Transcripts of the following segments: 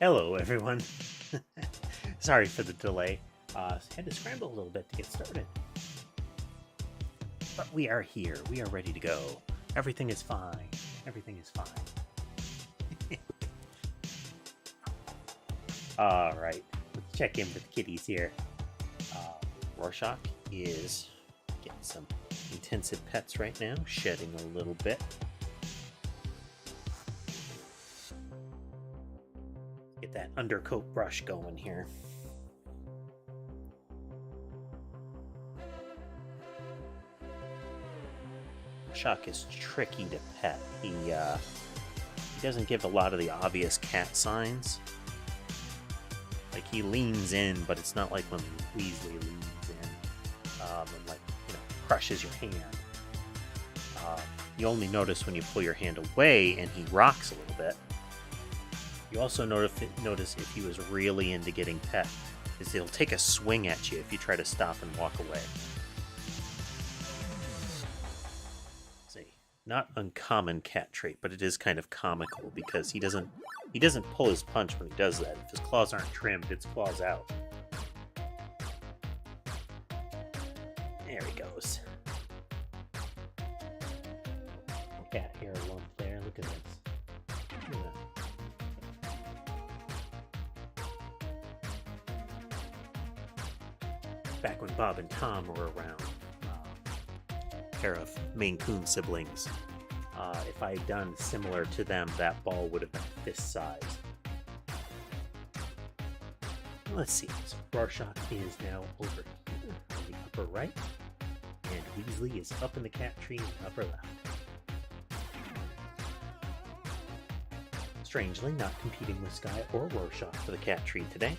Hello, everyone. Sorry for the delay. Had to scramble a little bit to get started. But we are here. We are ready to go. Everything is fine. Everything is fine. All right. Let's check in with the kitties here. Rorschach is getting some intensive pets right now, shedding a little bit. Get that undercoat brush going here. Rorschach is tricky to pet. He doesn't give a lot of the obvious cat signs. Like, he leans in, but it's not like when Weasley leans in and, like, you know, crushes your hand. You only notice when you pull your hand away and he rocks a little bit. You also notice if he was really into getting pet, is he'll take a swing at you if you try to stop and walk away. It's a not uncommon cat trait, but it is kind of comical because he doesn't pull his punch when he does that. If his claws aren't trimmed, it's claws out. There he goes. Cat hair lump there. Look at this. Look at that. Back when Bob and Tom were around, a pair of Maine Coon siblings, if I had done similar to them, that ball would have been fist size. Let's see. So Rorschach is now over here on the upper right, and Weasley is up in the cat tree in the upper left. Strangely, not competing with Sky or Rorschach for the cat tree today.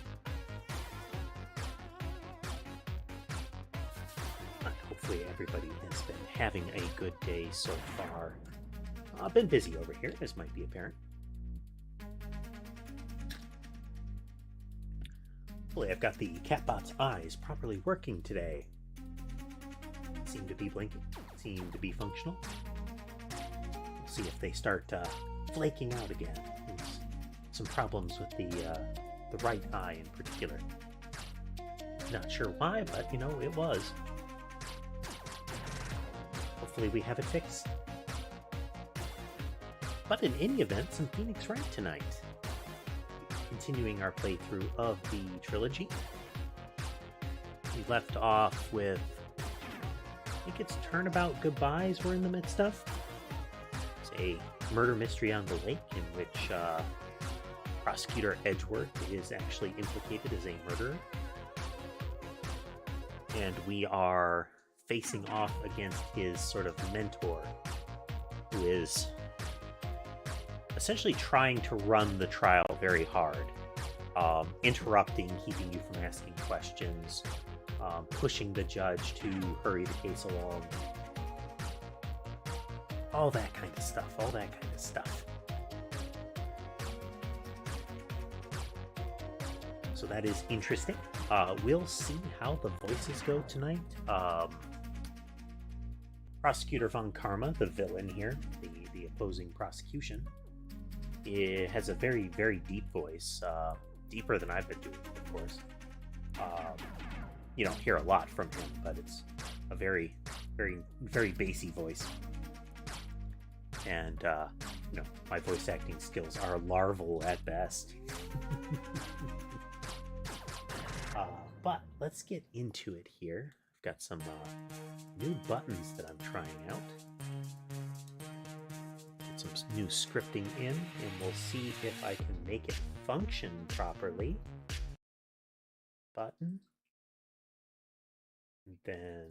Hopefully everybody has been having a good day so far. I've been busy over here, as might be apparent. Hopefully I've got the catbot's eyes properly working today. Seem to be blinking, seem to be functional. We'll see if they start flaking out again. There's some problems with the right eye in particular. Not sure why, but you know, it was. Hopefully we have it fixed. But in any event, some Phoenix Wright tonight. Continuing our playthrough of the trilogy. We left off with, I think it's Turnabout Goodbyes we're in the midst of. It's a murder mystery on the lake in which Prosecutor Edgeworth is actually implicated as a murderer. And we are facing off against his sort of mentor, who is essentially trying to run the trial very hard, interrupting, keeping you from asking questions, pushing the judge to hurry the case along, all that kind of stuff. So that is interesting. We'll see how the voices go tonight. Prosecutor Von Karma, the villain here, the opposing prosecution, it has a very, very deep voice, deeper than I've been doing, of course. You don't hear a lot from him, but it's a very, very, very bassy voice. And, you know, my voice acting skills are larval at best. But let's get into it here. I've got some new buttons that I'm trying out. Get some new scripting in, and we'll see if I can make it function properly. Button. And then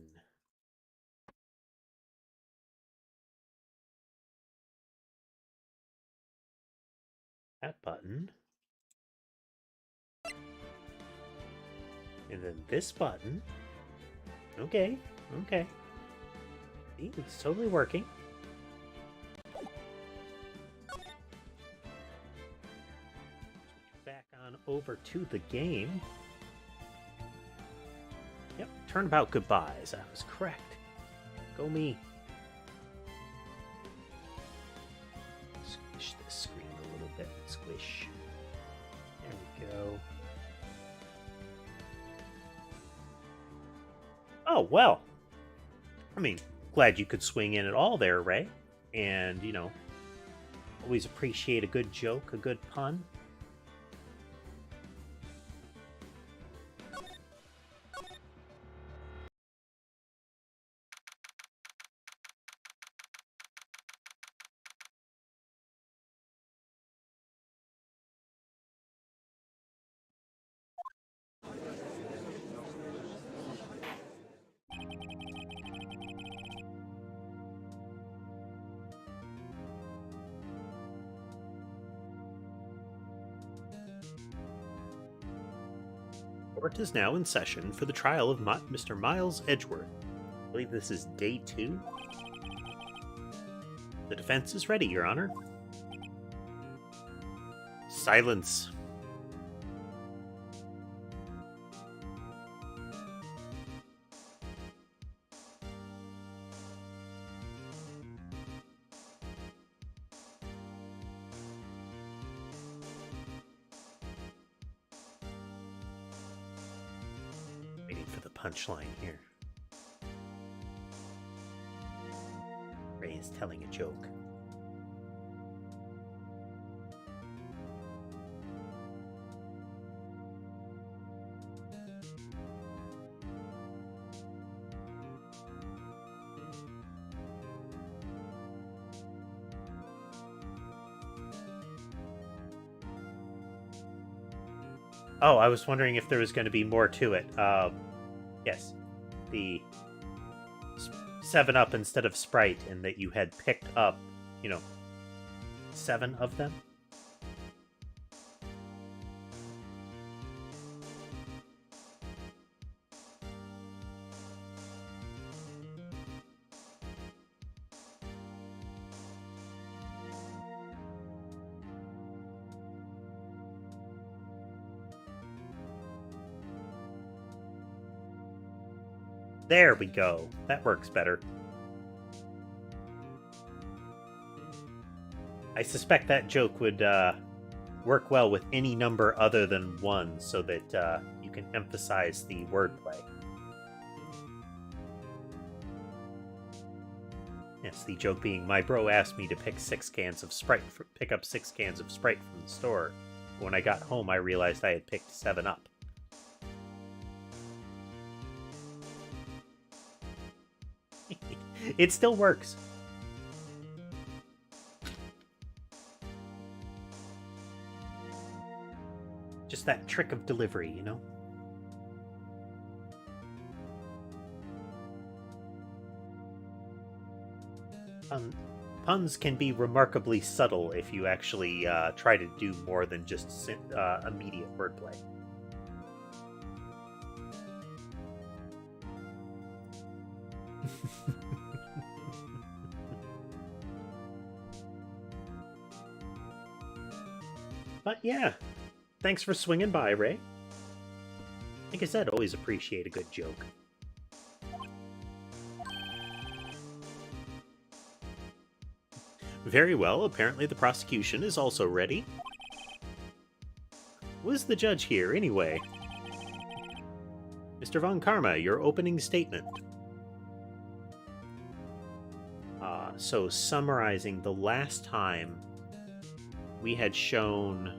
that button. And then this button. Okay. See, it's totally working. Back on over to the game. Yep, Turnabout Goodbyes. I was correct. Go me. Squish this screen a little bit. Squish. Oh, well. I mean, glad you could swing in at all there, Ray. And, you know, always appreciate a good joke, a good pun. Court is now in session for the trial of Mr. Miles Edgeworth. I believe this is day 2. The defense is ready, Your Honor. Silence. Waiting for the punchline here. Ray is telling a joke. Oh, I was wondering if there was going to be more to it. Yes. The 7-Up instead of Sprite, and that you had picked up, 7 of them. There we go. That works better. I suspect that joke would work well with any number other than 1, so that you can emphasize the wordplay. Yes, the joke being, my bro asked me to pick up 6 cans of Sprite from the store. When I got home, I realized I had picked 7-Up. It still works. Just that trick of delivery, you know? Puns can be remarkably subtle if you actually try to do more than just immediate wordplay. But yeah, thanks for swinging by, Ray. Like I said, always appreciate a good joke. Very well, apparently the prosecution is also ready. Was the judge here, anyway? Mr. Von Karma, your opening statement. So summarizing, the last time we had shown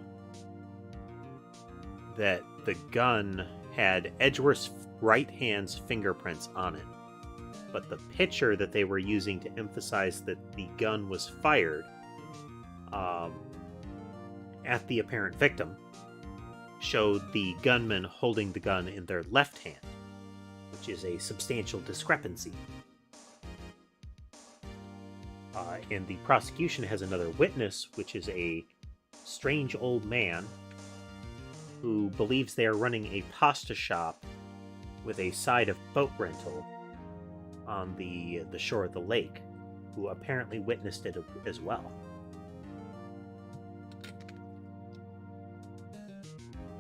that the gun had Edgeworth's right hand's fingerprints on it, but the picture that they were using to emphasize that the gun was fired at the apparent victim showed the gunman holding the gun in their left hand, which is a substantial discrepancy. And the prosecution has another witness, which is a strange old man who believes they are running a pasta shop with a side of boat rental on the shore of the lake, who apparently witnessed it as well.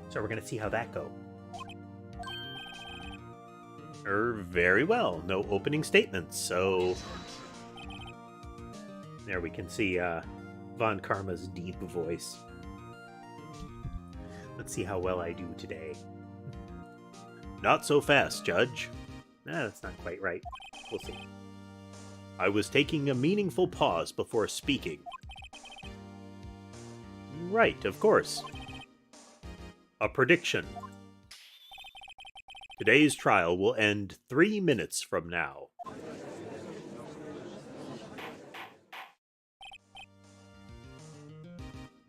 So we're going to see how that goes. Very well. No opening statements, so... There we can see Von Karma's deep voice. Let's see how well I do today. Not so fast, Judge. That's not quite right. We'll see. I was taking a meaningful pause before speaking. Right, of course. A prediction. Today's trial will end 3 minutes from now.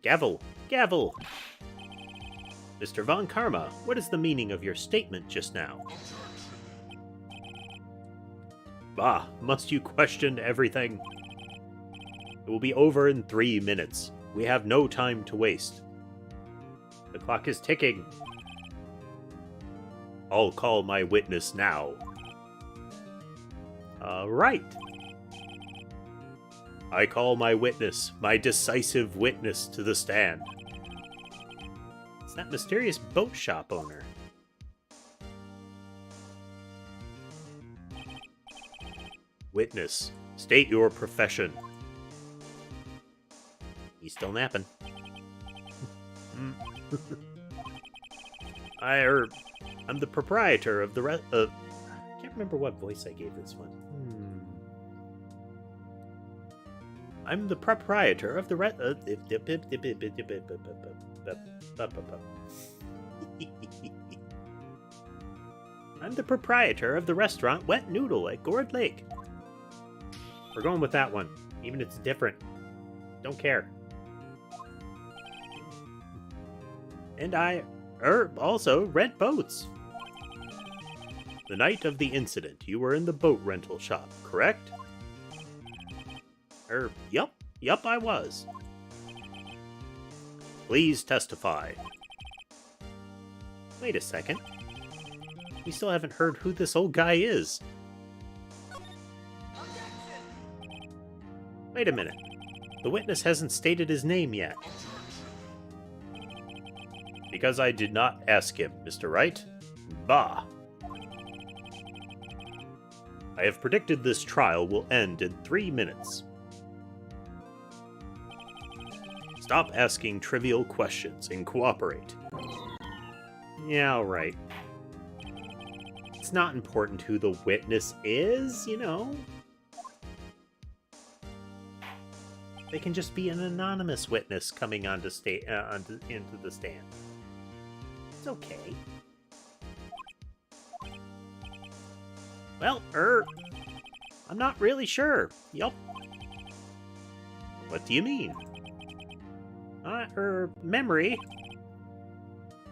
Gavel! Gavel! Mr. Von Karma, what is the meaning of your statement just now? Bah, must you question everything? It will be over in 3 minutes. We have no time to waste. The clock is ticking. I'll call my witness now. Right. I call my witness, my decisive witness, to the stand. It's that mysterious boat shop owner. Witness, state your profession. He's still napping. I'm the proprietor of the I can't remember what voice I gave this one. I'm the proprietor of the I'm the proprietor of the restaurant Wet Noodle at Gourd Lake. We're going with that one, even if it's different. Don't care. And I also rent boats. The night of the incident, you were in the boat rental shop, correct? Yup, I was. Please testify. Wait a second. We still haven't heard who this old guy is. Wait a minute. The witness hasn't stated his name yet. Because I did not ask him, Mr. Wright. Bah. I have predicted this trial will end in 3 minutes. Stop asking trivial questions and cooperate. Yeah, alright. It's not important who the witness is, you know. They can just be an anonymous witness coming into the stand. It's okay. Well, I'm not really sure. Yup. What do you mean? Memory.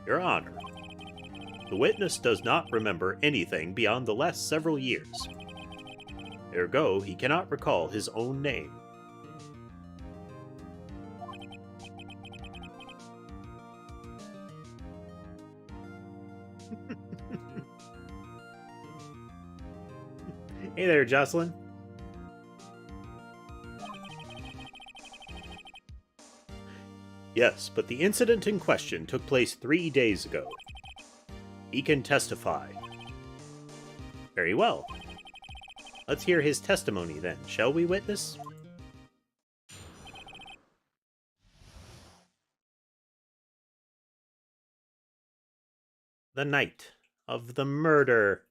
Your Honor, the witness does not remember anything beyond the last several years. Ergo, he cannot recall his own name. Hey there, Jocelyn. Yes, but the incident in question took place 3 days ago. He can testify. Very well. Let's hear his testimony then, shall we, witness? The night of the murder.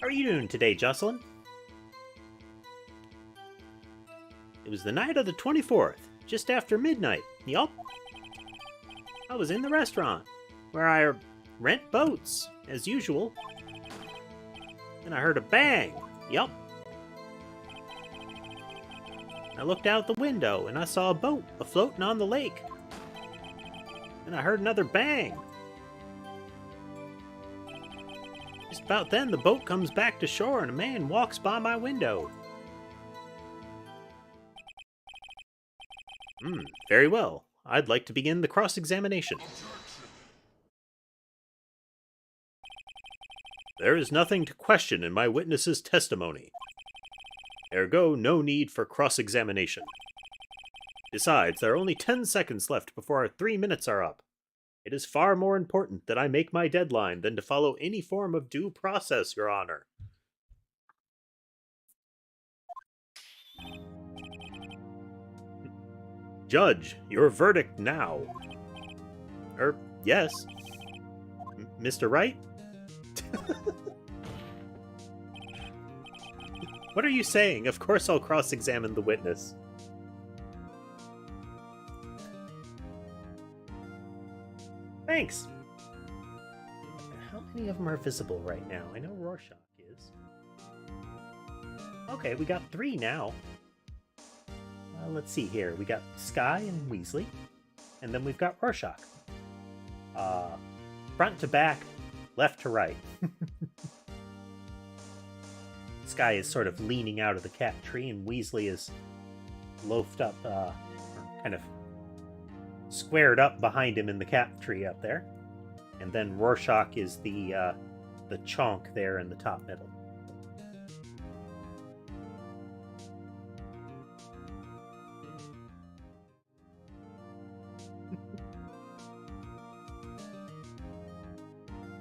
How are you doing today, Jocelyn? It was the night of the 24th, just after midnight. Yup. I was in the restaurant, where I rent boats, as usual. And I heard a bang. Yup. I looked out the window, and I saw a boat a-floating on the lake. And I heard another bang. Just about then, the boat comes back to shore, and a man walks by my window. Very well. I'd like to begin the cross-examination. There is nothing to question in my witness's testimony. Ergo, no need for cross-examination. Besides, there are only 10 seconds left before our 3 minutes are up. It is far more important that I make my deadline than to follow any form of due process, Your Honor. Judge, your verdict now. Yes. Mr. Wright? What are you saying? Of course I'll cross-examine the witness. Thanks. How many of them are visible right now? I know Rorschach is. Okay, we got 3 now. Let's see here. We got Sky and Weasley. And then we've got Rorschach. Front to back, left to right. Sky is sort of leaning out of the cat tree, and Weasley is loafed up, kind of squared up behind him in the cat tree up there. And then Rorschach is the chonk there in the top middle.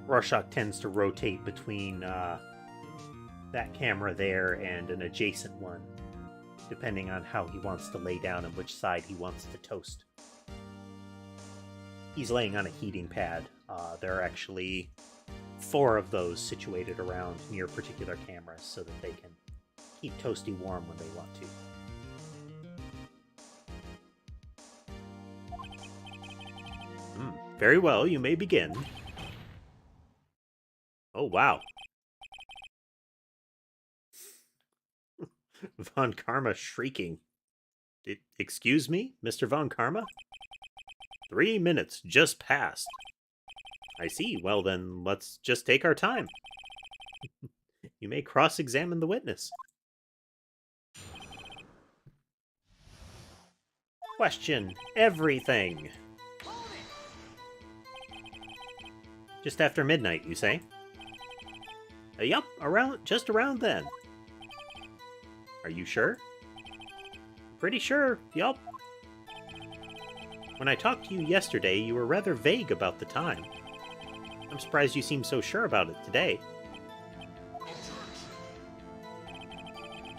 Rorschach tends to rotate between that camera there and an adjacent one, depending on how he wants to lay down and which side he wants to toast. He's laying on a heating pad. There are actually 4 of those situated around near particular cameras so that they can keep Toasty warm when they want to. Very well, you may begin. Oh, wow. Von Karma shrieking. Excuse me, Mr. Von Karma? 3 minutes just passed. I see. Well, then, let's just take our time. You may cross-examine the witness. Question everything. Just after midnight, you say? Yup, just around then. Are you sure? Pretty sure, yup. When I talked to you yesterday, you were rather vague about the time. I'm surprised you seem so sure about it today.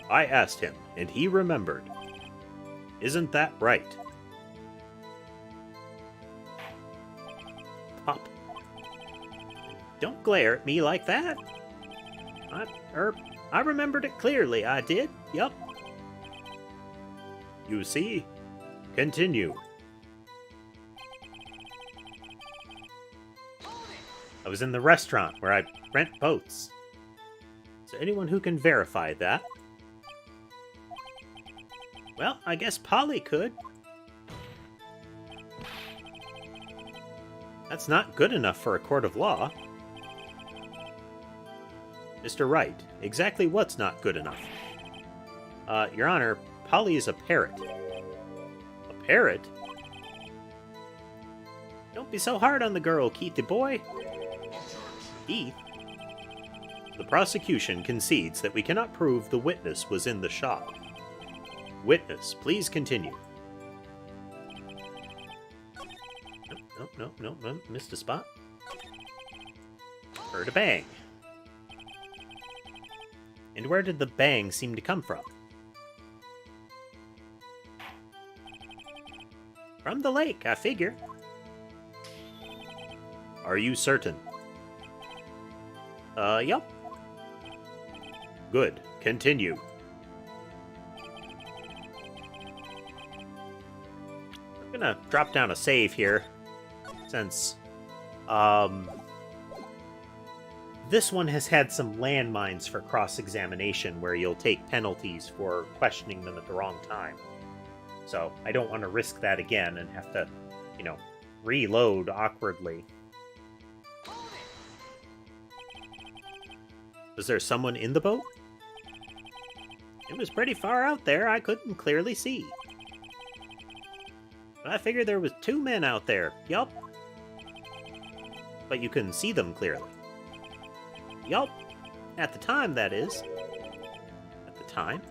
I asked him, and he remembered. Isn't that right? Pop. Don't glare at me like that. I remembered it clearly, I did. Yup. You see? Continue. I was in the restaurant where I rent boats. Is there anyone who can verify that? Well, I guess Polly could. That's not good enough for a court of law. Mr. Wright, exactly what's not good enough? Your Honor, Polly is a parrot. A parrot? Don't be so hard on the girl, Keithy boy. Keith? The prosecution concedes that we cannot prove the witness was in the shop. Witness, please continue. No, missed a spot. Heard a bang. And where did the bang seem to come from? From the lake, I figure. Are you certain? Yup. Good. Continue. I'm gonna drop down a save here, since, this one has had some landmines for cross-examination where you'll take penalties for questioning them at the wrong time. So I don't want to risk that again and have to, reload awkwardly. Was there someone in the boat? It was pretty far out there. I couldn't clearly see. But I figured there was 2 men out there. Yup. But you couldn't see them clearly. Yup. At the time, that is. At the time.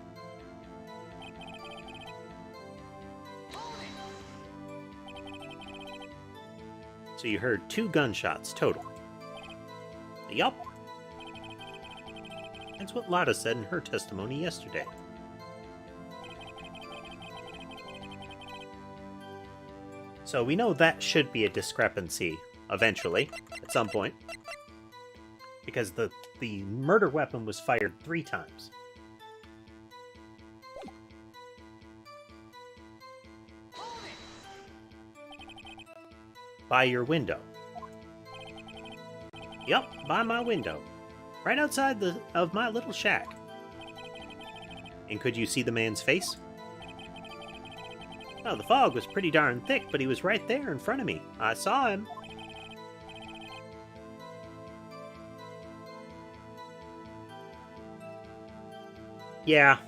So you heard 2 gunshots total. Yup. That's what Lotta said in her testimony yesterday. So we know that should be a discrepancy, eventually, at some point. Because the murder weapon was fired 3 times. By your window. Yep, by my window. Right outside of my little shack. And could you see the man's face? Well, the fog was pretty darn thick, but he was right there in front of me. I saw him. Yeah.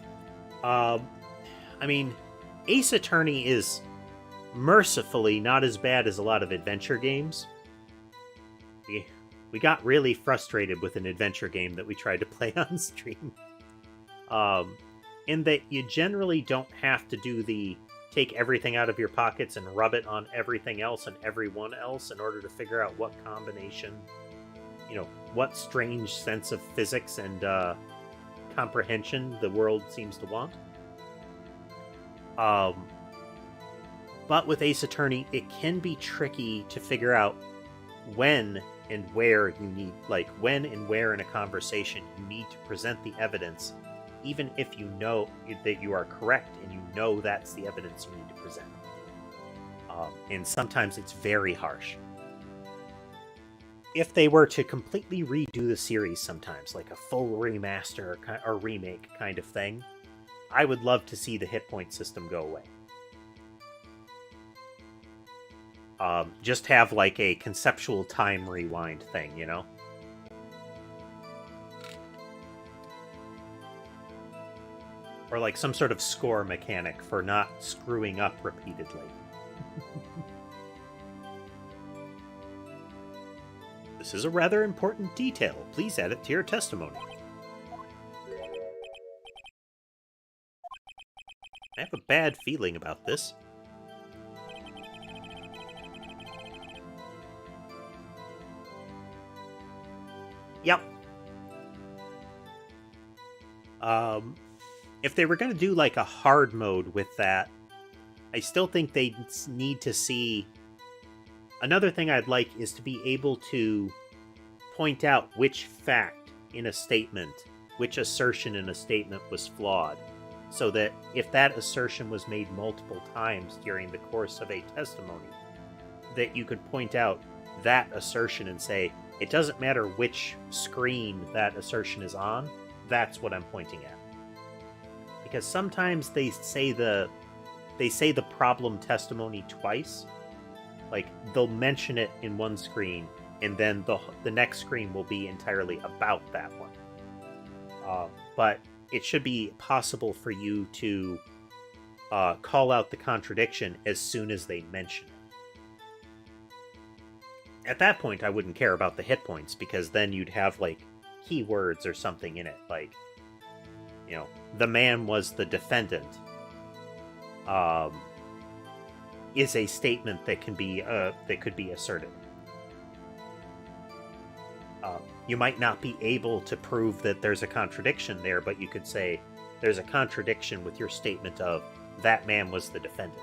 I mean, Ace Attorney is mercifully not as bad as a lot of adventure games. We got really frustrated with an adventure game that we tried to play on stream. In that you generally don't have to do the take everything out of your pockets and rub it on everything else and everyone else in order to figure out what combination, what strange sense of physics and comprehension the world seems to want. But with Ace Attorney, it can be tricky to figure out when and where you need, when and where in a conversation you need to present the evidence, even if you know that you are correct and you know that's the evidence you need to present. And sometimes it's very harsh. If they were to completely redo the series sometimes, like a full remaster or remake kind of thing, I would love to see the hit point system go away. Just have like a conceptual time rewind thing, Or like some sort of score mechanic for not screwing up repeatedly. This is a rather important detail. Please add it to your testimony. I have a bad feeling about this. Yep. If they were going to do like a hard mode with that, I still think they need to see... Another thing I'd like is to be able to point out which fact in a statement, which assertion in a statement was flawed, so that if that assertion was made multiple times during the course of a testimony, that you could point out that assertion and say, it doesn't matter which screen that assertion is on, that's what I'm pointing at. Because sometimes they say the problem testimony twice. Like, they'll mention it in one screen, and then the next screen will be entirely about that one. But it should be possible for you to call out the contradiction as soon as they mention it. At that point, I wouldn't care about the hit points, because then you'd have, like, keywords or something in it. Like, the man was the defendant. Is a statement that can be that could be asserted. You might not be able to prove that there's a contradiction there, but you could say there's a contradiction with your statement of that man was the defendant.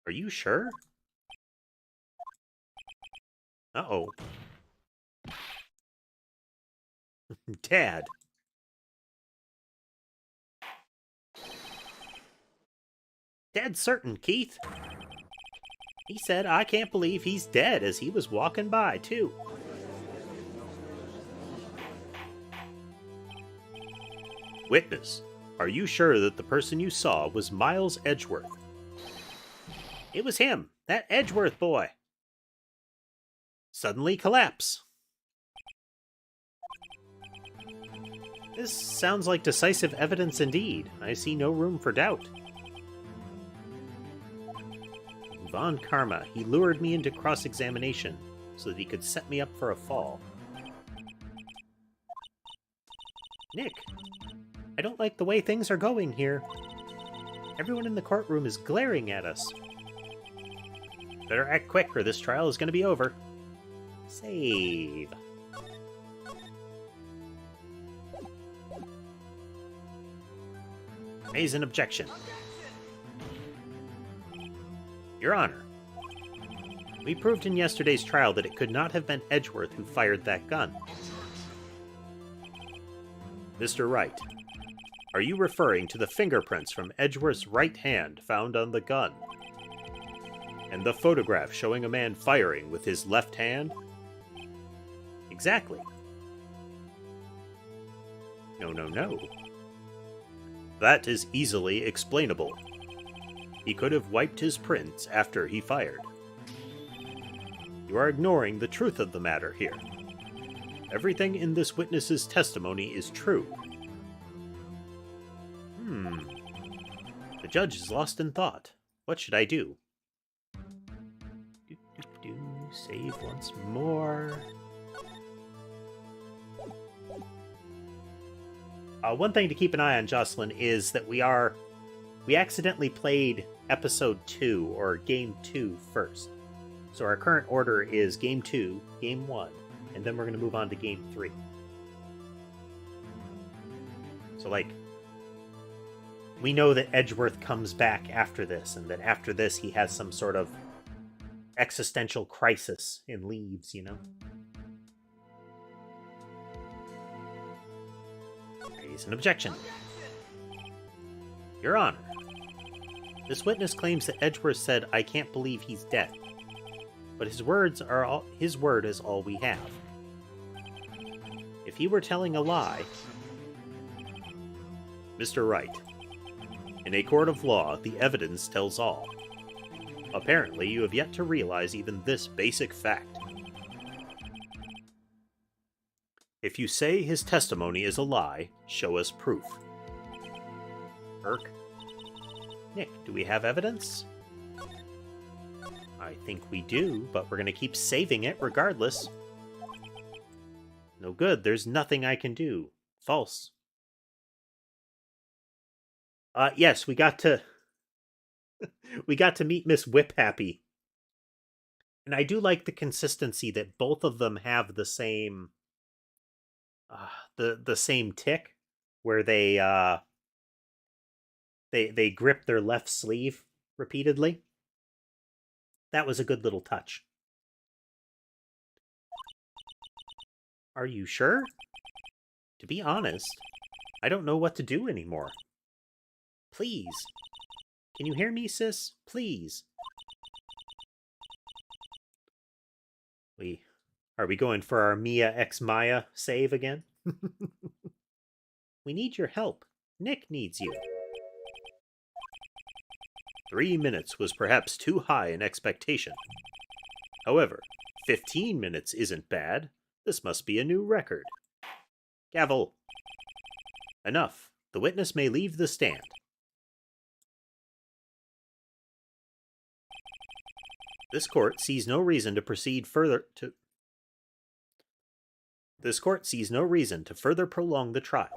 Are you sure? Uh-oh. Dad. Dead certain, Keith. He said, I can't believe he's dead, as he was walking by, too. Witness, are you sure that the person you saw was Miles Edgeworth? It was him, that Edgeworth boy. Suddenly collapse. This sounds like decisive evidence indeed. I see no room for doubt. Von Karma, he lured me into cross-examination so that he could set me up for a fall. Nick, I don't like the way things are going here. Everyone in the courtroom is glaring at us. Better act quick or this trial is going to be over. Save. Raise an objection. Your Honor, we proved in yesterday's trial that it could not have been Edgeworth who fired that gun. Mr. Wright, are you referring to the fingerprints from Edgeworth's right hand found on the gun? And the photograph showing a man firing with his left hand? Exactly. No. That is easily explainable. He could have wiped his prints after he fired. You are ignoring the truth of the matter here. Everything in this witness's testimony is true. The judge is lost in thought. What should I do? Save once more. One thing to keep an eye on, Jocelyn, is that we accidentally played episode 2, or game 2, first. So our current order is game 2, game 1, and then we're going to move on to game 3. So, we know that Edgeworth comes back after this, and that after this he has some sort of existential crisis and leaves, you know? Raise an objection. Your Honor, this witness claims that Edgeworth said, "I can't believe he's dead." But his word is all we have. If he were telling a lie... Mr. Wright, in a court of law, the evidence tells all. Apparently, you have yet to realize even this basic fact. If you say his testimony is a lie, show us proof. Irk? Nick, do we have evidence? I think we do, but we're going to keep saving it regardless. No good, there's nothing I can do. False. Yes, we got to... we got to meet Miss Whiphappy. And I do like the consistency that both of them have the same... the same tick, where they grip their left sleeve repeatedly. That was a good little touch. Are you sure? To be honest, I don't know what to do anymore. Please. Can you hear me, sis? Please. Are we going for our Mia x Maya save again? We need your help. Nick needs you. 3 minutes was perhaps too high an expectation. However, 15 minutes isn't bad. This must be a new record. Gavel. Enough. The witness may leave the stand. This court sees no reason to proceed further to... This court sees no reason to further prolong the trial.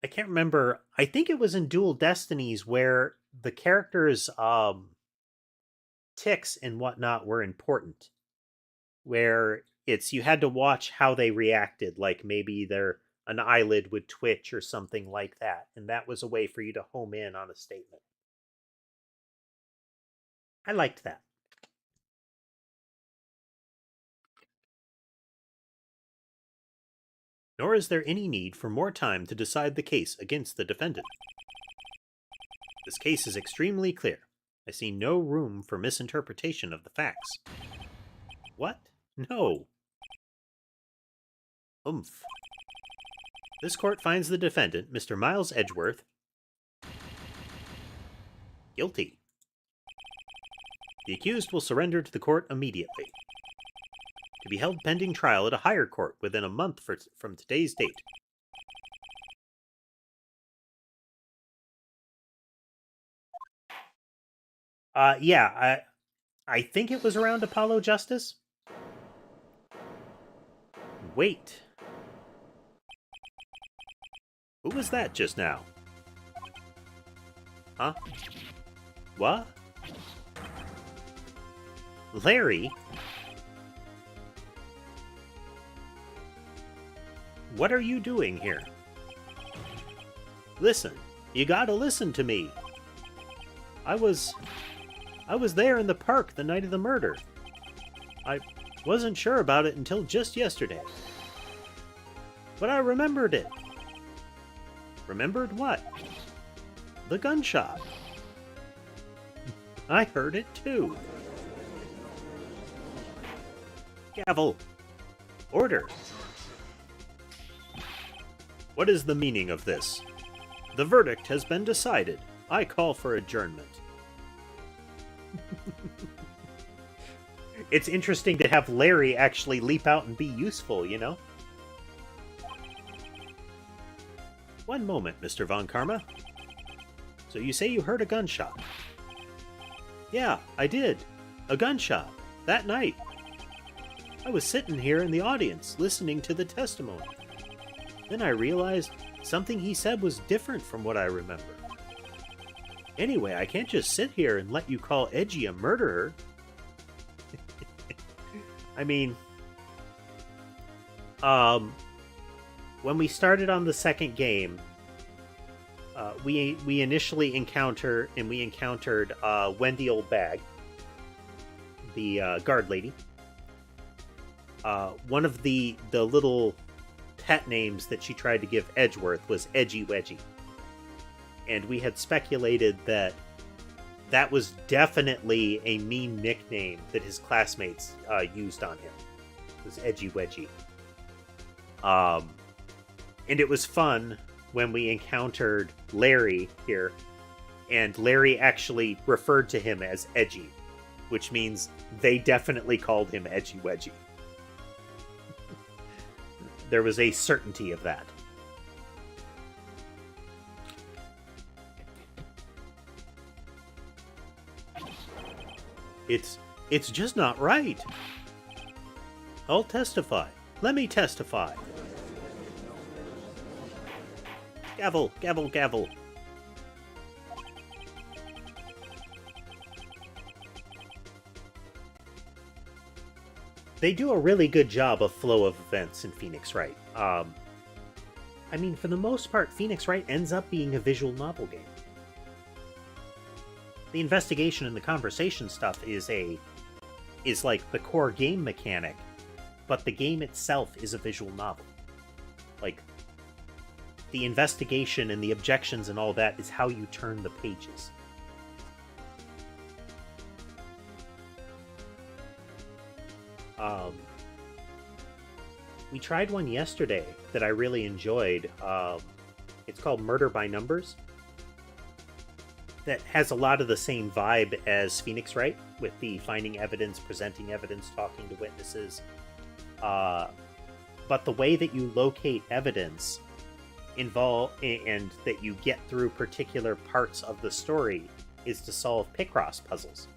I can't remember. I think it was in Dual Destinies where the characters' ticks and whatnot were important. Where you had to watch how they reacted, like maybe an eyelid would twitch or something like that, and that was a way for you to home in on a statement. I liked that. Nor is there any need for more time to decide the case against the defendant. This case is extremely clear. I see no room for misinterpretation of the facts. What? No. Oomph. This court finds the defendant, Mr. Miles Edgeworth, guilty. The accused will surrender to the court immediately, to be held pending trial at a higher court within a month from today's date. Yeah, I think it was around Apollo Justice. Wait. Who was that just now? Huh? What? Larry? What are you doing here? Listen, you gotta listen to me. I was there in the park the night of the murder. I wasn't sure about it until just yesterday. But I remembered it. Remembered what? The gunshot. I heard it too. Gavel. Order. What is the meaning of this? The verdict has been decided. I call for adjournment. It's interesting to have Larry actually leap out and be useful, you know? One moment, Mr. Von Karma. So you say you heard a gunshot? Yeah, I did. A gunshot. That night. I was sitting here in the audience, listening to the testimony. Then I realized something he said was different from what I remember. Anyway, I can't just sit here and let you call Edgy a murderer. I mean, when we started on the second game, we initially encountered Wendy Oldbag, the guard lady. One of the little pet names that she tried to give Edgeworth was Edgy Wedgy. And we had speculated that that was definitely a mean nickname that his classmates used on him. It was Edgy Wedgy. And it was fun when we encountered Larry here, and Larry actually referred to him as Edgy, which means they definitely called him Edgy Wedgy. There was a certainty of that. It's just not right. I'll testify. Let me testify. Gavel, gavel, gavel. They do a really good job of flow of events in Phoenix Wright. I mean, for the most part, Phoenix Wright ends up being a visual novel game. The investigation and the conversation stuff is like the core game mechanic, but the game itself is a visual novel. Like, the investigation and the objections and all that is how you turn the pages. We tried one yesterday that I really enjoyed. It's called Murder by Numbers. That has a lot of the same vibe as Phoenix Wright, with the finding evidence, presenting evidence, talking to witnesses. But the way that you locate evidence and that you get through particular parts of the story is to solve Picross puzzles.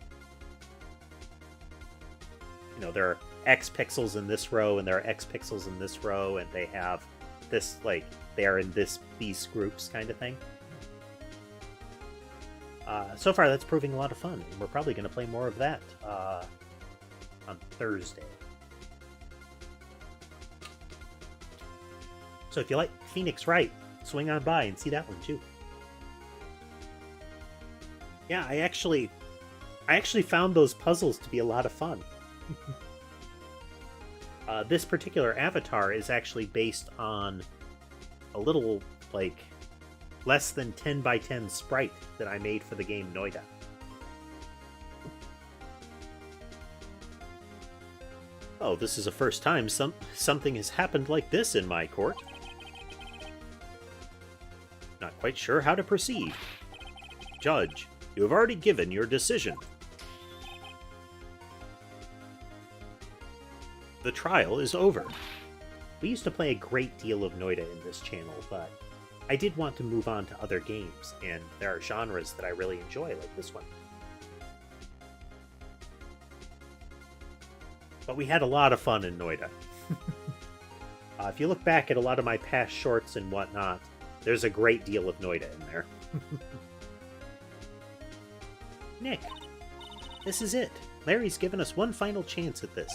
You know, there are X pixels in this row, and there are X pixels in this row, and they have this, like, they are in these groups kind of thing. So far, that's proving a lot of fun, and we're probably going to play more of that on Thursday. So if you like Phoenix Wright, swing on by and see that one too. Yeah, I actually found those puzzles to be a lot of fun. This particular avatar is actually based on a little, like, less than 10 by 10 sprite that I made for the game Noida. Oh, this is the first time something has happened like this in my court. Not quite sure how to proceed. Judge, you have already given your decision. The trial is over. We used to play a great deal of Noida in this channel, but I did want to move on to other games, and there are genres that I really enjoy, like this one. But we had a lot of fun in Noida. If you look back at a lot of my past shorts and whatnot, there's a great deal of Noida in there. Nick, this is it. Larry's given us one final chance at this.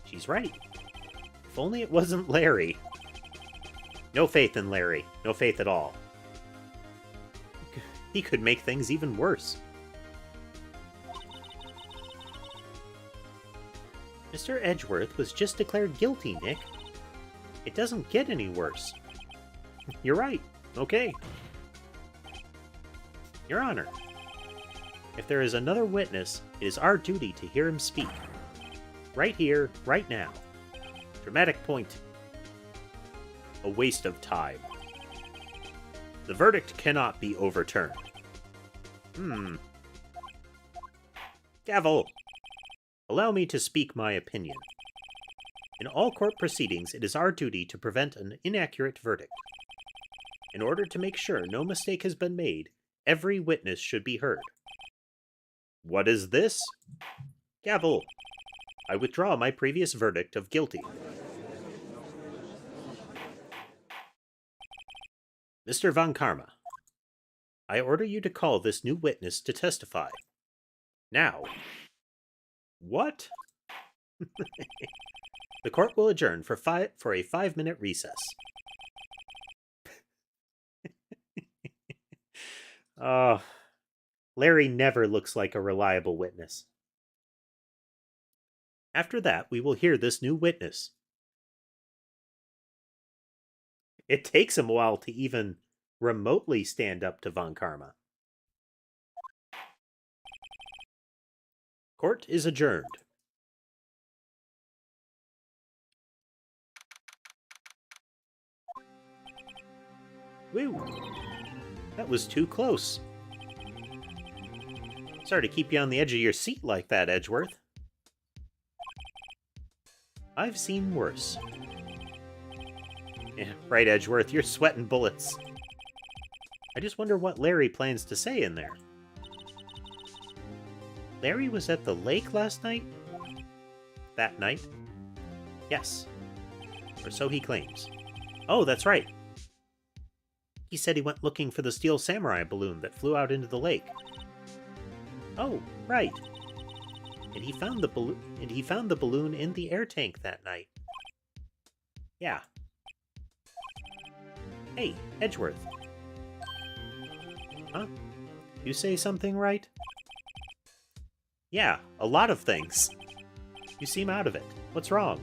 She's right. If only it wasn't Larry. No faith in Larry. No faith at all. He could make things even worse. Mr. Edgeworth was just declared guilty, Nick. It doesn't get any worse. You're right. Okay. Your Honor, if there is another witness, it is our duty to hear him speak. Right here, right now. Dramatic point. A waste of time. The verdict cannot be overturned. Gavel! Allow me to speak my opinion. In all court proceedings, it is our duty to prevent an inaccurate verdict. In order to make sure no mistake has been made, every witness should be heard. What is this? Gavel! I withdraw my previous verdict of guilty. Mr. Von Karma, I order you to call this new witness to testify. Now. What? The court will adjourn for a 5-minute recess. Oh, Larry never looks like a reliable witness. After that, we will hear this new witness. It takes him a while to even remotely stand up to Von Karma. Court is adjourned. Woo! That was too close. Sorry to keep you on the edge of your seat like that, Edgeworth. I've seen worse. Yeah, right, Edgeworth, you're sweating bullets. I just wonder what Larry plans to say in there. Larry was at the lake last night? That night? Yes. Or so he claims. Oh, that's right. He said he went looking for the steel samurai balloon that flew out into the lake. Oh, right. And he found the balloon in the air tank that night. Yeah. Hey, Edgeworth. Huh? You say something right? Yeah, a lot of things. You seem out of it. What's wrong?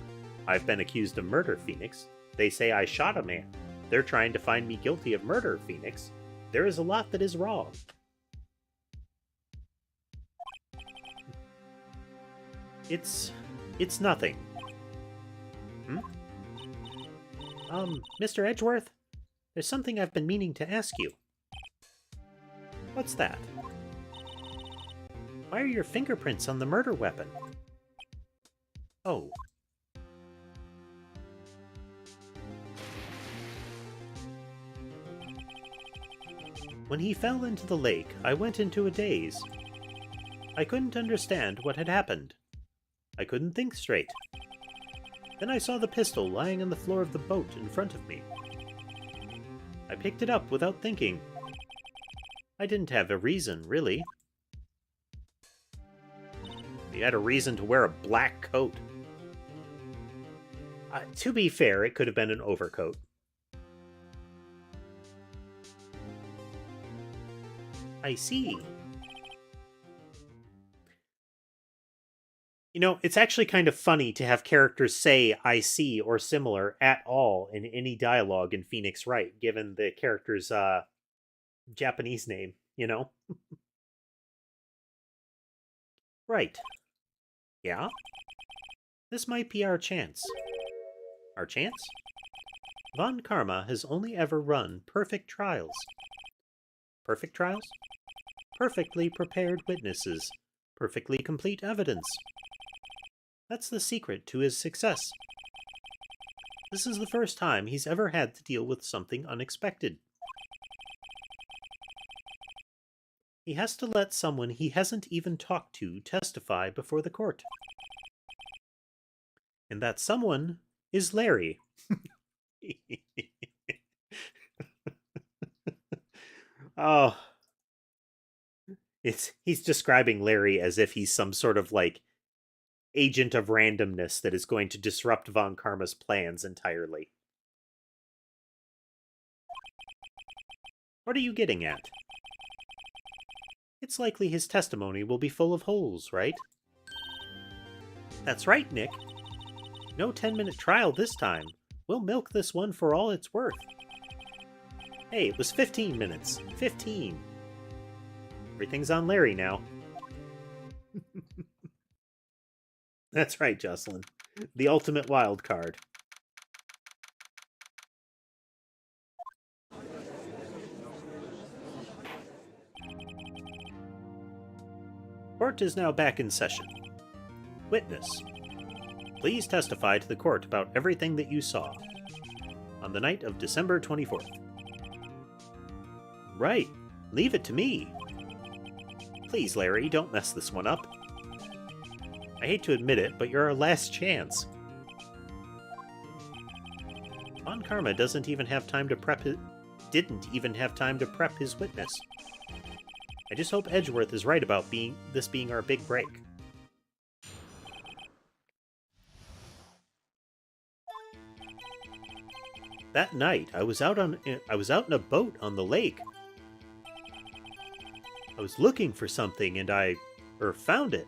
I've been accused of murder, Phoenix. They say I shot a man. They're trying to find me guilty of murder, Phoenix. There is a lot that is wrong. It's nothing. Mr. Edgeworth? There's something I've been meaning to ask you. What's that? Why are your fingerprints on the murder weapon? Oh. When he fell into the lake, I went into a daze. I couldn't understand what had happened. I couldn't think straight. Then I saw the pistol lying on the floor of the boat in front of me. I picked it up without thinking. I didn't have a reason, really. He had a reason to wear a black coat. To be fair, it could have been an overcoat. I see. You know, it's actually kind of funny to have characters say I see or similar at all in any dialogue in Phoenix Wright, given the character's Japanese name, you know? Right. Yeah? This might be our chance. Our chance? Von Karma has only ever run perfect trials. Perfect trials? Perfectly prepared witnesses. Perfectly complete evidence. That's the secret to his success. This is the first time he's ever had to deal with something unexpected. He has to let someone he hasn't even talked to testify before the court. And that someone is Larry. Oh. He's describing Larry as if he's some sort of, like, agent of randomness that is going to disrupt Von Karma's plans entirely. What are you getting at? It's likely his testimony will be full of holes, right? That's right, Nick. No 10-minute trial this time. We'll milk this one for all it's worth. Hey, it was 15 minutes. 15. Everything's on Larry now. That's right, Jocelyn. The ultimate wild card. Court is now back in session. Witness, please testify to the court about everything that you saw on the night of December 24th. Right. Leave it to me. Please, Larry, don't mess this one up. I hate to admit it, but you're our last chance. Von Karma didn't even have time to prep his witness. I just hope Edgeworth is right about this being our big break. That night, I was out in a boat on the lake. I was looking for something and I found it.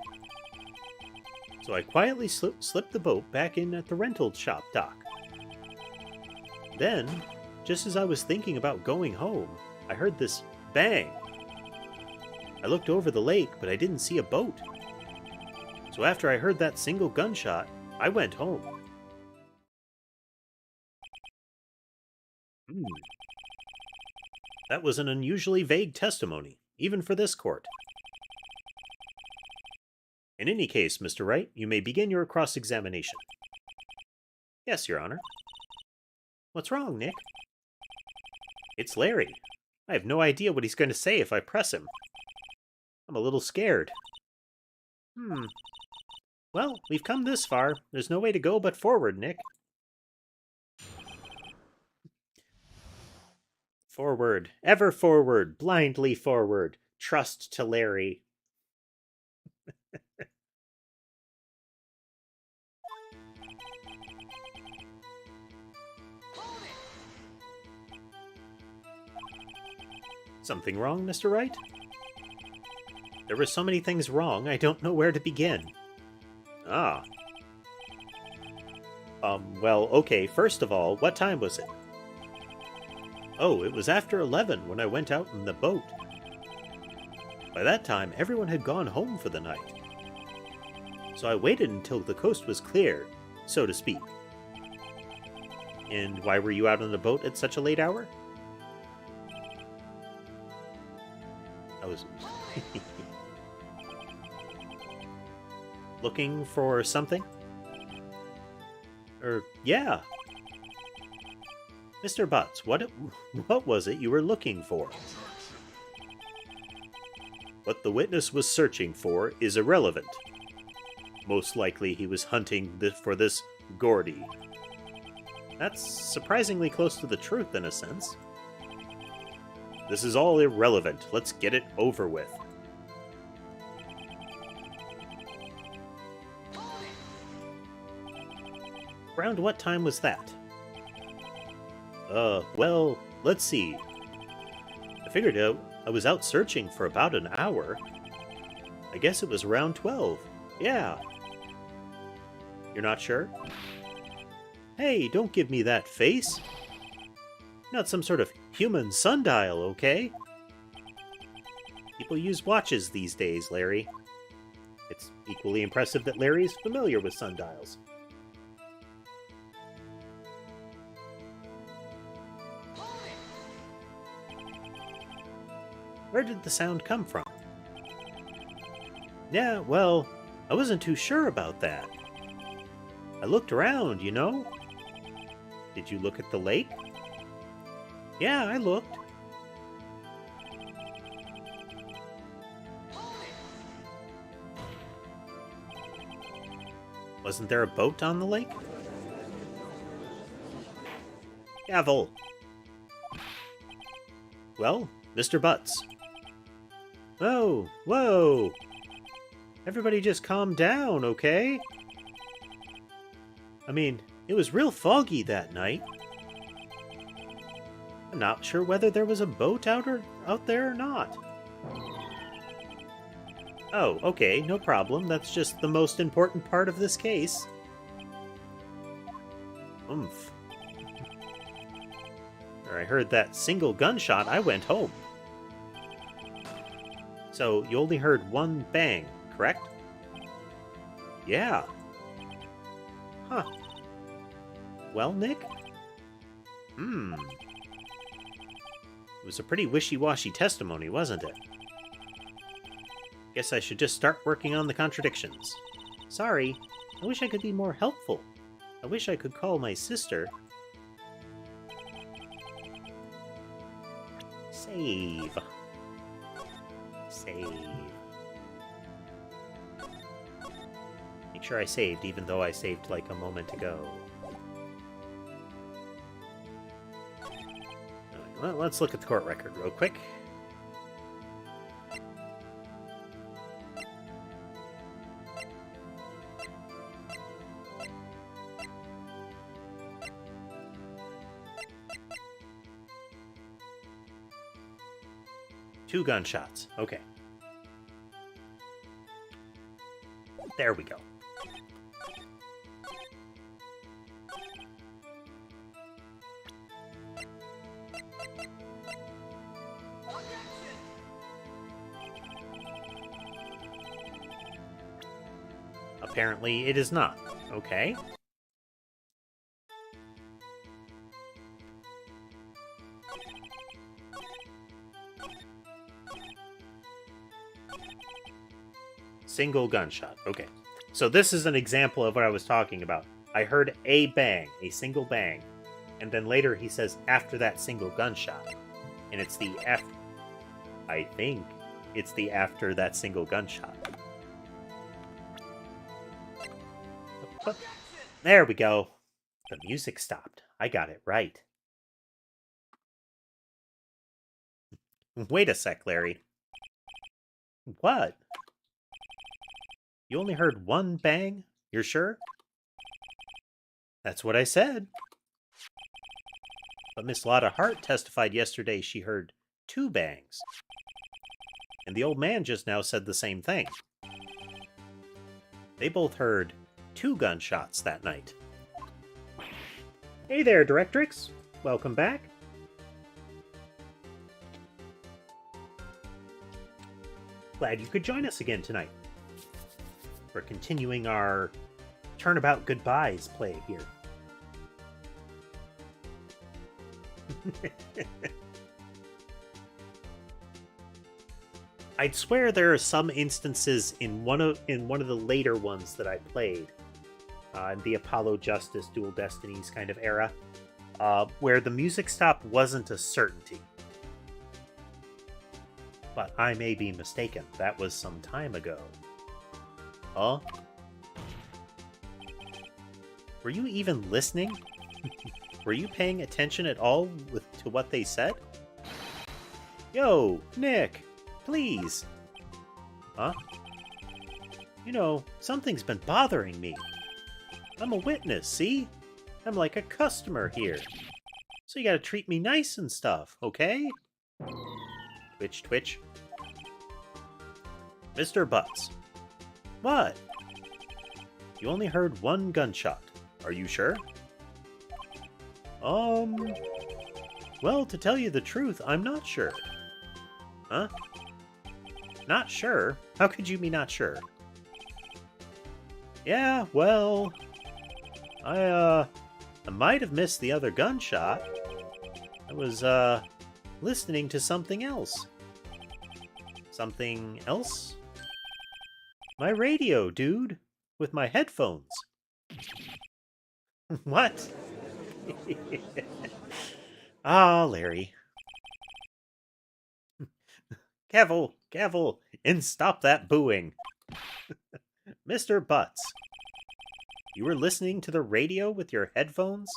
So I quietly slipped the boat back in at the rental shop dock. Then, just as I was thinking about going home, I heard this bang. I looked over the lake, but I didn't see a boat. So after I heard that single gunshot, I went home. That was an unusually vague testimony, even for this court. In any case, Mr. Wright, you may begin your cross-examination. Yes, Your Honor. What's wrong, Nick? It's Larry. I have no idea what he's going to say if I press him. I'm a little scared. Well, we've come this far. There's no way to go but forward, Nick. Forward. Ever forward. Blindly forward. Trust to Larry. Something wrong, Mr. Wright? There were so many things wrong, I don't know where to begin. Ah. Well, okay, first of all, what time was it? Oh, it was after 11 when I went out in the boat. By that time, everyone had gone home for the night. So I waited until the coast was clear, so to speak. And why were you out on the boat at such a late hour? I was looking for something? Yeah. Mr. Butts, what was it you were looking for? What the witness was searching for is irrelevant. Most likely he was hunting for this Gordy. That's surprisingly close to the truth in a sense. This is all irrelevant. Let's get it over with. Around what time was that? Well, let's see. I figured I was out searching for about an hour. I guess it was around 12. Yeah. You're not sure? Hey, don't give me that face. Not some sort of human sundial, okay? People use watches these days, Larry. It's equally impressive that Larry is familiar with sundials. Where did the sound come from? Yeah, well, I wasn't too sure about that. I looked around, you know. Did you look at the lake? Yeah, I looked. Wasn't there a boat on the lake? Gavel. Well, Mr. Butts. Whoa, whoa. Everybody just calm down, okay? I mean, it was real foggy that night. I'm not sure whether there was a boat out there or not. Oh, okay, no problem. That's just the most important part of this case. Oomph. When I heard that single gunshot, I went home. So, you only heard one bang, correct? Yeah. Huh. Well, Nick? It was a pretty wishy-washy testimony, wasn't it? Guess I should just start working on the contradictions. Sorry, I wish I could be more helpful. I wish I could call my sister. Save. Save. Make sure I saved, even though I saved like a moment ago. Well, let's look at the court record real quick. Two gunshots. Okay. There we go. Apparently it is not. Okay. Single gunshot. Okay. So this is an example of what I was talking about. I heard a bang, a single bang. And then later he says, after that single gunshot. And it's the after... I think it's the after that single gunshot. But there we go. The music stopped. I got it right. Wait a sec, Larry. What? You only heard one bang? You're sure? That's what I said. But Miss Lotta Hart testified yesterday she heard two bangs. And the old man just now said the same thing. They both heard two gunshots that night. Hey there, Directrix. Welcome back. Glad you could join us again tonight. We're continuing our Turnabout Goodbyes play here. I'd swear there are some instances in one of the later ones that I played, in the Apollo Justice Dual Destinies kind of era, where the music stop wasn't a certainty. But I may be mistaken. That was some time ago. Huh? Were you even listening? Were you paying attention at all to what they said? Yo, Nick, please. Huh? You know, something's been bothering me. I'm a witness, see? I'm like a customer here. So you gotta treat me nice and stuff, okay? Twitch, twitch. Mr. Butts. What? You only heard one gunshot. Are you sure? Well, to tell you the truth, I'm not sure. Huh? Not sure? How could you be not sure? Yeah, well... I might have missed the other gunshot. I was, listening to something else. Something else? My radio, dude. With my headphones. What? Ah, Larry. Gavel, and stop that booing. Mr. Butts. You were listening to the radio with your headphones?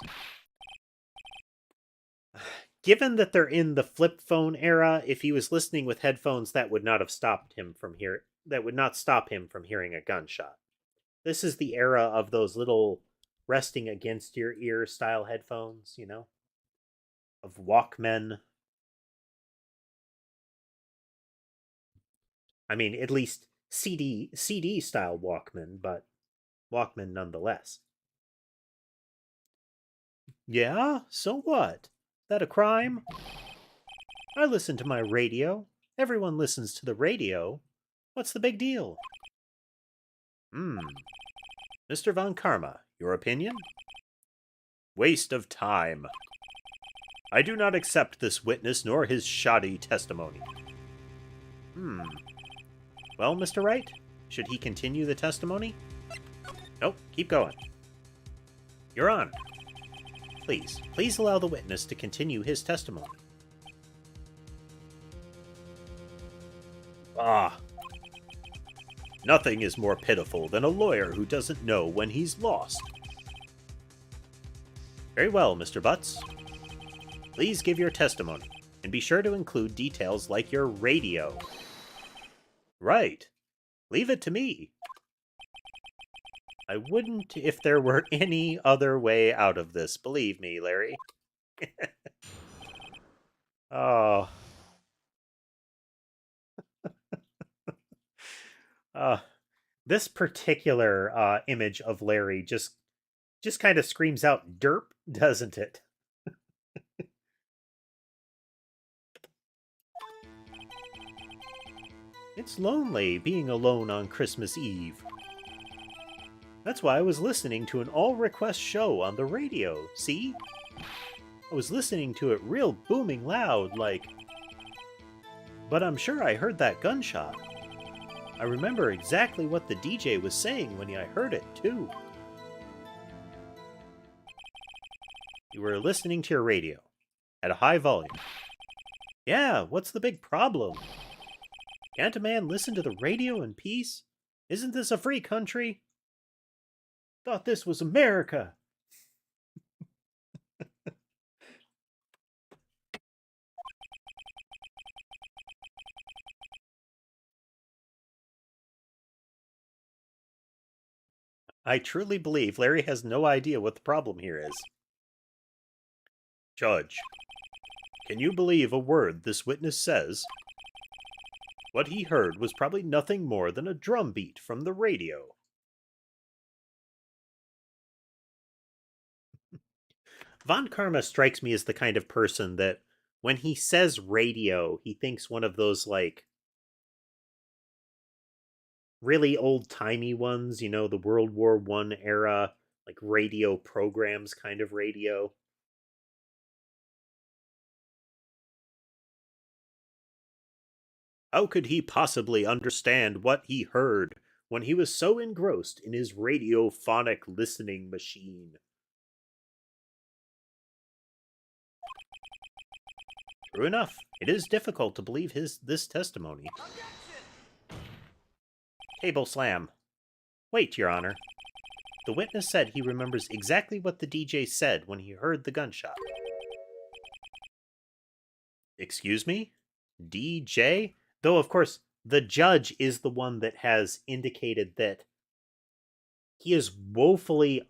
Given that they're in the flip phone era, if he was listening with headphones, that would not stop him from hearing a gunshot. This is the era of those little resting against your ear style headphones, you know? of Walkmen. I mean, at least CD style Walkman, but Walkman nonetheless. Yeah, so what? That a crime? I listen to my radio. Everyone listens to the radio. What's the big deal? Hmm. Mr. Von Karma, your opinion? Waste of time. I do not accept this witness nor his shoddy testimony. Hmm. Well, Mr. Wright, should he continue the testimony? Nope, keep going. You're on. Please allow the witness to continue his testimony. Ah. Nothing is more pitiful than a lawyer who doesn't know when he's lost. Very well, Mr. Butts. Please give your testimony, and be sure to include details like your radio. Right. Leave it to me. I wouldn't if there were any other way out of this, believe me, Larry. Oh. This particular image of Larry just kind of screams out derp, doesn't it? It's lonely being alone on Christmas Eve. That's why I was listening to an all-request show on the radio, see? I was listening to it real booming loud, like... But I'm sure I heard that gunshot. I remember exactly what the DJ was saying when I heard it, too. You were listening to your radio, at a high volume. Yeah, what's the big problem? Can't a man listen to the radio in peace? Isn't this a free country? Thought this was America. I truly believe Larry has no idea what the problem here is. Judge, can you believe a word this witness says? What he heard was probably nothing more than a drum beat from the radio. Von Karma strikes me as the kind of person that when he says radio, he thinks one of those, like, really old-timey ones, you know, the World War I era, like, radio programs kind of radio. How could he possibly understand what he heard when he was so engrossed in his radiophonic listening machine? True enough, it is difficult to believe this testimony. Table slam. Wait, Your Honor. The witness said he remembers exactly what the DJ said when he heard the gunshot. Excuse me? DJ? Though, of course, the judge is the one that has indicated that he is woefully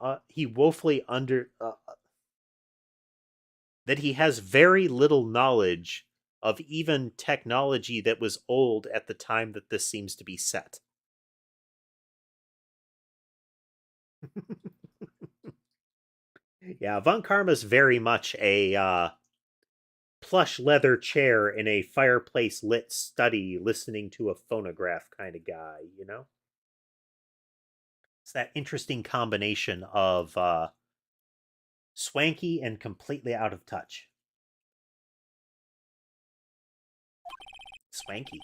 that he has very little knowledge of even technology that was old at the time that this seems to be set. Yeah, Von Karma's very much a plush leather chair in a fireplace lit study listening to a phonograph kind of guy, you know? It's that interesting combination of swanky and completely out of touch. Swanky.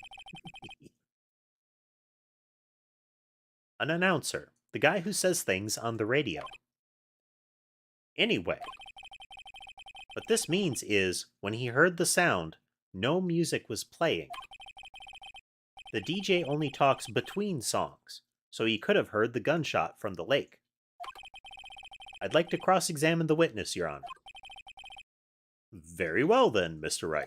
An announcer, the guy who says things on the radio. Anyway, what this means is, when he heard the sound, no music was playing. The DJ only talks between songs, so he could have heard the gunshot from the lake. I'd like to cross-examine the witness, Your Honor. Very well then, Mr. Wright.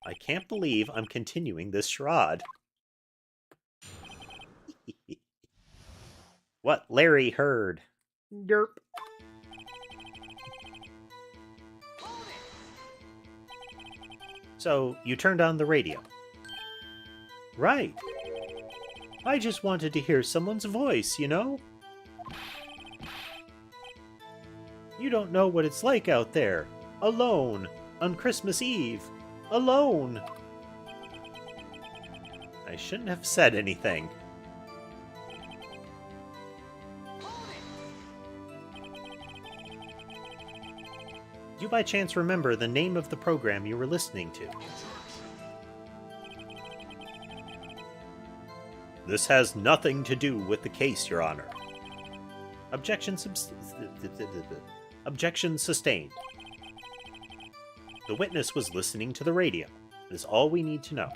I can't believe I'm continuing this charade. What Larry heard. Derp. So, you turned on the radio. Right. I just wanted to hear someone's voice, you know? You don't know what it's like out there. Alone. On Christmas Eve. Alone. I shouldn't have said anything. Do you by chance remember the name of the program you were listening to? This has nothing to do with the case, Your Honor. Objection sustained. The witness was listening to the radio. That is all we need to know.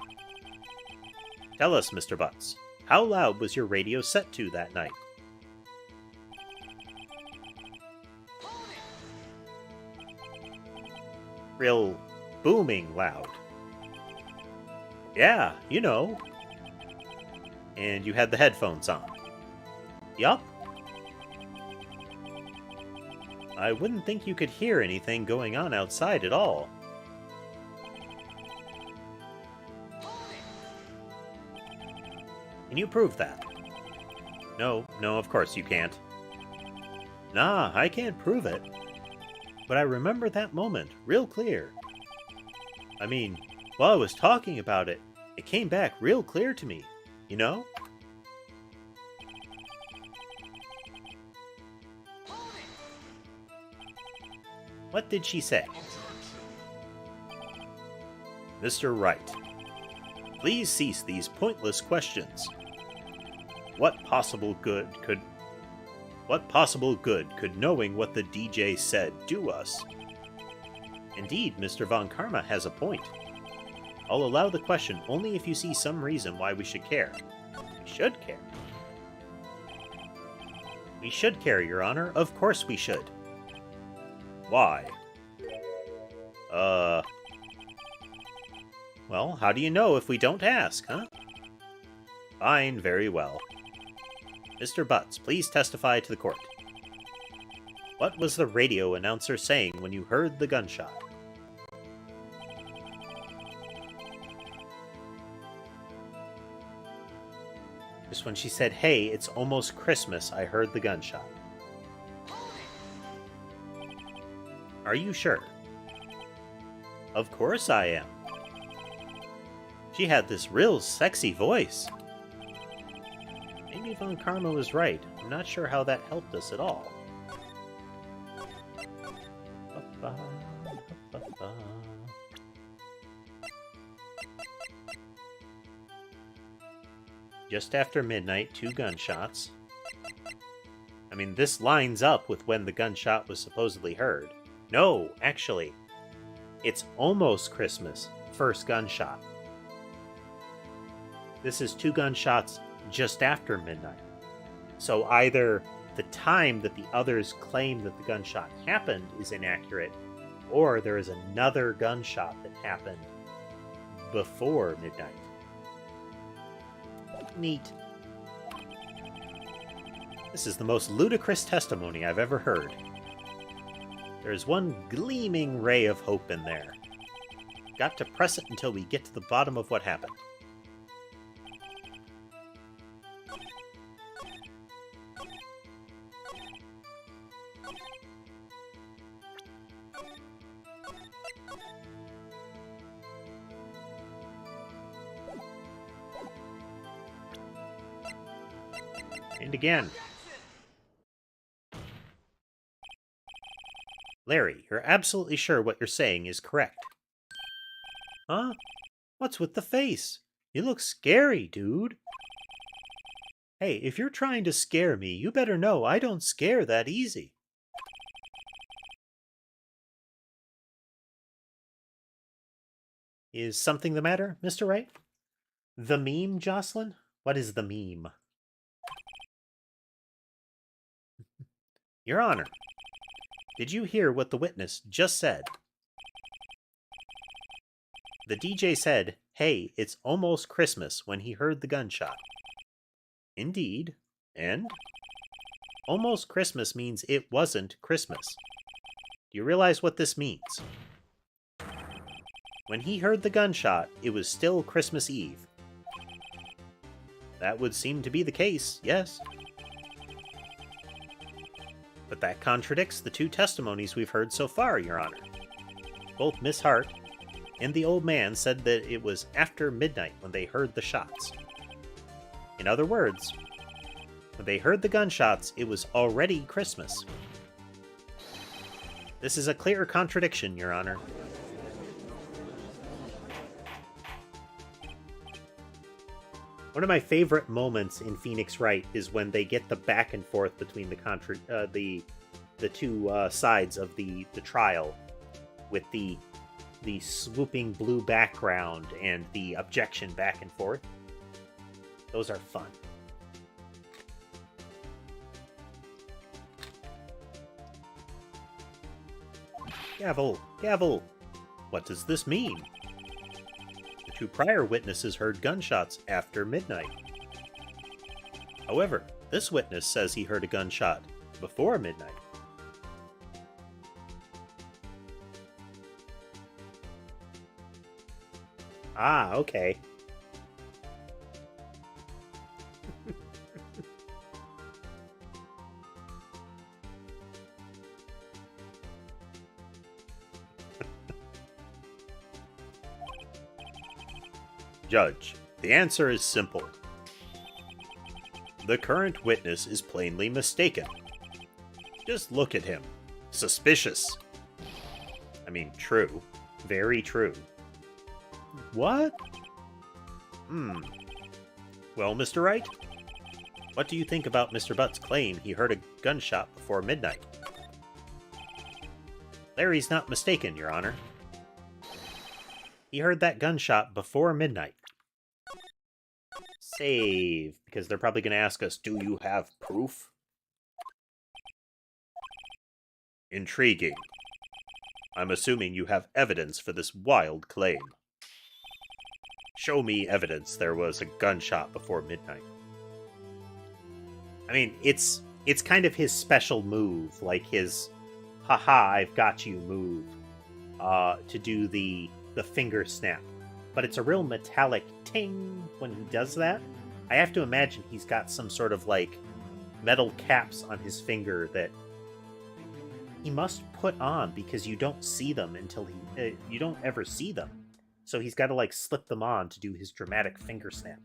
Tell us, Mr. Butts, how loud was your radio set to that night? Real booming loud. Yeah, you know. And you had the headphones on. Yup. I wouldn't think you could hear anything going on outside at all. Can you prove that? No, of course you can't. Nah, I can't prove it. But I remember that moment real clear. I mean, while I was talking about it, it came back real clear to me, you know? What did she say? Mr. Wright, please cease these pointless questions. What possible good could knowing what the DJ said do us? Indeed, Mr. Von Karma has a point. I'll allow the question only if you see some reason why we should care. We should care. We should care, Your Honor. Of course we should. Why? Well, how do you know if we don't ask, huh? Fine, very well. Mr. Butts, please testify to the court. What was the radio announcer saying when you heard the gunshot? Just when she said, "Hey, it's almost Christmas, I heard the gunshot." Are you sure? Of course I am. She had this real sexy voice. Maybe Von Karma was right. I'm not sure how that helped us at all. Just after midnight, 2 gunshots. I mean, this lines up with when the gunshot was supposedly heard. No, actually, it's almost Christmas, first gunshot. This is 2 gunshots just after midnight. So either the time that the others claim that the gunshot happened is inaccurate, or there is another gunshot that happened before midnight. Neat. This is the most ludicrous testimony I've ever heard. There's one gleaming ray of hope in there. Got to press it until we get to the bottom of what happened. And again. Larry, you're absolutely sure what you're saying is correct. Huh? What's with the face? You look scary, dude. Hey, if you're trying to scare me, you better know I don't scare that easy. Is something the matter, Mr. Wright? The meme, Jocelyn? What is the meme? Your Honor, did you hear what the witness just said? The DJ said, "Hey, it's almost Christmas," when he heard the gunshot. Indeed. And? Almost Christmas means it wasn't Christmas. Do you realize what this means? When he heard the gunshot, it was still Christmas Eve. That would seem to be the case, yes. But that contradicts the two testimonies we've heard so far, Your Honor. Both Miss Hart and the old man said that it was after midnight when they heard the shots. In other words, when they heard the gunshots, it was already Christmas. This is a clear contradiction, Your Honor. One of my favorite moments in Phoenix Wright is when they get the back and forth between the two sides of the trial, with the swooping blue background and the objection back and forth. Those are fun. Gavel! Gavel! What does this mean? The two prior witnesses heard gunshots after midnight. However, this witness says he heard a gunshot before midnight. Ah, okay. Judge, the answer is simple. The current witness is plainly mistaken. Just look at him. Suspicious. I mean, true. Very true. What? Well, Mr. Wright, what do you think about Mr. Butt's claim he heard a gunshot before midnight? Larry's not mistaken, Your Honor. He heard that gunshot before midnight. Save, because they're probably going to ask us, do you have proof? Intriguing. I'm assuming you have evidence for this wild claim. Show me evidence there was a gunshot before midnight. I mean, it's kind of his special move, like his haha, I've got you move, to do the finger snap. But it's a real metallic ting when he does that. I have to imagine he's got some sort of, like, metal caps on his finger that he must put on because you don't see them until you don't ever see them. So he's got to, like, slip them on to do his dramatic finger snap.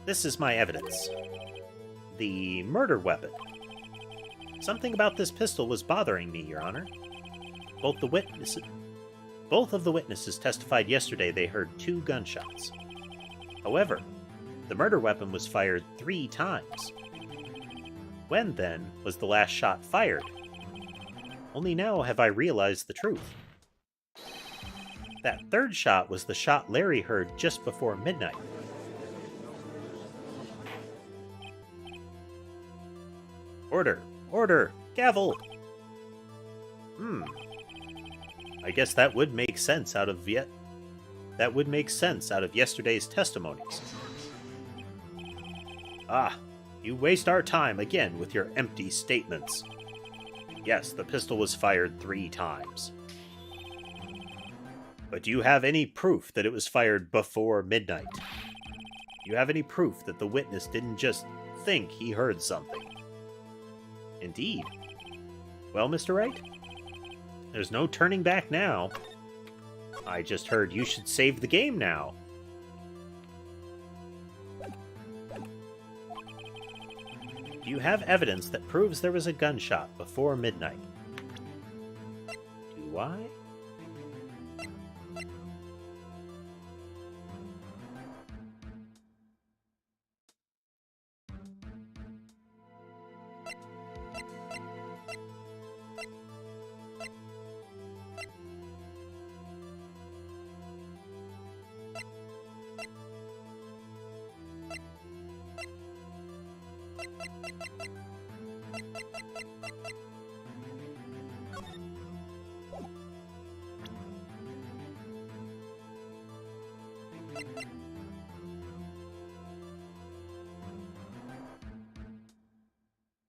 This is my evidence. The murder weapon. Something about this pistol was bothering me, Your Honor. Both of the witnesses testified yesterday they heard 2 gunshots. However, the murder weapon was fired 3 times. When, then, was the last shot fired? Only now have I realized the truth. That 3rd shot was the shot Larry heard just before midnight. Order! Order! Gavel! I guess that would make sense out of yesterday's testimonies. Ah, you waste our time again with your empty statements. Yes, the pistol was fired 3 times. But do you have any proof that it was fired before midnight? Do you have any proof that the witness didn't just think he heard something? Indeed. Well, Mr. Wright, there's no turning back now. I just heard you should save the game now. Do you have evidence that proves there was a gunshot before midnight? Do I?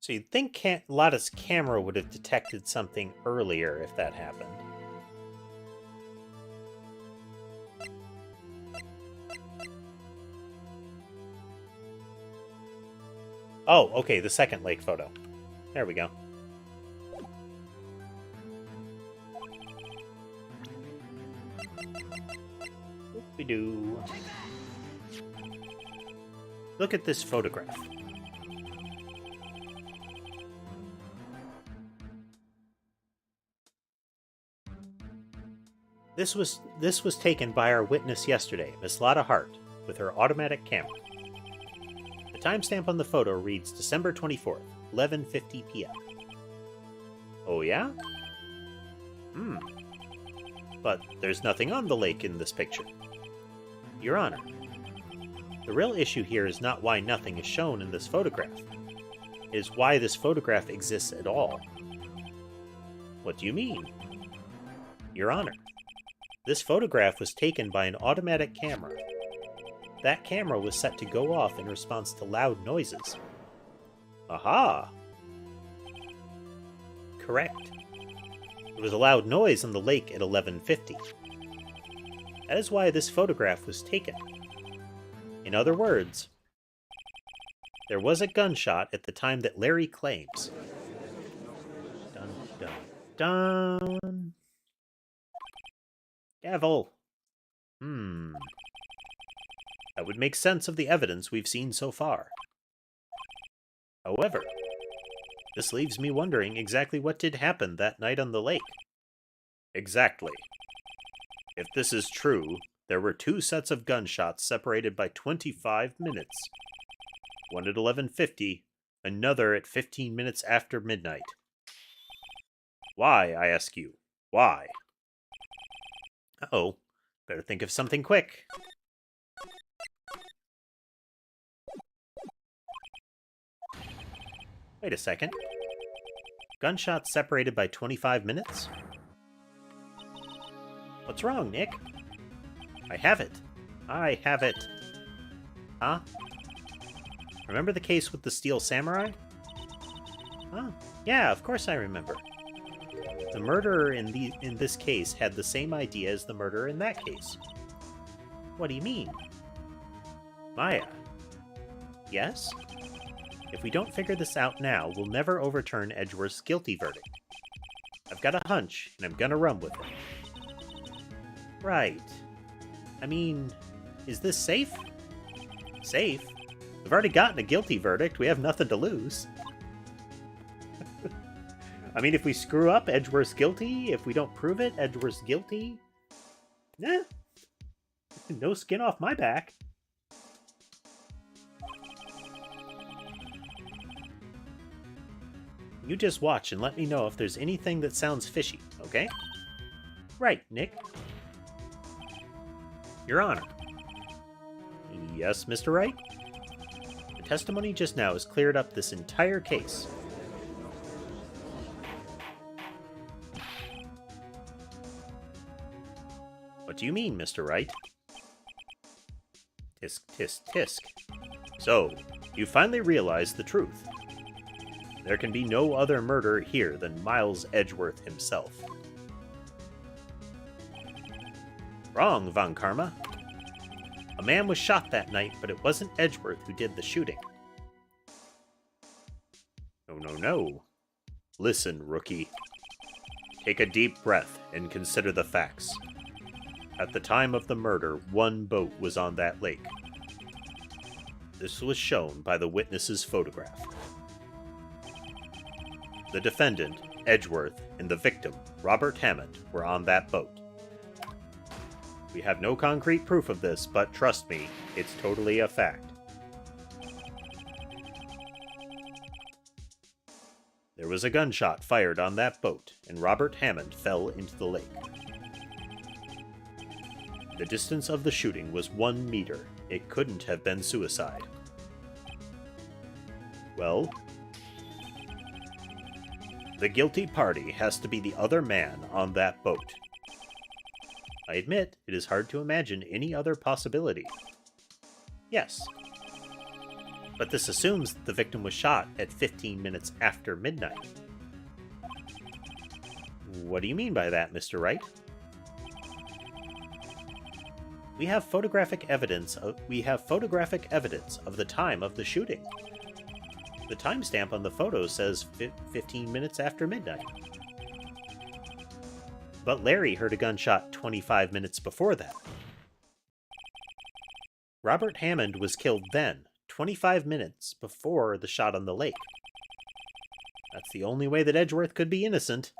So you'd think Lotta's camera would have detected something earlier if that happened. Oh, okay, the second lake photo. There we go. Whoop-de-doo. Look at this photograph. This was taken by our witness yesterday, Miss Lotta Hart, with her automatic camera. The timestamp on the photo reads December 24th, 11:50 p.m. Oh yeah? But there's nothing on the lake in this picture. Your Honor, the real issue here is not why nothing is shown in this photograph. It is why this photograph exists at all. What do you mean? Your Honor, this photograph was taken by an automatic camera. That camera was set to go off in response to loud noises. Aha! Correct. There was a loud noise on the lake at 11:50. That is why this photograph was taken. In other words, there was a gunshot at the time that Larry claims. Dun, dun, dun. Devil. That would make sense of the evidence we've seen so far. However, this leaves me wondering exactly what did happen that night on the lake. Exactly. If this is true, there were 2 sets of gunshots separated by 25 minutes. One at 11:50, another at 15 minutes after midnight. Why, I ask you? Why? Uh-oh. Better think of something quick. Wait a second. Gunshots separated by 25 minutes? What's wrong, Nick? I have it. I have it. Huh? Remember the case with the Steel Samurai? Oh, yeah, of course I remember. The murderer in this case had the same idea as the murderer in that case. What do you mean? Maya. Yes? If we don't figure this out now, we'll never overturn Edgeworth's guilty verdict. I've got a hunch, and I'm gonna run with it. Right. I mean, is this safe? Safe? We've already gotten a guilty verdict. We have nothing to lose. I mean, if we screw up, Edgeworth's guilty. If we don't prove it, Edgeworth's guilty. Nah. No skin off my back. You just watch and let me know if there's anything that sounds fishy, okay? Right, Nick. Your Honor. Yes, Mr. Wright? The testimony just now has cleared up this entire case. What do you mean, Mr. Wright? Tisk, tisk, tisk. So, you finally realized the truth. There can be no other murderer here than Miles Edgeworth himself. Wrong, Von Karma. A man was shot that night, but it wasn't Edgeworth who did the shooting. No, no, no. Listen, rookie. Take a deep breath and consider the facts. At the time of the murder, 1 boat was on that lake. This was shown by the witness's photograph. The defendant, Edgeworth, and the victim, Robert Hammond, were on that boat. We have no concrete proof of this, but trust me, it's totally a fact. There was a gunshot fired on that boat, and Robert Hammond fell into the lake. The distance of the shooting was 1 meter. It couldn't have been suicide. Well, the guilty party has to be the other man on that boat. I admit, it is hard to imagine any other possibility. Yes. But this assumes the victim was shot at 15 minutes after midnight. What do you mean by that, Mr. Wright? We have photographic evidence of the time of the shooting. The timestamp on the photo says 15 minutes after midnight. But Larry heard a gunshot 25 minutes before that. Robert Hammond was killed then, 25 minutes before the shot on the lake. That's the only way that Edgeworth could be innocent.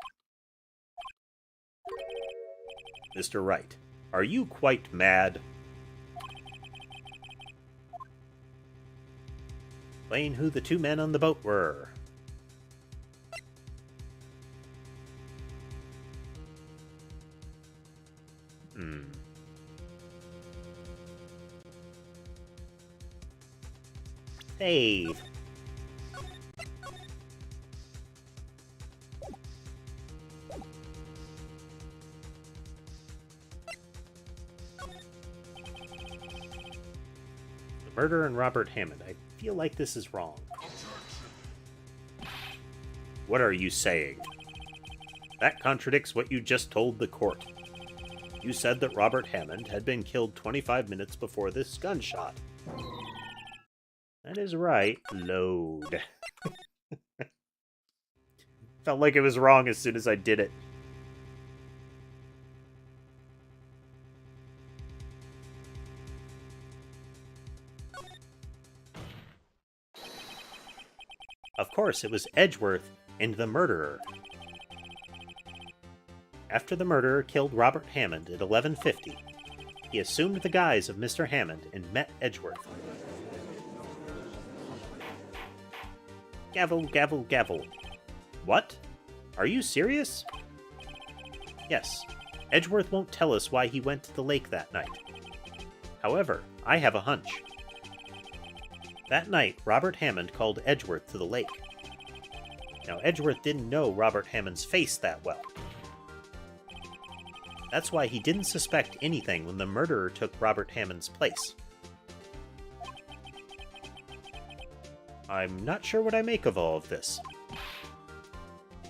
Mr. Wright, are you quite mad? Explain who the two men on the boat were. Save. The murder in Robert Hammond. I feel like this is wrong. What are you saying? That contradicts what you just told the court. You said that Robert Hammond had been killed 25 minutes before this gunshot. That is right. Load. Felt like it was wrong as soon as I did it. Of course, it was Edgeworth and the murderer. After the murderer killed Robert Hammond at 11:50, he assumed the guise of Mr. Hammond and met Edgeworth. Gavel, gavel, gavel. What? Are you serious? Yes. Edgeworth won't tell us why he went to the lake that night. However, I have a hunch. That night, Robert Hammond called Edgeworth to the lake. Now, Edgeworth didn't know Robert Hammond's face that well. That's why he didn't suspect anything when the murderer took Robert Hammond's place. I'm not sure what I make of all of this.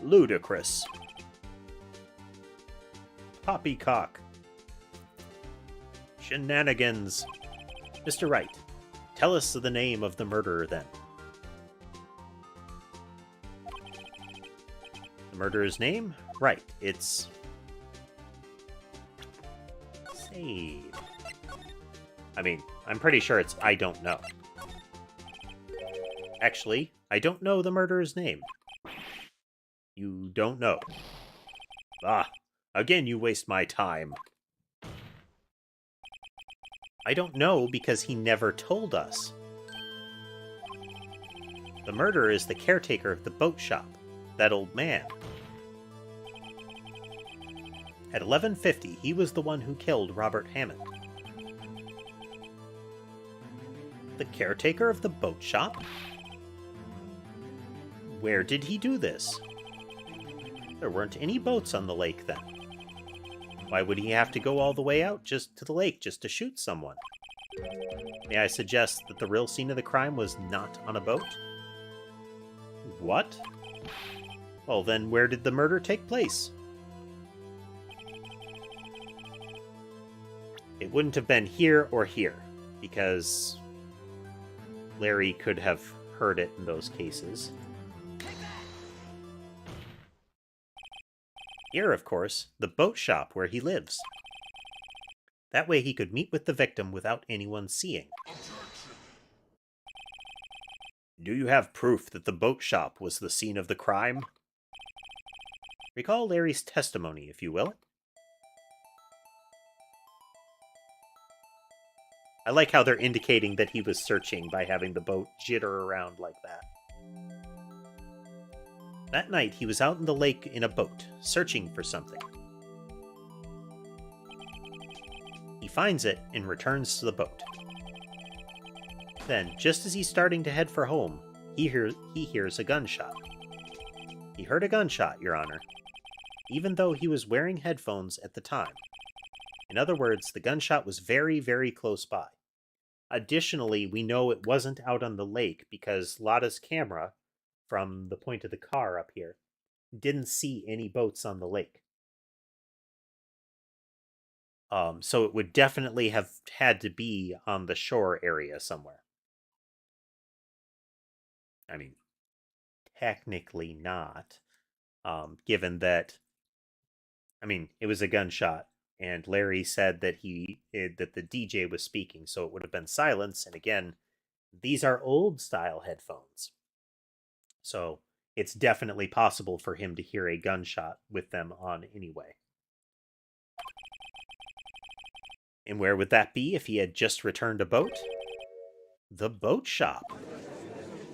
Ludicrous. Poppycock. Shenanigans. Mr. Wright, tell us the name of the murderer then. The murderer's name? Right, it's... Save. I mean, I'm pretty sure it's I don't know. Actually, I don't know the murderer's name. You don't know. Ah, again you waste my time. I don't know because he never told us. The murderer is the caretaker of the boat shop, that old man. At 11:50, he was the one who killed Robert Hammond. The caretaker of the boat shop? Where did he do this? There weren't any boats on the lake then. Why would he have to go all the way out just to the lake just to shoot someone? May I suggest that the real scene of the crime was not on a boat? What? Well then, where did the murder take place? It wouldn't have been here or here, because Larry could have heard it in those cases. Here, of course, the boat shop where he lives. That way he could meet with the victim without anyone seeing. Do you have proof that the boat shop was the scene of the crime? Recall Larry's testimony, if you will. I like how they're indicating that he was searching by having the boat jitter around like that. That night, he was out in the lake in a boat, searching for something. He finds it and returns to the boat. Then, just as he's starting to head for home, he hears a gunshot. He heard a gunshot, Your Honor, even though he was wearing headphones at the time. In other words, the gunshot was very, very close by. Additionally, we know it wasn't out on the lake because Lotta's camera, from the point of the car up here, didn't see any boats on the lake. So it would definitely have had to be on the shore area somewhere. I mean, technically not, given that, I mean, it was a gunshot, and Larry said that that the DJ was speaking, so it would have been silence. And again, these are old style headphones, so it's definitely possible for him to hear a gunshot with them on anyway. And where would that be if he had just returned a boat? The boat shop.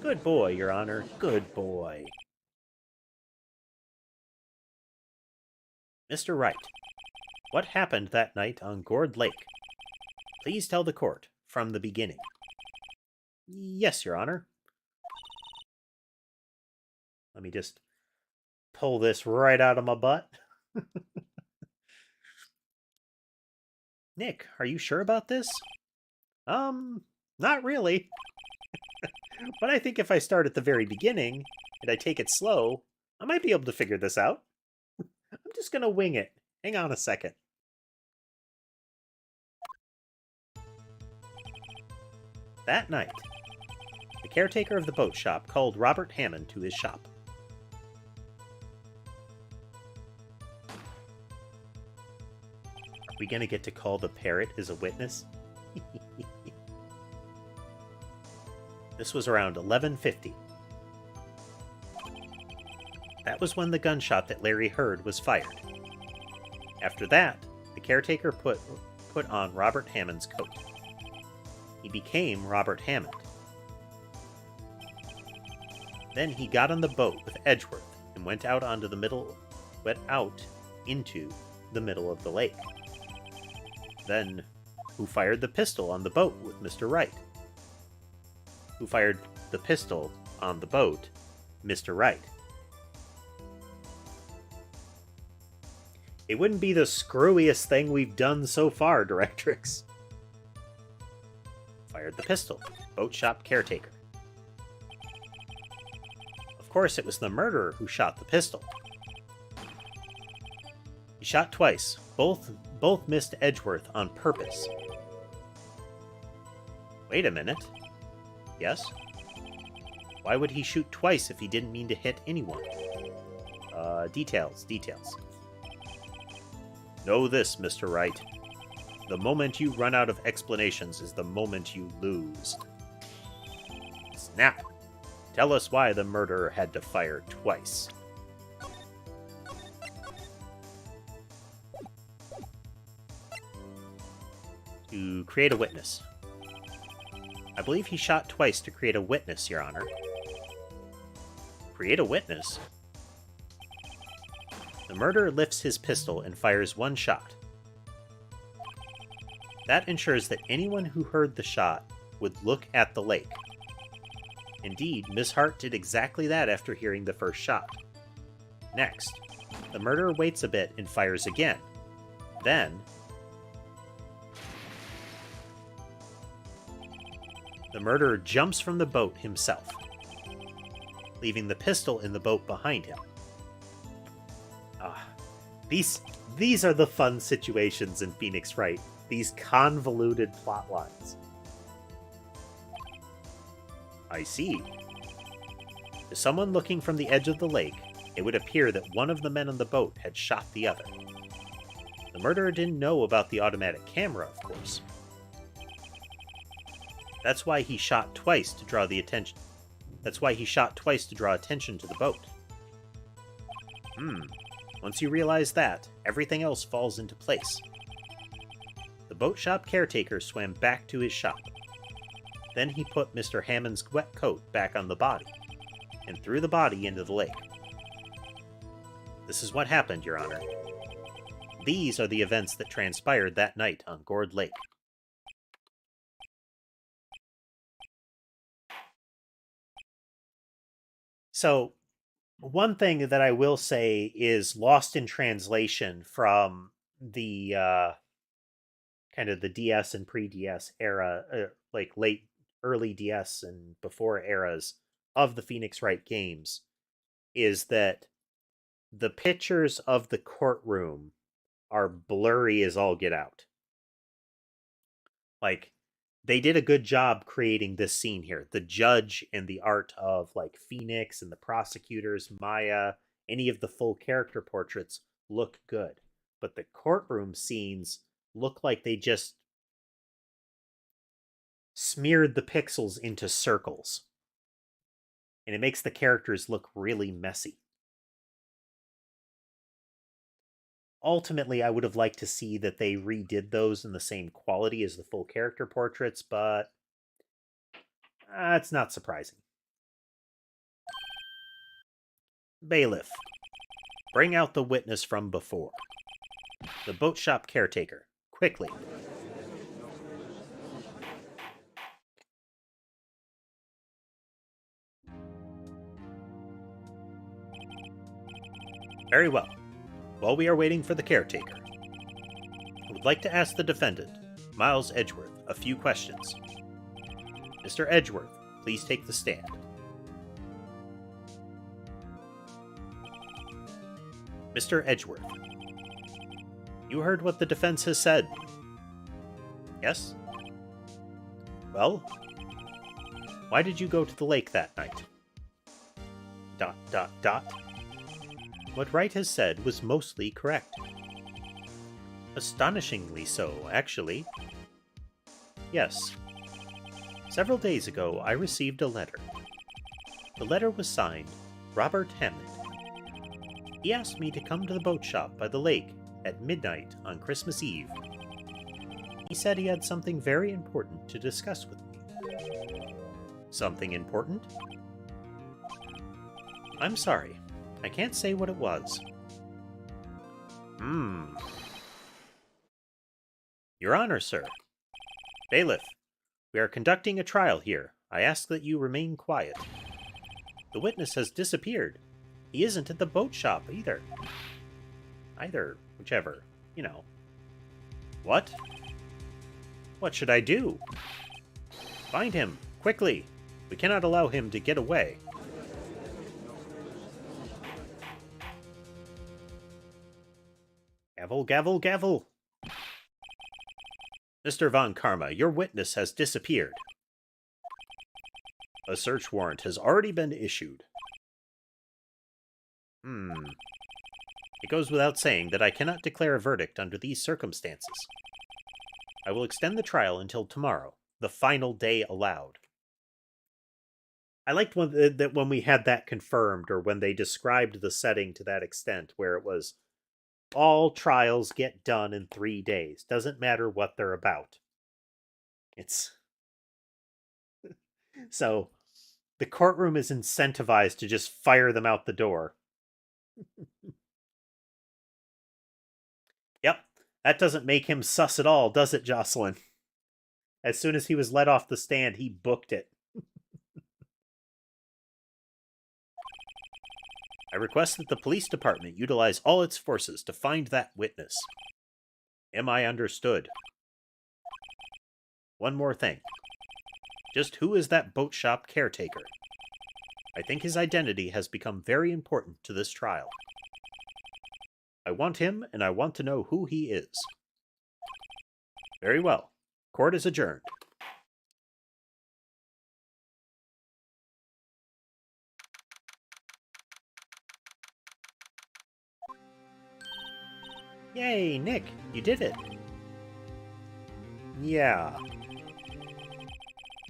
Good boy, Your Honor. Good boy. Mr. Wright, what happened that night on Gourd Lake? Please tell the court from the beginning. Yes, Your Honor. Let me just pull this right out of my butt. Nick, are you sure about this? Not really. But I think if I start at the very beginning and I take it slow, I might be able to figure this out. I'm just gonna wing it. Hang on a second. That night, the caretaker of the boat shop called Robert Hammond to his shop. Are we gonna get to call the parrot as a witness? This was around 11:50. That was when the gunshot that Larry heard was fired. After that, the caretaker put on Robert Hammond's coat. He became Robert Hammond. Then he got on the boat with Edgeworth and went out into the middle of the lake. Then, who fired the pistol on the boat with Mr. Wright? Who fired the pistol on the boat? Mr. Wright. It wouldn't be the screwiest thing we've done so far, Directrix. Fired the pistol. Boat shop caretaker. Of course, it was the murderer who shot the pistol. He shot twice. Both missed Edgeworth on purpose. Wait a minute. Yes? Why would he shoot twice if he didn't mean to hit anyone? Details. Know this, Mr. Wright. The moment you run out of explanations is the moment you lose. Snap! Tell us why the murderer had to fire twice. To create a witness. I believe he shot twice to create a witness, Your Honor. Create a witness? The murderer lifts his pistol and fires one shot. That ensures that anyone who heard the shot would look at the lake. Indeed, Miss Hart did exactly that after hearing the first shot. Next, the murderer waits a bit and fires again. Then, the murderer jumps from the boat himself, leaving the pistol in the boat behind him. These are the fun situations in Phoenix Wright. These convoluted plot lines. I see. To someone looking from the edge of the lake, it would appear that one of the men on the boat had shot the other. The murderer didn't know about the automatic camera, of course. That's why he shot twice to draw attention to the boat. Once you realize that, everything else falls into place. The boat shop caretaker swam back to his shop. Then he put Mr. Hammond's wet coat back on the body, and threw the body into the lake. This is what happened, Your Honor. These are the events that transpired that night on Gourd Lake. So, one thing that I will say is lost in translation from the kind of the DS and pre-DS era, like early DS and before eras of the Phoenix Wright games is that the pictures of the courtroom are blurry as all get out. Like, they did a good job creating this scene here. The judge and the art of like Phoenix and the prosecutors, Maya, any of the full character portraits look good. But the courtroom scenes look like they just smeared the pixels into circles. And it makes the characters look really messy. Ultimately, I would have liked to see that they redid those in the same quality as the full character portraits, but it's not surprising. Bailiff, bring out the witness from before. The boat shop caretaker, quickly. Very well. While we are waiting for the caretaker, I would like to ask the defendant, Miles Edgeworth, a few questions. Mr. Edgeworth, please take the stand. Mr. Edgeworth, you heard what the defense has said. Yes? Well, why did you go to the lake that night? ... What Wright has said was mostly correct. Astonishingly so, actually. Yes. Several days ago, I received a letter. The letter was signed Robert Hammond. He asked me to come to the boat shop by the lake at midnight on Christmas Eve. He said he had something very important to discuss with me. Something important? I'm sorry. I can't say what it was. Your Honor, sir. Bailiff, we are conducting a trial here. I ask that you remain quiet. The witness has disappeared. He isn't at the boat shop either. Either, whichever, you know. What? What should I do? Find him, quickly. We cannot allow him to get away. Gavel, gavel, gavel. Mr. Von Karma, your witness has disappeared. A search warrant has already been issued. It goes without saying that I cannot declare a verdict under these circumstances. I will extend the trial until tomorrow, the final day allowed. I liked when we had that confirmed, or when they described the setting to that extent, where it was all trials get done in 3 days. Doesn't matter what they're about. It's... So, the courtroom is incentivized to just fire them out the door. Yep, that doesn't make him sus at all, does it, Jocelyn? As soon as he was let off the stand, he booked it. I request that the police department utilize all its forces to find that witness. Am I understood? One more thing. Just who is that boat shop caretaker? I think his identity has become very important to this trial. I want him, and I want to know who he is. Very well. Court is adjourned. Yay, Nick, you did it. Yeah.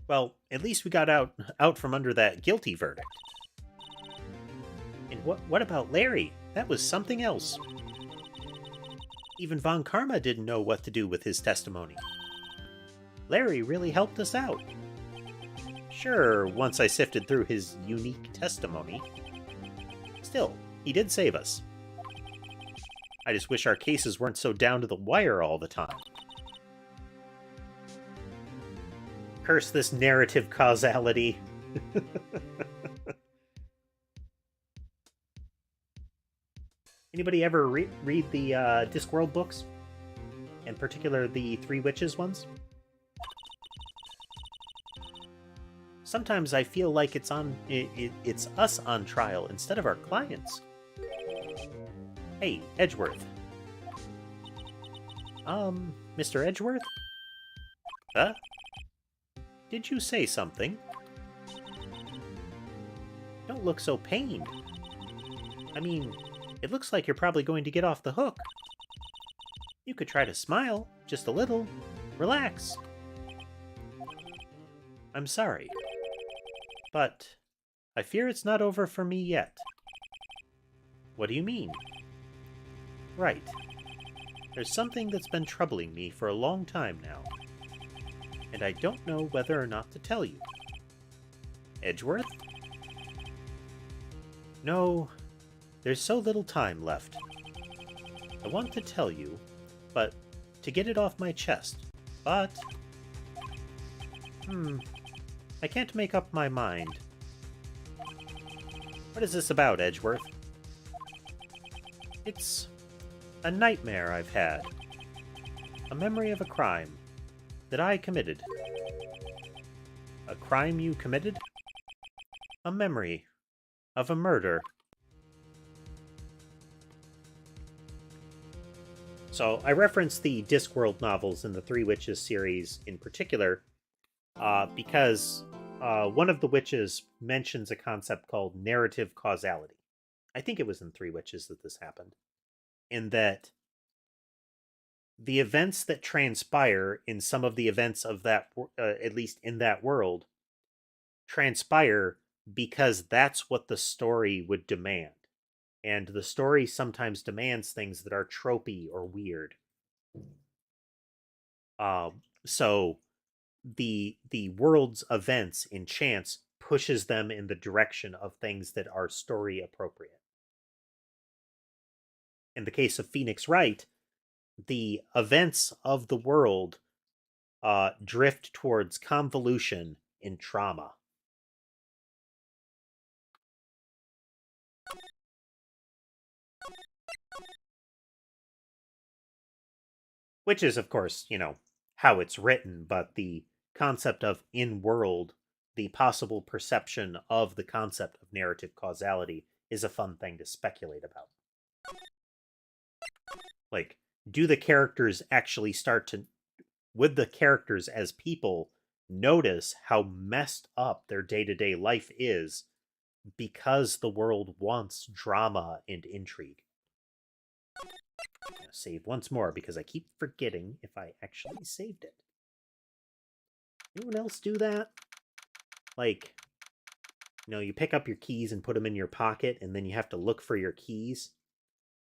Well, at least we got out from under that guilty verdict. And what about Larry? That was something else. Even Von Karma didn't know what to do with his testimony. Larry really helped us out. Sure, once I sifted through his unique testimony. Still, he did save us. I just wish our cases weren't so down to the wire all the time. Curse this narrative causality. Anybody ever read the Discworld books? In particular, the Three Witches ones? Sometimes I feel like it's us on trial instead of our clients. Hey, Edgeworth. Mr. Edgeworth? Huh? Did you say something? Don't look so pained. I mean, it looks like you're probably going to get off the hook. You could try to smile, just a little. Relax. I'm sorry, but I fear it's not over for me yet. What do you mean? Right. There's something that's been troubling me for a long time now, and I don't know whether or not to tell you. Edgeworth? No, there's so little time left. I want to tell you, but to get it off my chest, but... I can't make up my mind. What is this about, Edgeworth? It's a nightmare I've had. A memory of a crime that I committed. A crime you committed? A memory of a murder. So I referenced the Discworld novels in the Three Witches series in particular because one of the witches mentions a concept called narrative causality. I think it was in Three Witches that this happened. In that the events that transpire in some of the events of that, at least in that world, transpire because that's what the story would demand. And the story sometimes demands things that are tropey or weird. So the world's events in chance pushes them in the direction of things that are story appropriate. In the case of Phoenix Wright, the events of the world drift towards convolution and trauma. Which is, of course, how it's written, but the concept of in-world, the possible perception of the concept of narrative causality is a fun thing to speculate about. Like, do the characters actually would the characters as people notice how messed up their day-to-day life is because the world wants drama and intrigue? I'm gonna save once more because I keep forgetting if I actually saved it. Anyone else do that? Like, you pick up your keys and put them in your pocket, and then you have to look for your keys.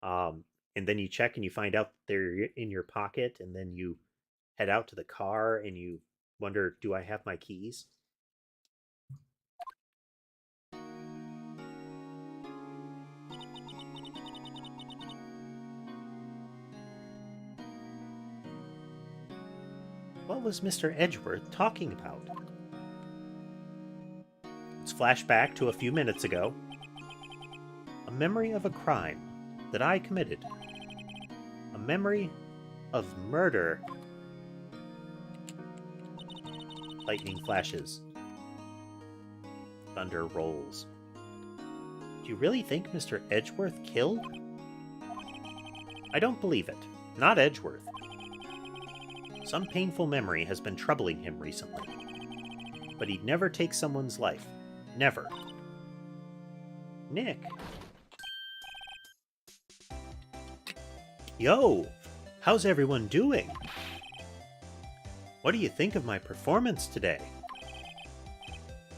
And then you check and you find out they're in your pocket, and then you head out to the car and you wonder, do I have my keys? What was Mr. Edgeworth talking about? Let's flash back to a few minutes ago. A memory of a crime that I committed. A memory of murder. Lightning flashes. Thunder rolls. Do you really think Mr. Edgeworth killed? I don't believe it. Not Edgeworth. Some painful memory has been troubling him recently. But he'd never take someone's life. Never. Nick. Yo! How's everyone doing? What do you think of my performance today?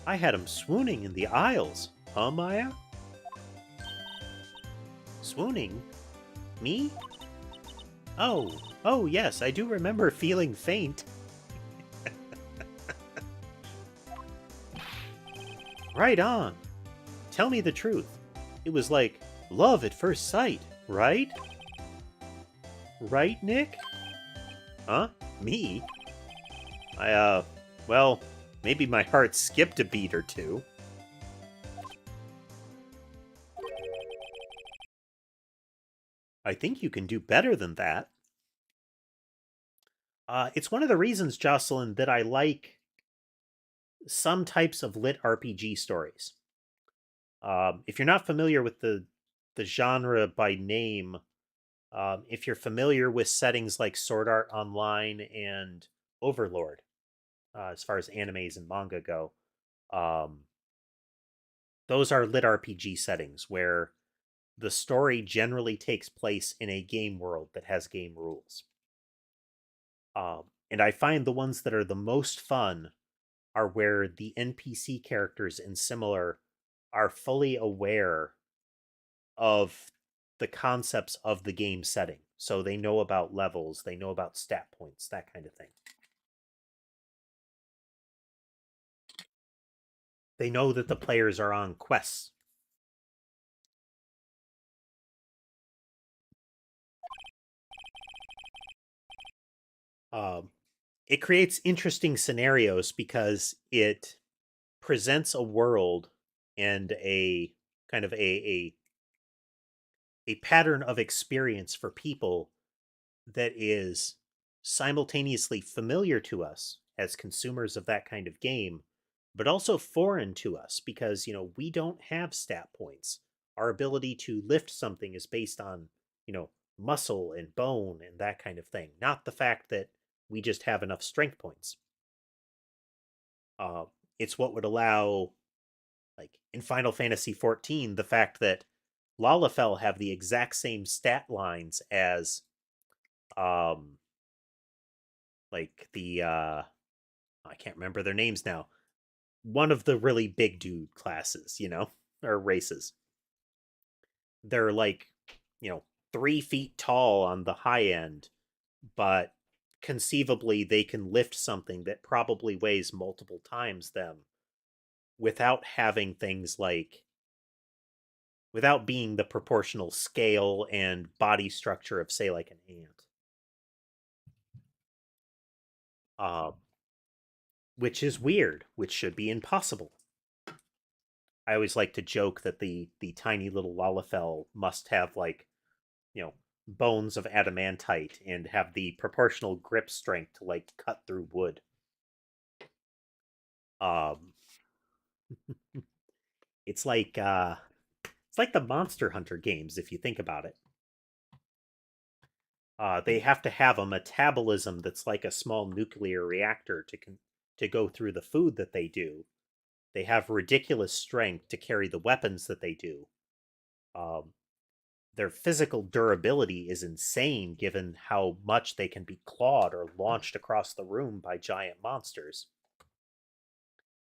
I had him swooning in the aisles. Huh, Maya? Swooning? Me? Oh yes, I do remember feeling faint. Right on. Tell me the truth. It was like love at first sight, right? Right, Nick? Huh? Me? Well, maybe my heart skipped a beat or two. I think you can do better than that. It's one of the reasons, Jocelyn, that I like some types of lit RPG stories. If you're not familiar with the genre by name, if you're familiar with settings like Sword Art Online and Overlord, as far as animes and manga go, um, those are lit RPG settings where the story generally takes place in a game world that has game rules. And I find the ones that are the most fun are where the NPC characters in similar are fully aware of the concepts of the game setting. So they know about levels, they know about stat points, that kind of thing. They know that the players are on quests. Um, it creates interesting scenarios because it presents a world and a kind of a pattern of experience for people that is simultaneously familiar to us as consumers of that kind of game, but also foreign to us because, we don't have stat points. Our ability to lift something is based on, muscle and bone and that kind of thing, not the fact that we just have enough strength points. Uh, it's what would allow, like in Final Fantasy XIV, the fact that Lalafell have the exact same stat lines as um like the I can't remember their names now. One of the really big dude classes, or races. They're like, you know, 3 feet tall on the high end, but conceivably they can lift something that probably weighs multiple times them without having things like without being the proportional scale and body structure of, say, like an ant. Uh, which is weird, which should be impossible. I always like to joke that the tiny little Lalafell must have like, bones of adamantite and have the proportional grip strength to like cut through wood. Um, it's like the Monster Hunter games if you think about it. They have to have a metabolism that's like a small nuclear reactor to go through the food that they do. They have ridiculous strength to carry the weapons that they do. Um, their physical durability is insane given how much they can be clawed or launched across the room by giant monsters.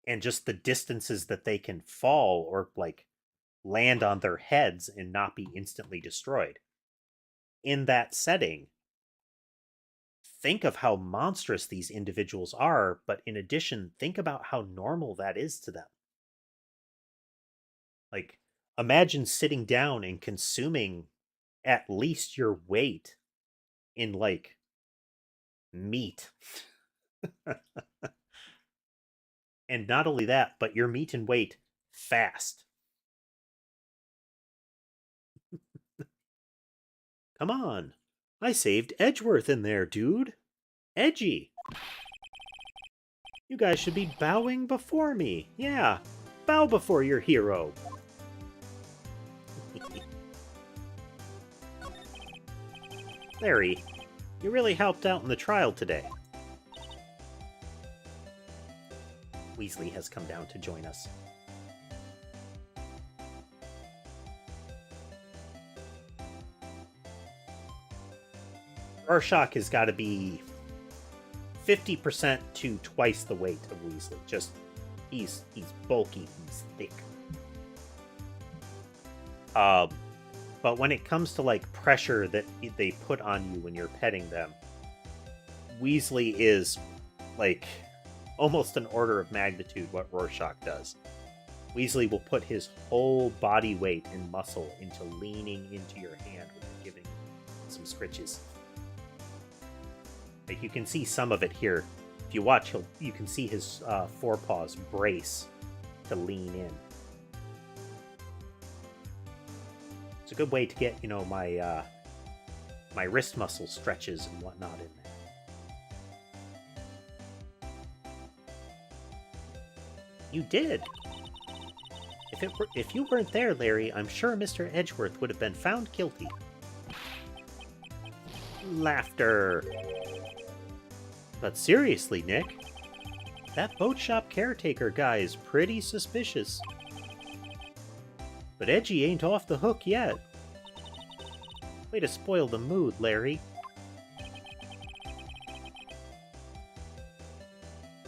And just the distances that they can fall or like land on their heads and not be instantly destroyed. In that setting, think of how monstrous these individuals are, but in addition, think about how normal that is to them. Like, imagine sitting down and consuming at least your weight in like meat. And not only that, but your meat and weight fast. Come on. I saved Edgeworth in there, dude. Edgy. You guys should be bowing before me. Yeah, bow before your hero. Larry, you really helped out in the trial today. Weasley has come down to join us. Rorschach has got to be 50% to twice the weight of Weasley. Just he's bulky, he's thick. But when it comes to like pressure that they put on you when you're petting them, Weasley is like almost an order of magnitude what Rorschach does. Weasley will put his whole body weight and muscle into leaning into your hand when you're giving some scritches. Like you can see some of it here. If you watch, you can see his forepaws brace to lean in. It's a good way to get, my my wrist muscle stretches and whatnot in there. You did. If you weren't there, Larry, I'm sure Mr. Edgeworth would have been found guilty. Laughter. But seriously, Nick, that boat shop caretaker guy is pretty suspicious. But Edgy ain't off the hook yet. Way to spoil the mood, Larry.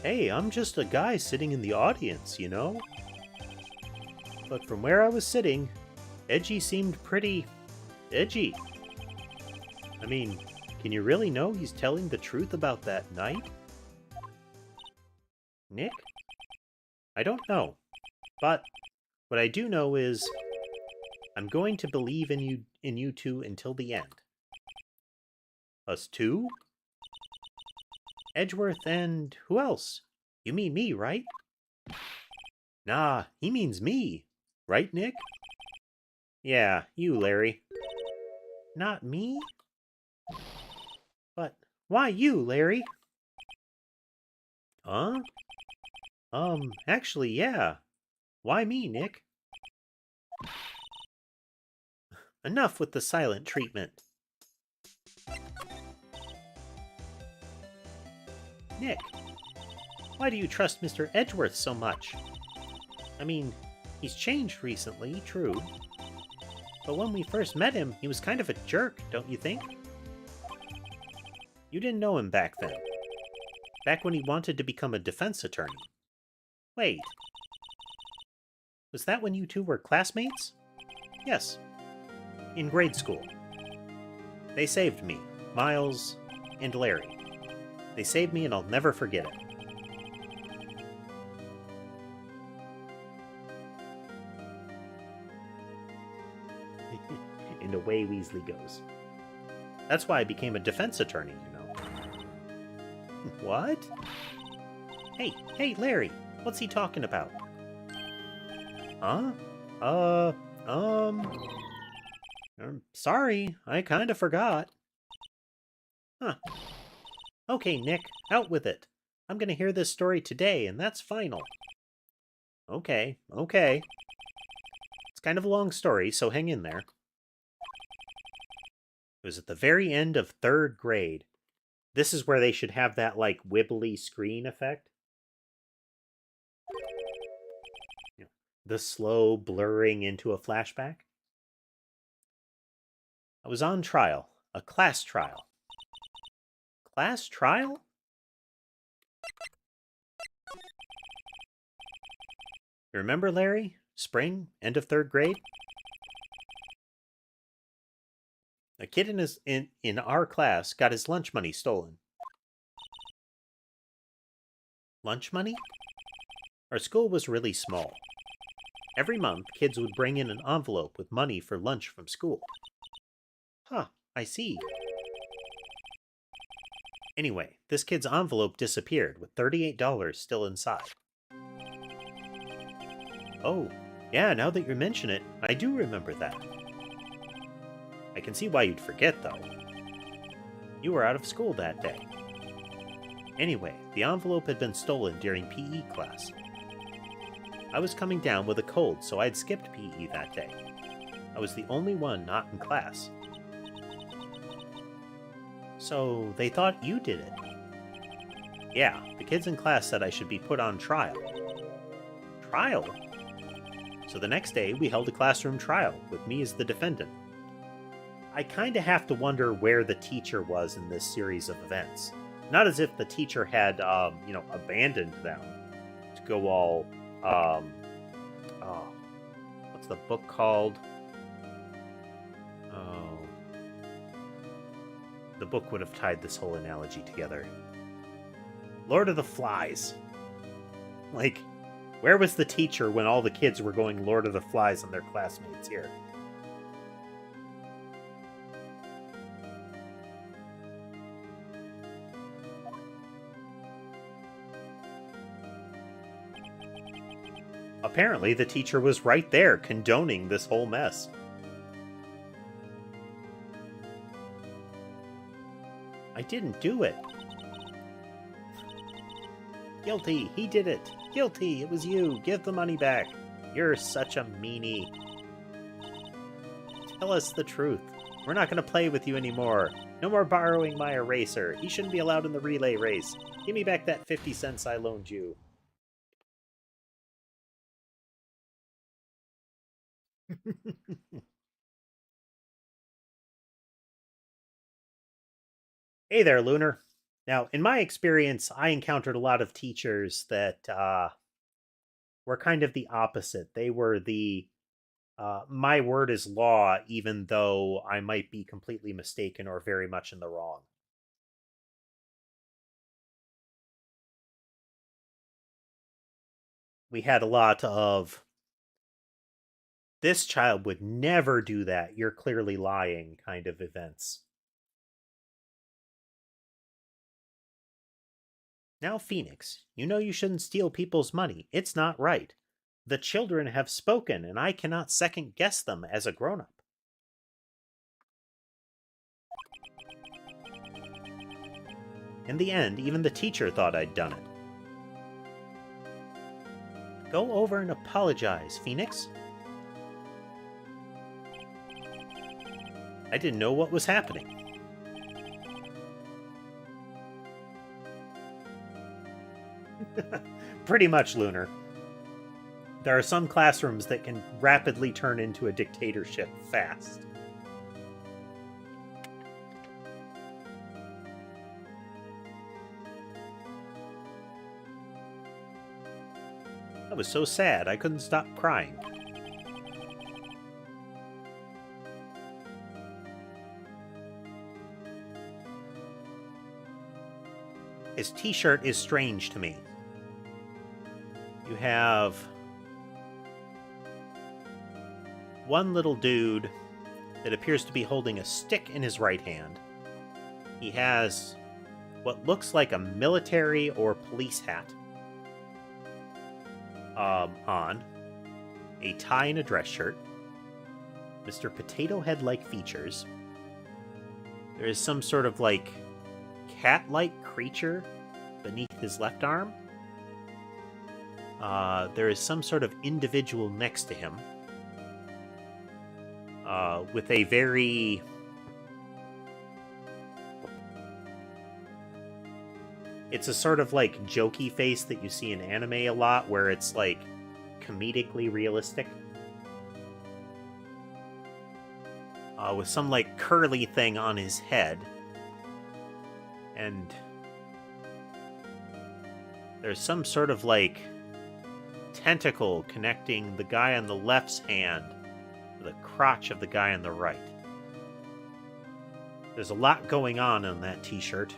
Hey, I'm just a guy sitting in the audience, you know? But from where I was sitting, Edgy seemed pretty edgy. I mean, can you really know he's telling the truth about that night? Nick? I don't know. But what I do know is I'm going to believe in you two until the end. Us two? Edgeworth and who else? You mean me, right? Nah, he means me. Right, Nick? Yeah, you, Larry. Not me? But why you, Larry? Huh? Actually, yeah. Why me, Nick? Enough with the silent treatment. Nick, why do you trust Mr. Edgeworth so much? I mean, he's changed recently, true. But when we first met him, he was kind of a jerk, don't you think? You didn't know him back then. Back when he wanted to become a defense attorney. Wait. Was that when you two were classmates? Yes. In grade school. They saved me, Miles and Larry. They saved me and I'll never forget it. And away Weasley goes. That's why I became a defense attorney, you know. What? Hey, Larry, what's he talking about? Huh? Sorry, I kinda forgot. Huh. Okay, Nick, out with it. I'm gonna hear this story today, and that's final. Okay. It's kind of a long story, so hang in there. It was at the very end of 3rd grade. This is where they should have that, like, wibbly screen effect. The slow blurring into a flashback. I was on trial. A class trial. Class trial? You remember, Larry? Spring, end of 3rd grade? A kid in our class got his lunch money stolen. Lunch money? Our school was really small. Every month, kids would bring in an envelope with money for lunch from school. Huh, I see. Anyway, this kid's envelope disappeared with $38 still inside. Oh, yeah, now that you mention it, I do remember that. I can see why you'd forget, though. You were out of school that day. Anyway, the envelope had been stolen during PE class. I was coming down with a cold, so I'd skipped PE that day. I was the only one not in class. So, they thought you did it. Yeah, the kids in class said I should be put on trial. Trial? So the next day, we held a classroom trial, with me as the defendant. I kinda have to wonder where the teacher was in this series of events. Not as if the teacher had, abandoned them to go all, what's the book called? Oh. The book would have tied this whole analogy together. Lord of the Flies. Like, where was the teacher when all the kids were going Lord of the Flies on their classmates here? Apparently, the teacher was right there, condoning this whole mess. I didn't do it. Guilty, he did it. Guilty! It was you! Give the money back! You're such a meanie. Tell us the truth. We're not going to play with you anymore. No more borrowing my eraser. He shouldn't be allowed in the relay race. Give me back that 50 cents I loaned you. Hey there, Lunar. Now, in my experience, I encountered a lot of teachers that were kind of the opposite. They were the my word is law, even though I might be completely mistaken or very much in the wrong. We had a lot of, this child would never do that. You're clearly lying kind of events. Now, Phoenix, you know you shouldn't steal people's money. It's not right. The children have spoken, and I cannot second guess them as a grown up. In the end, even the teacher thought I'd done it. Go over and apologize, Phoenix. I didn't know what was happening. Pretty much, Lunar. There are some classrooms that can rapidly turn into a dictatorship fast. I was so sad I couldn't stop crying. His t-shirt is strange to me. You have one little dude that appears to be holding a stick in his right hand. He has what looks like a military or police hat on, a tie and a dress shirt, Mr. Potato Head-like features. There is some sort of like cat-like creature beneath his left arm. There is some sort of individual next to him with a very it's a sort of like jokey face that you see in anime a lot, where it's like comedically realistic. With some like curly thing on his head. And there's some sort of like tentacle connecting the guy on the left's hand to the crotch of the guy on the right. There's a lot going on that t-shirt.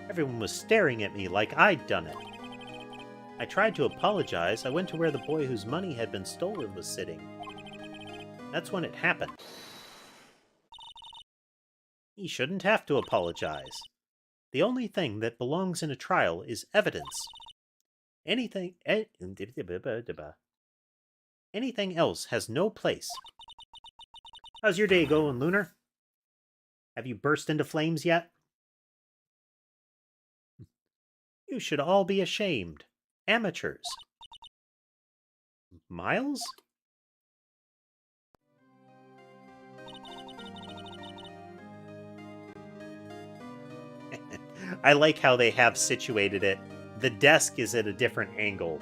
Everyone was staring at me like I'd done it. I tried to apologize. I went to where the boy whose money had been stolen was sitting. That's when it happened. He shouldn't have to apologize. The only thing that belongs in a trial is evidence. Anything else has no place. How's your day going, Lunar? Have you burst into flames yet? You should all be ashamed. Amateurs. Miles? I like how they have situated it. The desk is at a different angle,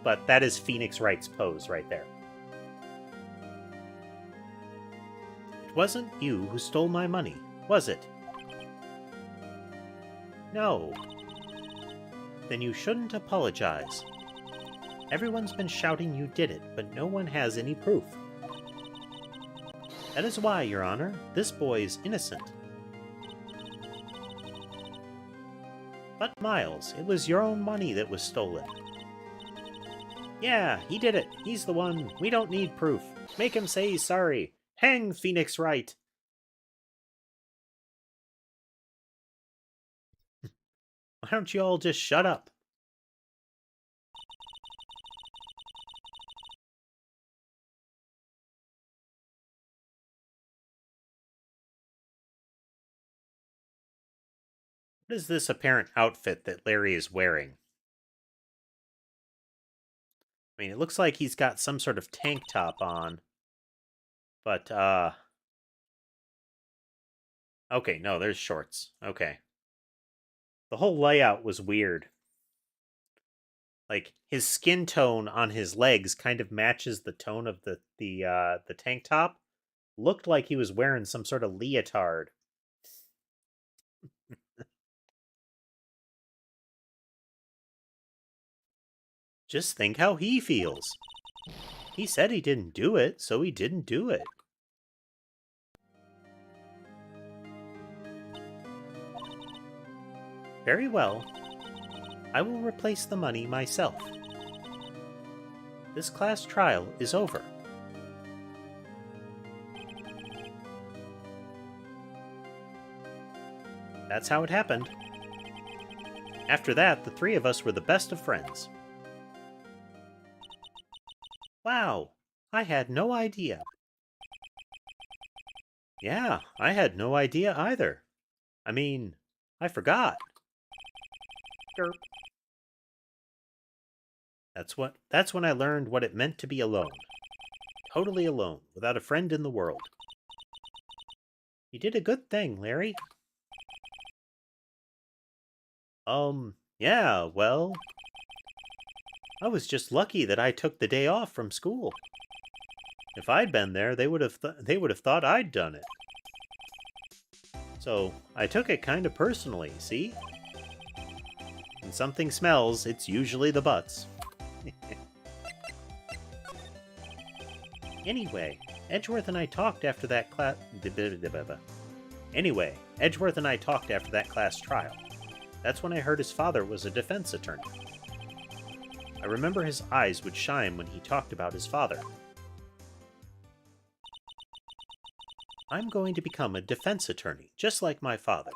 but that is Phoenix Wright's pose right there. It wasn't you who stole my money, was it? No. Then you shouldn't apologize. Everyone's been shouting you did it, but no one has any proof. That is why, Your Honor, this boy is innocent. But Miles, it was your own money that was stolen. Yeah, he did it. He's the one. We don't need proof. Make him say he's sorry. Hang Phoenix Wright. Why don't you all just shut up? What is this apparent outfit that Larry is wearing? I mean, it looks like he's got some sort of tank top on. But, okay, no, there's shorts. Okay. The whole layout was weird. Like, his skin tone on his legs kind of matches the tone of the tank top. Looked like he was wearing some sort of leotard. Just think how he feels. He said he didn't do it, so he didn't do it. Very well. I will replace the money myself. This class trial is over. That's how it happened. After that, the three of us were the best of friends. Wow, I had no idea. Yeah, I had no idea either. I mean, I forgot. Derp. That's when I learned what it meant to be alone. Totally alone, without a friend in the world. You did a good thing, Larry. Yeah, well, I was just lucky that I took the day off from school. If I'd been there, they would have thought I'd done it. So, I took it kind of personally, see? When something smells, it's usually the butts. Anyway, Edgeworth and I talked after that class... Anyway, Edgeworth and I talked after that class trial. That's when I heard his father was a defense attorney. I remember his eyes would shine when he talked about his father. I'm going to become a defense attorney, just like my father.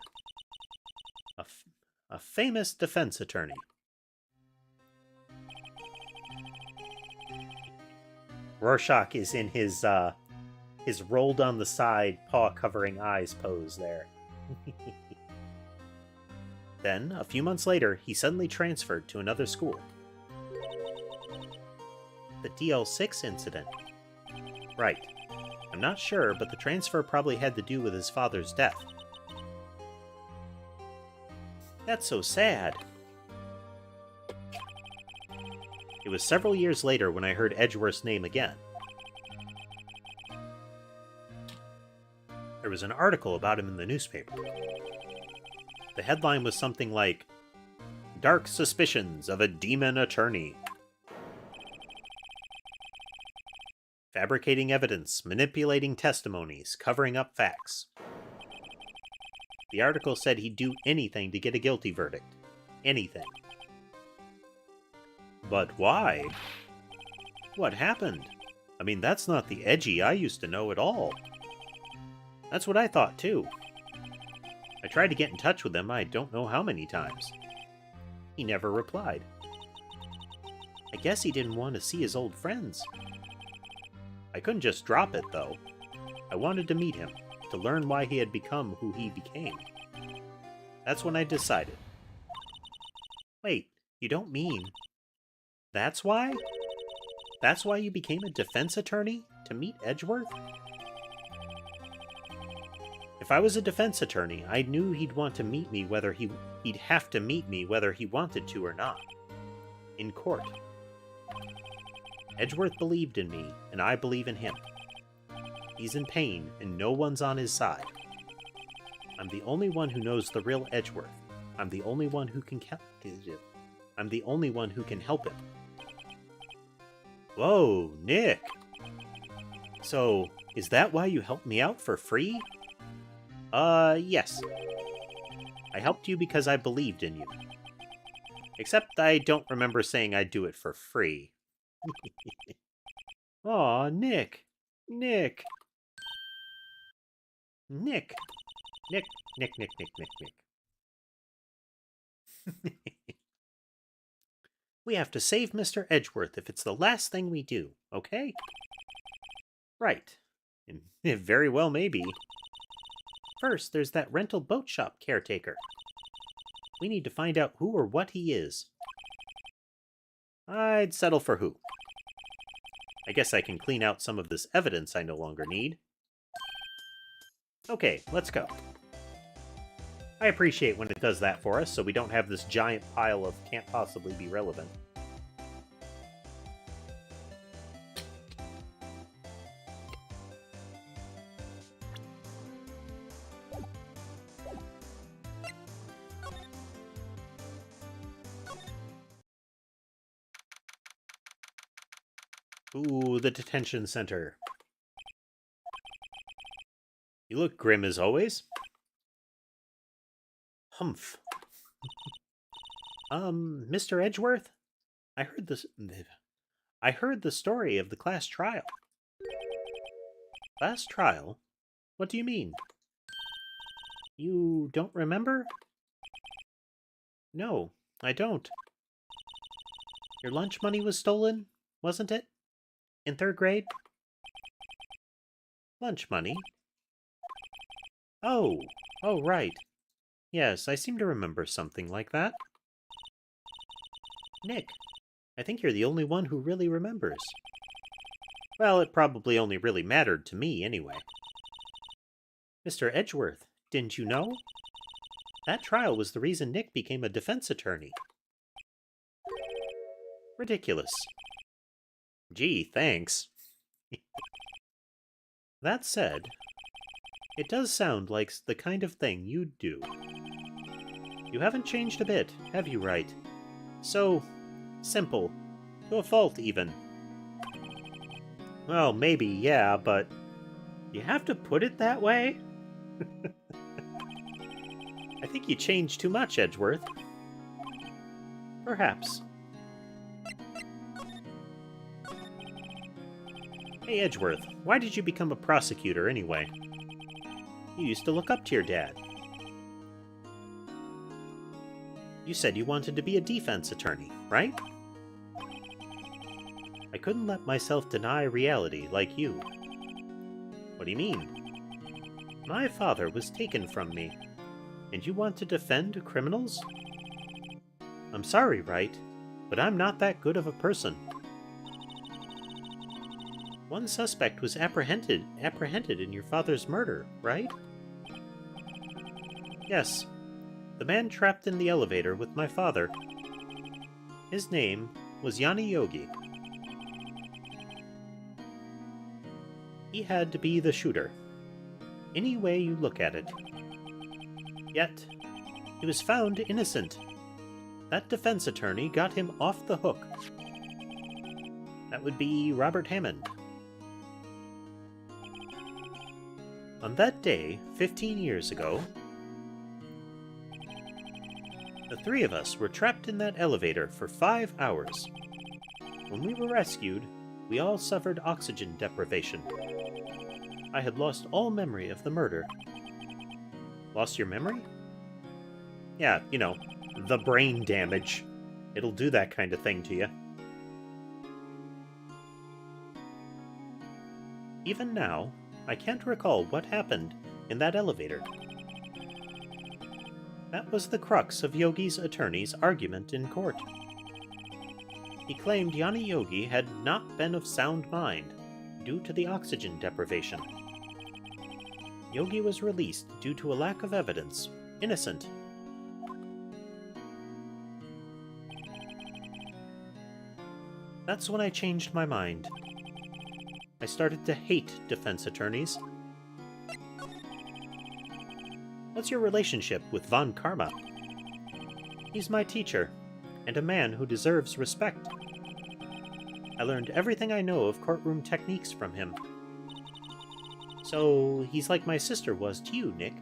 A famous defense attorney. Rorschach is in his rolled on the side, paw covering eyes pose there. Then, a few months later, he suddenly transferred to another school. The DL6 incident. Right. I'm not sure, but the transfer probably had to do with his father's death. That's so sad. It was several years later when I heard Edgeworth's name again. There was an article about him in the newspaper. The headline was something like, Dark Suspicions of a Demon Attorney. Fabricating evidence, manipulating testimonies, covering up facts. The article said he'd do anything to get a guilty verdict. Anything. But why? What happened? I mean, that's not the Edgy I used to know at all. That's what I thought, too. I tried to get in touch with him I don't know how many times. He never replied. I guess he didn't want to see his old friends. I couldn't just drop it, though. I wanted to meet him, to learn why he had become who he became. That's when I decided. Wait, you don't mean... That's why? That's why you became a defense attorney? To meet Edgeworth? If I was a defense attorney, I knew he'd want to meet me whether he'd have to meet me whether he wanted to or not. In court. Edgeworth believed in me, and I believe in him. He's in pain, and no one's on his side. I'm the only one who knows the real Edgeworth. I'm the only one who can I'm the only one who can help him. Whoa, Nick! So, is that why you helped me out for free? Yes. I helped you because I believed in you. Except I don't remember saying I'd do it for free. Aw, Nick. Nick. Nick. Nick, Nick, Nick, Nick, Nick, Nick. We have to save Mr. Edgeworth if it's the last thing we do, okay? Right. It very well may be. First, there's that rental boat shop caretaker. We need to find out who or what he is. I'd settle for who. I guess I can clean out some of this evidence I no longer need. Okay, let's go. I appreciate when it does that for us, so we don't have this giant pile of can't possibly be relevant. Ooh, the detention center. You look grim as always. Humph. Mr. Edgeworth? I heard the story of the class trial. Class trial? What do you mean? You don't remember? No, I don't. Your lunch money was stolen, wasn't it? In 3rd grade? Lunch money? Oh, right. Yes, I seem to remember something like that. Nick, I think you're the only one who really remembers. Well, it probably only really mattered to me anyway. Mr. Edgeworth, didn't you know? That trial was the reason Nick became a defense attorney. Ridiculous. Gee, thanks. That said, it does sound like the kind of thing you'd do. You haven't changed a bit, have you, Wright? So simple. To a fault, even. Well, maybe, yeah, but you have to put it that way? I think you changed too much, Edgeworth. Perhaps. Hey, Edgeworth, why did you become a prosecutor anyway? You used to look up to your dad. You said you wanted to be a defense attorney, right? I couldn't let myself deny reality like you. What do you mean? My father was taken from me, and you want to defend criminals? I'm sorry, Wright, but I'm not that good of a person. One suspect was apprehended in your father's murder, right? Yes. The man trapped in the elevator with my father. His name was Yanni Yogi. He had to be the shooter. Any way you look at it. Yet, he was found innocent. That defense attorney got him off the hook. That would be Robert Hammond. On that day, 15 years ago, the 3 of us were trapped in that elevator for 5 hours. When we were rescued, we all suffered oxygen deprivation. I had lost all memory of the murder. Lost your memory? Yeah, you know, the brain damage. It'll do that kind of thing to you. Even now, I can't recall what happened in that elevator. That was the crux of Yogi's attorney's argument in court. He claimed Yanni Yogi had not been of sound mind due to the oxygen deprivation. Yogi was released due to a lack of evidence. Innocent. That's when I changed my mind. I started to hate defense attorneys. What's your relationship with Von Karma? He's my teacher, and a man who deserves respect. I learned everything I know of courtroom techniques from him. So, he's like my sister was to you, Nick.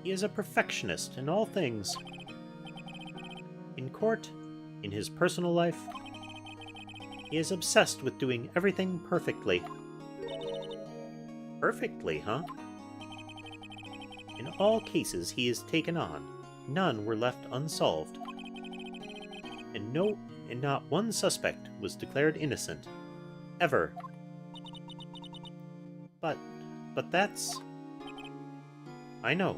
He is a perfectionist in all things. In court, in his personal life, he is obsessed with doing everything perfectly. Perfectly, huh? In all cases he has taken on, none were left unsolved. And not one suspect was declared innocent. Ever. But that's... I know.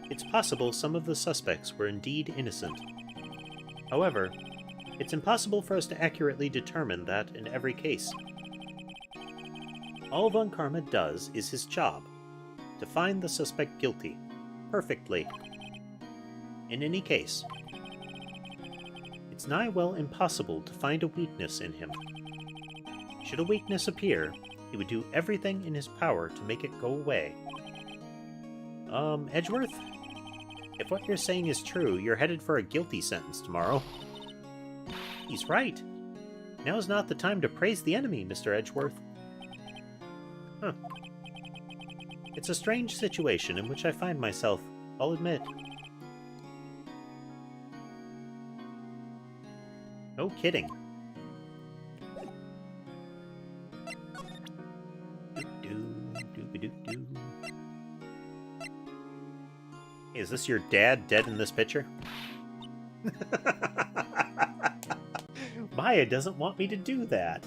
It's possible some of the suspects were indeed innocent. However, it's impossible for us to accurately determine that in every case. All Von Karma does is his job, to find the suspect guilty, perfectly. In any case, it's nigh well impossible to find a weakness in him. Should a weakness appear, he would do everything in his power to make it go away. Edgeworth? If what you're saying is true, you're headed for a guilty sentence tomorrow. He's right. Now's not the time to praise the enemy, Mr. Edgeworth. Huh. It's a strange situation in which I find myself, I'll admit. No kidding. Doo-doo-doo-ba-doo-doo. Hey, is this your dad dead in this picture? Maya doesn't want me to do that.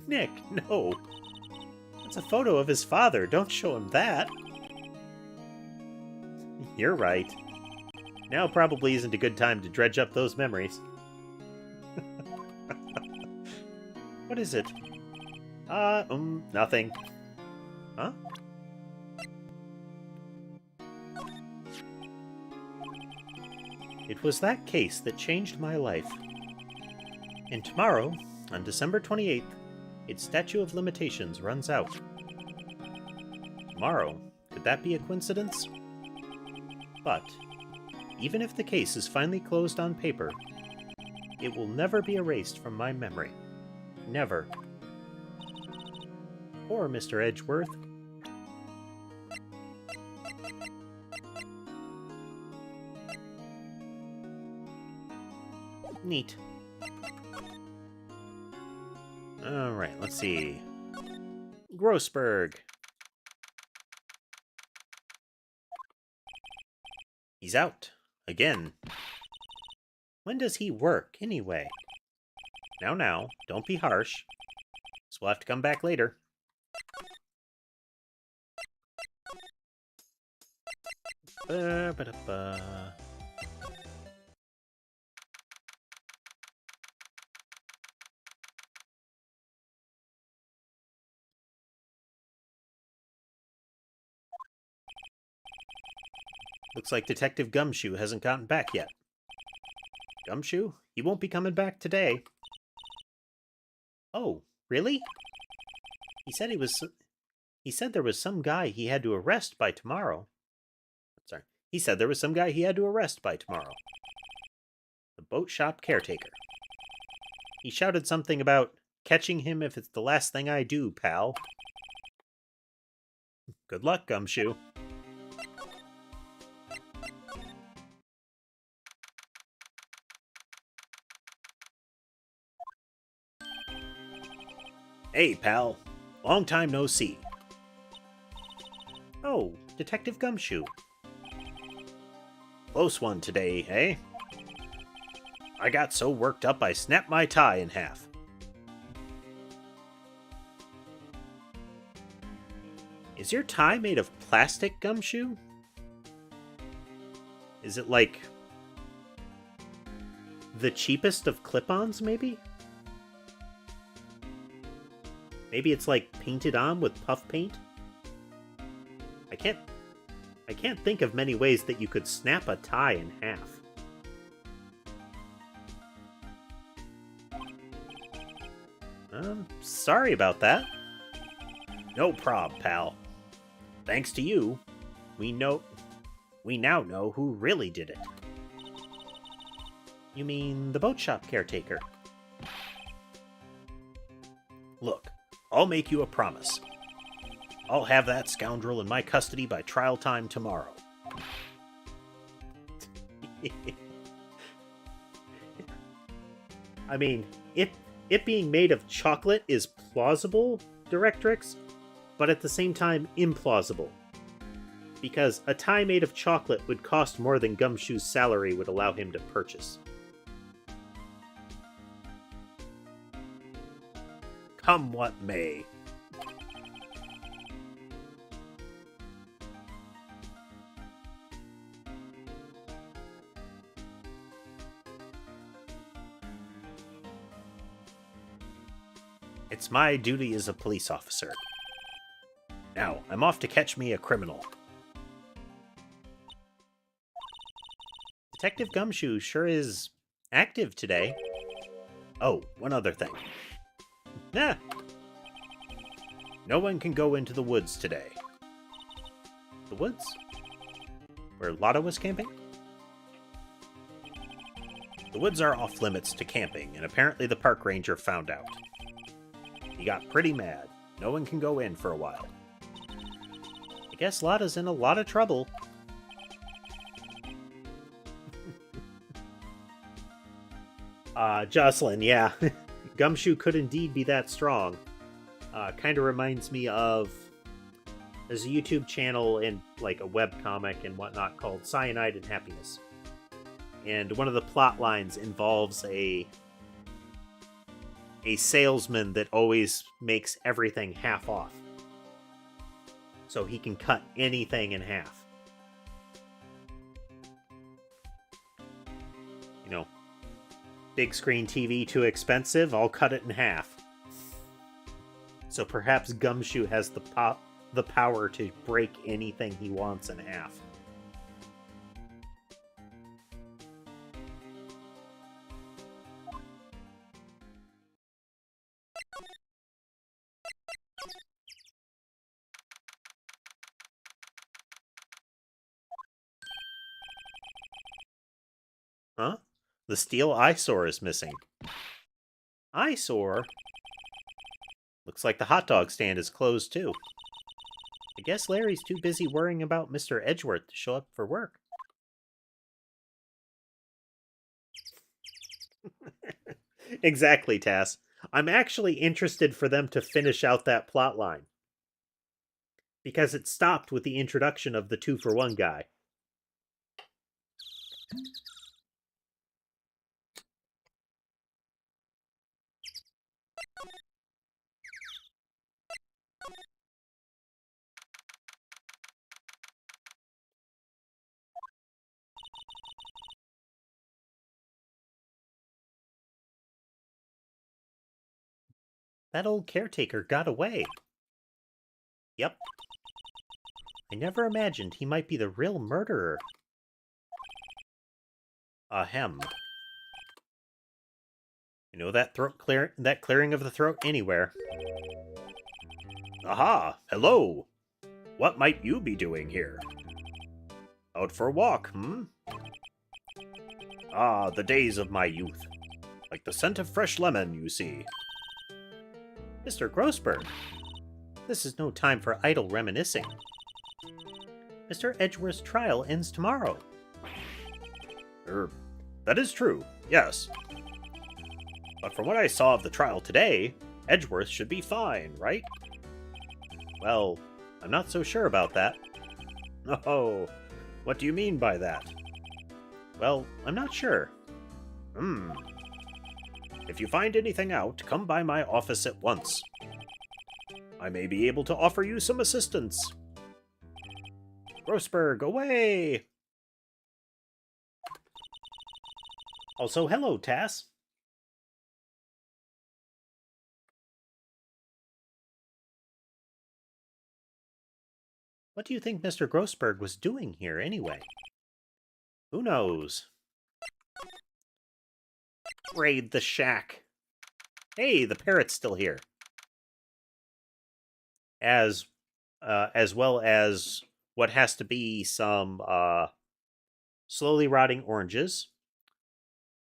Nick, no. That's a photo of his father. Don't show him that. You're right. Now probably isn't a good time to dredge up those memories. What is it? Nothing. Huh? It was that case that changed my life. And tomorrow, on December 28th, its statute of limitations runs out. Tomorrow, could that be a coincidence? But, even if the case is finally closed on paper, it will never be erased from my memory. Never. Poor Mr. Edgeworth. Neat. Alright, let's see. Grossberg. He's out. Again. When does he work, anyway? Now, don't be harsh. So we'll have to come back later. Ba-ba-da-ba. Looks like Detective Gumshoe hasn't gotten back yet. Gumshoe? He won't be coming back today. Oh, really? He said there was some guy he had to arrest by tomorrow. Sorry. He said there was some guy he had to arrest by tomorrow. The boat shop caretaker. He shouted something about catching him if it's the last thing I do, pal. Good luck, Gumshoe. Hey, pal. Long time no see. Oh, Detective Gumshoe. Close one today, eh? I got so worked up I snapped my tie in half. Is your tie made of plastic, Gumshoe? Is it like the cheapest of clip-ons, maybe? Maybe it's like painted on with puff paint? I can't think of many ways that you could snap a tie in half. Sorry about that. No prob, pal. Thanks to you, we now know who really did it. You mean the boat shop caretaker? Look, I'll make you a promise. I'll have that scoundrel in my custody by trial time tomorrow. I mean, it being made of chocolate is plausible, Directrix, but at the same time implausible. Because a tie made of chocolate would cost more than Gumshoe's salary would allow him to purchase. Come what may. It's my duty as a police officer. Now, I'm off to catch me a criminal. Detective Gumshoe sure is active today. Oh, one other thing. Nah. No one can go into the woods today. The woods? Where Lotta was camping? The woods are off limits to camping, and apparently the park ranger found out. He got pretty mad. No one can go in for a while. I guess Lotta's in a lot of trouble. Jocelyn, yeah. Gumshoe could indeed be that strong. Kind of reminds me of... There's a YouTube channel and like a webcomic and whatnot called Cyanide and Happiness. And one of the plot lines involves a salesman that always makes everything half off. So he can cut anything in half. You know, big screen TV too expensive, I'll cut it in half. So perhaps Gumshoe has the power to break anything he wants in half. Huh? The steel eyesore is missing. Eyesore? Looks like the hot dog stand is closed too. I guess Larry's too busy worrying about Mr. Edgeworth to show up for work. Exactly, Tass. I'm actually interested for them to finish out that plot line. Because it stopped with the introduction of the 2-for-1 guy. That old caretaker got away. Yep. I never imagined he might be the real murderer. Ahem. You know that clearing of the throat anywhere. Aha! Hello! What might you be doing here? Out for a walk, hmm? Ah, the days of my youth. Like the scent of fresh lemon, you see. Mr. Grossberg, this is no time for idle reminiscing. Mr. Edgeworth's trial ends tomorrow. That is true, yes. But from what I saw of the trial today, Edgeworth should be fine, right? Well, I'm not so sure about that. Oh, what do you mean by that? Well, I'm not sure. If you find anything out, come by my office at once. I may be able to offer you some assistance. Grossberg, away! Also, hello, Tass. What do you think Mr. Grossberg was doing here, anyway? Who knows? Raid the shack. Hey, the parrot's still here. As well as what has to be some slowly rotting oranges,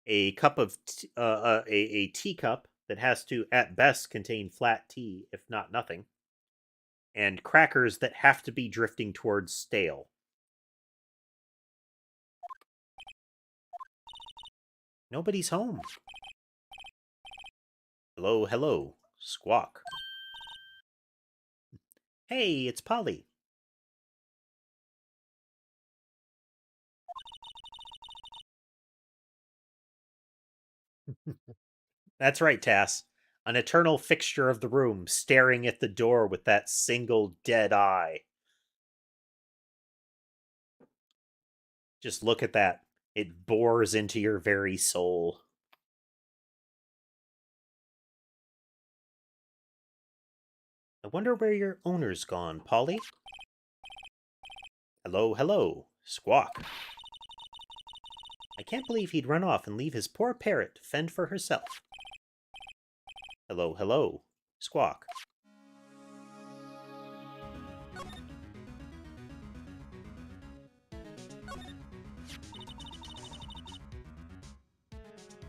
a cup of a teacup that has to at best contain flat tea, if not nothing, and crackers that have to be drifting towards stale. Nobody's home. Hello, hello. Squawk. Hey, it's Polly. That's right, Tass. An eternal fixture of the room, staring at the door with that single dead eye. Just look at that. It bores into your very soul. I wonder where your owner's gone, Polly. Hello, hello. Squawk. I can't believe he'd run off and leave his poor parrot to fend for herself. Hello, hello. Squawk.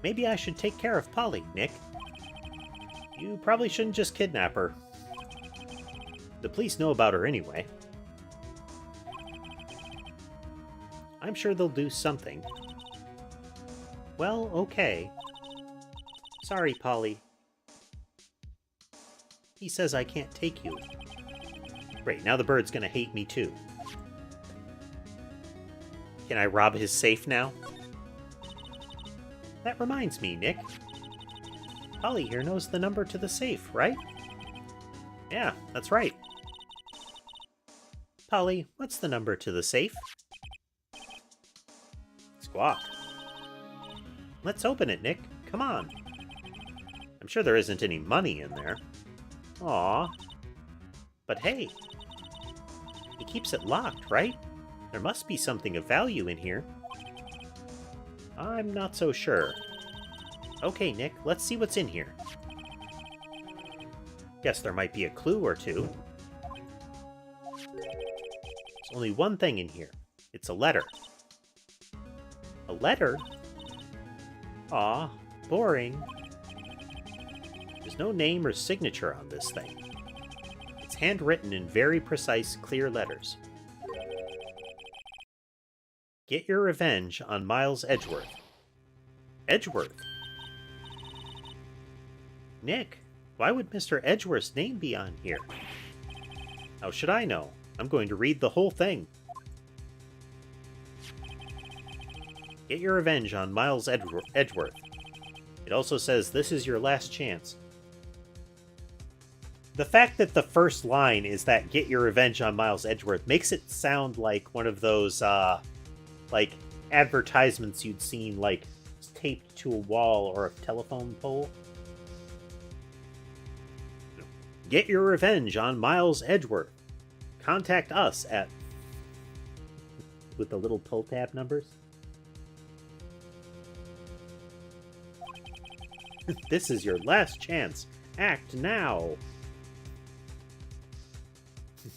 Maybe I should take care of Polly, Nick. You probably shouldn't just kidnap her. The police know about her anyway. I'm sure they'll do something. Well, okay. Sorry, Polly. He says I can't take you. Great, now the bird's gonna hate me too. Can I rob his safe now? That reminds me, Nick. Polly here knows the number to the safe, right? Yeah, that's right. Polly, what's the number to the safe? Squawk. Let's open it, Nick. Come on. I'm sure there isn't any money in there. Aw. But hey, he keeps it locked, right? There must be something of value in here. I'm not so sure. Okay, Nick, let's see what's in here. Guess there might be a clue or two. There's only one thing in here. It's a letter. A letter? Aw, boring. There's no name or signature on this thing. It's handwritten in very precise, clear letters. Get your revenge on Miles Edgeworth. Edgeworth? Nick, why would Mr. Edgeworth's name be on here? How should I know? I'm going to read the whole thing. Get your revenge on Miles Edgeworth. It also says this is your last chance. The fact that the first line is that get your revenge on Miles Edgeworth makes it sound like one of those, like, advertisements you'd seen, like, taped to a wall or a telephone pole. Get your revenge on Miles Edgeworth. Contact us at... with the little pull tab numbers. This is your last chance. Act now.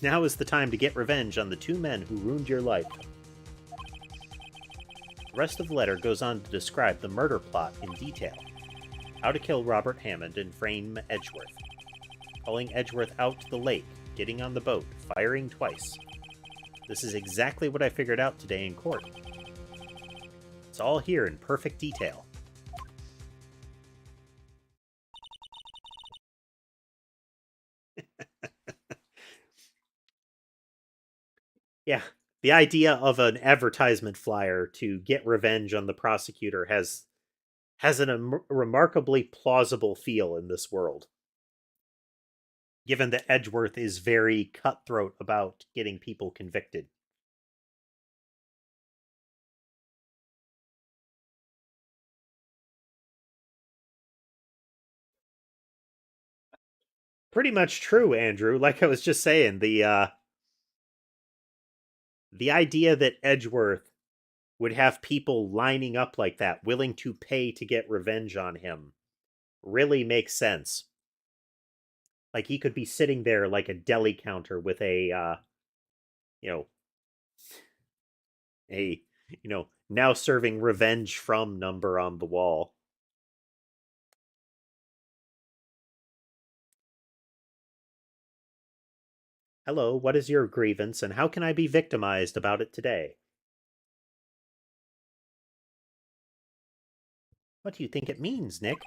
Now is the time to get revenge on the two men who ruined your life. The rest of the letter goes on to describe the murder plot in detail. How to kill Robert Hammond and frame Edgeworth. Pulling Edgeworth out to the lake, getting on the boat, firing twice. This is exactly what I figured out today in court. It's all here in perfect detail. Yeah, the idea of an advertisement flyer to get revenge on the prosecutor has a remarkably plausible feel in this world. Given that Edgeworth is very cutthroat about getting people convicted. Pretty much true, Andrew. Like I was just saying, the idea that Edgeworth would have people lining up like that, willing to pay to get revenge on him, really makes sense. Like he could be sitting there like a deli counter with a, you know, a, now serving revenge from number on the wall. Hello, what is your grievance and how can I be victimized about it today? What do you think it means, Nick?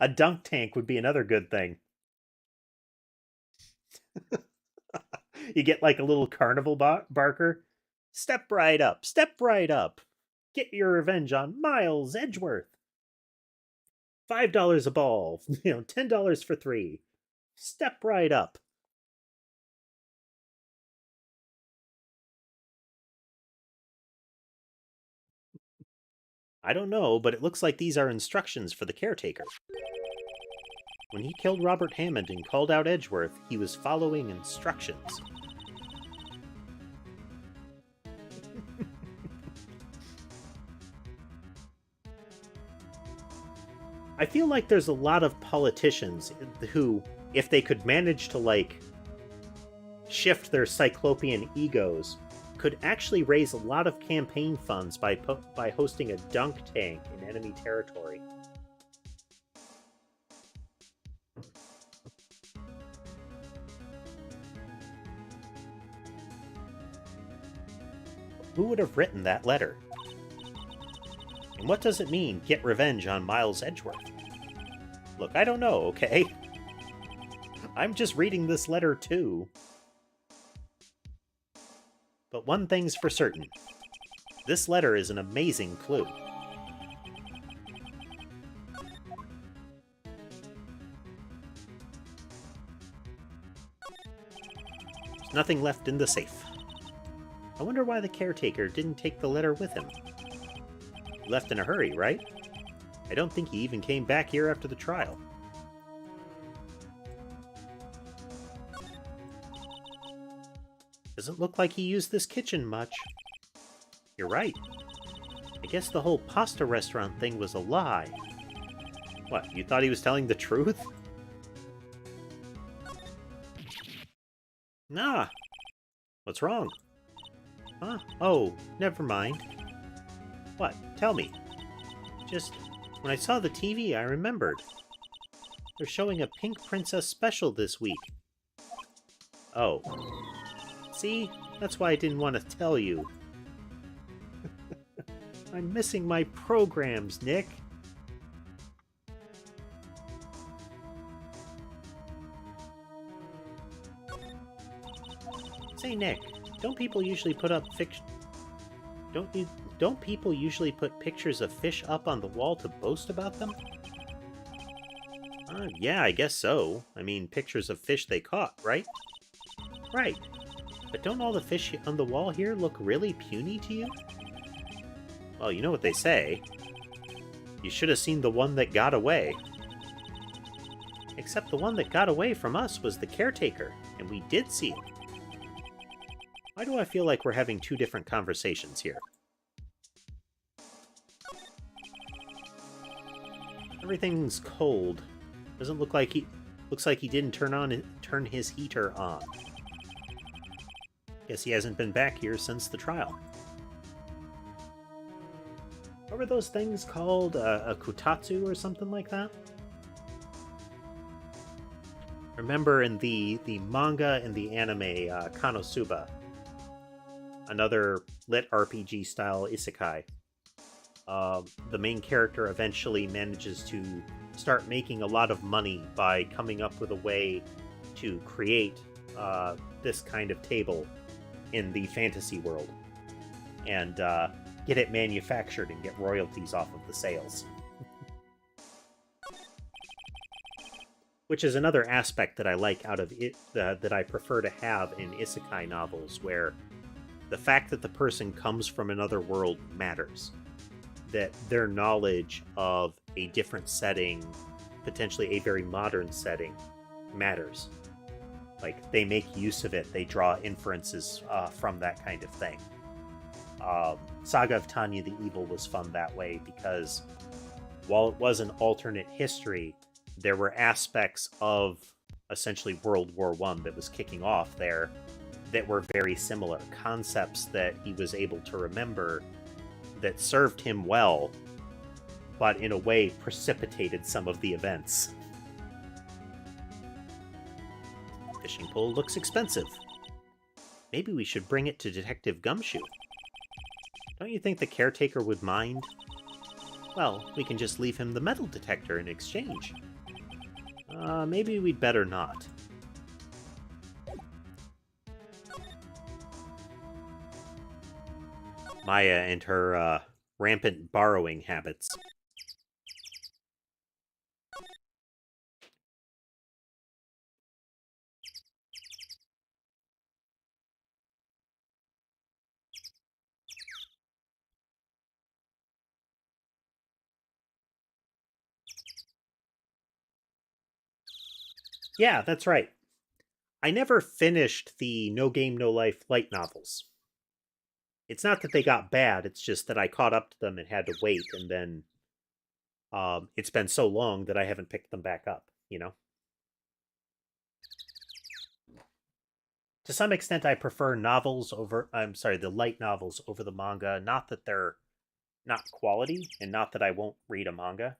A dunk tank would be another good thing. You get like a little carnival barker. Step right up, step right up. Get your revenge on Miles Edgeworth. $5 a ball, $10 for 3. Step right up. I don't know, but it looks like these are instructions for the caretaker. When he killed Robert Hammond and called out Edgeworth, he was following instructions. I feel like there's a lot of politicians who, if they could manage to, like, shift their cyclopean egos, could actually raise a lot of campaign funds by hosting a dunk tank in enemy territory. Who would have written that letter? And what does it mean, get revenge on Miles Edgeworth? Look, I don't know, okay? I'm just reading this letter too. But one thing's for certain. This letter is an amazing clue. There's nothing left in the safe. I wonder why the caretaker didn't take the letter with him. He left in a hurry, right? I don't think he even came back here after the trial. Doesn't look like he used this kitchen much. You're right. I guess the whole pasta restaurant thing was a lie. What, you thought he was telling the truth? Nah. What's wrong? Huh? Oh, never mind. What? Tell me. Just, when I saw the TV, I remembered. They're showing a Pink Princess special this week. Oh. See? That's why I didn't want to tell you. I'm missing my programs, Nick. Say, Nick, don't people usually put up fiction? Don't people usually put pictures of fish up on the wall to boast about them? Yeah, I guess so. I mean, pictures of fish they caught, right? Right. But don't all the fish on the wall here look really puny to you? Well, you know what they say. You should have seen the one that got away. Except the one that got away from us was the caretaker, and we did see him. Why do I feel like we're having two different conversations here? Everything's cold. Doesn't look like he... Looks like he didn't turn his heater on. Guess he hasn't been back here since the trial. What were those things called? A kutatsu or something like that? Remember in the manga and the anime, Konosuba, another lit RPG style isekai, the main character eventually manages to start making a lot of money by coming up with a way to create this kind of table in the fantasy world and get it manufactured and get royalties off of the sales. Which is another aspect that I like out of it, that I prefer to have in isekai novels, where the fact that the person comes from another world matters. That their knowledge of a different setting, potentially a very modern setting, matters. Like, they make use of it, they draw inferences from that kind of thing. Saga of Tanya the Evil was fun that way, because while it was an alternate history, there were aspects of essentially World War I that was kicking off there that were very similar. Concepts that he was able to remember that served him well, but in a way precipitated some of the events. Fishing pole looks expensive. Maybe we should bring it to Detective Gumshoe. Don't you think the caretaker would mind? Well, we can just leave him the metal detector in exchange. Maybe we'd better not. Maya and her, rampant borrowing habits. Yeah, that's right. I never finished the No Game, No Life light novels. It's not that they got bad, it's just that I caught up to them and had to wait, and then it's been so long that I haven't picked them back up, you know? To some extent, I prefer novels over, I'm sorry, the light novels over the manga. Not that they're not quality, and not that I won't read a manga.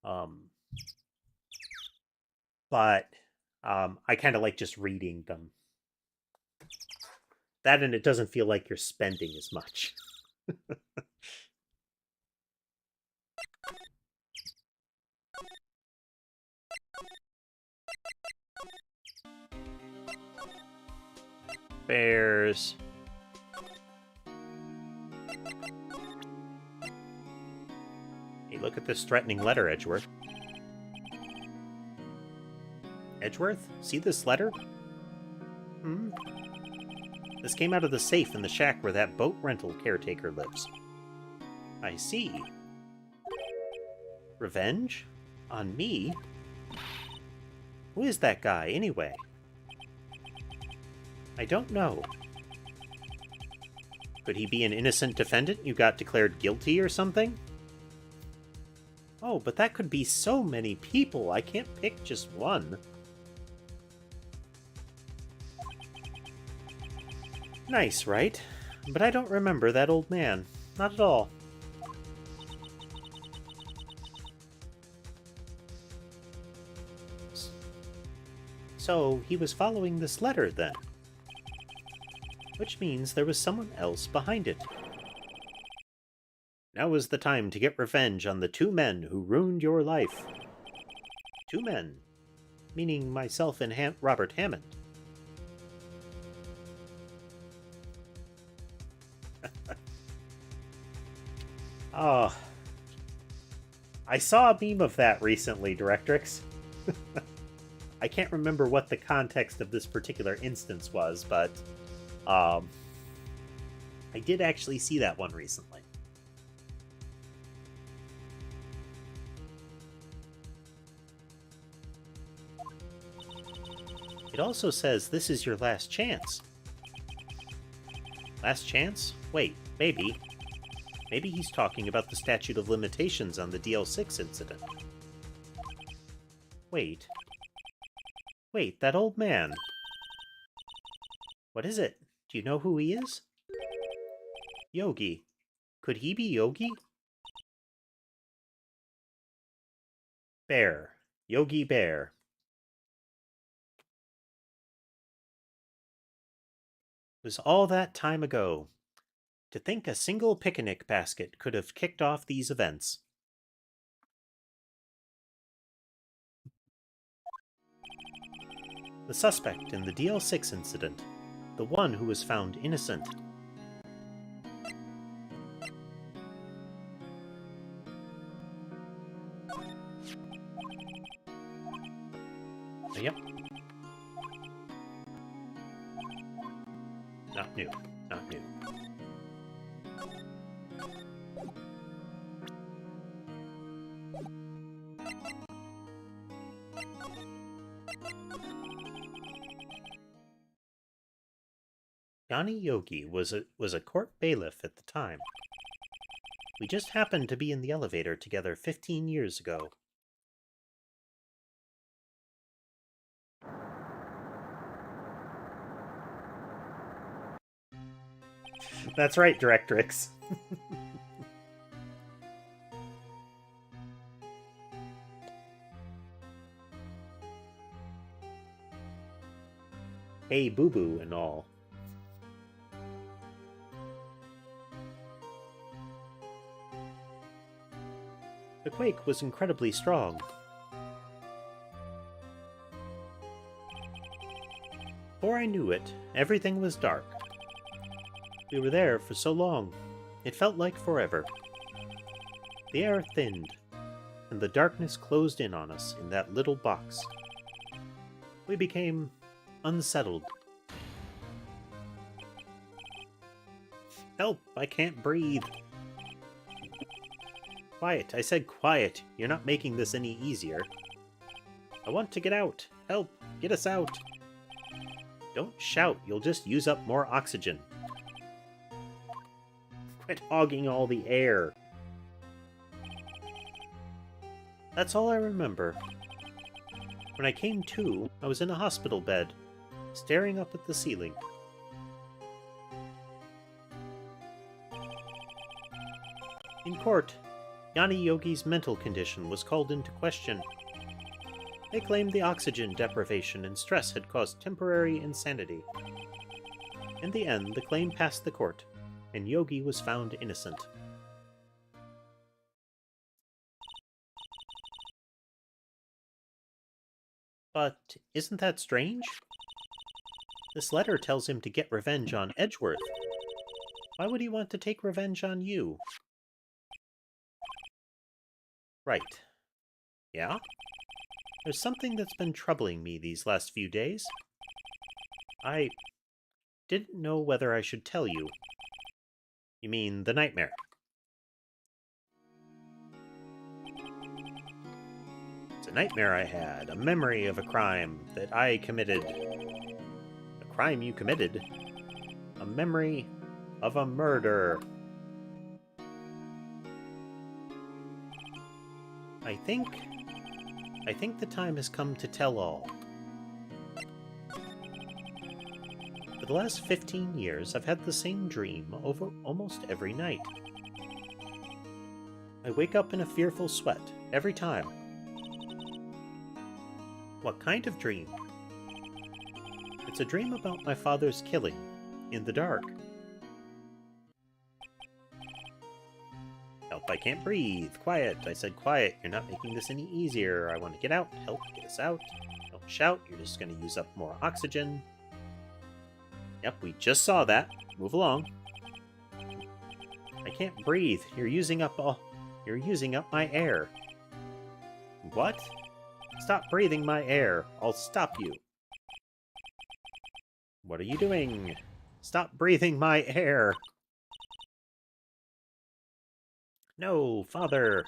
Um, but I kind of like just reading them. That and it doesn't feel like you're spending as much. Bears. Hey, look at this threatening letter, Edgeworth. Edgeworth? See this letter? Hmm? This came out of the safe in the shack where that boat rental caretaker lives. I see. Revenge? On me? Who is that guy, anyway? I don't know. Could he be an innocent defendant you got declared guilty or something? Oh, but that could be so many people. I can't pick just one. Nice, right? But I don't remember that old man. Not at all. So he was following this letter, then? Which means there was someone else behind it. Now is the time to get revenge on the two men who ruined your life. Two men? Meaning myself and Robert Hammond. Oh. I saw a meme of that recently, Directrix. I can't remember what the context of this particular instance was, but I did actually see that one recently. It also says this is your last chance. Last chance? Wait, maybe. Maybe he's talking about the statute of limitations on the DL6 incident. Wait. Wait, that old man. What is it? Do you know who he is? Yogi. Could he be Yogi? Bear. Yogi Bear. It was all that time ago. To think a single picnic basket could have kicked off these events. The suspect in the DL6 incident. The one who was found innocent. Yep. Not new. Not new. Yanni Yogi was a court bailiff at the time. We just happened to be in the elevator together 15 years ago. That's right, Directrix. Hey, boo-boo and all. The quake was incredibly strong. Before I knew it, everything was dark. We were there for so long, it felt like forever. The air thinned, and the darkness closed in on us in that little box. We became unsettled. Help, I can't breathe. Quiet, I said quiet. You're not making this any easier. I want to get out. Help! Get us out! Don't shout, you'll just use up more oxygen. Quit hogging all the air. That's all I remember. When I came to, I was in a hospital bed, staring up at the ceiling. In court, Yanni Yogi's mental condition was called into question. They claimed the oxygen deprivation and stress had caused temporary insanity. In the end, the claim passed the court, and Yogi was found innocent. But isn't that strange? This letter tells him to get revenge on Edgeworth. Why would he want to take revenge on you? Right. Yeah? There's something that's been troubling me these last few days. I didn't know whether I should tell you. You mean the nightmare? It's a nightmare I had, a memory of a crime that I committed. A crime you committed? A memory of a murder. I think the time has come to tell all. For the last 15 years, I've had the same dream over almost every night. I wake up in a fearful sweat every time. What kind of dream? It's a dream about my father's killing, in the dark. Help, I can't breathe. Quiet. I said quiet. You're not making this any easier. I want to get out. Help, get us out. Don't shout. You're just going to use up more oxygen. Yep, we just saw that. Move along. I can't breathe. You're using up my air. What? Stop breathing my air. I'll stop you. What are you doing? Stop breathing my air. No, Father!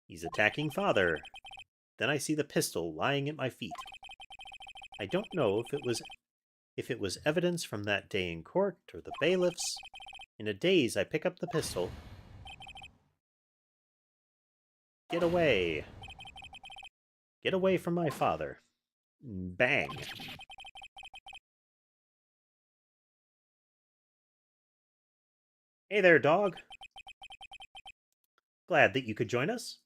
He's attacking Father. Then I see the pistol lying at my feet. I don't know if it was evidence from that day in court or the bailiffs. In a daze, I pick up the pistol. Get away. Get away from my father. Bang. Hey there, dog. Glad that you could join us.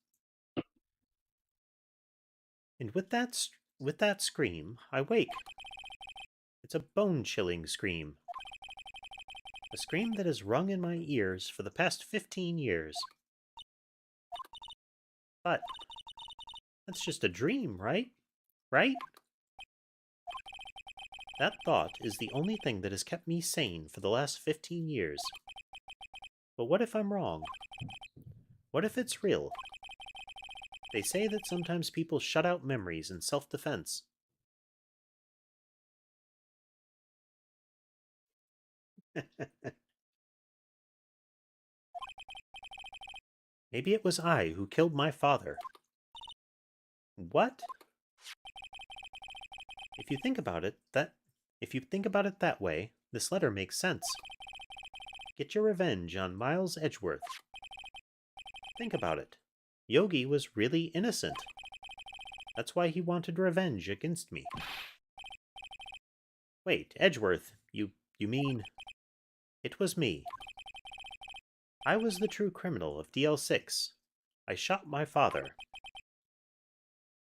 And with that scream, I wake. It's a bone-chilling scream. A scream that has rung in my ears for the past 15 years. But that's just a dream, right? Right? That thought is the only thing that has kept me sane for the last 15 years. But what if I'm wrong? What if it's real? They say that sometimes people shut out memories in self-defense. Maybe it was I who killed my father. What? If you think about it that way, this letter makes sense. Get your revenge on Miles Edgeworth. Think about it. Yogi was really innocent. That's why he wanted revenge against me. Wait, Edgeworth, you mean... It was me. I was the true criminal of DL6. I shot my father.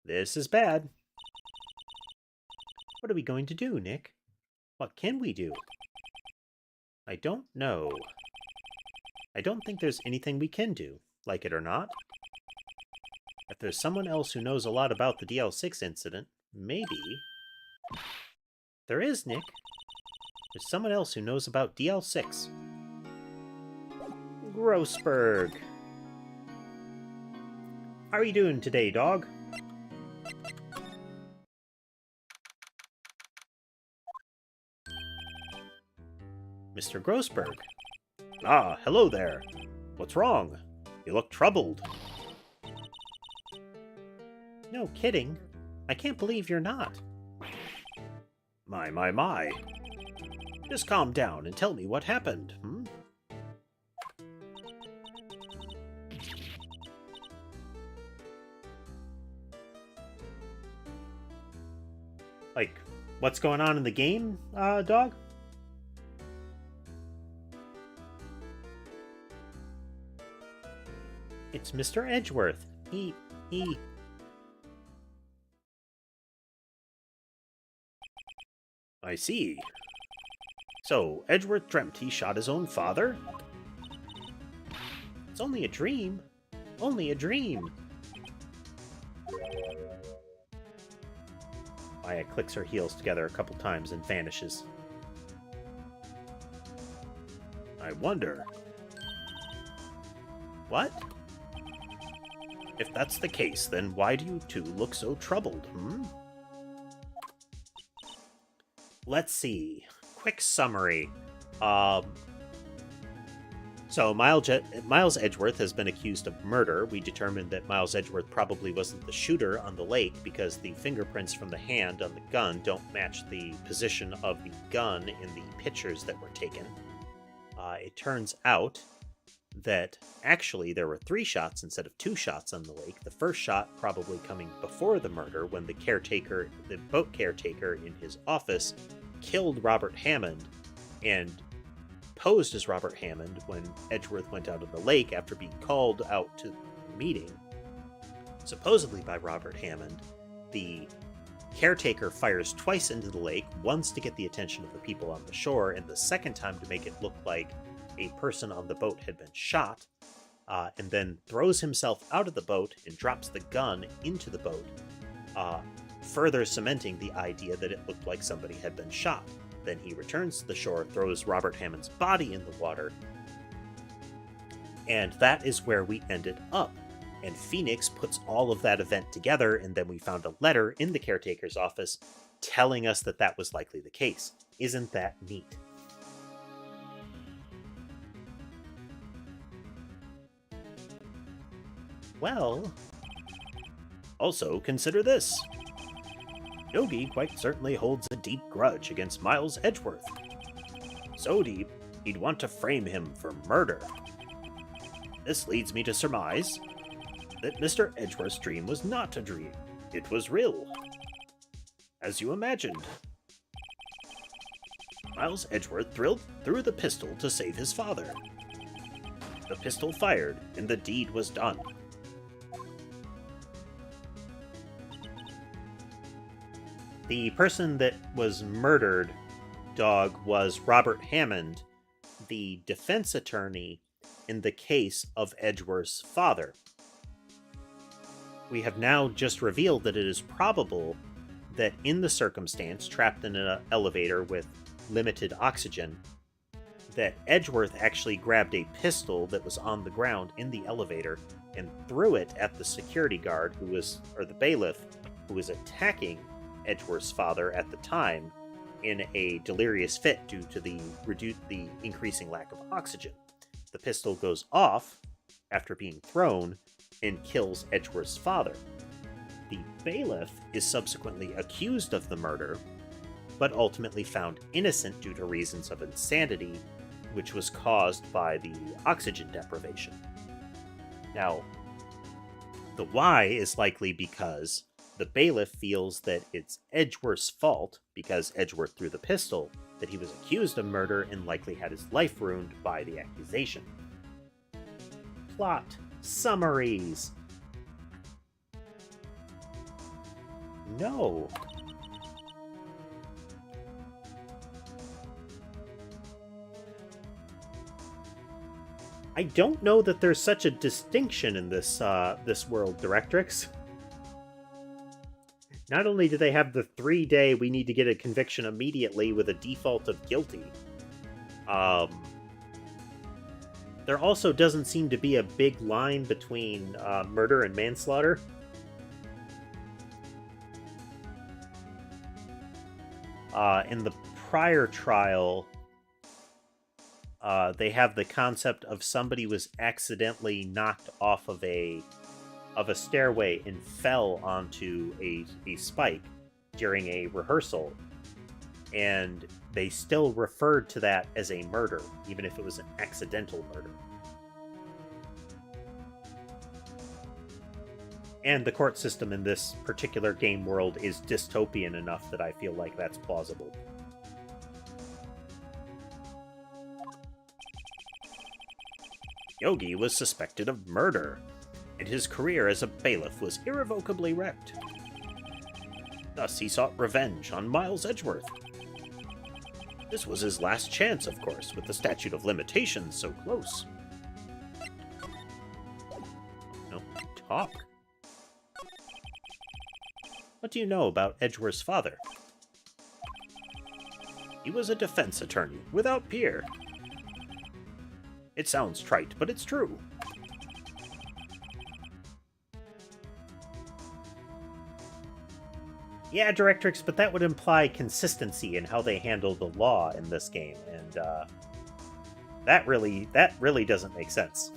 This is bad. What are we going to do, Nick? What can we do? I don't know. I don't think there's anything we can do, like it or not. If there's someone else who knows a lot about the DL6 incident, maybe... There is, Nick. There's someone else who knows about DL6. Grossberg. How are you doing today, dog? Mr. Grossberg. Ah, hello there. What's wrong? You look troubled. No kidding. I can't believe you're not. My. Just calm down and tell me what happened, hmm? Like, what's going on in the game, dog? It's Mr. Edgeworth. He... I see. So, Edgeworth dreamt he shot his own father? It's only a dream. Only a dream. Maya clicks her heels together a couple times and vanishes. I wonder... What? If that's the case, then why do you two look so troubled, hmm? Let's see. Quick summary. So Miles Edgeworth has been accused of murder. We determined that Miles Edgeworth probably wasn't the shooter on the lake because the fingerprints from the hand on the gun don't match the position of the gun in the pictures that were taken. It turns out that actually there were 3 shots instead of 2 shots on the lake. The first shot probably coming before the murder when the boat caretaker in his office killed Robert Hammond and posed as Robert Hammond when Edgeworth went out on the lake after being called out to the meeting, supposedly by Robert Hammond. The caretaker fires twice into the lake, once to get the attention of the people on the shore, and the second time to make it look like a person on the boat had been shot, and then throws himself out of the boat and drops the gun into the boat, further cementing the idea that it looked like somebody had been shot. Then he returns to the shore, throws Robert Hammond's body in the water, and that is where we ended up. And Phoenix puts all of that event together, and then we found a letter in the caretaker's office telling us that that was likely the case. Isn't that neat? Well, also consider this. Yogi quite certainly holds a deep grudge against Miles Edgeworth. So deep, he'd want to frame him for murder. This leads me to surmise that Mr. Edgeworth's dream was not a dream. It was real. As you imagined. Miles Edgeworth threw the pistol to save his father. The pistol fired, and the deed was done. The person that was murdered, dog, was Robert Hammond, the defense attorney in the case of Edgeworth's father. We have now just revealed that it is probable that in the circumstance, trapped in an elevator with limited oxygen, that Edgeworth actually grabbed a pistol that was on the ground in the elevator and threw it at the security guard or the bailiff, who was attacking Edgeworth's father at the time in a delirious fit due to the increasing lack of oxygen. The pistol goes off after being thrown and kills Edgeworth's father. The bailiff is subsequently accused of the murder, but ultimately found innocent due to reasons of insanity, which was caused by the oxygen deprivation. Now, the why is likely because the bailiff feels that it's Edgeworth's fault, because Edgeworth threw the pistol, that he was accused of murder and likely had his life ruined by the accusation. Plot summaries. No. I don't know that there's such a distinction in this world, Directrix. Not only do they have the 3-day we need to get a conviction immediately with a default of guilty, there also doesn't seem to be a big line between murder and manslaughter. In the prior trial, they have the concept of somebody was accidentally knocked off of a of a stairway and fell onto a spike during a rehearsal, and they still referred to that as a murder, even if it was an accidental murder. And the court system in this particular game world is dystopian enough that I feel like that's plausible. Yogi was suspected of murder, and his career as a bailiff was irrevocably wrecked. Thus, he sought revenge on Miles Edgeworth. This was his last chance, of course, with the statute of limitations so close. No, talk. What do you know about Edgeworth's father? He was a defense attorney, without peer. It sounds trite, but it's true. Yeah, Directrix, but that would imply consistency in how they handle the law in this game, and that really doesn't make sense.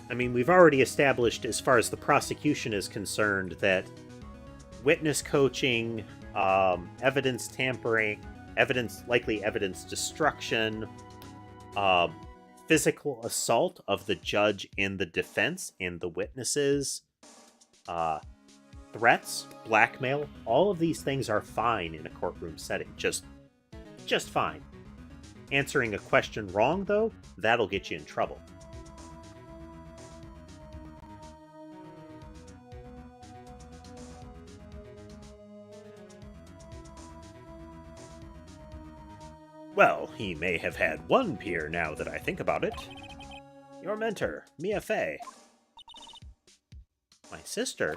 I mean, we've already established, as far as the prosecution is concerned, that witness coaching, evidence tampering, likely evidence destruction, physical assault of the judge in the defense and the witnesses, threats, blackmail, all of these things are fine in a courtroom setting. Just fine. Answering a question wrong, though, that'll get you in trouble. Well, he may have had one peer now that I think about it. Your mentor, Mia Fey. My sister?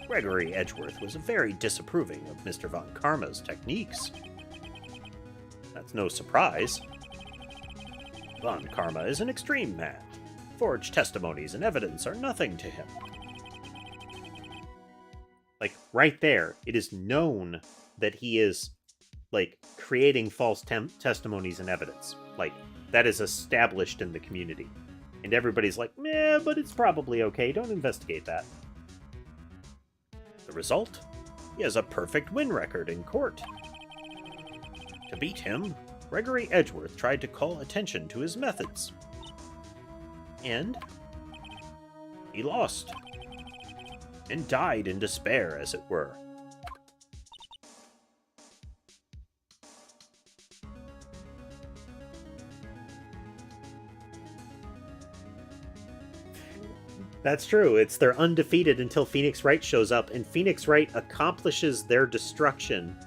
Gregory Edgeworth was very disapproving of Mr. Von Karma's techniques. That's no surprise. Von Karma is an extreme man. Forged testimonies and evidence are nothing to him. Like, right there, it is known that he is creating false testimonies and evidence. Like, that is established in the community. And everybody's like, meh, but it's probably okay, don't investigate that. The result? He has a perfect win record in court. To beat him, Gregory Edgeworth tried to call attention to his methods. And he lost. And died in despair, as it were. That's true. They're undefeated until Phoenix Wright shows up, and Phoenix Wright accomplishes their destruction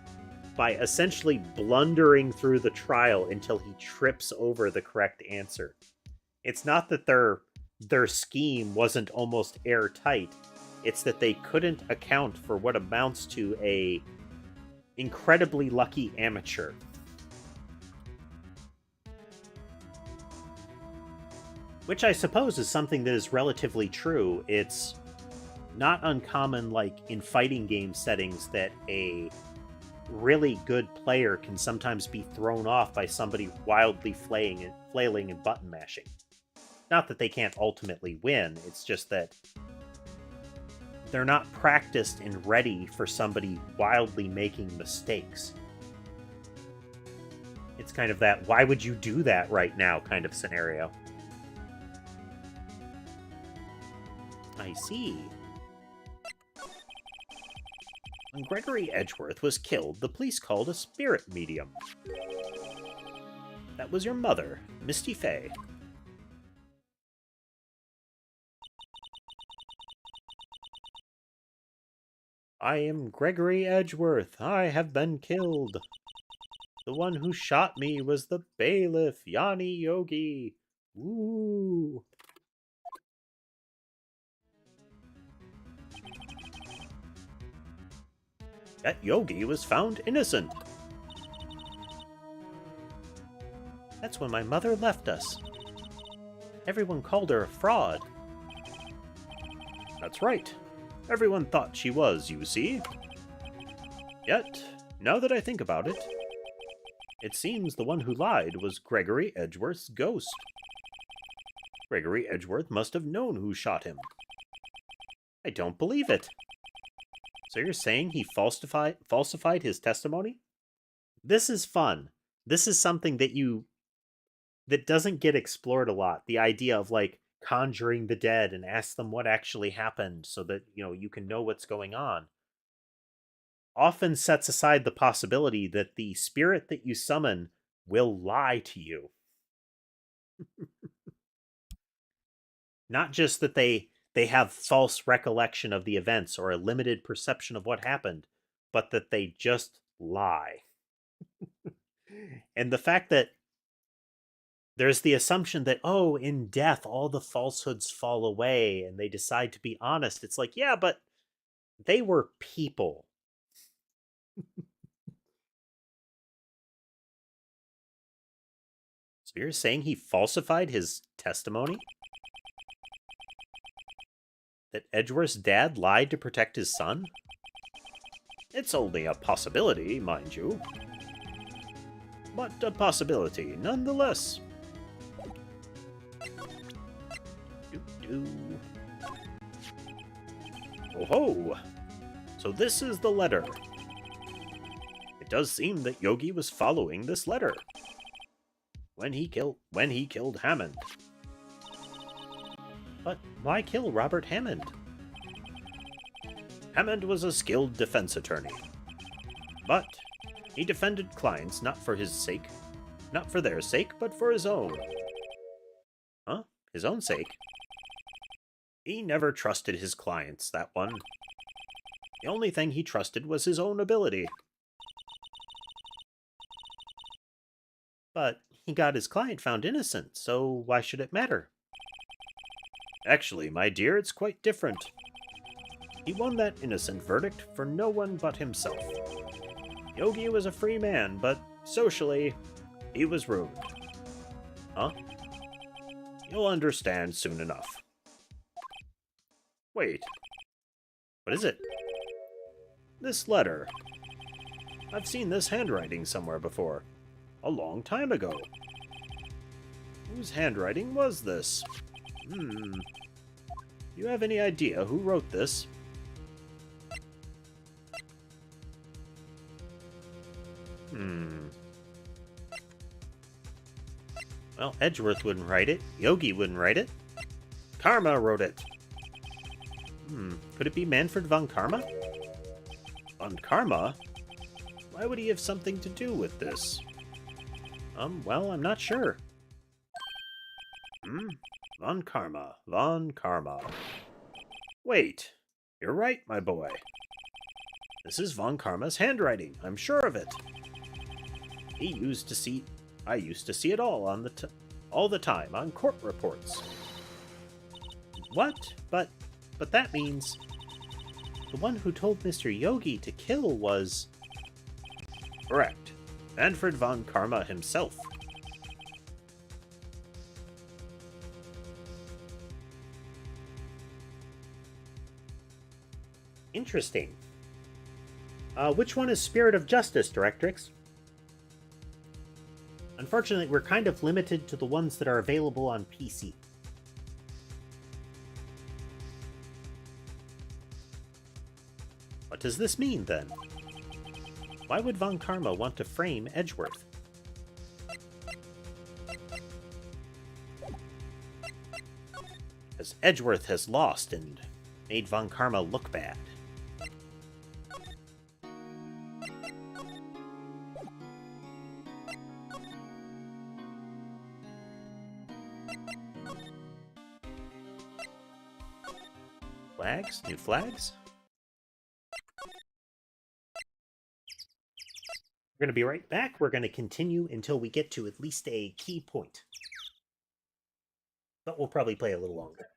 by essentially blundering through the trial until he trips over the correct answer. It's not that their scheme wasn't almost airtight. It's that they couldn't account for what amounts to a incredibly lucky amateur. Which I suppose is something that is relatively true. It's not uncommon, like in fighting game settings, that a really good player can sometimes be thrown off by somebody wildly flailing and button mashing. Not that they can't ultimately win, it's just that they're not practiced and ready for somebody wildly making mistakes. It's kind of that, why would you do that right now kind of scenario. I see. When Gregory Edgeworth was killed, the police called a spirit medium. That was your mother, Misty Fey. I am Gregory Edgeworth. I have been killed. The one who shot me was the bailiff, Yanni Yogi. Ooh. That Yogi was found innocent. That's when my mother left us. Everyone called her a fraud. That's right. Everyone thought she was, you see. Yet, now that I think about it, it seems the one who lied was Gregory Edgeworth's ghost. Gregory Edgeworth must have known who shot him. I don't believe it. So you're saying he falsified his testimony? This is fun. This is something that doesn't get explored a lot. The idea of like conjuring the dead and ask them what actually happened so that, you can know what's going on. Often sets aside the possibility that the spirit that you summon will lie to you. Not just that they have false recollection of the events or a limited perception of what happened, but that they just lie. And the fact that there's the assumption that, oh, in death, all the falsehoods fall away and they decide to be honest. It's like, yeah, but they were people. So you're saying he falsified his testimony? That Edgeworth's dad lied to protect his son? It's only a possibility, mind you. But a possibility, nonetheless. Oh ho! So this is the letter. It does seem that Yogi was following this letter when he killed Hammond. But why kill Robert Hammond? Hammond was a skilled defense attorney, but he defended clients not for their sake, but for his own. Huh? His own sake? He never trusted his clients, that one. The only thing he trusted was his own ability. But he got his client found innocent, so why should it matter? Actually, my dear, it's quite different. He won that innocent verdict for no one but himself. Yogi was a free man, but socially, he was ruined. Huh? You'll understand soon enough. Wait. What is it? This letter. I've seen this handwriting somewhere before. A long time ago. Whose handwriting was this? You have any idea who wrote this? Well, Edgeworth wouldn't write it. Yogi wouldn't write it. Karma wrote it. Could it be Manfred von Karma? Von Karma? Why would he have something to do with this? Well, I'm not sure. Von Karma. Wait, you're right, my boy. This is von Karma's handwriting, I'm sure of it. I used to see it all all the time on court reports. What? But that means the one who told Mr. Yogi to kill was... Correct. Manfred von Karma himself. Interesting. Which one is Spirit of Justice, Directrix? Unfortunately, we're kind of limited to the ones that are available on PC. What does this mean, then? Why would Von Karma want to frame Edgeworth? As Edgeworth has lost and made Von Karma look bad. Flags? New flags? We're going to be right back. We're going to continue until we get to at least a key point. But we'll probably play a little longer.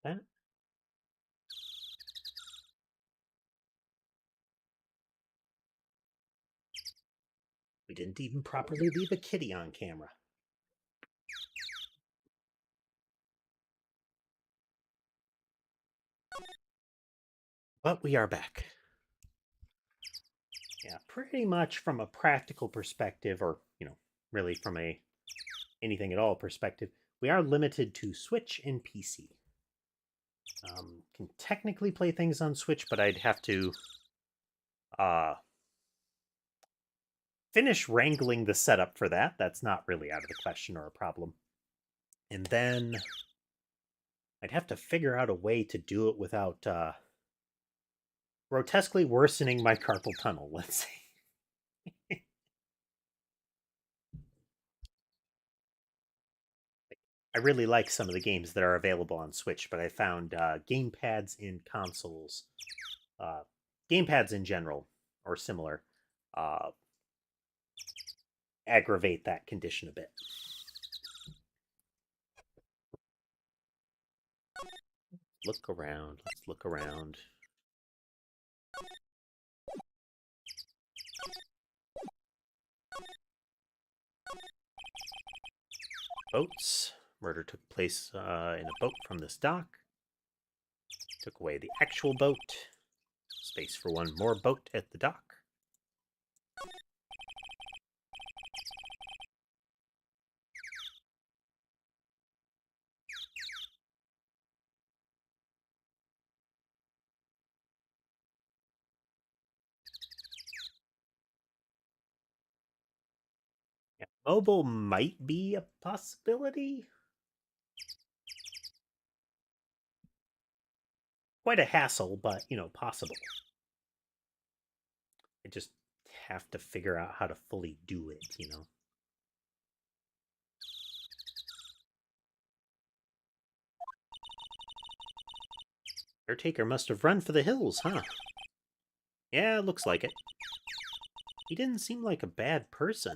That. We didn't even properly leave a kitty on camera. But we are back. Yeah, pretty much from a practical perspective, or, really from a anything at all perspective, we are limited to Switch and PC. Can technically play things on Switch, but I'd have to finish wrangling the setup for that. That's not really out of the question or a problem. And then I'd have to figure out a way to do it without grotesquely worsening my carpal tunnel, let's say. I really like some of the games that are available on Switch, but I found gamepads in consoles, gamepads in general, or similar, uh, aggravate that condition a bit. Look around. Let's look around. Boats. Murder took place in a boat from this dock. Took away the actual boat. Space for one more boat at the dock. Yeah, mobile might be a possibility. Quite a hassle, but, possible. I just have to figure out how to fully do it. Caretaker must have run for the hills, huh? Yeah, looks like it. He didn't seem like a bad person.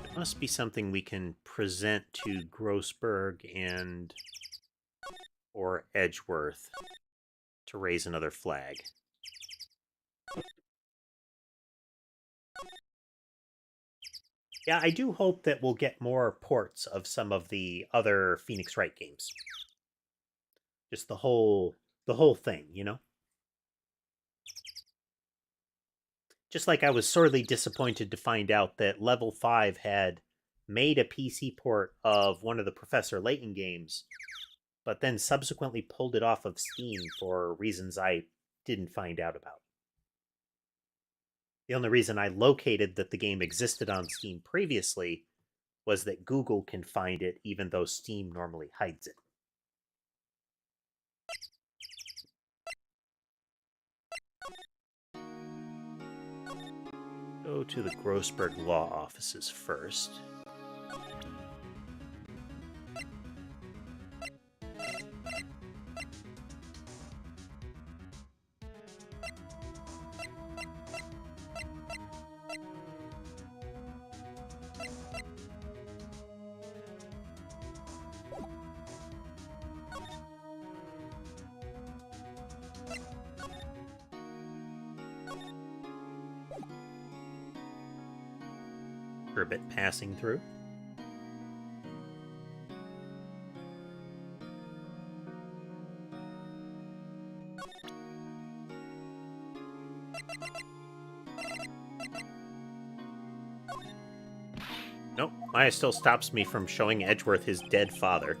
It must be something we can present to Grossberg and or Edgeworth to raise another flag. Yeah, I do hope that we'll get more ports of some of the other Phoenix Wright games. Just the whole thing. Just like I was sorely disappointed to find out that Level 5 had made a PC port of one of the Professor Layton games, but then subsequently pulled it off of Steam for reasons I didn't find out about. The only reason I located that the game existed on Steam previously was that Google can find it even though Steam normally hides it. Go to the Grossberg Law offices first. Ribbit passing through. Nope, Maya still stops me from showing Edgeworth his dead father.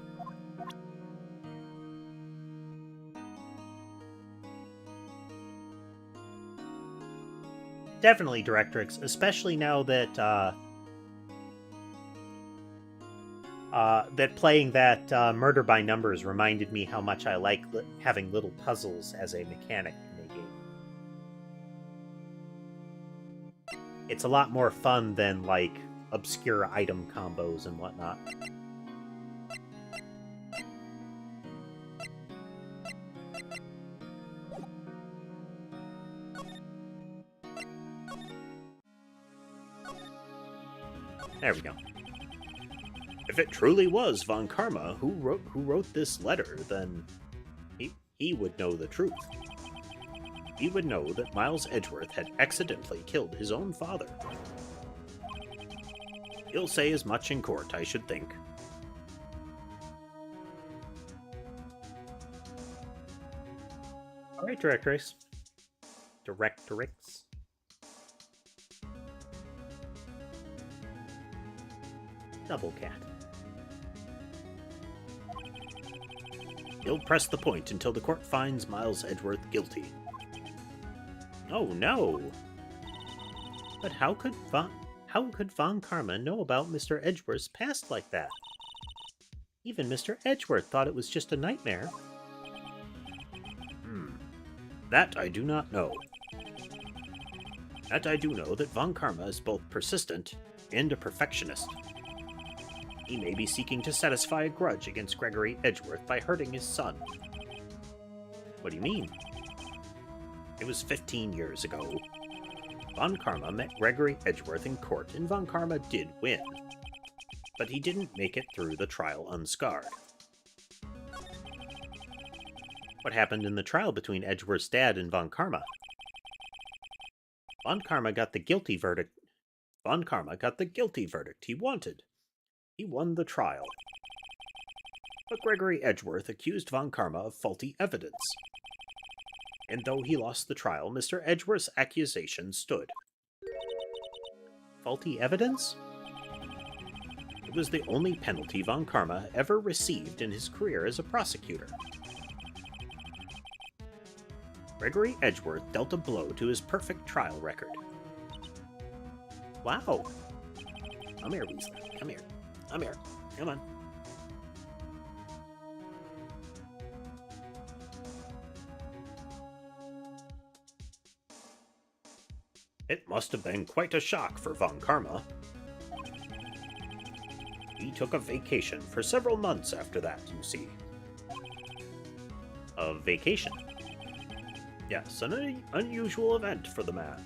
Definitely Directrix, especially now that that playing that Murder by Numbers reminded me how much I like having little puzzles as a mechanic in a game. It's a lot more fun than, like, obscure item combos and whatnot. There we go. If it truly was Von Karma who wrote this letter, then he would know the truth. He would know that Miles Edgeworth had accidentally killed his own father. He'll say as much in court, I should think. All right, Directrix. Directrix. Double cat. He'll press the point until the court finds Miles Edgeworth guilty. Oh no! But how could Von Karma know about Mr. Edgeworth's past like that? Even Mr. Edgeworth thought it was just a nightmare. That I do not know. That I do know that Von Karma is both persistent and a perfectionist. He may be seeking to satisfy a grudge against Gregory Edgeworth by hurting his son. What do you mean? It was 15 years ago. Von Karma met Gregory Edgeworth in court, and Von Karma did win. But he didn't make it through the trial unscarred. What happened in the trial between Edgeworth's dad and Von Karma? Von Karma got the guilty verdict. Von Karma got the guilty verdict he wanted. He won the trial. But Gregory Edgeworth accused Von Karma of faulty evidence. And though he lost the trial, Mr. Edgeworth's accusation stood. Faulty evidence? It was the only penalty Von Karma ever received in his career as a prosecutor. Gregory Edgeworth dealt a blow to his perfect trial record. Wow. Come here, Weasley. Come here. Come here. Come on. It must have been quite a shock for Von Karma. He took a vacation for several months after that, you see. A vacation? Yes, an unusual event for the man.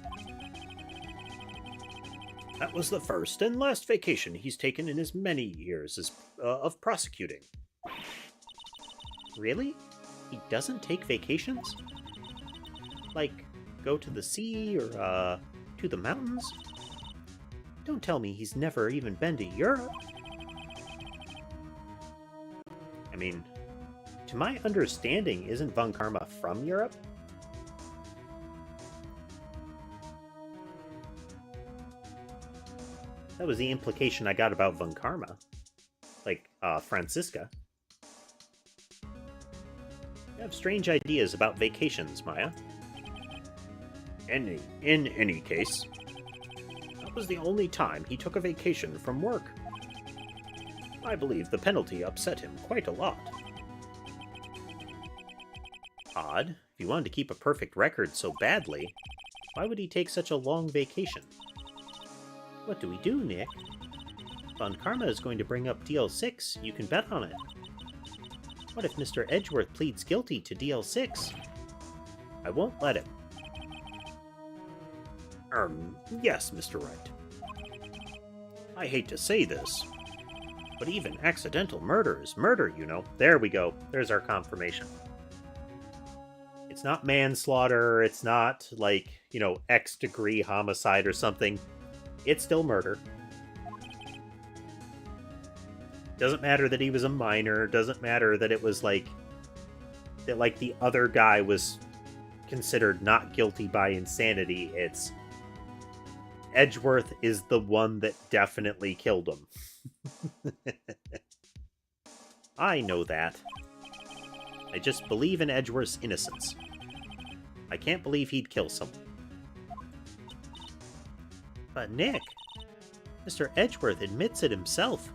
That was the first and last vacation he's taken in his many years of prosecuting. Really? He doesn't take vacations? Like, go to the sea or, to the mountains? Don't tell me he's never even been to Europe. I mean, to my understanding, isn't Von Karma from Europe? That was the implication I got about Von Karma. Like, Franziska. You have strange ideas about vacations, Maya. In any case, that was the only time he took a vacation from work. I believe the penalty upset him quite a lot. Odd. If he wanted to keep a perfect record so badly, why would he take such a long vacation? What do we do, Nick? Von Karma is going to bring up DL6. You can bet on it. What if Mr. Edgeworth pleads guilty to DL6? I won't let him. Yes, Mr. Wright. I hate to say this, but even accidental murder is murder, you know. There we go. There's our confirmation. It's not manslaughter. It's not, like, you know, X-degree homicide or something. It's still murder. Doesn't matter that he was a minor. Doesn't matter that it was, like, that, like, the other guy was considered not guilty by insanity. It's Edgeworth is the one that definitely killed him. I know that. I just believe in Edgeworth's innocence. I can't believe he'd kill someone. But Nick, Mr. Edgeworth admits it himself.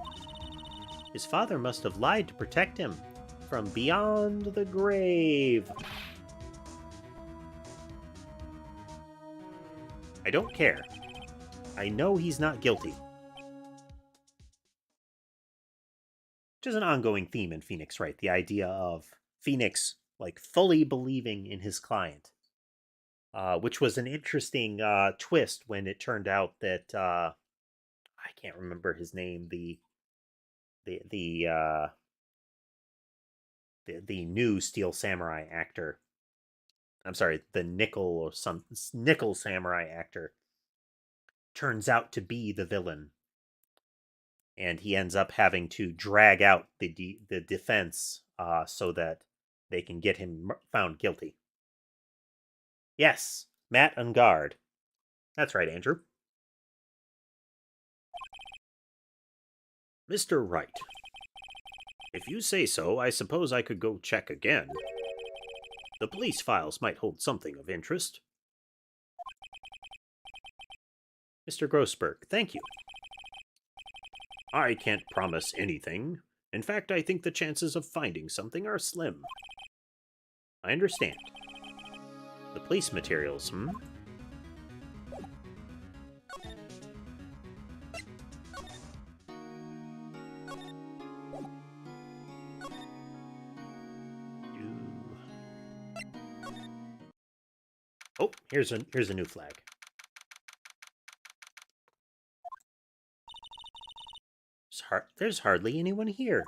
His father must have lied to protect him from beyond the grave. I don't care. I know he's not guilty. Which is an ongoing theme in Phoenix Wright, the idea of Phoenix, like, fully believing in his client. Which was an interesting twist when it turned out that, I can't remember his name. The new Steel Samurai actor. I'm sorry, the Nickel Samurai actor turns out to be the villain, and he ends up having to drag out the defense so that they can get him found guilty. Yes, Matt Ungard. That's right, Andrew. Mr. Wright. If you say so, I suppose I could go check again. The police files might hold something of interest. Mr. Grossberg, thank you. I can't promise anything. In fact, I think the chances of finding something are slim. I understand. The police materials, Oh, here's a new flag. There's hardly anyone here.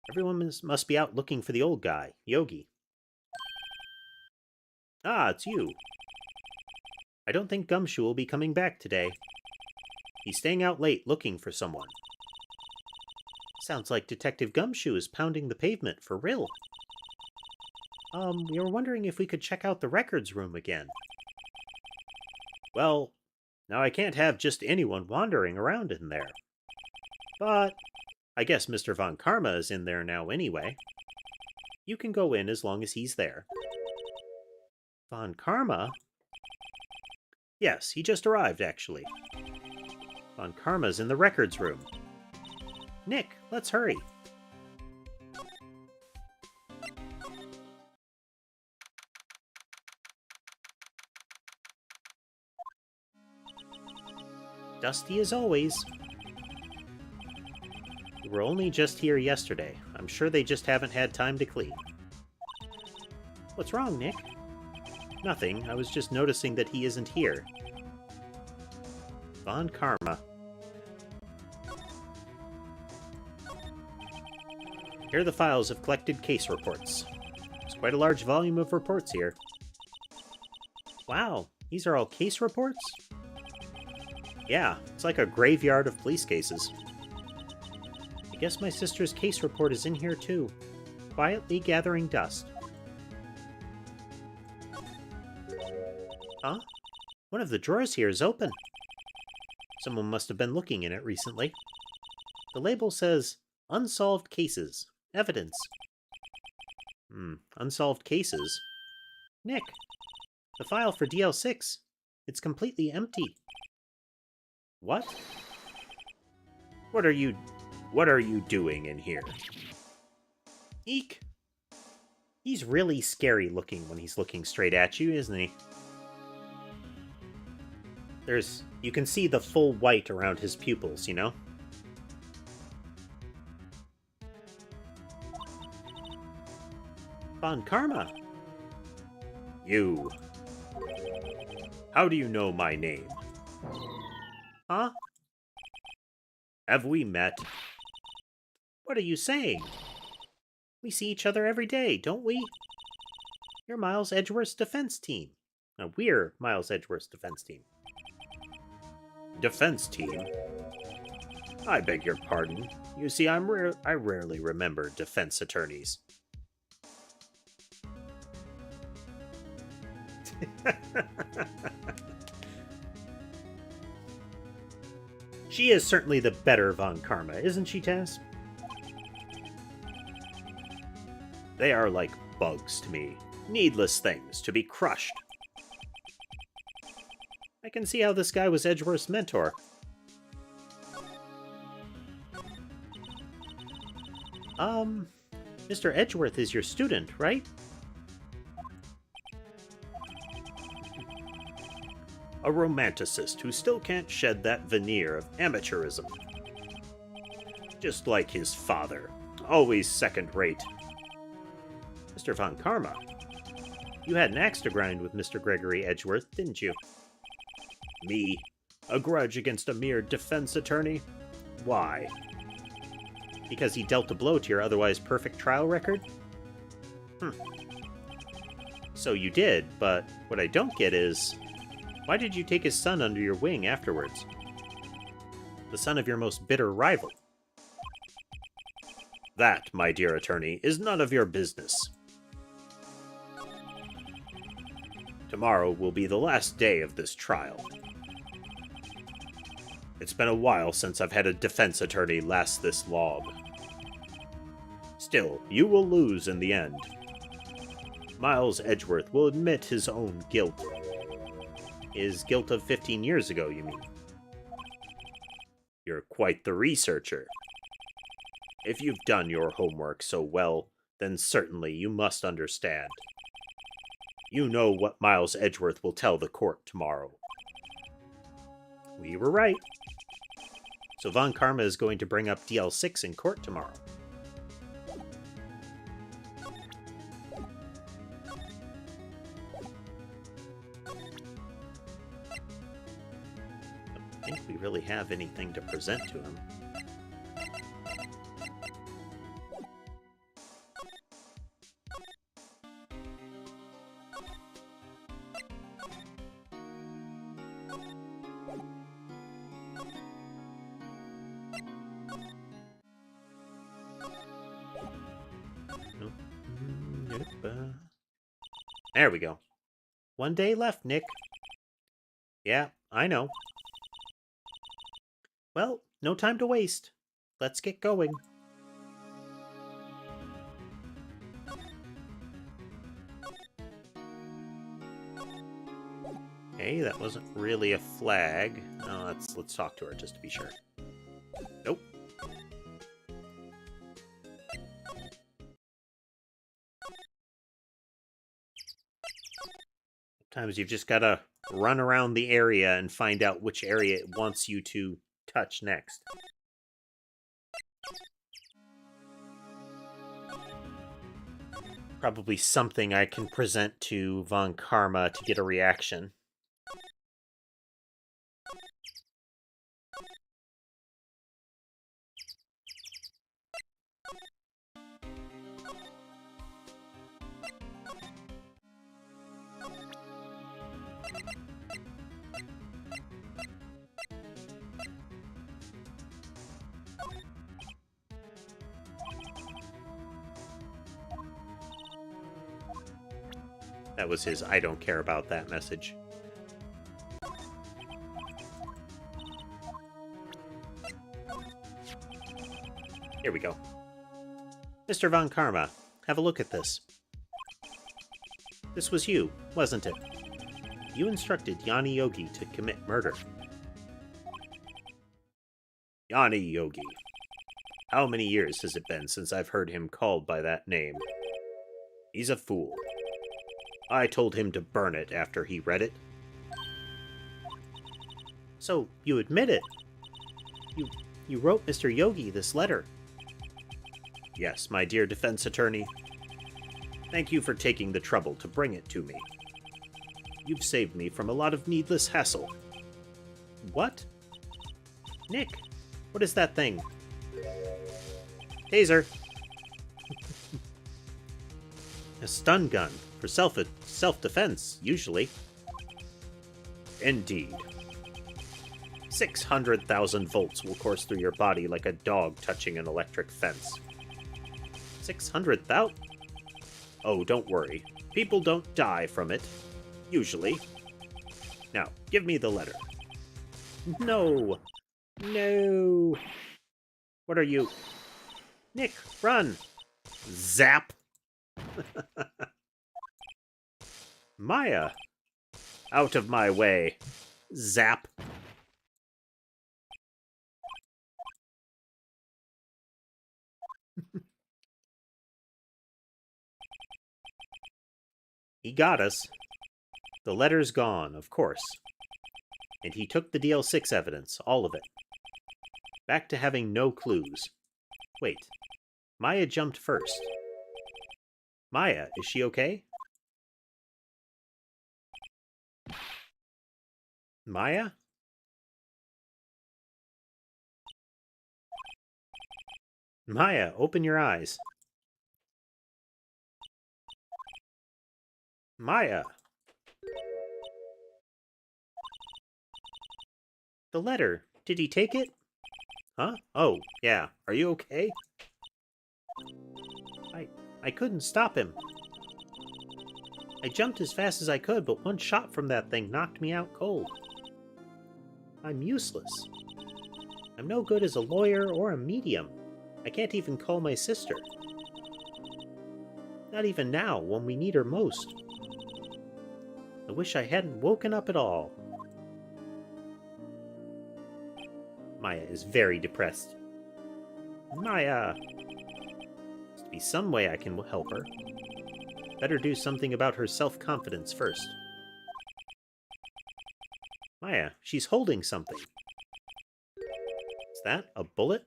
Everyone must be out looking for the old guy, Yogi. Ah, it's you. I don't think Gumshoe will be coming back today. He's staying out late looking for someone. Sounds like Detective Gumshoe is pounding the pavement for real. We were wondering if we could check out the records room again. Well, now I can't have just anyone wandering around in there. But I guess Mr. Von Karma is in there now anyway. You can go in as long as he's there. Von Karma? Yes, he just arrived, actually. Von Karma's in the records room. Nick, let's hurry. Dusty as always. We were only just here yesterday. I'm sure they just haven't had time to clean. What's wrong, Nick? Nothing. I was just noticing that he isn't here. Von Karma. Here are the files of collected case reports. There's quite a large volume of reports here. Wow, these are all case reports? Yeah, it's like a graveyard of police cases. I guess my sister's case report is in here too, quietly gathering dust. Huh? One of the drawers here is open. Someone must have been looking in it recently. The label says, Unsolved Cases. Evidence. Unsolved cases? Nick, the file for DL6. It's completely empty. What? What are you doing in here? Eek! He's really scary looking when he's looking straight at you, isn't he? You can see the full white around his pupils, you know? Von Karma! You! How do you know my name? Huh? Have we met? What are you saying? We see each other every day, don't we? You're Miles Edgeworth's defense team. Now, we're Miles Edgeworth's defense team. Defense team? I beg your pardon. You see, I rarely remember defense attorneys. She is certainly the better Von Karma, isn't she, Tess? They are like bugs to me. Needless things to be crushed. I can see how this guy was Edgeworth's mentor. Mr. Edgeworth is your student, right? A romanticist who still can't shed that veneer of amateurism. Just like his father, always second-rate. Mr. Von Karma, you had an axe to grind with Mr. Gregory Edgeworth, didn't you? Me? A grudge against a mere defense attorney? Why? Because he dealt a blow to your otherwise perfect trial record? So you did, but what I don't get is, why did you take his son under your wing afterwards? The son of your most bitter rival. That, my dear attorney, is none of your business. Tomorrow will be the last day of this trial. It's been a while since I've had a defense attorney last this long. Still, you will lose in the end. Miles Edgeworth will admit his own guilt. His guilt of 15 years ago, you mean? You're quite the researcher. If you've done your homework so well, then certainly you must understand. You know what Miles Edgeworth will tell the court tomorrow. We were right. So Von Karma is going to bring up DL6 in court tomorrow. I don't think we really have anything to present to him. There we go. 1 day left, Nick. Yeah, I know. Well, no time to waste. Let's get going. Okay, that wasn't really a flag. Oh, let's talk to her just to be sure. Nope. Sometimes you've just got to run around the area and find out which area it wants you to touch next. Probably something I can present to Von Karma to get a reaction. That was his I don't care about that message. Here we go. Mr. Von Karma, have a look at this. This was you, wasn't it? You instructed Yanni Yogi to commit murder. Yanni Yogi. How many years has it been since I've heard him called by that name? He's a fool. I told him to burn it after he read it. So, you admit it? You wrote Mr. Yogi this letter? Yes, my dear defense attorney. Thank you for taking the trouble to bring it to me. You've saved me from a lot of needless hassle. What? Nick, what is that thing? Taser. A stun gun. For self-defense, usually. Indeed. 600,000 volts will course through your body like a dog touching an electric fence. 600,000? Oh, don't worry. People don't die from it. Usually. Now, give me the letter. No! No! What are you? Nick, run! Zap! Maya! Out of my way. Zap. He got us. The letter's gone, of course. And he took the DL6 evidence, all of it. Back to having no clues. Wait. Maya jumped first. Maya, is she okay? Maya? Maya, open your eyes. Maya! The letter. Did he take it? Huh? Oh, yeah. Are you okay? I couldn't stop him. I jumped as fast as I could, but one shot from that thing knocked me out cold. I'm useless. I'm no good as a lawyer or a medium. I can't even call my sister. Not even now, when we need her most. I wish I hadn't woken up at all. Maya is very depressed. Maya! Must be some way I can help her. Better do something about her self-confidence first. Maya, she's holding something. Is that a bullet?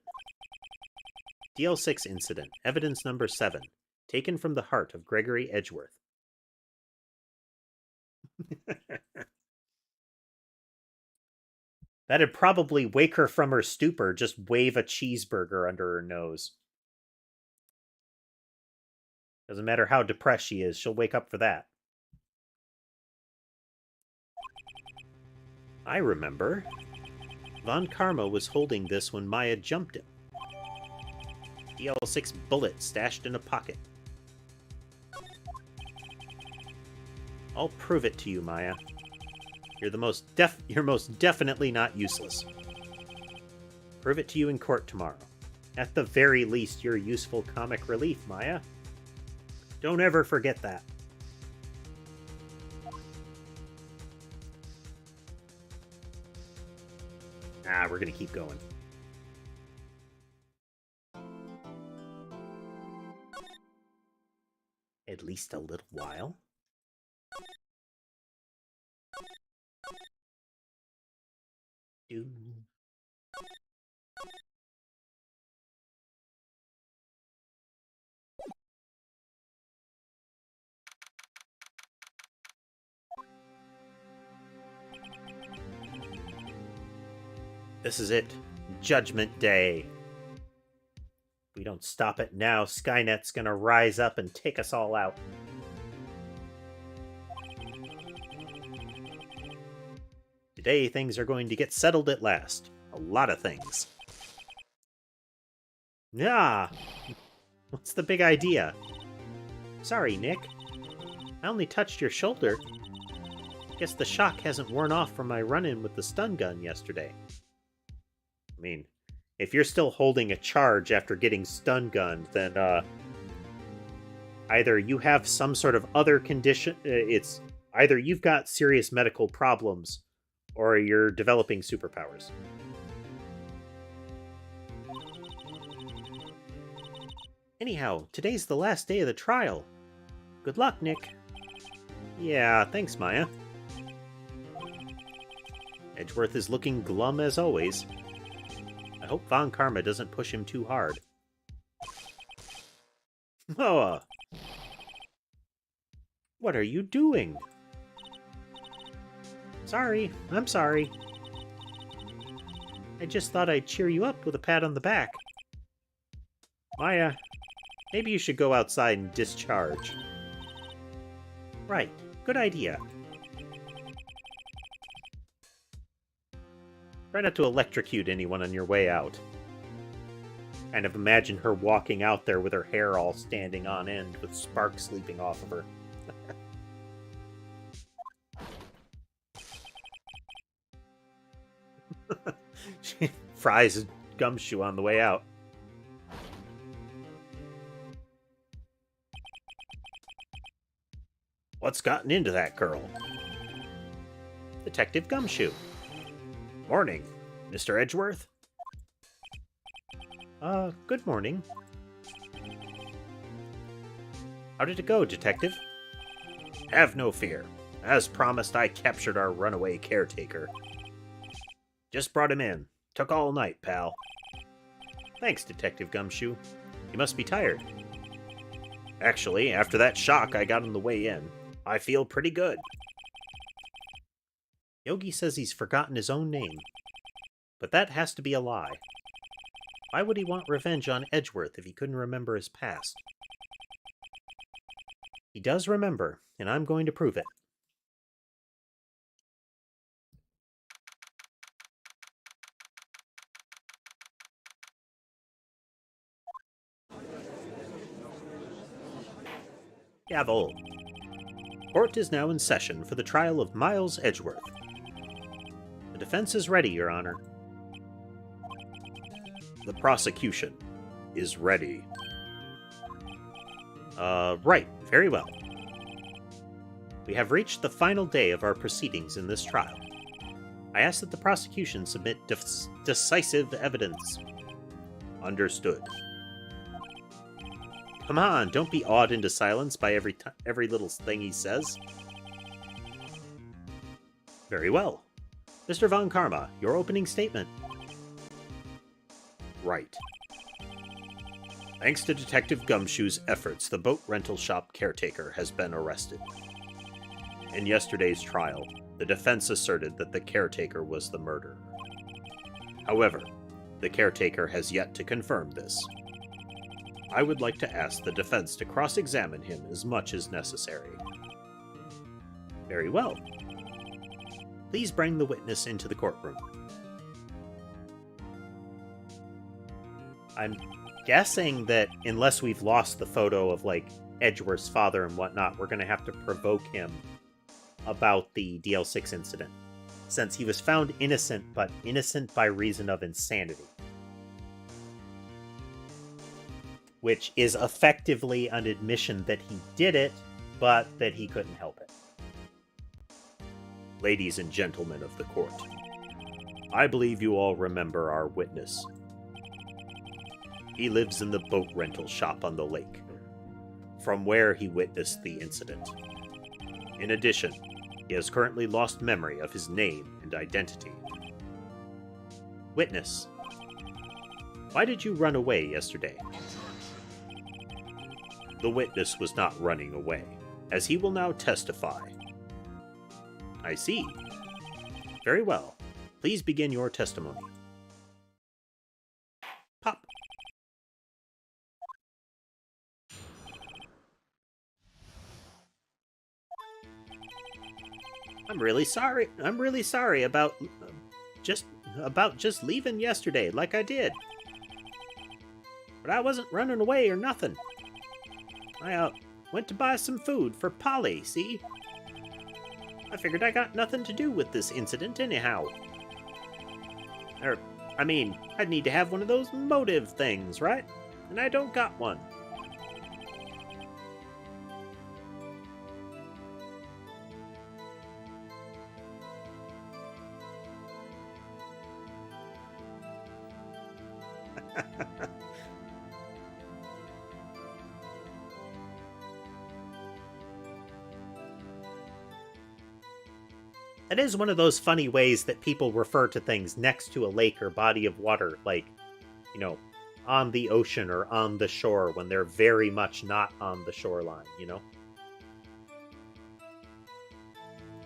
DL6 incident, evidence number 7, taken from the heart of Gregory Edgeworth. That'd probably wake her from her stupor, just wave a cheeseburger under her nose. Doesn't matter how depressed she is, she'll wake up for that. I remember. Von Karma was holding this when Maya jumped him. DL6 bullet stashed in a pocket. I'll prove it to you, Maya. You're most definitely not useless. Prove it to you in court tomorrow. At the very least, you're useful comic relief, Maya. Don't ever forget that. We're gonna keep going. At least a little while. This is it. Judgment Day. If we don't stop it now, Skynet's gonna rise up and take us all out. Today, things are going to get settled at last. A lot of things. Yeah. What's the big idea? Sorry, Nick. I only touched your shoulder. Guess the shock hasn't worn off from my run-in with the stun gun yesterday. I mean, if you're still holding a charge after getting stun gunned, then either you have some sort of other condition, it's either you've got serious medical problems, or you're developing superpowers. Anyhow, today's the last day of the trial. Good luck, Nick. Yeah, thanks, Maya. Edgeworth is looking glum as always. I hope Von Karma doesn't push him too hard. Oh, what are you doing? Sorry, I'm sorry. I just thought I'd cheer you up with a pat on the back. Maya, maybe you should go outside and discharge. Right, good idea. Try not to electrocute anyone on your way out. Kind of imagine her walking out there with her hair all standing on end with sparks leaping off of her. She fries a gumshoe on the way out. What's gotten into that girl? Detective Gumshoe. Morning, Mr. Edgeworth. Good morning. How did it go, Detective? Have no fear. As promised, I captured our runaway caretaker. Just brought him in. Took all night, pal. Thanks, Detective Gumshoe. You must be tired. Actually, after that shock I got on the way in, I feel pretty good. Yogi says he's forgotten his own name. But that has to be a lie. Why would he want revenge on Edgeworth if he couldn't remember his past? He does remember, and I'm going to prove it. Gavel. Court is now in session for the trial of Miles Edgeworth. The defense is ready, Your Honor. The prosecution is ready. Right. Very well. We have reached the final day of our proceedings in this trial. I ask that the prosecution submit decisive evidence. Understood. Come on, don't be awed into silence by every little thing he says. Very well. Mr. Von Karma, your opening statement. Right. Thanks to Detective Gumshoe's efforts, the boat rental shop caretaker has been arrested. In yesterday's trial, the defense asserted that the caretaker was the murderer. However, the caretaker has yet to confirm this. I would like to ask the defense to cross-examine him as much as necessary. Very well. Please bring the witness into the courtroom. I'm guessing that unless we've lost the photo of, like, Edgeworth's father and whatnot, we're going to have to provoke him about the DL6 incident, since he was found innocent, but innocent by reason of insanity. Which is effectively an admission that he did it, but that he couldn't help it. Ladies and gentlemen of the court, I believe you all remember our witness. He lives in the boat rental shop on the lake, from where he witnessed the incident. In addition, he has currently lost memory of his name and identity. Witness, why did you run away yesterday? The witness was not running away, as he will now testify. I see. Very well. Please begin your testimony. Pop. I'm really sorry about just leaving yesterday like I did. But I wasn't running away or nothing. I went to buy some food for Polly, see? I figured I got nothing to do with this incident anyhow. I'd need to have one of those motive things, right? And I don't got one. It is one of those funny ways that people refer to things next to a lake or body of water, like, you know, on the ocean or on the shore, when they're very much not on the shoreline, you know?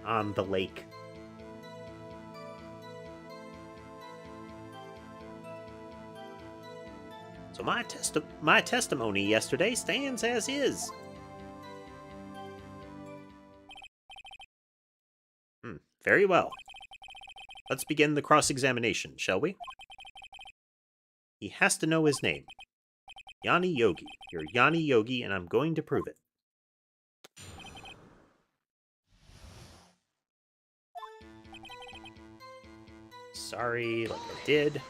On the lake. So my testimony yesterday stands as is. Very well. Let's begin the cross-examination, shall we? He has to know his name. Yanni Yogi. You're Yanni Yogi, and I'm going to prove it. Sorry, like I did.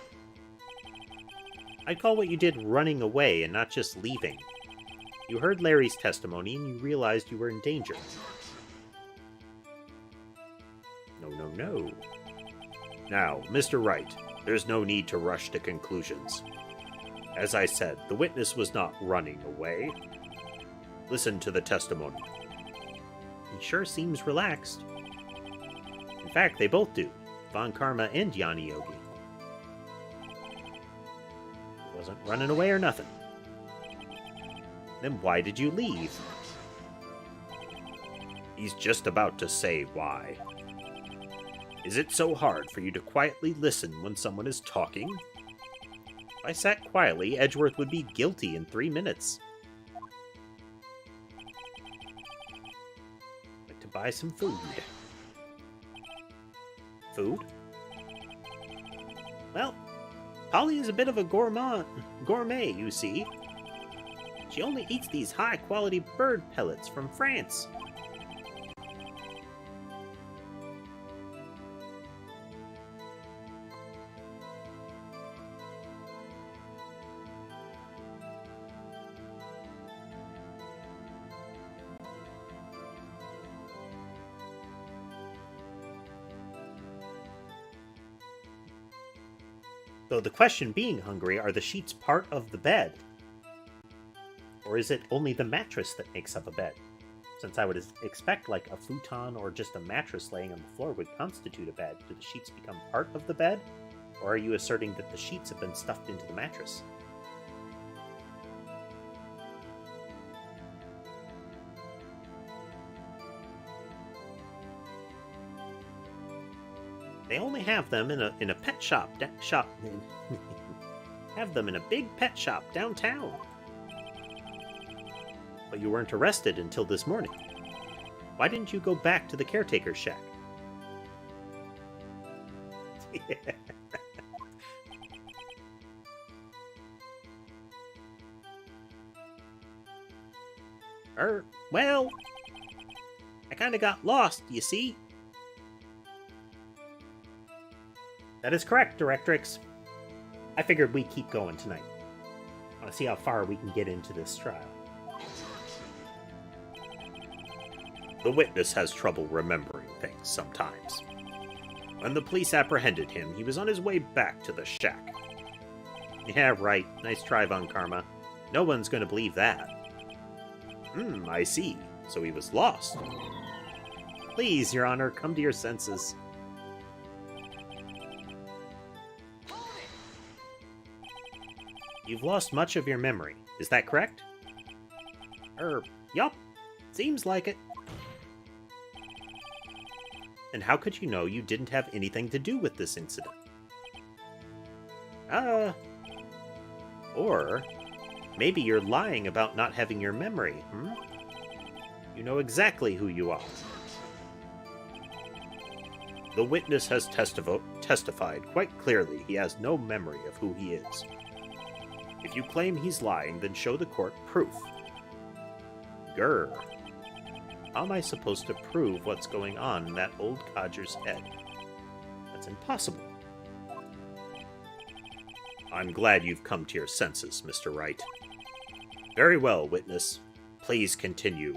I'd call what you did running away and not just leaving. You heard Larry's testimony and you realized you were in danger. No. Now, Mr. Wright, there's no need to rush to conclusions. As I said, the witness was not running away. Listen to the testimony. He sure seems relaxed. In fact, they both do. Von Karma and Yanni Yogi. Wasn't running away or nothing. Then why did you leave? He's just about to say why. Is it so hard for you to quietly listen when someone is talking? I sat quietly, Edgeworth would be guilty in 3 minutes. I'd like to buy some food. Food? Well, Polly is a bit of a gourmet, you see. She only eats these high-quality bird pellets from France. So the question being, Hungry, are the sheets part of the bed? Or is it only the mattress that makes up a bed? Since I would expect like a futon or just a mattress laying on the floor would constitute a bed, do the sheets become part of the bed? Or are you asserting that the sheets have been stuffed into the mattress? They only have them in a pet shop. Have them in a big pet shop downtown. But you weren't arrested until this morning. Why didn't you go back to the caretaker's shack? Well, I kinda got lost, you see? That is correct, Directrix. I figured we'd keep going tonight. I want to see how far we can get into this trial. The witness has trouble remembering things sometimes. When the police apprehended him, he was on his way back to the shack. Yeah, right. Nice try, Von Karma. No one's going to believe that. I see. So he was lost. Please, Your Honor, come to your senses. You've lost much of your memory. Is that correct? Yup. Seems like it. And how could you know you didn't have anything to do with this incident? Or maybe you're lying about not having your memory, You know exactly who you are. The witness has testified quite clearly he has no memory of who he is. If you claim he's lying, then show the court proof. Grr. How am I supposed to prove what's going on in that old codger's head? That's impossible. I'm glad you've come to your senses, Mr. Wright. Very well, witness. Please continue.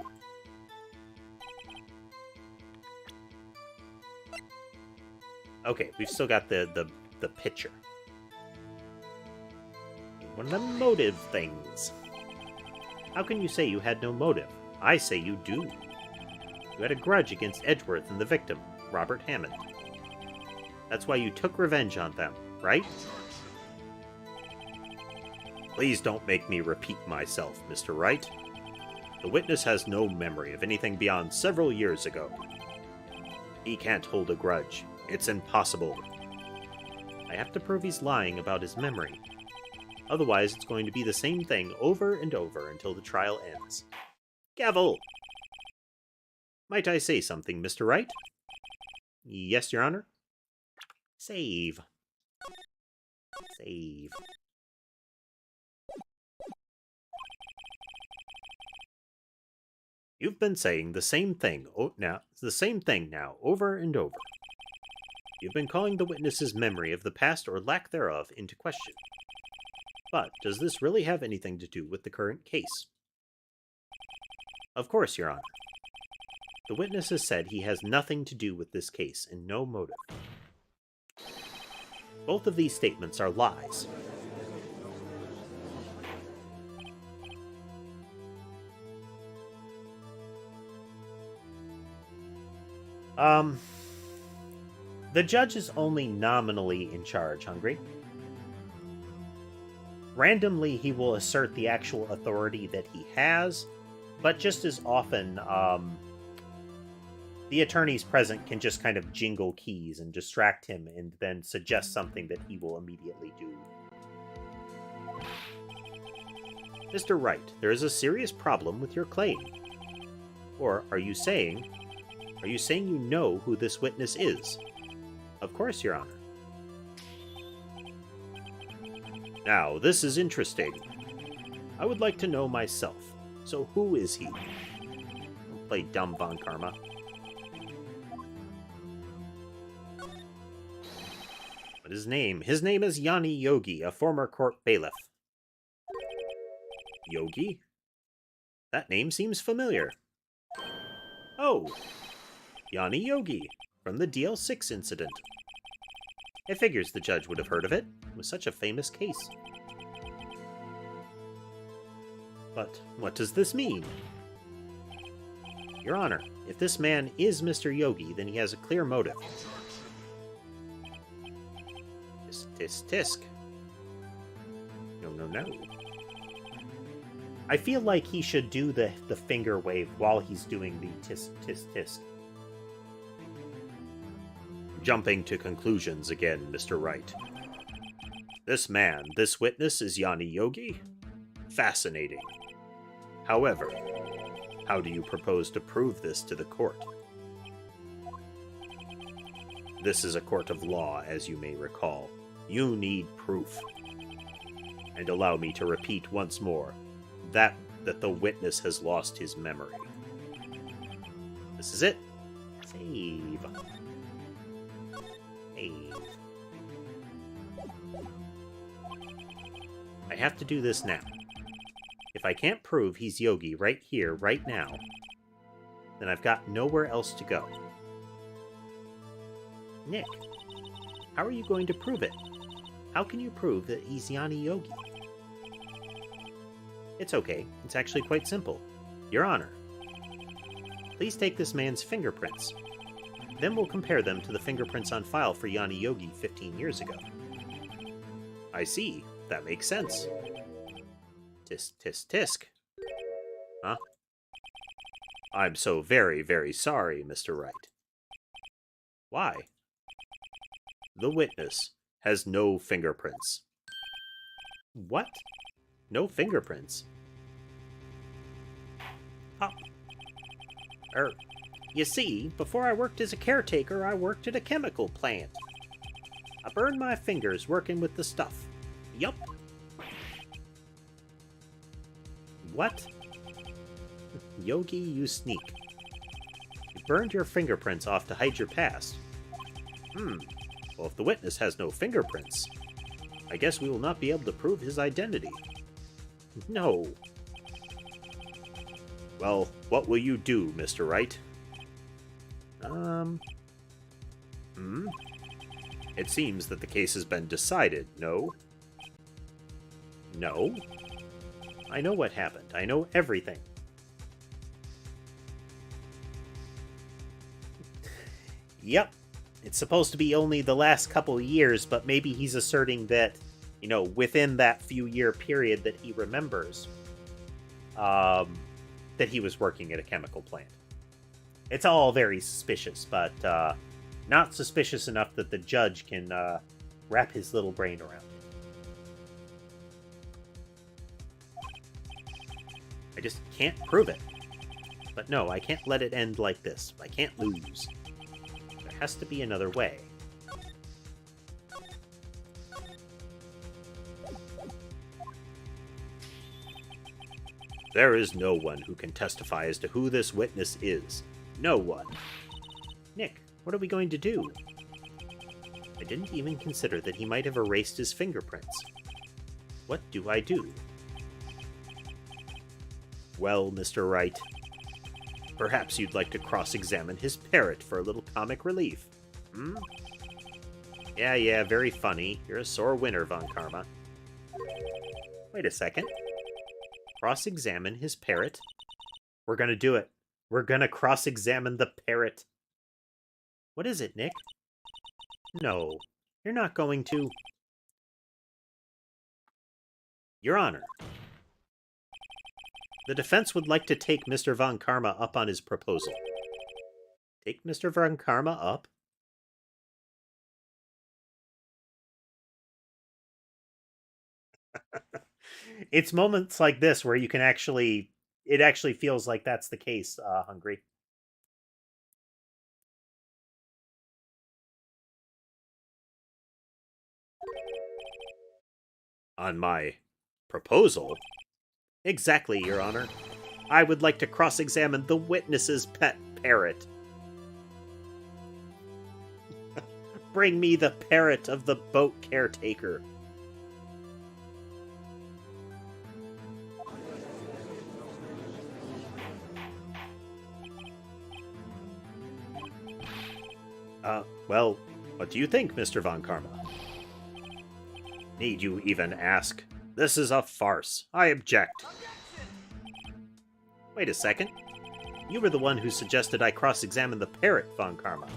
Okay, we've still got the picture. One of the motive things. How can you say you had no motive? I say you do. You had a grudge against Edgeworth and the victim, Robert Hammond. That's why you took revenge on them, right? Please don't make me repeat myself, Mr. Wright. The witness has no memory of anything beyond several years ago. He can't hold a grudge. It's impossible. I have to prove he's lying about his memory. Otherwise, it's going to be the same thing over and over until the trial ends. Gavel! Might I say something, Mr. Wright? Yes, Your Honor. Save. Save. You've been saying the same thing now, over and over. You've been calling the witness's memory of the past or lack thereof into question. But does this really have anything to do with the current case? Of course, Your Honor. The witness has said he has nothing to do with this case and no motive. Both of these statements are lies. The judge is only nominally in charge, Hungry. Randomly, he will assert the actual authority that he has, but just as often, the attorneys present can just kind of jingle keys and distract him and then suggest something that he will immediately do. Mr. Wright, there is a serious problem with your claim. Or are you saying you know who this witness is? Of course, Your Honor. Now, this is interesting. I would like to know myself. So who is he? Don't play dumb, Von Karma. What is his name? His name is Yanni Yogi, a former court bailiff. Yogi? That name seems familiar. Oh, Yanni Yogi, from the DL6 incident. It figures the judge would have heard of it. It was such a famous case. But what does this mean? Your Honor, if this man is Mr. Yogi, then he has a clear motive. Tisk, tisk, tisk. No, no, no. I feel like he should do the finger wave while he's doing the tisk, tisk, tisk. Jumping to conclusions again, Mr. Wright. This man, this witness is Yanni Yogi? Fascinating. However, how do you propose to prove this to the court? This is a court of law, as you may recall. You need proof. And allow me to repeat once more that the witness has lost his memory. This is it. Save. Save. I have to do this now. If I can't prove he's Yogi right here, right now, then I've got nowhere else to go. Nick, how are you going to prove it? How can you prove that he's Yanni Yogi? It's okay. It's actually quite simple. Your Honor, please take this man's fingerprints. Then we'll compare them to the fingerprints on file for Yanni Yogi 15 years ago. I see. That makes sense. Tisk, tisk, tisk. Huh? I'm so very, very sorry, Mr. Wright. Why? The witness has no fingerprints. What? No fingerprints? Huh. You see, before I worked as a caretaker, I worked at a chemical plant. I burned my fingers working with the stuff. Yup. What? Yogi, you sneak. You burned your fingerprints off to hide your past. Well, if the witness has no fingerprints, I guess we will not be able to prove his identity. No. Well, what will you do, Mr. Wright? It seems that the case has been decided, no? No? I know what happened. I know everything. Yep. It's supposed to be only the last couple of years, but maybe he's asserting that, within that few-year period that he remembers, that he was working at a chemical plant. It's all very suspicious, but not suspicious enough that the judge can wrap his little brain around it. I just can't prove it. But no, I can't let it end like this. I can't lose. There has to be another way. There is no one who can testify as to who this witness is. No one. Nick, what are we going to do? I didn't even consider that he might have erased his fingerprints. What do I do? Well, Mr. Wright, perhaps you'd like to cross-examine his parrot for a little comic relief. Yeah, very funny. You're a sore winner, Von Karma. Wait a second. Cross-examine his parrot? We're gonna do it. We're gonna cross-examine the parrot. What is it, Nick? No, you're not going to. Your Honor, the defense would like to take Mr. Von Karma up on his proposal. Take Mr. Von Karma up? It's moments like this where you can actually... It actually feels like that's the case, Hungry. On my proposal? Exactly, Your Honor. I would like to cross-examine the witness's pet parrot. Bring me the parrot of the boat caretaker. Well, what do you think, Mr. Von Karma? Need you even ask? This is a farce. I object. Wait a second. You were the one who suggested I cross-examine the parrot, Von Karma.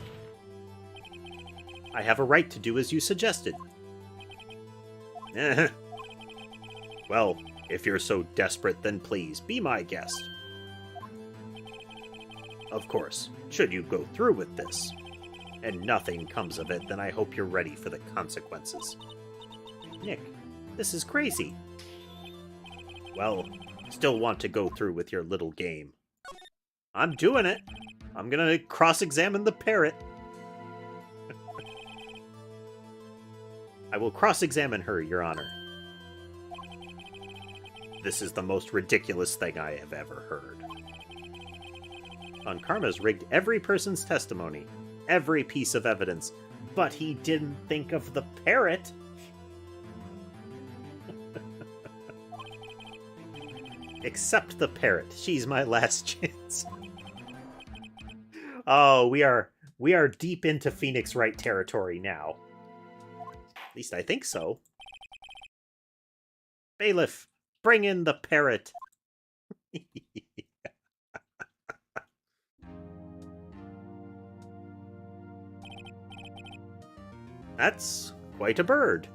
I have a right to do as you suggested. Well, if you're so desperate, then please, be my guest. Of course, should you go through with this, and nothing comes of it, then I hope you're ready for the consequences. Nick, this is crazy. Well, still want to go through with your little game. I'm doing it. I'm gonna cross-examine the parrot. I will cross-examine her, Your Honor. This is the most ridiculous thing I have ever heard. Von Karma's rigged every person's testimony, every piece of evidence, but he didn't think of the parrot. Except the parrot. She's my last chance. Oh, we are deep into Phoenix Wright territory now. At least I think so. Bailiff, bring in the parrot. That's quite a bird.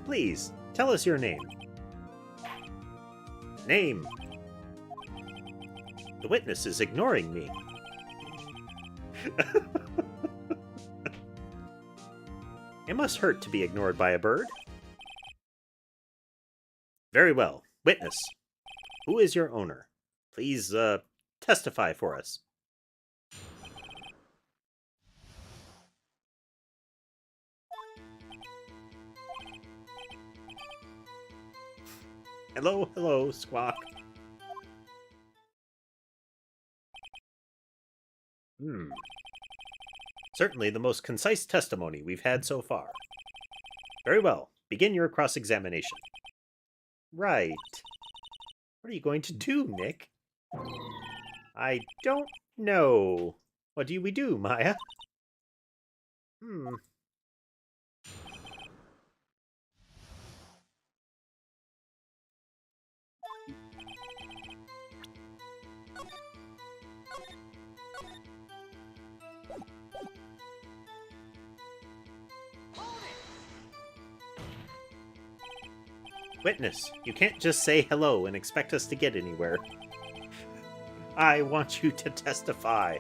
Please, tell us your name. Name. The witness is ignoring me. It must hurt to be ignored by a bird. Very well. Witness, who is your owner? Please, testify for us. Hello, hello, Squawk. Certainly the most concise testimony we've had so far. Very well. Begin your cross-examination. Right. What are you going to do, Nick? I don't know. What do we do, Maya? Witness, you can't just say hello and expect us to get anywhere. I want you to testify.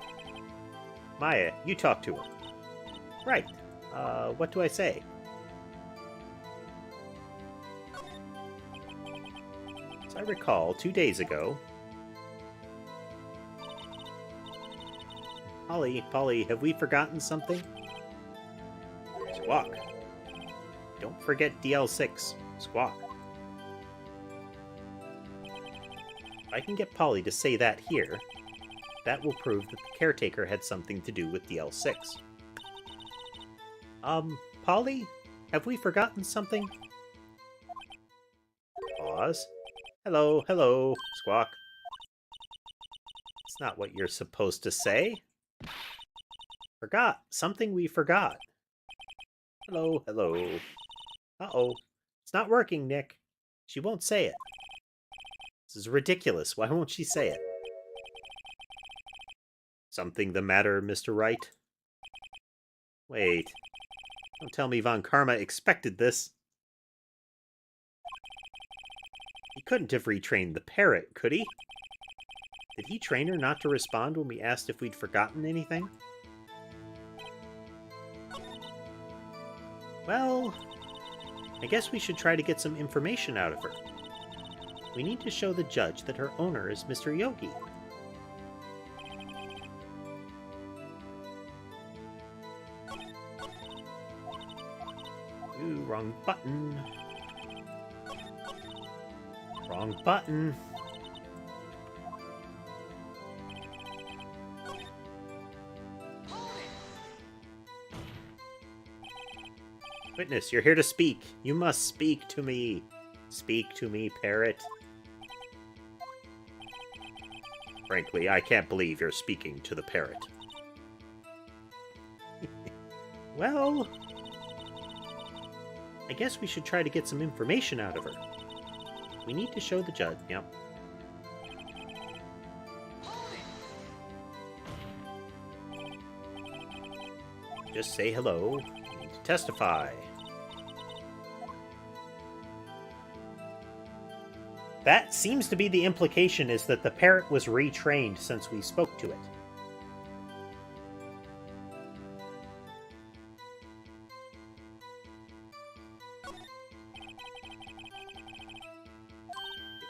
Maya, you talk to her. Right. What do I say? As I recall, 2 days ago... Polly, have we forgotten something? Squawk. Don't forget DL6. Squawk. If I can get Polly to say that here, that will prove that the caretaker had something to do with DL6. Polly? Have we forgotten something? Pause. Hello, hello, Squawk. It's not what you're supposed to say. Forgot. Something we forgot. Hello, hello. Uh-oh. It's not working, Nick. She won't say it. This is ridiculous. Why won't she say it? Something the matter, Mr. Wright? Wait. Don't tell me Von Karma expected this. He couldn't have retrained the parrot, could he? Did he train her not to respond when we asked if we'd forgotten anything? Well, I guess we should try to get some information out of her. We need to show the judge that her owner is Mr. Yogi. Ooh, wrong button. Wrong button. Witness, you're here to speak. You must speak to me. Speak to me, parrot. Frankly, I can't believe you're speaking to the parrot. Well, I guess we should try to get some information out of her. We need to show the judge. Yep. Just say hello. We need to testify. That seems to be the implication, is that the parrot was retrained since we spoke to it.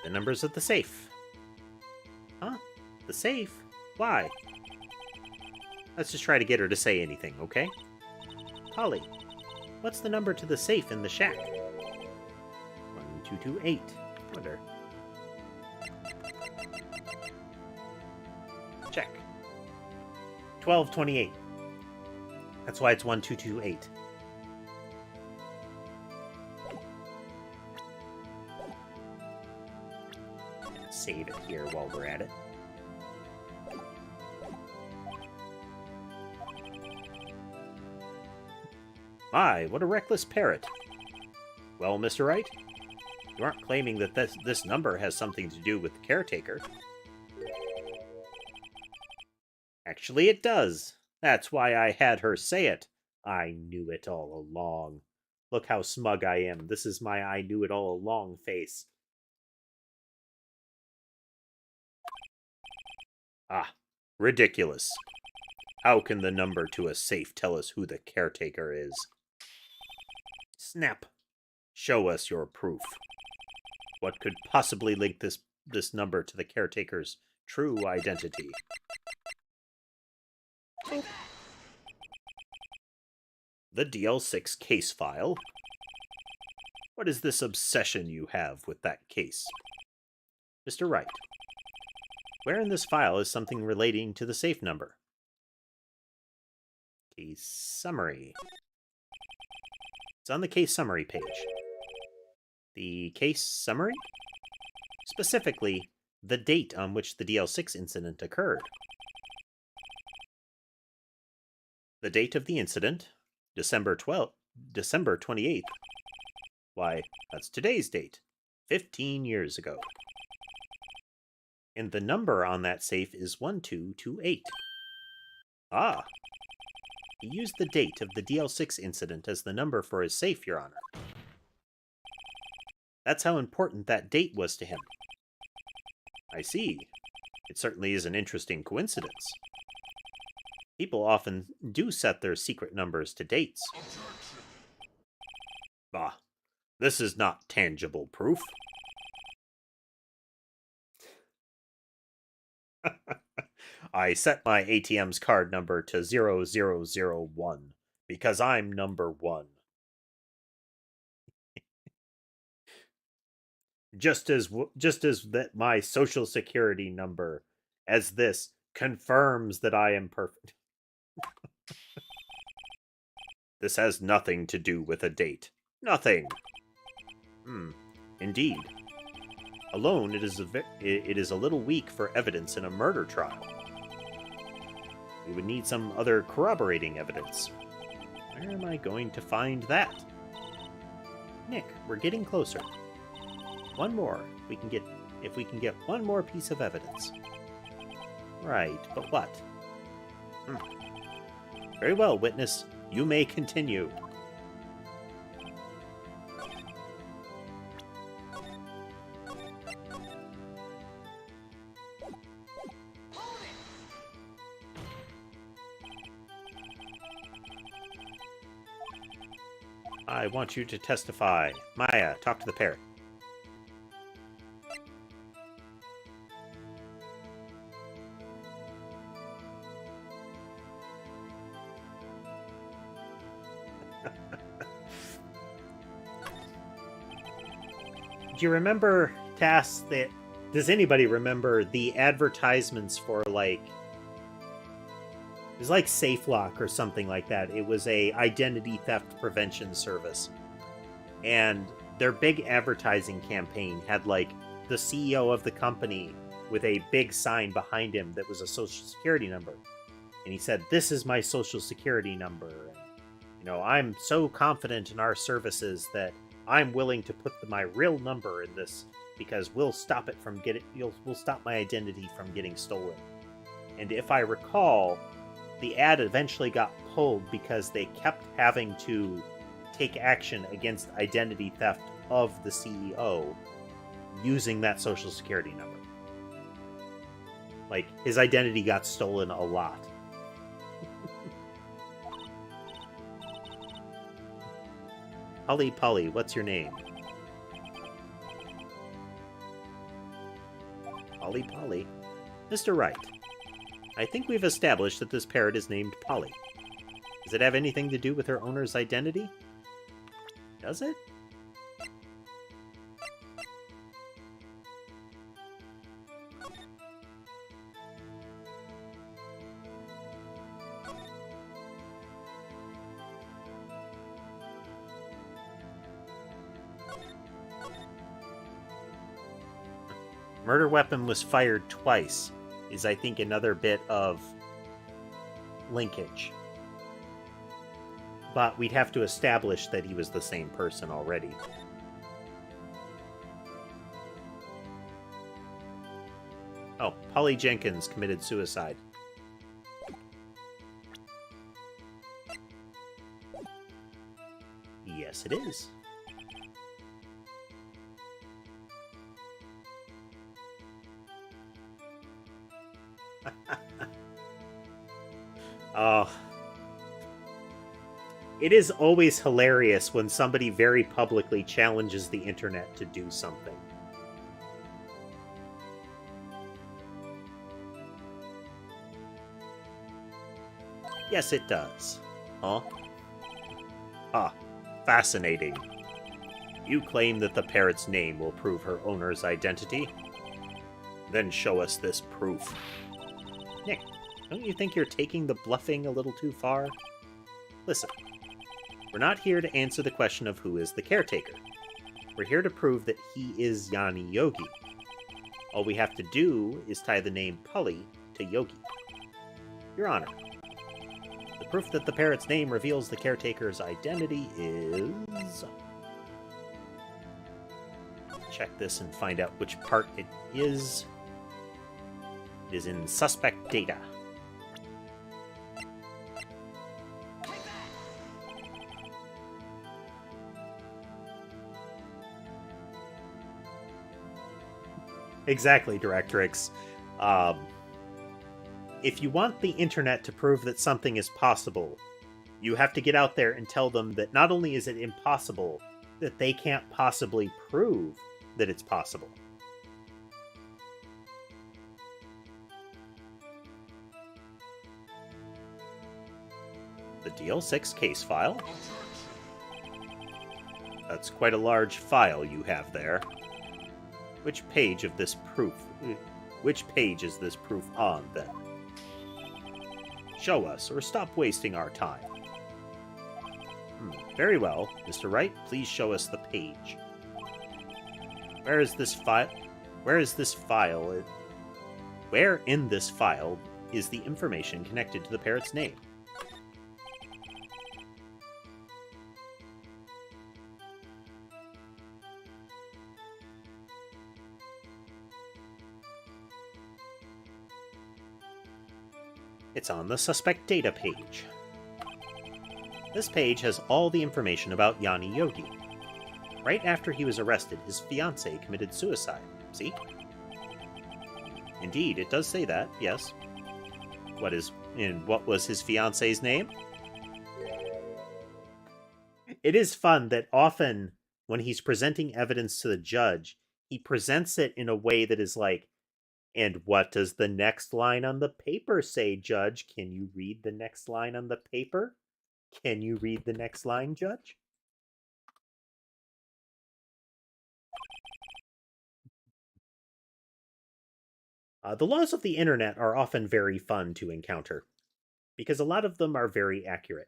The numbers of the safe. Huh? The safe? Why? Let's just try to get her to say anything, okay? Polly, what's the number to the safe in the shack? 1228. Wonder. Check. 1228. That's why it's 1228. Save it here while we're at it. My, what a reckless parrot. Well, Mr. Wright, you aren't claiming that this number has something to do with the caretaker. Actually, it does. That's why I had her say it. I knew it all along. Look how smug I am. This is my I knew it all along face. Ah, ridiculous. How can the number to a safe tell us who the caretaker is? Snap. Show us your proof. What could possibly link this number to the caretaker's true identity? The DL6 case file? What is this obsession you have with that case? Mr. Wright, where in this file is something relating to the safe number? Case summary. It's on the case summary page. The case summary? Specifically, the date on which the DL6 incident occurred. The date of the incident, December 28th. Why, that's today's date, 15 years ago. And the number on that safe is 1228. Ah. He used the date of the DL6 incident as the number for his safe, Your Honor. That's how important that date was to him. I see. It certainly is an interesting coincidence. People often do set their secret numbers to dates. Bah, this is not tangible proof. I set my ATM's card number to 0001 because I'm number 1. just as that my social security number as this confirms that I am perfect. This has nothing to do with a date. Nothing. Indeed. Alone, it is a little weak for evidence in a murder trial. We would need some other corroborating evidence. Where am I going to find that? Nick, we're getting closer. One more. If we can get one more piece of evidence. Right, but what? Very well, witness. You may continue. I want you to testify. Maya, talk to the parrot. Do you remember, Tass, that... Does anybody remember the advertisements for, like... It was like SafeLock or something like that. It was a identity theft prevention service. And their big advertising campaign had, like, the CEO of the company with a big sign behind him that was a social security number. And he said, "This is my social security number. And, you know, I'm so confident in our services that I'm willing to put my real number in this because we'll stop it from we'll stop my identity from getting stolen." And if I recall, the ad eventually got pulled because they kept having to take action against identity theft of the CEO using that social security number. Like, his identity got stolen a lot. Polly, what's your name? Polly. Mr. Wright, I think we've established that this parrot is named Polly. Does it have anything to do with her owner's identity? Does it? Murder weapon was fired twice is, I think, another bit of linkage. But we'd have to establish that he was the same person already. Oh, Polly Jenkins committed suicide. Yes, it is. Oh. It is always hilarious when somebody very publicly challenges the internet to do something. Yes, it does. Huh? Ah, fascinating. You claim that the parrot's name will prove her owner's identity? Then show us this proof. Nick, don't you think you're taking the bluffing a little too far? Listen, we're not here to answer the question of who is the caretaker. We're here to prove that he is Yanni Yogi. All we have to do is tie the name Polly to Yogi. Your Honor, the proof that the parrot's name reveals the caretaker's identity is... Check this and find out which part it is. It is in suspect data. Exactly, Directrix. If you want the internet to prove that something is possible, you have to get out there and tell them that not only is it impossible, that they can't possibly prove that it's possible. The DL6 case file. That's quite a large file you have there. Which page of this proof... Which page is this proof on, then? Show us, or stop wasting our time. Very well. Mr. Wright, please show us the page. Where is this file? Where is this file? Where in this file is the information connected to the parrot's name? It's on the suspect data page. This page has all the information about Yanni Yogi. Right after he was arrested, his fiancée committed suicide. See? Indeed, it does say that, yes. What was his fiancée's name? It is fun that often when he's presenting evidence to the judge, he presents it in a way that is like, and what does the next line on the paper say, Judge? Can you read the next line on the paper? Can you read the next line, Judge? The laws of the internet are often very fun to encounter, because a lot of them are very accurate.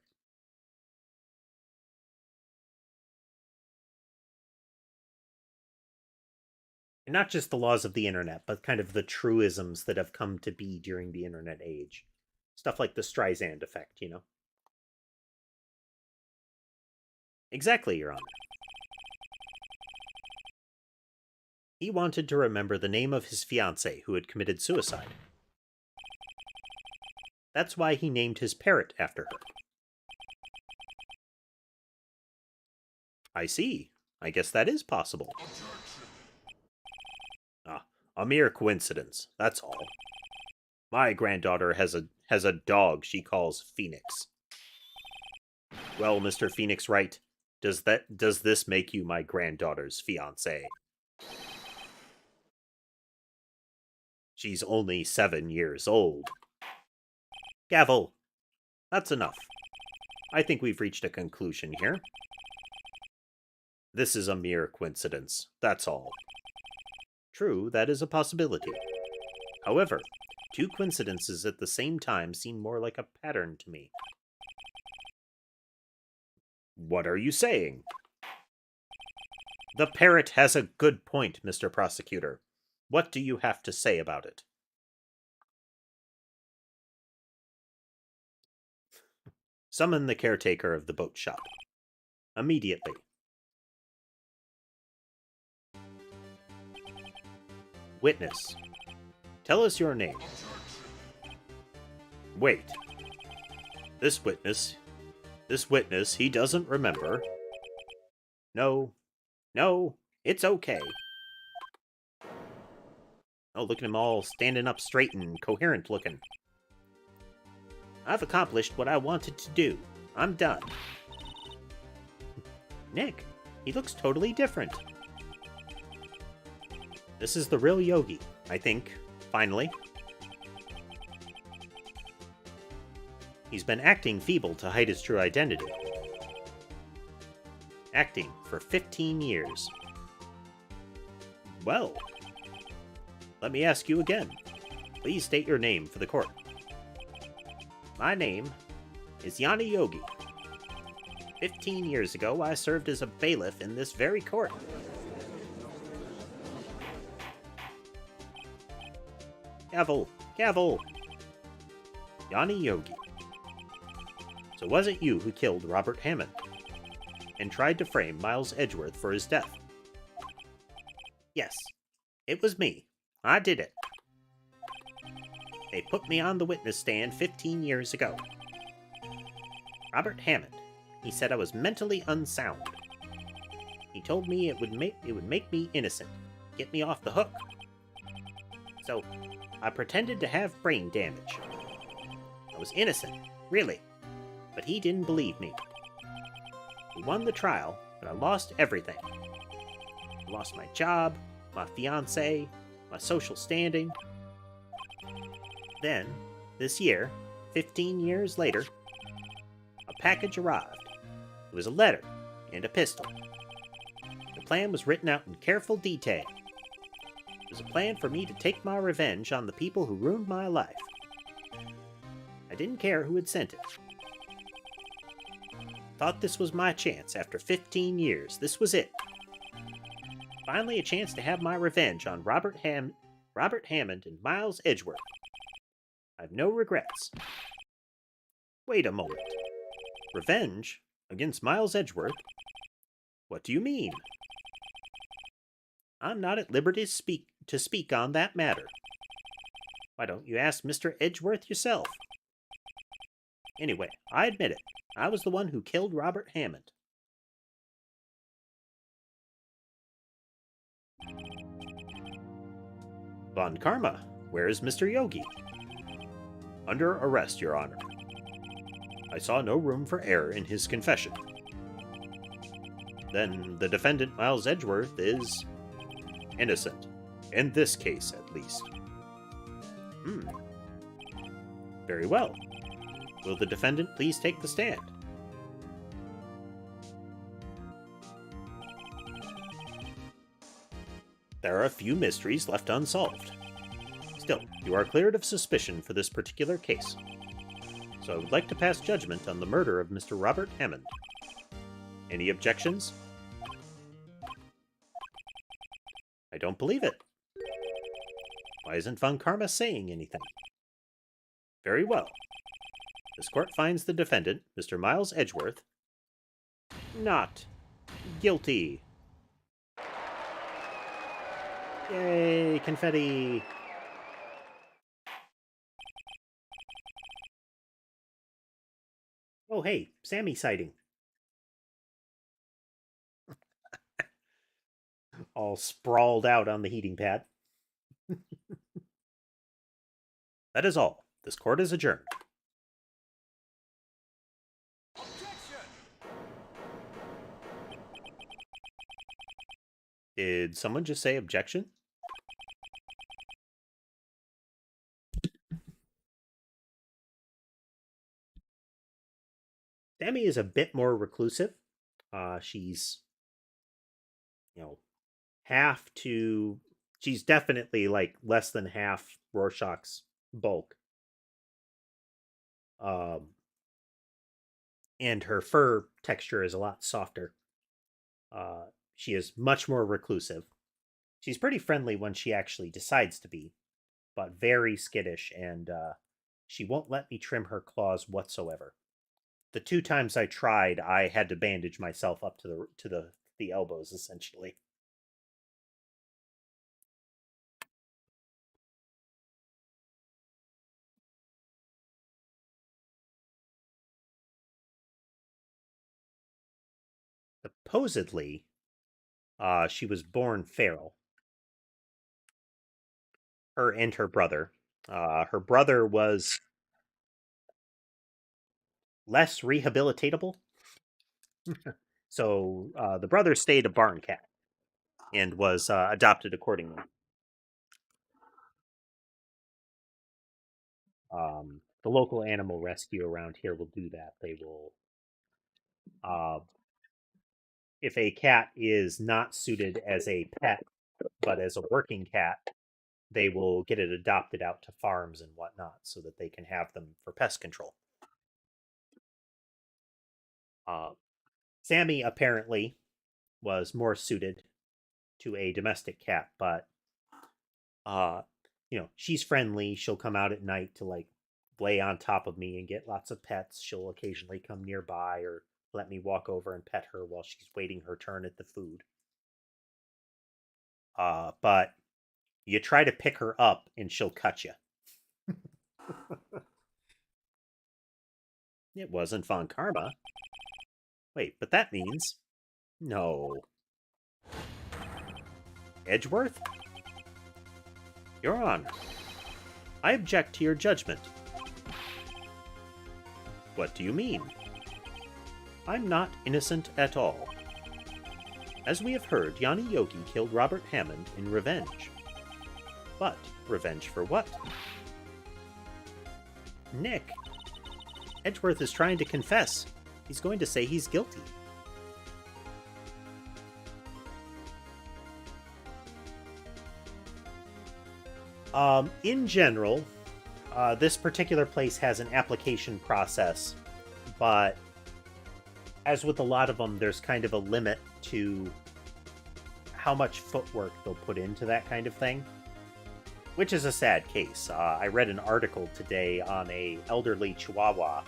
And not just the laws of the internet, but kind of the truisms that have come to be during the internet age. Stuff like the Streisand effect, you know? Exactly, Your Honor. He wanted to remember the name of his fiancée who had committed suicide. That's why he named his parrot after her. I see. I guess that is possible. Ah, a mere coincidence, that's all. My granddaughter has a dog she calls Phoenix. Well, Mr. Phoenix Wright, does this make you my granddaughter's fiancé? She's only 7 years old. Gavel, that's enough. I think we've reached a conclusion here. This is a mere coincidence, that's all. True, that is a possibility. However, 2 coincidences at the same time seem more like a pattern to me. What are you saying? The parrot has a good point, Mr. Prosecutor. What do you have to say about it? Summon the caretaker of the boat shop. Immediately. Witness. Tell us your name. Wait. This witness, he doesn't remember. No, it's okay. Oh, look at him all standing up straight and coherent looking. I've accomplished what I wanted to do. I'm done. Nick, he looks totally different. This is the real Yogi, I think, finally. He's been acting feeble to hide his true identity. Acting for 15 years. Well, let me ask you again. Please state your name for the court. My name is Yanni Yogi. 15 years ago, I served as a bailiff in this very court. Gavel. Yanni Yogi. So was it you who killed Robert Hammond and tried to frame Miles Edgeworth for his death? Yes, it was me. I did it. They put me on the witness stand 15 years ago. Robert Hammond, he said I was mentally unsound. He told me it would make me innocent, get me off the hook. So, I pretended to have brain damage. I was innocent, really, but he didn't believe me. We won the trial, but I lost everything. I lost my job, my fiancé, my social standing. Then, this year, 15 years later, a package arrived. It was a letter and a pistol. The plan was written out in careful detail. It was a plan for me to take my revenge on the people who ruined my life. I didn't care who had sent it. Thought this was my chance after 15 years. This was it. Finally a chance to have my revenge on Robert Hammond and Miles Edgeworth. I have no regrets. Wait a moment. Revenge against Miles Edgeworth? What do you mean? I'm not at liberty to speak on that matter. Why don't you ask Mr. Edgeworth yourself? Anyway, I admit it. I was the one who killed Robert Hammond. Von Karma, where is Mr. Yogi? Under arrest, Your Honor. I saw no room for error in his confession. Then the defendant, Miles Edgeworth, is innocent. In this case, at least. Very well. Will the defendant please take the stand? There are a few mysteries left unsolved. Still, you are cleared of suspicion for this particular case. So I would like to pass judgment on the murder of Mr. Robert Hammond. Any objections? I don't believe it. Why isn't Von Karma saying anything? Very well. This court finds the defendant, Mr. Miles Edgeworth, not guilty. Yay, confetti! Oh, hey, Sammy sighting. All sprawled out on the heating pad. That is all. This court is adjourned. Did someone just say objection? Sammy is a bit more reclusive. She's, she's definitely like less than half Rorschach's bulk. And her fur texture is a lot softer. She is much more reclusive. She's pretty friendly when she actually decides to be, but very skittish, and she won't let me trim her claws whatsoever. The 2 times I tried, I had to bandage myself up to the elbows, essentially. Supposedly, she was born feral. Her and her brother. Her brother was less rehabilitatable. So the brother stayed a barn cat and was adopted accordingly. The local animal rescue around here will do that. They will, if a cat is not suited as a pet, but as a working cat, they will get it adopted out to farms and whatnot so that they can have them for pest control. Sammy apparently was more suited to a domestic cat, but she's friendly. She'll come out at night to like lay on top of me and get lots of pets. She'll occasionally come nearby or let me walk over and pet her while she's waiting her turn at the food. But you try to pick her up and she'll cut you. It wasn't Von Karma. Wait, but that means... No. Edgeworth? Your Honor, I object to your judgment. What do you mean? I'm not innocent at all. As we have heard, Yanni Yogi killed Robert Hammond in revenge. But revenge for what? Nick, Edgeworth is trying to confess. He's going to say he's guilty. In general, this particular place has an application process, but as with a lot of them, there's kind of a limit to how much footwork they'll put into that kind of thing, which is a sad case. I read an article today on a elderly Chihuahua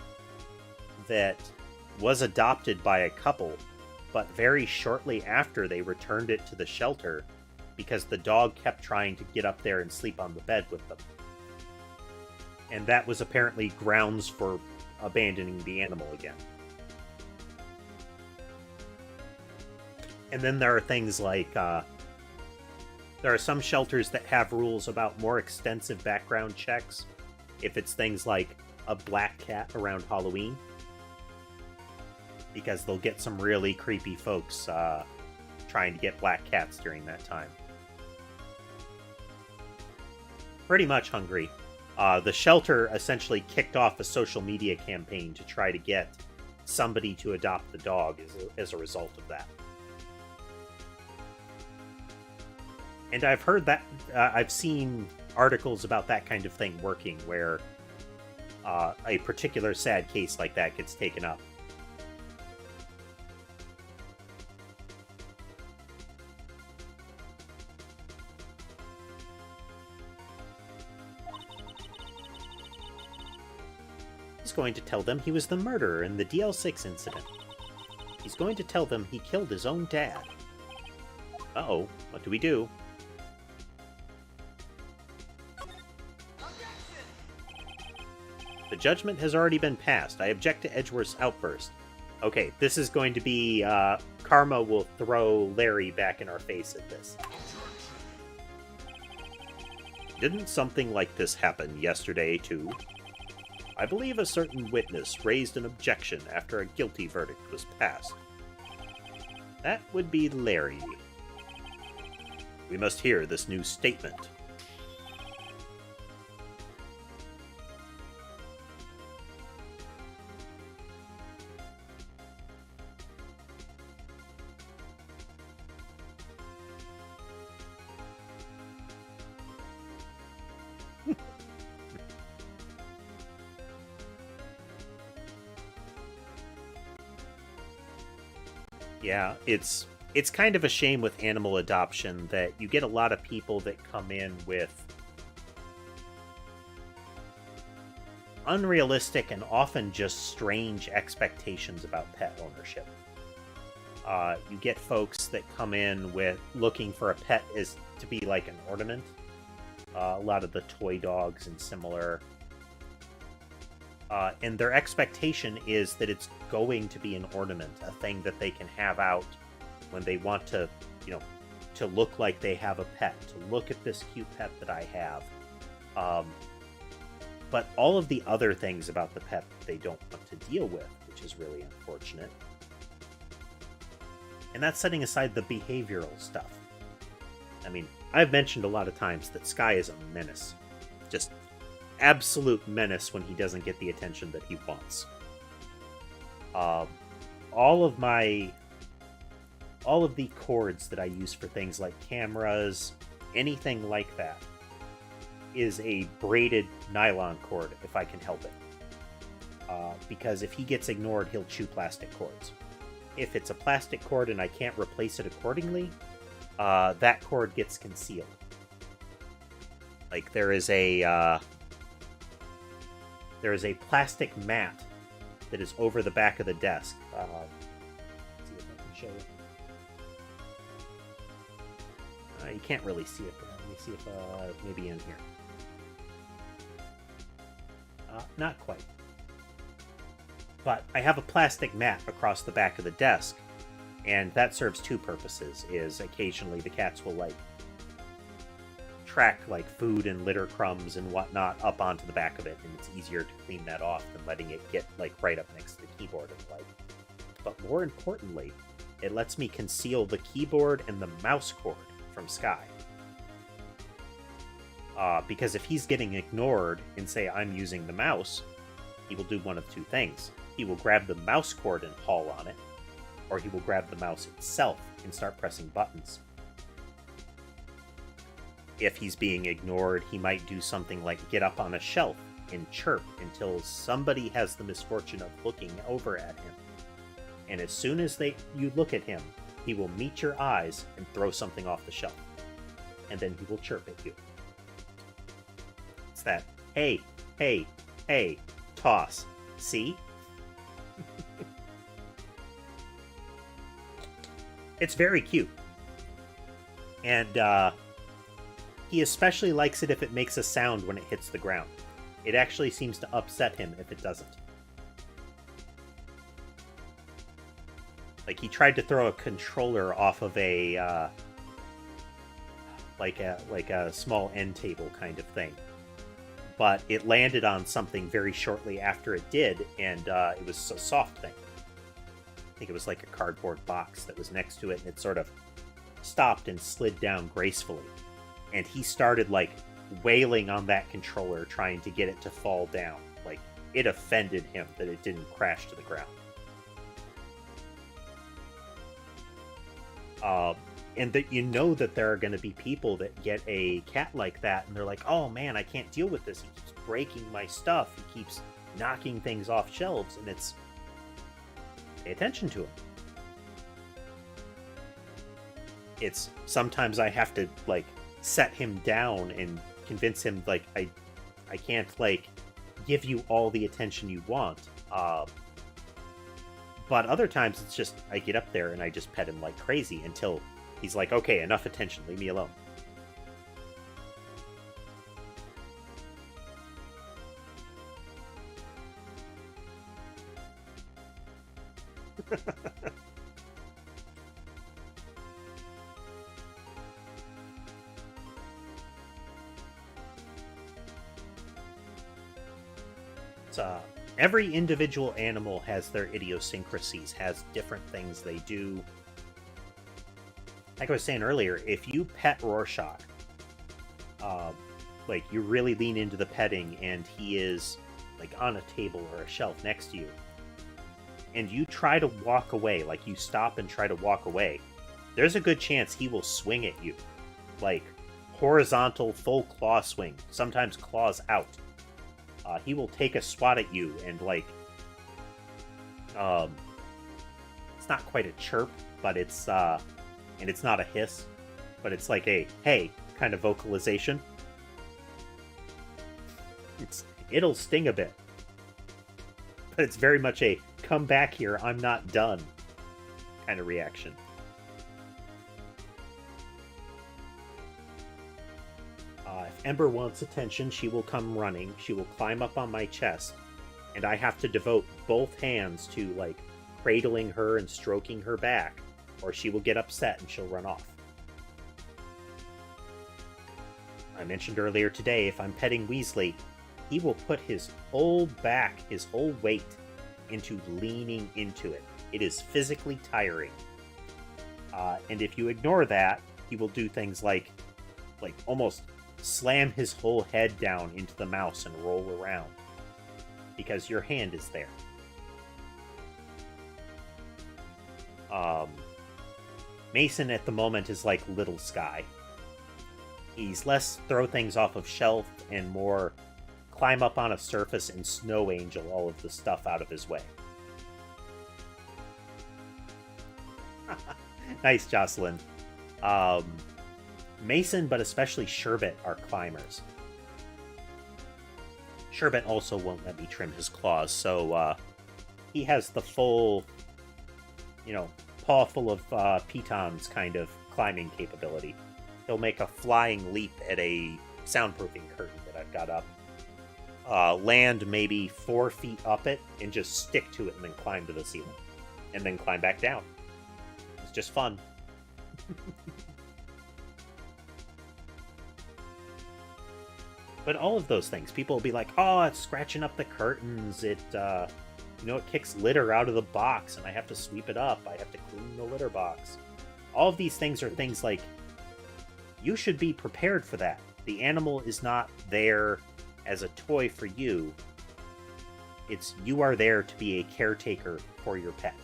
that was adopted by a couple, but very shortly after they returned it to the shelter because the dog kept trying to get up there and sleep on the bed with them. And that was apparently grounds for abandoning the animal again. And then there are things like, there are some shelters that have rules about more extensive background checks. If it's things like a black cat around Halloween. because they'll get some really creepy folks trying to get black cats during that time. Pretty much hungry. The shelter essentially kicked off a social media campaign to try to get somebody to adopt the dog as a result of that. And I've heard that, I've seen articles about that kind of thing working, where a particular sad case like that gets taken up. He's going to tell them he was the murderer in the DL6 incident. He's going to tell them he killed his own dad. Uh-oh, what do we do? The judgment has already been passed. I object to Edgeworth's outburst. Okay, this is going to be, Karma will throw Larry back in our face at this. Didn't something like this happen yesterday, too? I believe a certain witness raised an objection after a guilty verdict was passed. That would be Larry. We must hear this new statement. Yeah, it's kind of a shame with animal adoption that you get a lot of people that come in with unrealistic and often just strange expectations about pet ownership. You get folks that come in with looking for a pet is to be like an ornament. A lot of the toy dogs and similar. And their expectation is that it's going to be an ornament, a thing that they can have out when they want to, to look like they have a pet, to look at this cute pet that I have. But all of the other things about the pet they don't want to deal with, which is really unfortunate. And that's setting aside the behavioral stuff. I mean, I've mentioned a lot of times that Sky is a menace. Just absolute menace when he doesn't get the attention that he wants. All of the cords that I use for things like cameras, anything like that, is a braided nylon cord if I can help it. Because if he gets ignored, he'll chew plastic cords. If it's a plastic cord and I can't replace it accordingly, that cord gets concealed. Like there is a plastic mat that is over the back of the desk. Let's see if I can show you. You can't really see it, but let me see if maybe in here. Not quite. But I have a plastic mat across the back of the desk, and that serves two purposes. Is occasionally the cats will track food and litter crumbs and whatnot up onto the back of it, and it's easier to clean that off than letting it get right up next to the keyboard and But more importantly, it lets me conceal the keyboard and the mouse cord from Sky. Because if he's getting ignored and say I'm using the mouse, he will do one of two things. He will grab the mouse cord and haul on it, or he will grab the mouse itself and start pressing buttons. If he's being ignored, he might do something like get up on a shelf and chirp until somebody has the misfortune of looking over at him. And as soon as you look at him, he will meet your eyes and throw something off the shelf. And then he will chirp at you. It's that, hey, hey, hey, toss. See? It's very cute. And he especially likes it if it makes a sound when it hits the ground. It actually seems to upset him if it doesn't. He tried to throw a controller off of a like a small end table kind of thing, but it landed on something very shortly after it did, and it was a soft thing. think it was like a cardboard box that was next to it, and it sort of stopped and slid down gracefully. And he started, like, wailing on that controller, trying to get it to fall down. Like, it offended him that it didn't crash to the ground. And that you know that there are going to be people that get a cat like that, and they're like, oh man, I can't deal with this. He keeps breaking my stuff. He keeps knocking things off shelves, and it's... Pay attention to him. It's... Sometimes I have to, like, set him down and convince him, like, I can't, like, give you all the attention you want. But other times it's just, I get up there and I just pet him like crazy until he's like, okay, enough attention, leave me alone. Every individual animal has their idiosyncrasies, has different things they do. Like I was saying earlier, if you pet Rorschach, like you really lean into the petting and he is like on a table or a shelf next to you, and you try to walk away, like you stop and try to walk away, there's a good chance he will swing at you. Like horizontal full claw swing, sometimes claws out. He will take a swat at you and, like, it's not quite a chirp, but it's, and it's not a hiss, but it's like a, hey, kind of vocalization. It'll sting a bit, but it's very much a, come back here, I'm not done kind of reaction. If Ember wants attention, she will come running. She will climb up on my chest, and I have to devote both hands to, like, cradling her and stroking her back, or she will get upset and she'll run off. I mentioned earlier today, if I'm petting Weasley, he will put his whole back, his whole weight, into leaning into it. It is physically tiring. And if you ignore that, he will do things like almost slam his whole head down into the mouse and roll around because your hand is there. Mason at the moment is like Little Sky. He's less throw things off of shelf and more climb up on a surface and snow angel all of the stuff out of his way. Nice, Jocelyn. Mason, but especially Sherbet, are climbers. Sherbet also won't let me trim his claws, so he has the full, paw full of pitons kind of climbing capability. He'll make a flying leap at a soundproofing curtain that I've got up, land maybe 4 feet up it, and just stick to it and then climb to the ceiling. And then climb back down. It's just fun. But all of those things, people will be like, oh, it's scratching up the curtains, it kicks litter out of the box, and I have to sweep it up, I have to clean the litter box. All of these things are things like, you should be prepared for that. The animal is not there as a toy for you. It's you are there to be a caretaker for your pet.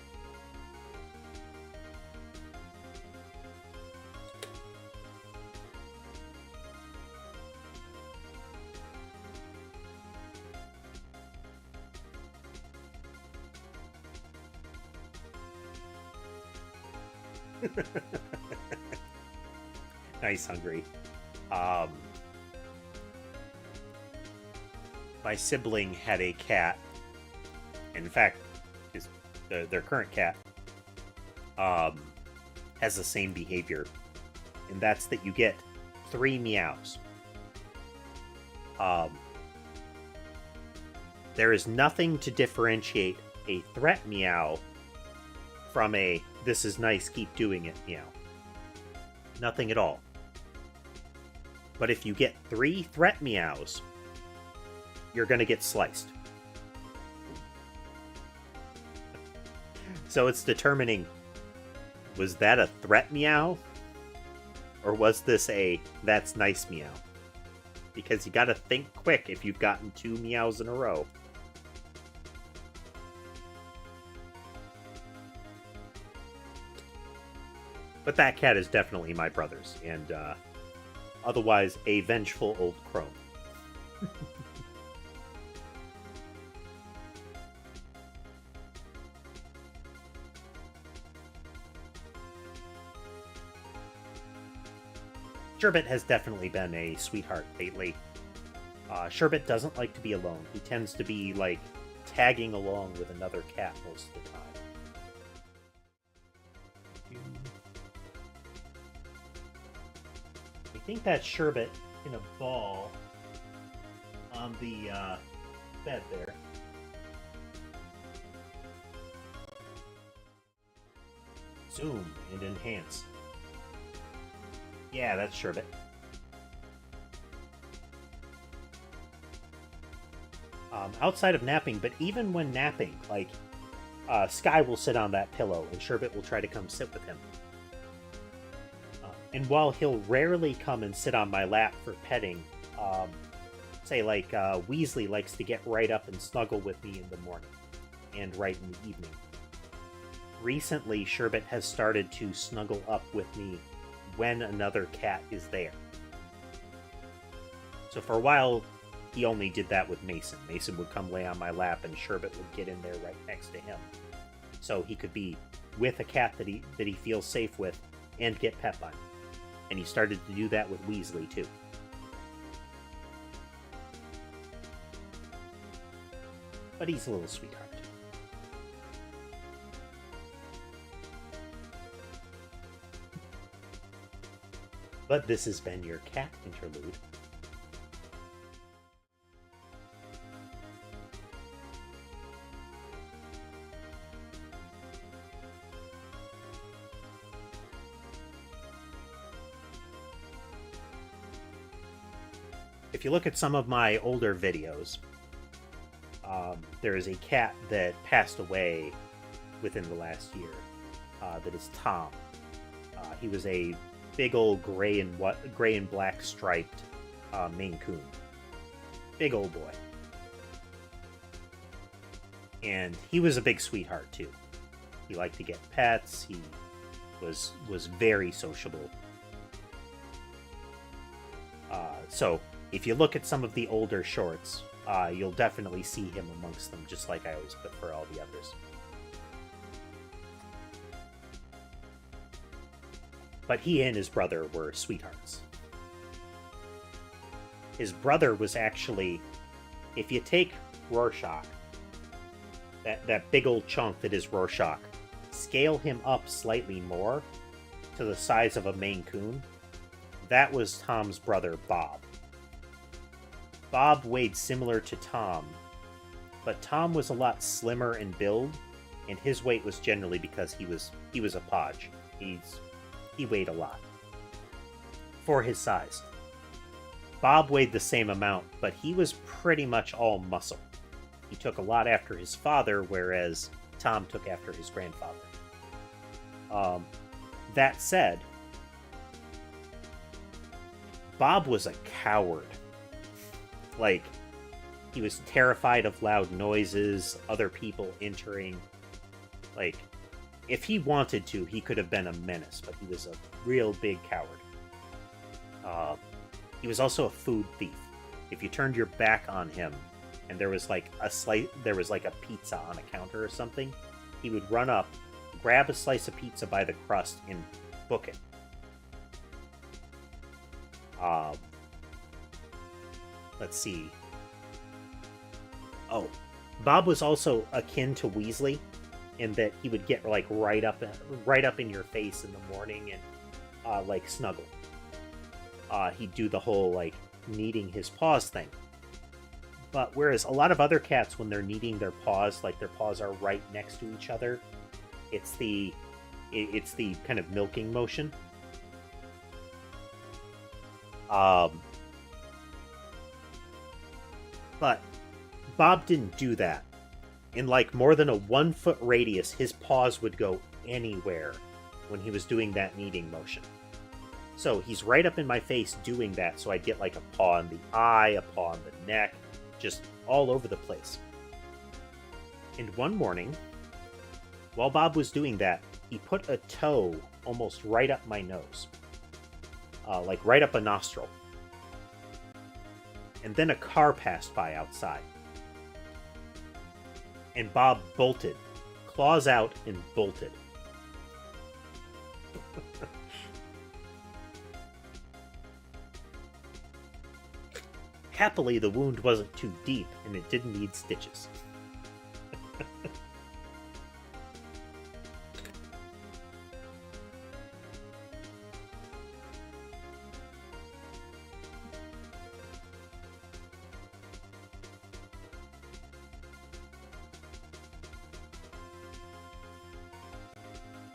Nice, Hungry. My sibling had a cat. In fact, their current cat has the same behavior. And that's that you get 3 meows. There is nothing to differentiate a threat meow from a this is nice, keep doing it meow. Nothing at all. But if you get 3 threat meows, you're going to get sliced. So it's determining, was that a threat meow? Or was this a that's nice meow? Because you gotta think quick if you've gotten 2 meows in a row. But that cat is definitely my brother's, and otherwise a vengeful old crone. Sherbet has definitely been a sweetheart lately. Sherbet doesn't like to be alone. He tends to be, like, tagging along with another cat most of the time. I think that's Sherbet in a ball on the bed there. Zoom and enhance. Yeah, that's Sherbet. Outside of napping, but even when napping, like, Sky will sit on that pillow and Sherbet will try to come sit with him. And while he'll rarely come and sit on my lap for petting, say like Weasley likes to get right up and snuggle with me in the morning and right in the evening. Recently, Sherbet has started to snuggle up with me when another cat is there. So for a while, he only did that with Mason. Mason would come lay on my lap and Sherbet would get in there right next to him. So he could be with a cat that he feels safe with and get pet by him. And he started to do that with Weasley too. But he's a little sweetheart. But this has been your cat interlude. If you look at some of my older videos, there is a cat that passed away within the last year. That is Tom. He was a big old gray and black striped Maine Coon. Big old boy. And he was a big sweetheart too. He liked to get pets. He was very sociable. So if you look at some of the older shorts, you'll definitely see him amongst them, just like I always put for all the others. But he and his brother were sweethearts. His brother was actually, if you take Rorschach, that big old chunk that is Rorschach, scale him up slightly more to the size of a Maine Coon, that was Tom's brother, Bob. Bob weighed similar to Tom, but Tom was a lot slimmer in build, and his weight was generally because he was a podge. He weighed a lot for his size. Bob weighed the same amount, but he was pretty much all muscle. He took a lot after his father, whereas Tom took after his grandfather. That said, Bob was a coward. Like, he was terrified of loud noises, other people entering. Like, if he wanted to, he could have been a menace, but he was a real big coward. He was also a food thief. If you turned your back on him and there was like a pizza on a counter or something, he would run up, grab a slice of pizza by the crust, and book it. Let's see. Oh, Bob was also akin to Weasley in that he would get like right up in your face in the morning and like snuggle. He'd do the whole like kneading his paws thing. But whereas a lot of other cats, when they're kneading their paws, like their paws are right next to each other, it's the kind of milking motion. But Bob didn't do that. In like more than a 1 foot radius, his paws would go anywhere when he was doing that kneading motion. So he's right up in my face doing that, so I'd get like a paw in the eye, a paw in the neck, just all over the place. And one morning, while Bob was doing that, he put a toe almost right up my nose. Like right up a nostril. And then a car passed by outside. And Bob bolted. Claws out and bolted. Happily, the wound wasn't too deep, and it didn't need stitches.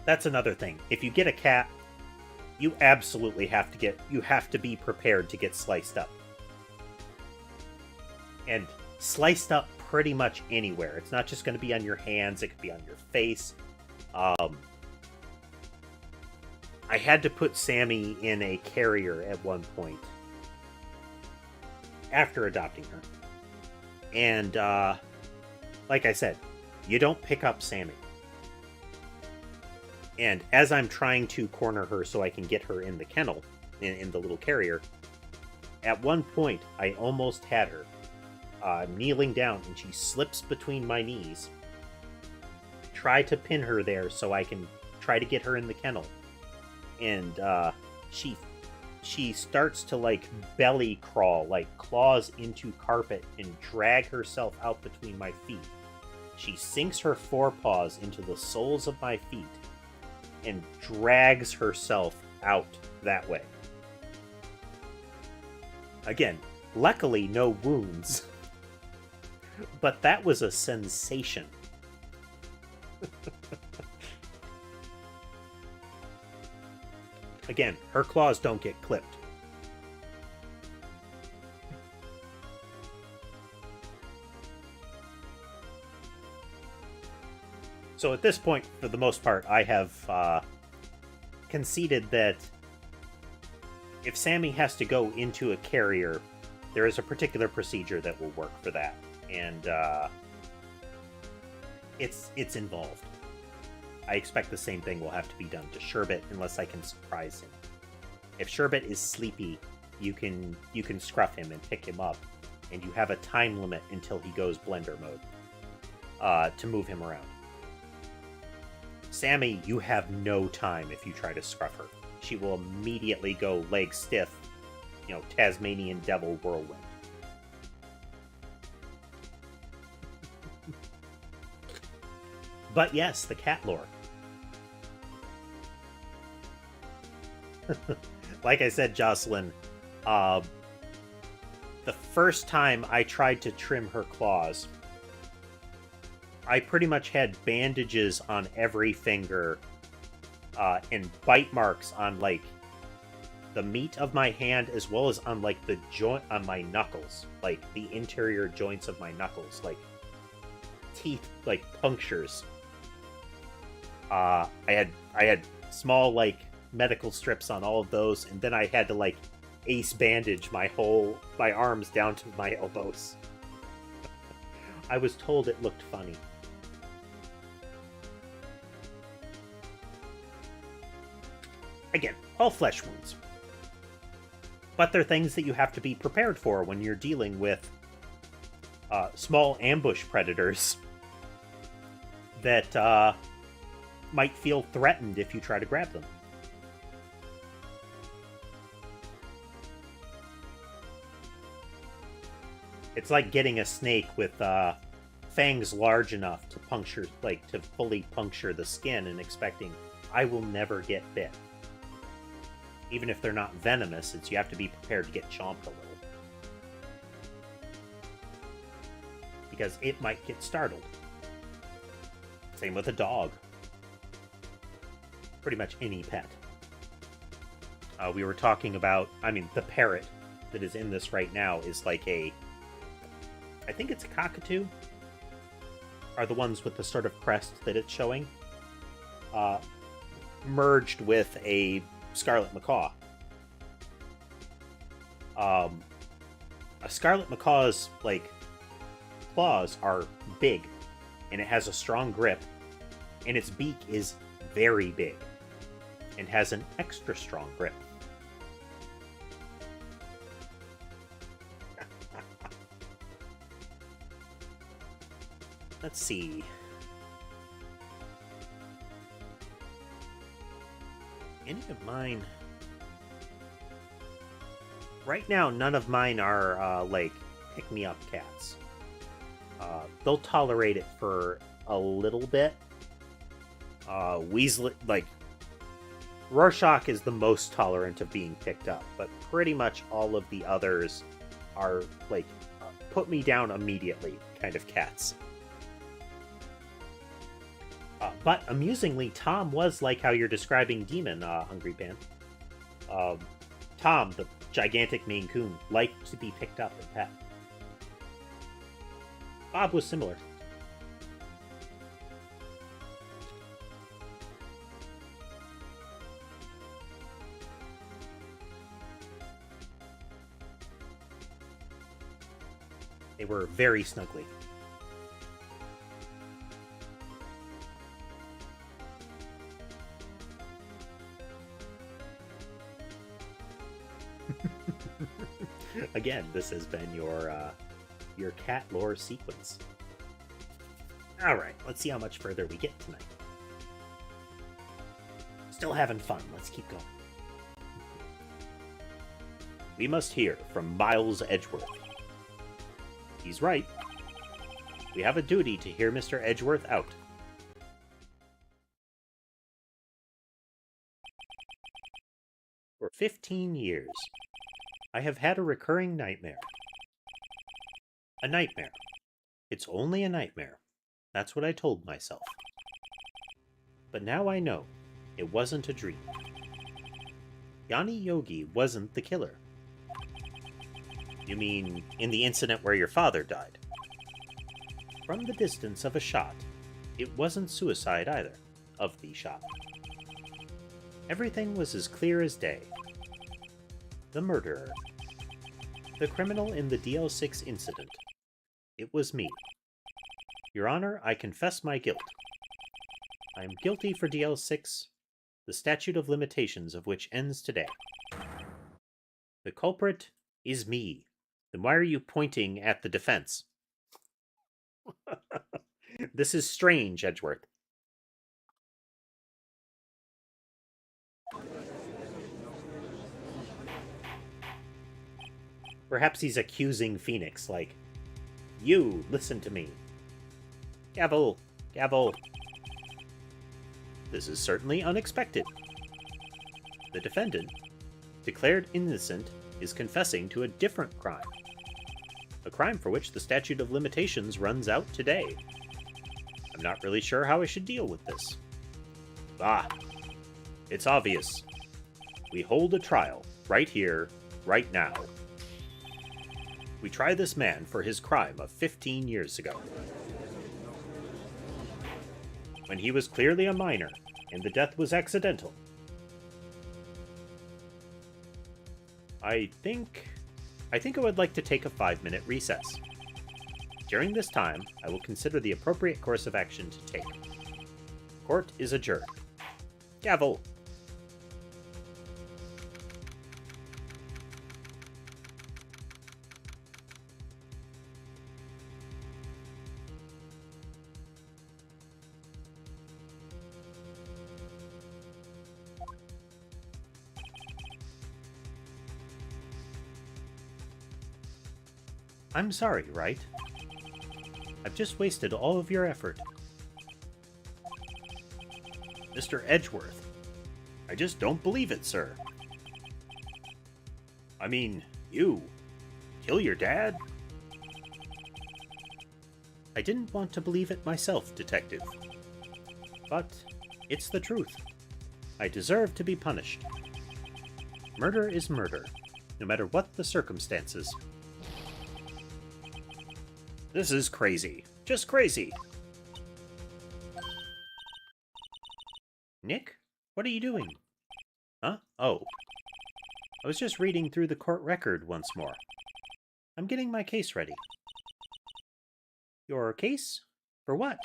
That's another thing. If you get a cat, you absolutely have to be prepared to get sliced up. And sliced up pretty much anywhere. It's not just going to be on your hands, it could be on your face. I had to put Sammy in a carrier at one point after adopting her. And like I said, you don't pick up Sammy. And as I'm trying to corner her so I can get her in the kennel, in the little carrier, at one point I almost had her. I'm kneeling down and she slips between my knees. Try to pin her there so I can try to get her in the kennel. And she starts to like belly crawl, like claws into carpet and drag herself out between my feet. She sinks her forepaws into the soles of my feet and drags herself out that way. Again, luckily no wounds. But that was a sensation. Again, her claws don't get clipped. So at this point, for the most part, I have conceded that if Sammy has to go into a carrier, there is a particular procedure that will work for that. And it's involved. I expect the same thing will have to be done to Sherbet unless I can surprise him. If Sherbet is sleepy, you can scruff him and pick him up, and you have a time limit until he goes blender mode to move him around. Sammy, you have no time if you try to scruff her. She will immediately go leg stiff, Tasmanian devil whirlwind. But yes, the cat lore. Like I said, Jocelyn, the first time I tried to trim her claws, I pretty much had bandages on every finger and bite marks on like the meat of my hand as well as on like the joint on my knuckles, like the interior joints of my knuckles, like teeth, like punctures. I had small like medical strips on all of those, and then I had to like ace bandage my arms down to my elbows. I was told it looked funny. Again, all flesh wounds. But they're things that you have to be prepared for when you're dealing with small ambush predators that might feel threatened if you try to grab them. It's like getting a snake with fangs large enough to puncture, like to fully puncture the skin and expecting I will never get bit. Even if they're not venomous, you have to be prepared to get chomped a little. Because it might get startled. Same with a dog. Pretty much any pet. We were talking about, the parrot that is in this right now is like I think it's a cockatoo. are the ones with the sort of crest that it's showing, merged with a scarlet macaw. A scarlet macaw's like claws are big, and it has a strong grip, and its beak is very big and has an extra strong grip. Let's see. Any of mine... Right now, none of mine are, like, pick-me-up cats. They'll tolerate it for a little bit. Weasley, like... Rorschach is the most tolerant of being picked up, but pretty much all of the others are, like, put me down immediately kind of cats. But amusingly, Tom was like how you're describing Demon, Hungry Pan. Tom, the gigantic Maine Coon, liked to be picked up and pet. Bob was similar. They were very snuggly. Again, this has been your cat lore sequence. Alright, let's see how much further we get tonight. Still having fun, let's keep going. We must hear from Miles Edgeworth. He's right. We have a duty to hear Mr. Edgeworth out. For 15 years, I have had a recurring nightmare. A nightmare. It's only a nightmare. That's what I told myself. But now I know it wasn't a dream. Yanni Yogi wasn't the killer. You mean in the incident where your father died? From the distance of a shot, it wasn't suicide either, of the shot. Everything was as clear as day. The murderer. The criminal in the DL6 incident. It was me. Your Honor, I confess my guilt. I am guilty for DL6, the statute of limitations of which ends today. The culprit is me. Then why are you pointing at the defense? This is strange, Edgeworth. Perhaps he's accusing Phoenix, like, you, listen to me. Gavel, gavel. This is certainly unexpected. The defendant, declared innocent, is confessing to a different crime. A crime for which the statute of limitations runs out today. I'm not really sure how I should deal with this. Ah, it's obvious. We hold a trial, right here, right now. We try this man for his crime of 15 years ago. When he was clearly a minor, and the death was accidental. I think I would like to take a 5-minute recess. During this time, I will consider the appropriate course of action to take. Court is adjourned. Gavel! I'm sorry, Wright. I've just wasted all of your effort. Mr. Edgeworth, I just don't believe it, sir. I mean, you kill your dad? I didn't want to believe it myself, Detective. But it's the truth. I deserve to be punished. Murder is murder, no matter what the circumstances. This is crazy. Just crazy. Nick? What are you doing? Huh? Oh. I was just reading through the court record once more. I'm getting my case ready. Your case? For what?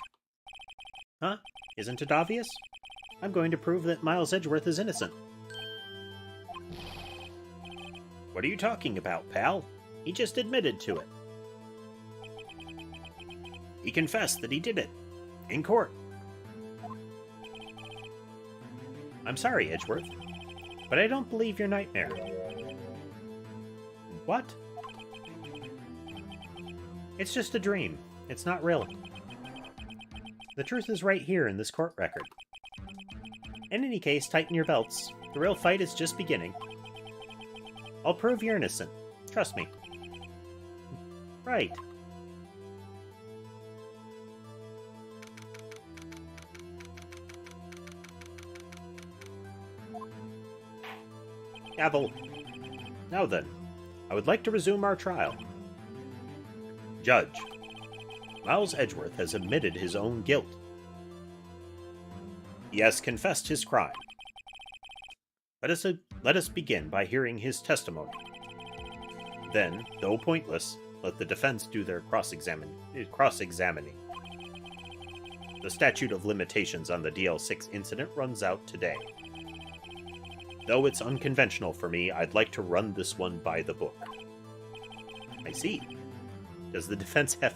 Huh? Isn't it obvious? I'm going to prove that Miles Edgeworth is innocent. What are you talking about, pal? He just admitted to it. He confessed that he did it. In court. I'm sorry, Edgeworth, but I don't believe your nightmare. What? It's just a dream. It's not real. The truth is right here in this court record. In any case, tighten your belts. The real fight is just beginning. I'll prove you're innocent. Trust me. Right. Gavel. Now then, I would like to resume our trial. Judge, Miles Edgeworth has admitted his own guilt. He has confessed his crime. Let us begin by hearing his testimony. Then, though pointless, let the defense do their cross-examining. The statute of limitations on the DL6 incident runs out today. Though it's unconventional for me, I'd like to run this one by the book. I see. Does the defense have...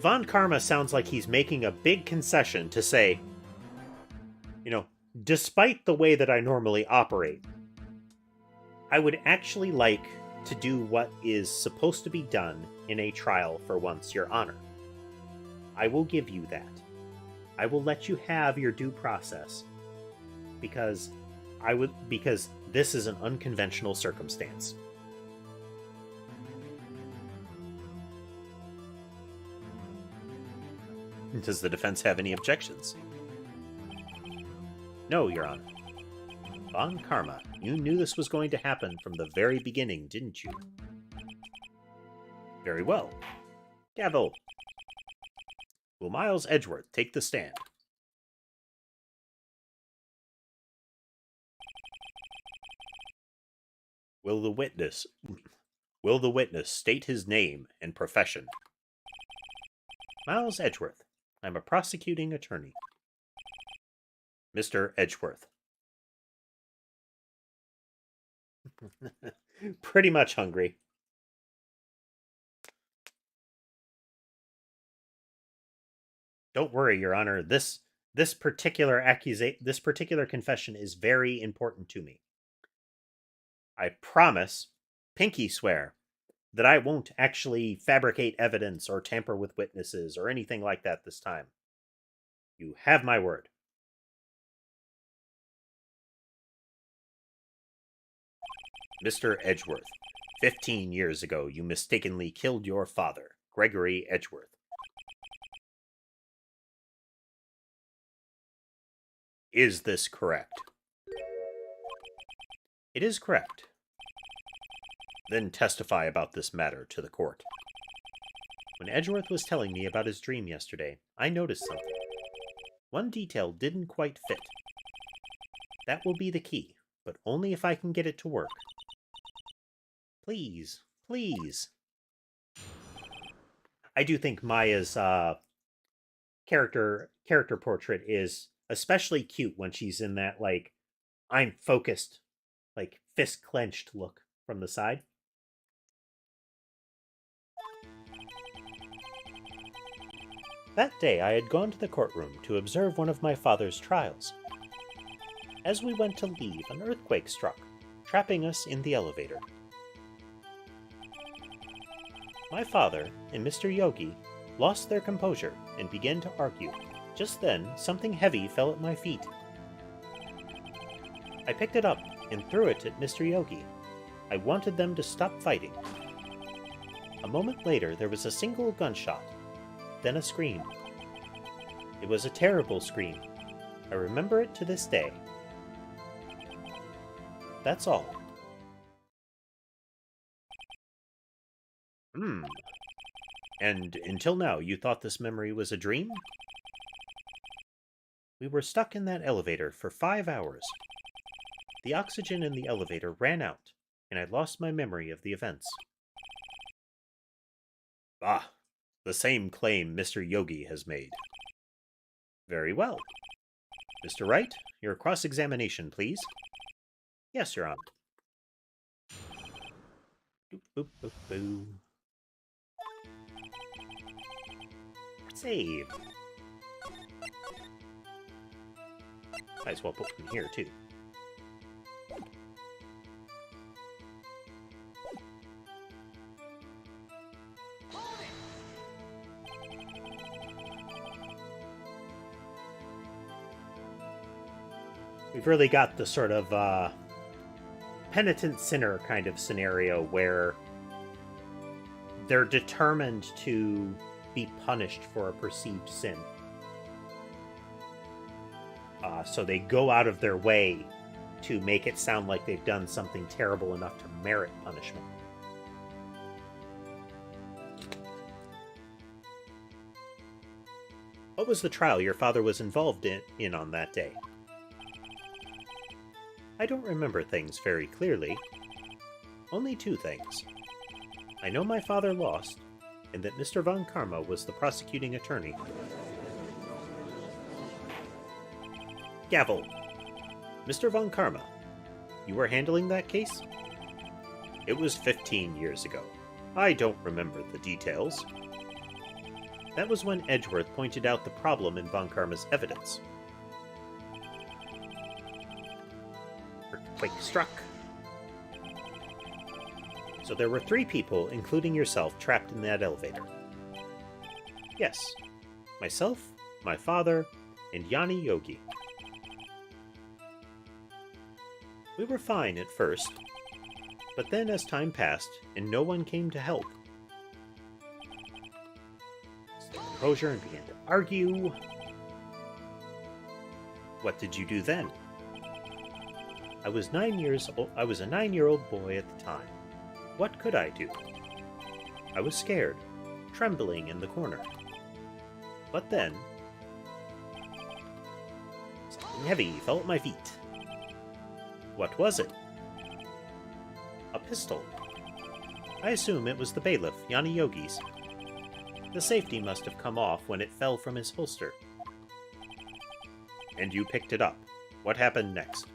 Von Karma sounds like he's making a big concession to say, despite the way that I normally operate, I would actually like to do what is supposed to be done in a trial for once, Your Honor. I will give you that. I will let you have your due process because this is an unconventional circumstance. Does the defense have any objections? No, Your Honor. Von Karma, you knew this was going to happen from the very beginning, didn't you? Very well. Gavel. Will Miles Edgeworth take the stand? Will the witness state his name and profession? Miles Edgeworth. I'm a prosecuting attorney. Mr. Edgeworth. Pretty much hungry. Don't worry, Your Honor. This particular confession is very important to me. I promise, pinky swear, that I won't actually fabricate evidence or tamper with witnesses or anything like that this time. You have my word. Mr. Edgeworth, 15 years ago you mistakenly killed your father, Gregory Edgeworth. Is this correct? It is correct. Then testify about this matter to the court. When Edgeworth was telling me about his dream yesterday, I noticed something. One detail didn't quite fit. That will be the key, but only if I can get it to work. Please, please. I do think Maya's character portrait is especially cute when she's in that, I'm focused, fist clenched look from the side. That day I had gone to the courtroom to observe one of my father's trials. As we went to leave, an earthquake struck, trapping us in the elevator. My father and Mr. Yogi lost their composure and began to argue. Just then, something heavy fell at my feet. I picked it up and threw it at Mr. Yogi. I wanted them to stop fighting. A moment later, there was a single gunshot, then a scream. It was a terrible scream. I remember it to this day. That's all. And until now, you thought this memory was a dream? We were stuck in that elevator for 5 hours. The oxygen in the elevator ran out, and I lost my memory of the events. Ah, the same claim Mr. Yogi has made. Very well. Mr. Wright, your cross-examination, please. Yes, Your Honor. Boop, boop, boop, boop. Save. Might as well put one here, too. We've really got the sort of penitent sinner kind of scenario where they're determined to be punished for a perceived sin. So they go out of their way to make it sound like they've done something terrible enough to merit punishment. What was the trial your father was involved in on that day? I don't remember things very clearly. Only 2 things. I know my father lost, and that Mr. Von Karma was the prosecuting attorney. Gavel. Mr. Von Karma, you were handling that case? It was 15 years ago. I don't remember the details. That was when Edgeworth pointed out the problem in Von Karma's evidence. Earthquake struck. So there were 3 people, including yourself, trapped in that elevator. Yes. Myself, my father, and Yanni Yogi. We were fine at first, but then as time passed, and no one came to help, composure and began to argue. What did you do then? I was 9 years old. I was a 9-year-old boy at the time. What could I do? I was scared, trembling in the corner. But then, something heavy fell at my feet. What was it? A pistol. I assume it was the bailiff, Yanni Yogi's. The safety must have come off when it fell from his holster. And you picked it up. What happened next?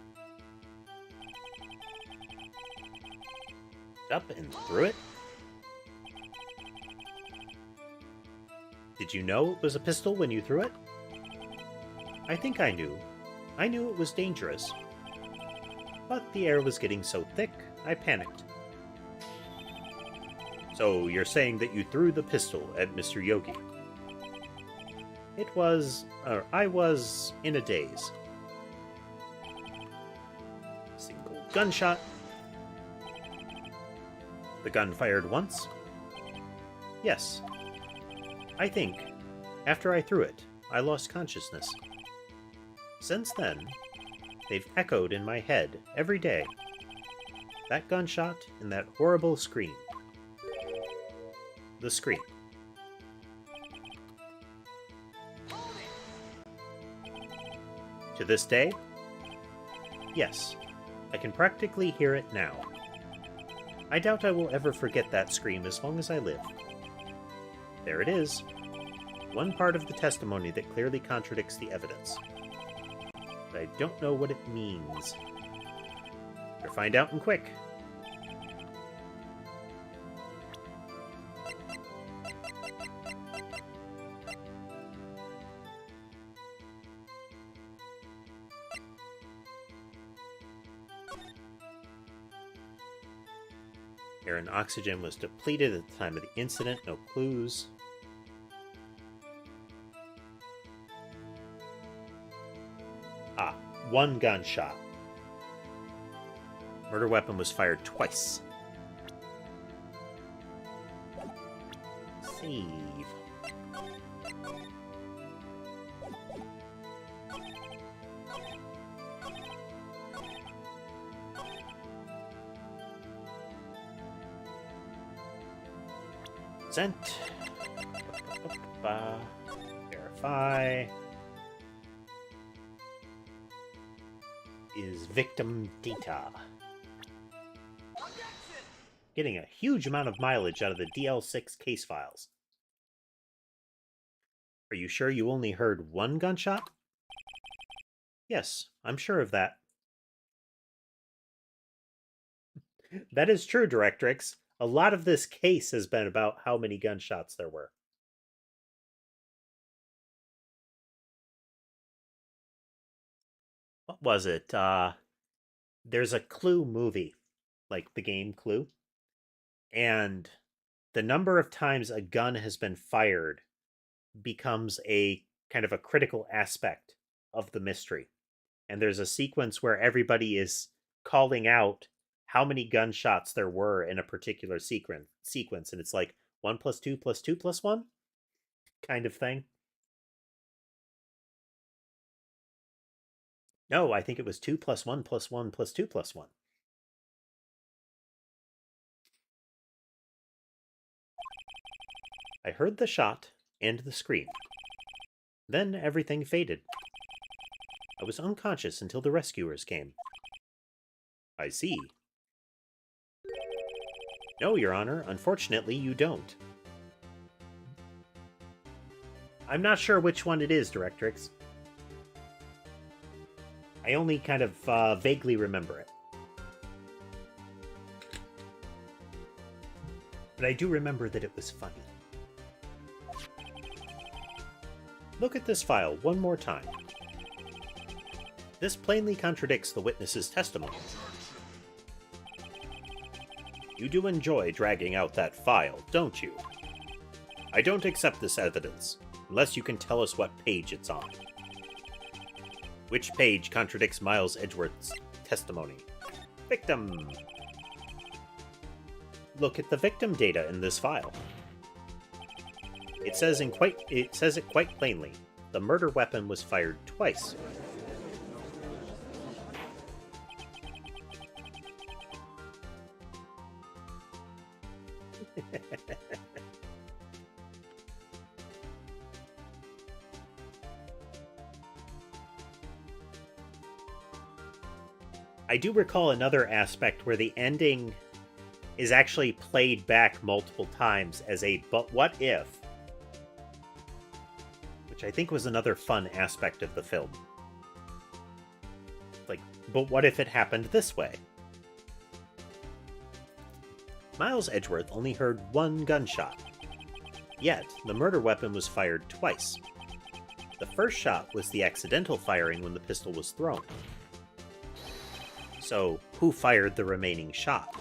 Up and threw it? Did you know it was a pistol when you threw it? I think I knew. I knew it was dangerous. But the air was getting so thick, I panicked. So you're saying that you threw the pistol at Mr. Yogi? I was in a daze. Single gunshot. The gun fired once? Yes. I think, after I threw it, I lost consciousness. Since then, they've echoed in my head every day. That gunshot and that horrible scream. The scream. To this day? Yes, I can practically hear it now. I doubt I will ever forget that scream as long as I live. There it is. One part of the testimony that clearly contradicts the evidence. But I don't know what it means. Better find out and quick. Air and oxygen was depleted at the time of the incident. No clues. Ah, 1 gunshot. Murder weapon was fired twice. Save. Sent. Verify. Is victim data. Getting a huge amount of mileage out of the DL6 case files. Are you sure you only heard one gunshot? Yes, I'm sure of that. That is true, Directrix. A lot of this case has been about how many gunshots there were. What was it? There's a Clue movie, like the game Clue, and the number of times a gun has been fired becomes a kind of a critical aspect of the mystery. And there's a sequence where everybody is calling out how many gunshots there were in a particular sequence, and it's like 1 plus 2 plus 2 plus 1 kind of thing. No, I think it was 2 plus 1 plus 1 plus 2 plus 1. I heard the shot and the scream. Then everything faded. I was unconscious until the rescuers came. I see. No, Your Honor, unfortunately you don't. I'm not sure which one it is, Directrix. I only kind of vaguely remember it. But I do remember that it was funny. Look at this file one more time. This plainly contradicts the witness's testimony. You do enjoy dragging out that file, don't you? I don't accept this evidence, unless you can tell us what page it's on. Which page contradicts Miles Edgeworth's testimony? Victim! Look at the victim data in this file. It says it quite plainly. The murder weapon was fired twice. I do recall another aspect where the ending is actually played back multiple times as a "but what if," which I think was another fun aspect of the film. Like, but what if it happened this way? Miles Edgeworth only heard one gunshot. Yet, the murder weapon was fired twice. The first shot was the accidental firing when the pistol was thrown. So, who fired the remaining shot?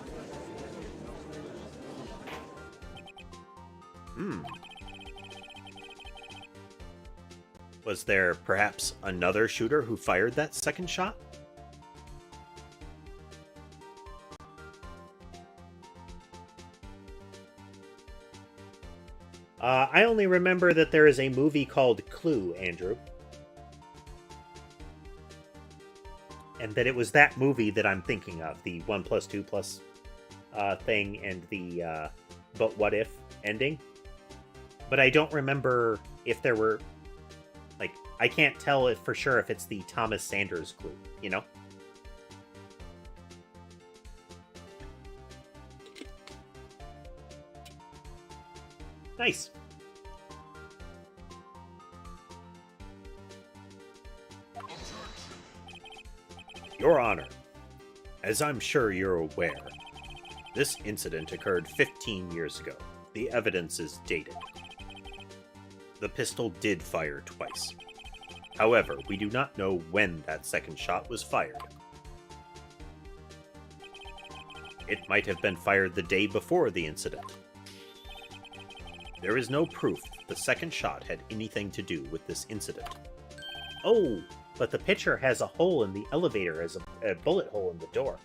Was there perhaps another shooter who fired that second shot? I only remember that there is a movie called Clue, Andrew. And that it was that movie that I'm thinking of, the 1 plus 2 plus thing and the but what if ending. But I don't remember if there were, like, I can't tell if for sure if it's the Thomas Sanders Clue, you know? Nice. Your Honor, as I'm sure you're aware, this incident occurred 15 years ago. The evidence is dated. The pistol did fire twice. However, we do not know when that second shot was fired. It might have been fired the day before the incident. There is no proof the second shot had anything to do with this incident. Oh, but the picture has a hole in the elevator as a bullet hole in the door.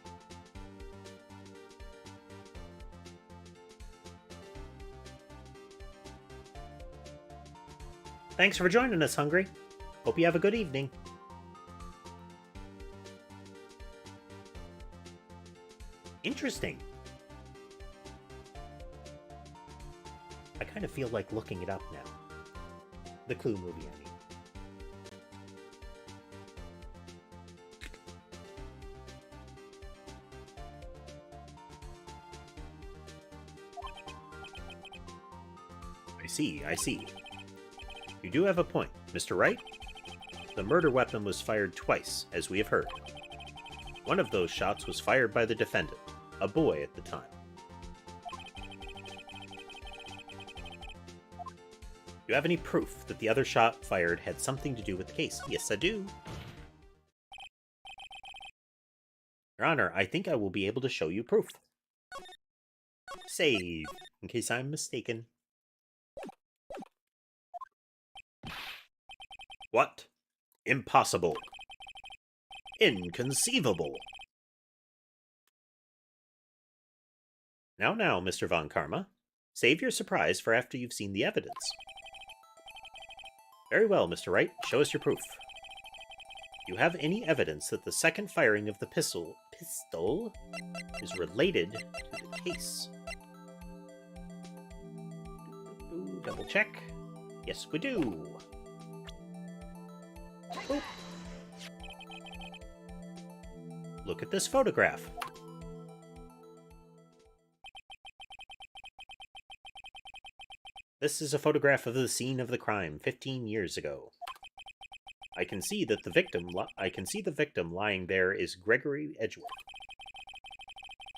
Thanks for joining us, Hungry. Hope you have a good evening. Interesting. I kind of feel like looking it up now. The Clue movie, I mean. I see. You do have a point, Mr. Wright. The murder weapon was fired twice, as we have heard. One of those shots was fired by the defendant, a boy at the time. Do you have any proof that the other shot fired had something to do with the case? Yes, I do. Your Honor, I think I will be able to show you proof. Save, in case I'm mistaken. What? Impossible. Inconceivable. Now, Mr. Von Karma. Save your surprise for after you've seen the evidence. Very well, Mr. Wright. Show us your proof. You have any evidence that the second firing of the pistol is related to the case? Double check. Yes, we do. Boop. Look at this photograph. This is a photograph of the scene of the crime 15 years ago. I can see that the victim lying there is Gregory Edgeworth.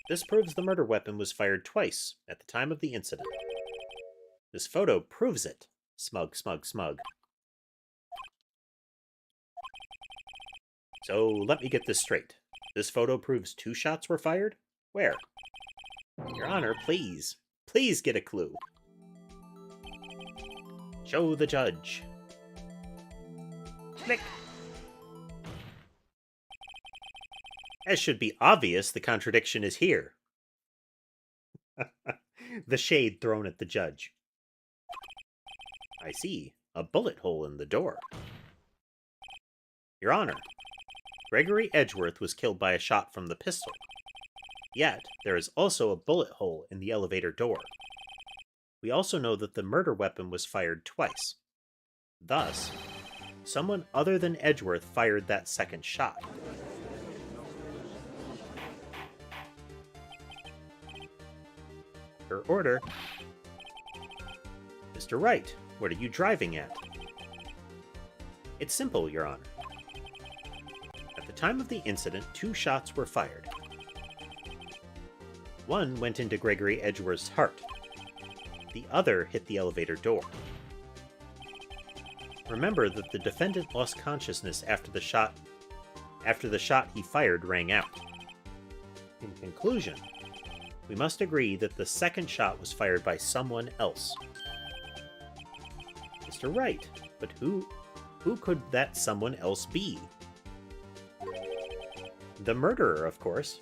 This proves the murder weapon was fired twice at the time of the incident. This photo proves it. Smug. So, let me get this straight. This photo proves 2 shots were fired? Where? Your Honor, please. Please get a clue. Show the judge. Click. As should be obvious, the contradiction is here. The shade thrown at the judge. I see. A bullet hole in the door. Your Honor, Gregory Edgeworth was killed by a shot from the pistol. Yet, there is also a bullet hole in the elevator door. We also know that the murder weapon was fired twice. Thus, someone other than Edgeworth fired that second shot. Your order. Mr. Wright, what are you driving at? It's simple, Your Honor. At the time of the incident, 2 shots were fired. One went into Gregory Edgeworth's heart. The other hit the elevator door. Remember that the defendant lost consciousness after the shot he fired rang out. In conclusion, we must agree that the second shot was fired by someone else. Mr. Wright, but who could that someone else be? The murderer, of course.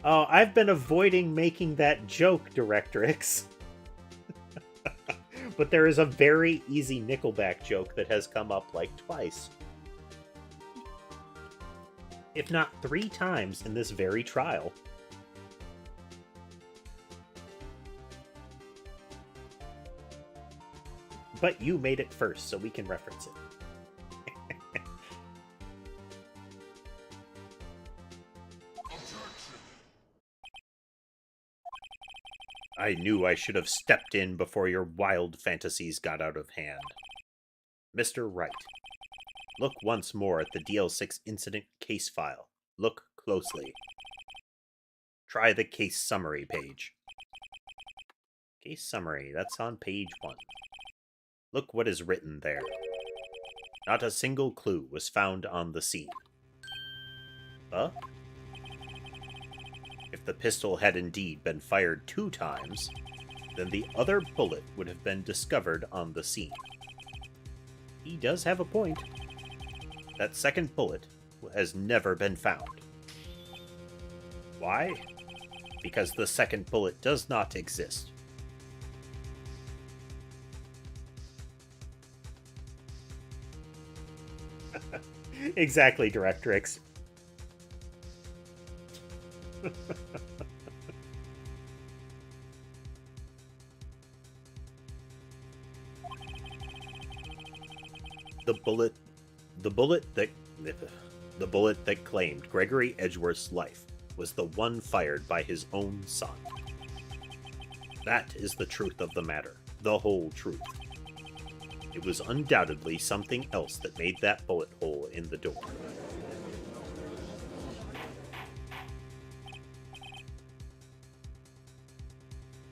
Oh, I've been avoiding making that joke, Directrix. But there is a very easy Nickelback joke that has come up like twice. If not 3 times in this very trial. But you made it first, so we can reference it. I knew I should have stepped in before your wild fantasies got out of hand. Mr. Wright, look once more at the DL6 incident case file. Look closely. Try the case summary page. Case summary, that's on page 1. Look what is written there. Not a single clue was found on the scene. If the pistol had indeed been fired 2 times, then the other bullet would have been discovered on the scene. He does have a point. That second bullet has never been found. Why? Because the second bullet does not exist. Exactly, Directrix. the bullet that claimed Gregory Edgeworth's life was the one fired by his own son. That is the truth of the matter, the whole truth. It was undoubtedly something else that made that bullet hole in the door.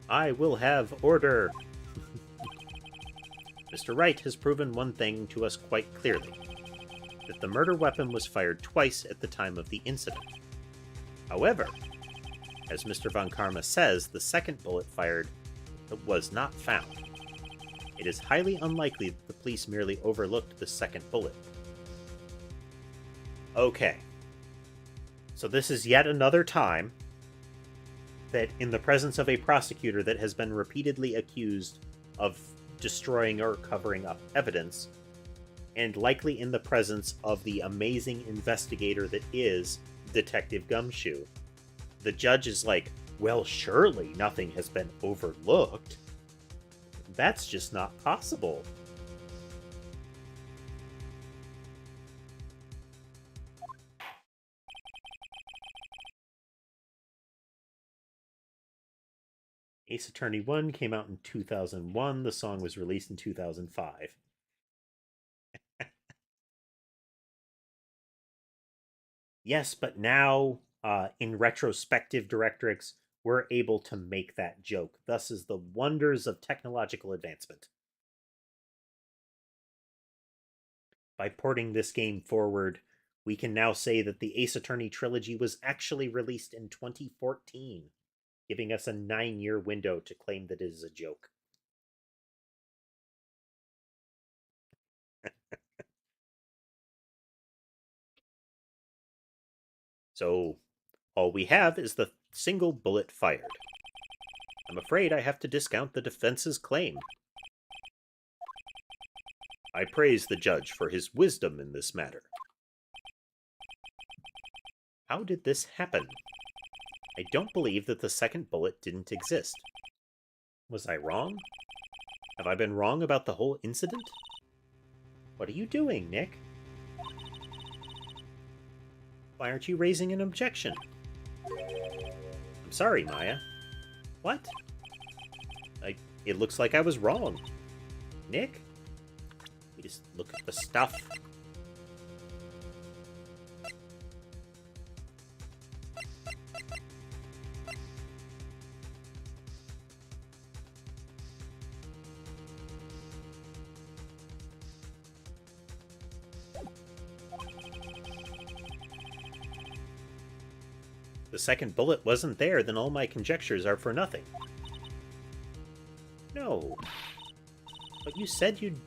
I will have order. Mr. Wright has proven one thing to us quite clearly, that the murder weapon was fired twice at the time of the incident. However, as Mr. Von Karma says, the second bullet fired was not found. It is highly unlikely that the police merely overlooked the second bullet. Okay. So this is yet another time that in the presence of a prosecutor that has been repeatedly accused of destroying or covering up evidence, and likely in the presence of the amazing investigator that is Detective Gumshoe, the judge is like, well, surely nothing has been overlooked. That's just not possible. Ace Attorney 1 came out in 2001. The song was released in 2005. Yes, but now, in retrospective directrix, we're able to make that joke. Thus is the wonders of technological advancement. By porting this game forward, we can now say that the Ace Attorney Trilogy was actually released in 2014, giving us a 9-year window to claim that it is a joke. So, all we have is the single bullet fired. I'm afraid I have to discount the defense's claim. I praise the judge for his wisdom in this matter. How did this happen? I don't believe that the second bullet didn't exist. Was I wrong? Have I been wrong about the whole incident? What are you doing, Nick? Why aren't you raising an objection? I'm sorry, Maya. What? It looks like I was wrong. Nick? We just look at the stuff. The second bullet wasn't there, then all my conjectures are for nothing. No. But you said you'd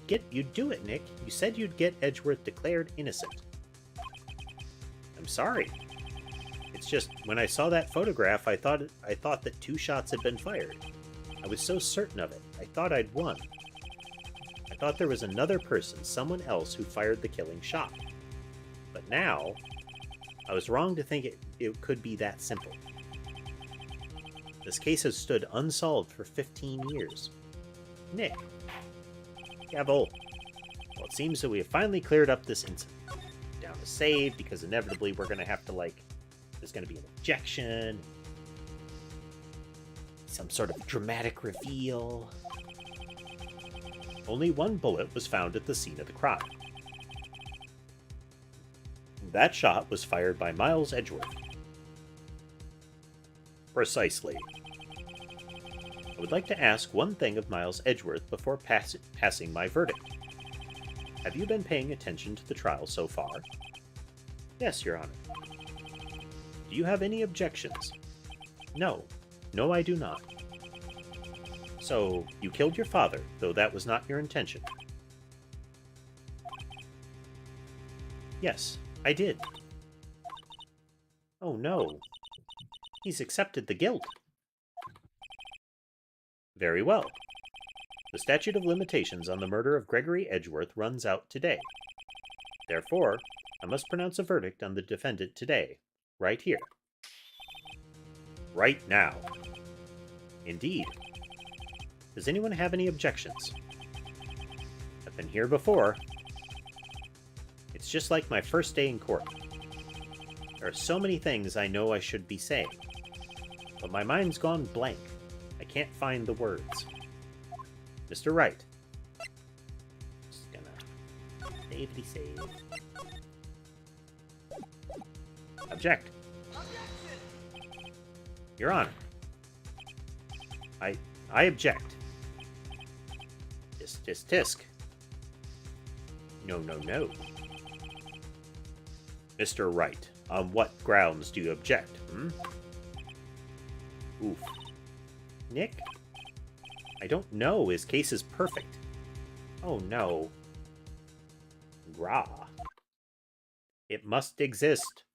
do it, Nick. You said you'd get Edgeworth declared innocent. I'm sorry. It's just, when I saw that photograph, I thought that 2 shots had been fired. I was so certain of it. I thought I'd won. I thought there was another person, someone else, who fired the killing shot. But now, I was wrong to think it could be that simple. This case has stood unsolved for 15 years. Nick. Gavel. Well, it seems that we have finally cleared up this incident. Down to save, because inevitably we're going to have to, there's going to be an objection. Some sort of dramatic reveal. Only 1 bullet was found at the scene of the crime. That shot was fired by Miles Edgeworth. Precisely. I would like to ask one thing of Miles Edgeworth before passing my verdict. Have you been paying attention to the trial so far? Yes, Your Honor. Do you have any objections? No. No, I do not. So, you killed your father, though that was not your intention. Yes, I did. Oh no. He's accepted the guilt. Very well. The statute of limitations on the murder of Gregory Edgeworth runs out today. Therefore, I must pronounce a verdict on the defendant today, right here. Right now. Indeed. Does anyone have any objections? I've been here before. It's just like my first day in court. There are so many things I know I should be saying, but my mind's gone blank. I can't find the words. Mr. Wright. Just gonna save. Object. Your Honor. I object. Tisk. No. Mr. Wright, on what grounds do you object, Oof. Nick? I don't know. His case is perfect. Oh, no. Rah. It must exist.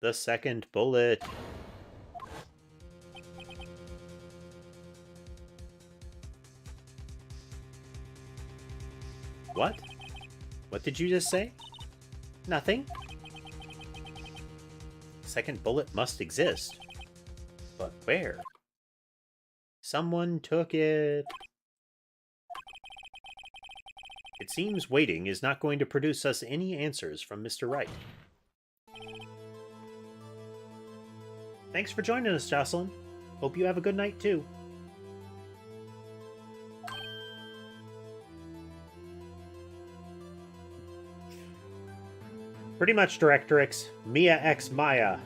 The second bullet. What? What did you just say? Nothing. Second bullet must exist. But where? Someone took it. It seems waiting is not going to produce us any answers from Mr. Wright. Thanks for joining us, Jocelyn. Hope you have a good night, too. Pretty much, Directrix. Mia x Maya.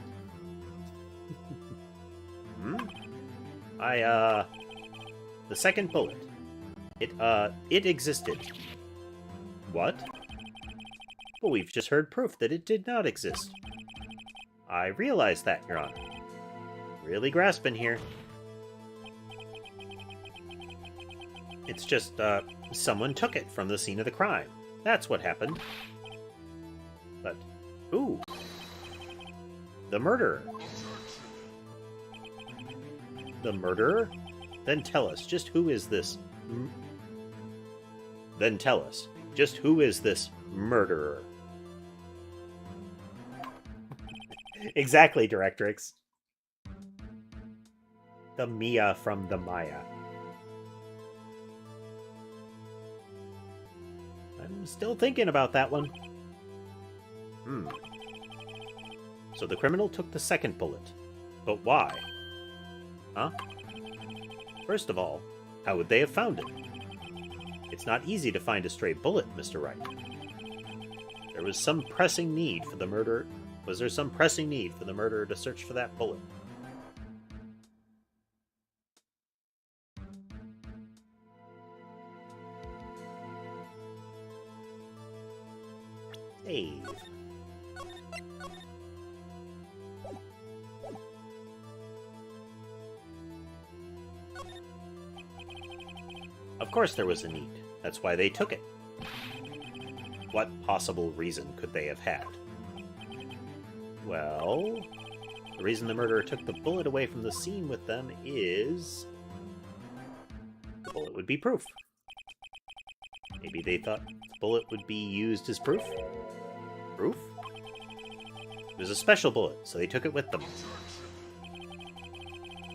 The second bullet. It existed. What? Well, we've just heard proof that it did not exist. I realize that, Your Honor. Really grasping here. It's just, someone took it from the scene of the crime. That's what happened. But who? The murderer. The murderer? Then tell us, just who is this? Then tell us, just who is this murderer? Exactly, Directrix. The Mia from the Maya. I'm still thinking about that one. So the criminal took the second bullet. But why? Huh? First of all, how would they have found it? It's not easy to find a stray bullet, Mr. Wright. There was some pressing need for the murderer. Was there some pressing need for the murderer to search for that bullet? Save. Of course there was a need. That's why they took it. What possible reason could they have had? Well, the reason the murderer took the bullet away from the scene with them is... the bullet would be proof. Maybe they thought the bullet would be used as proof? Proof? It was a special bullet, so they took it with them.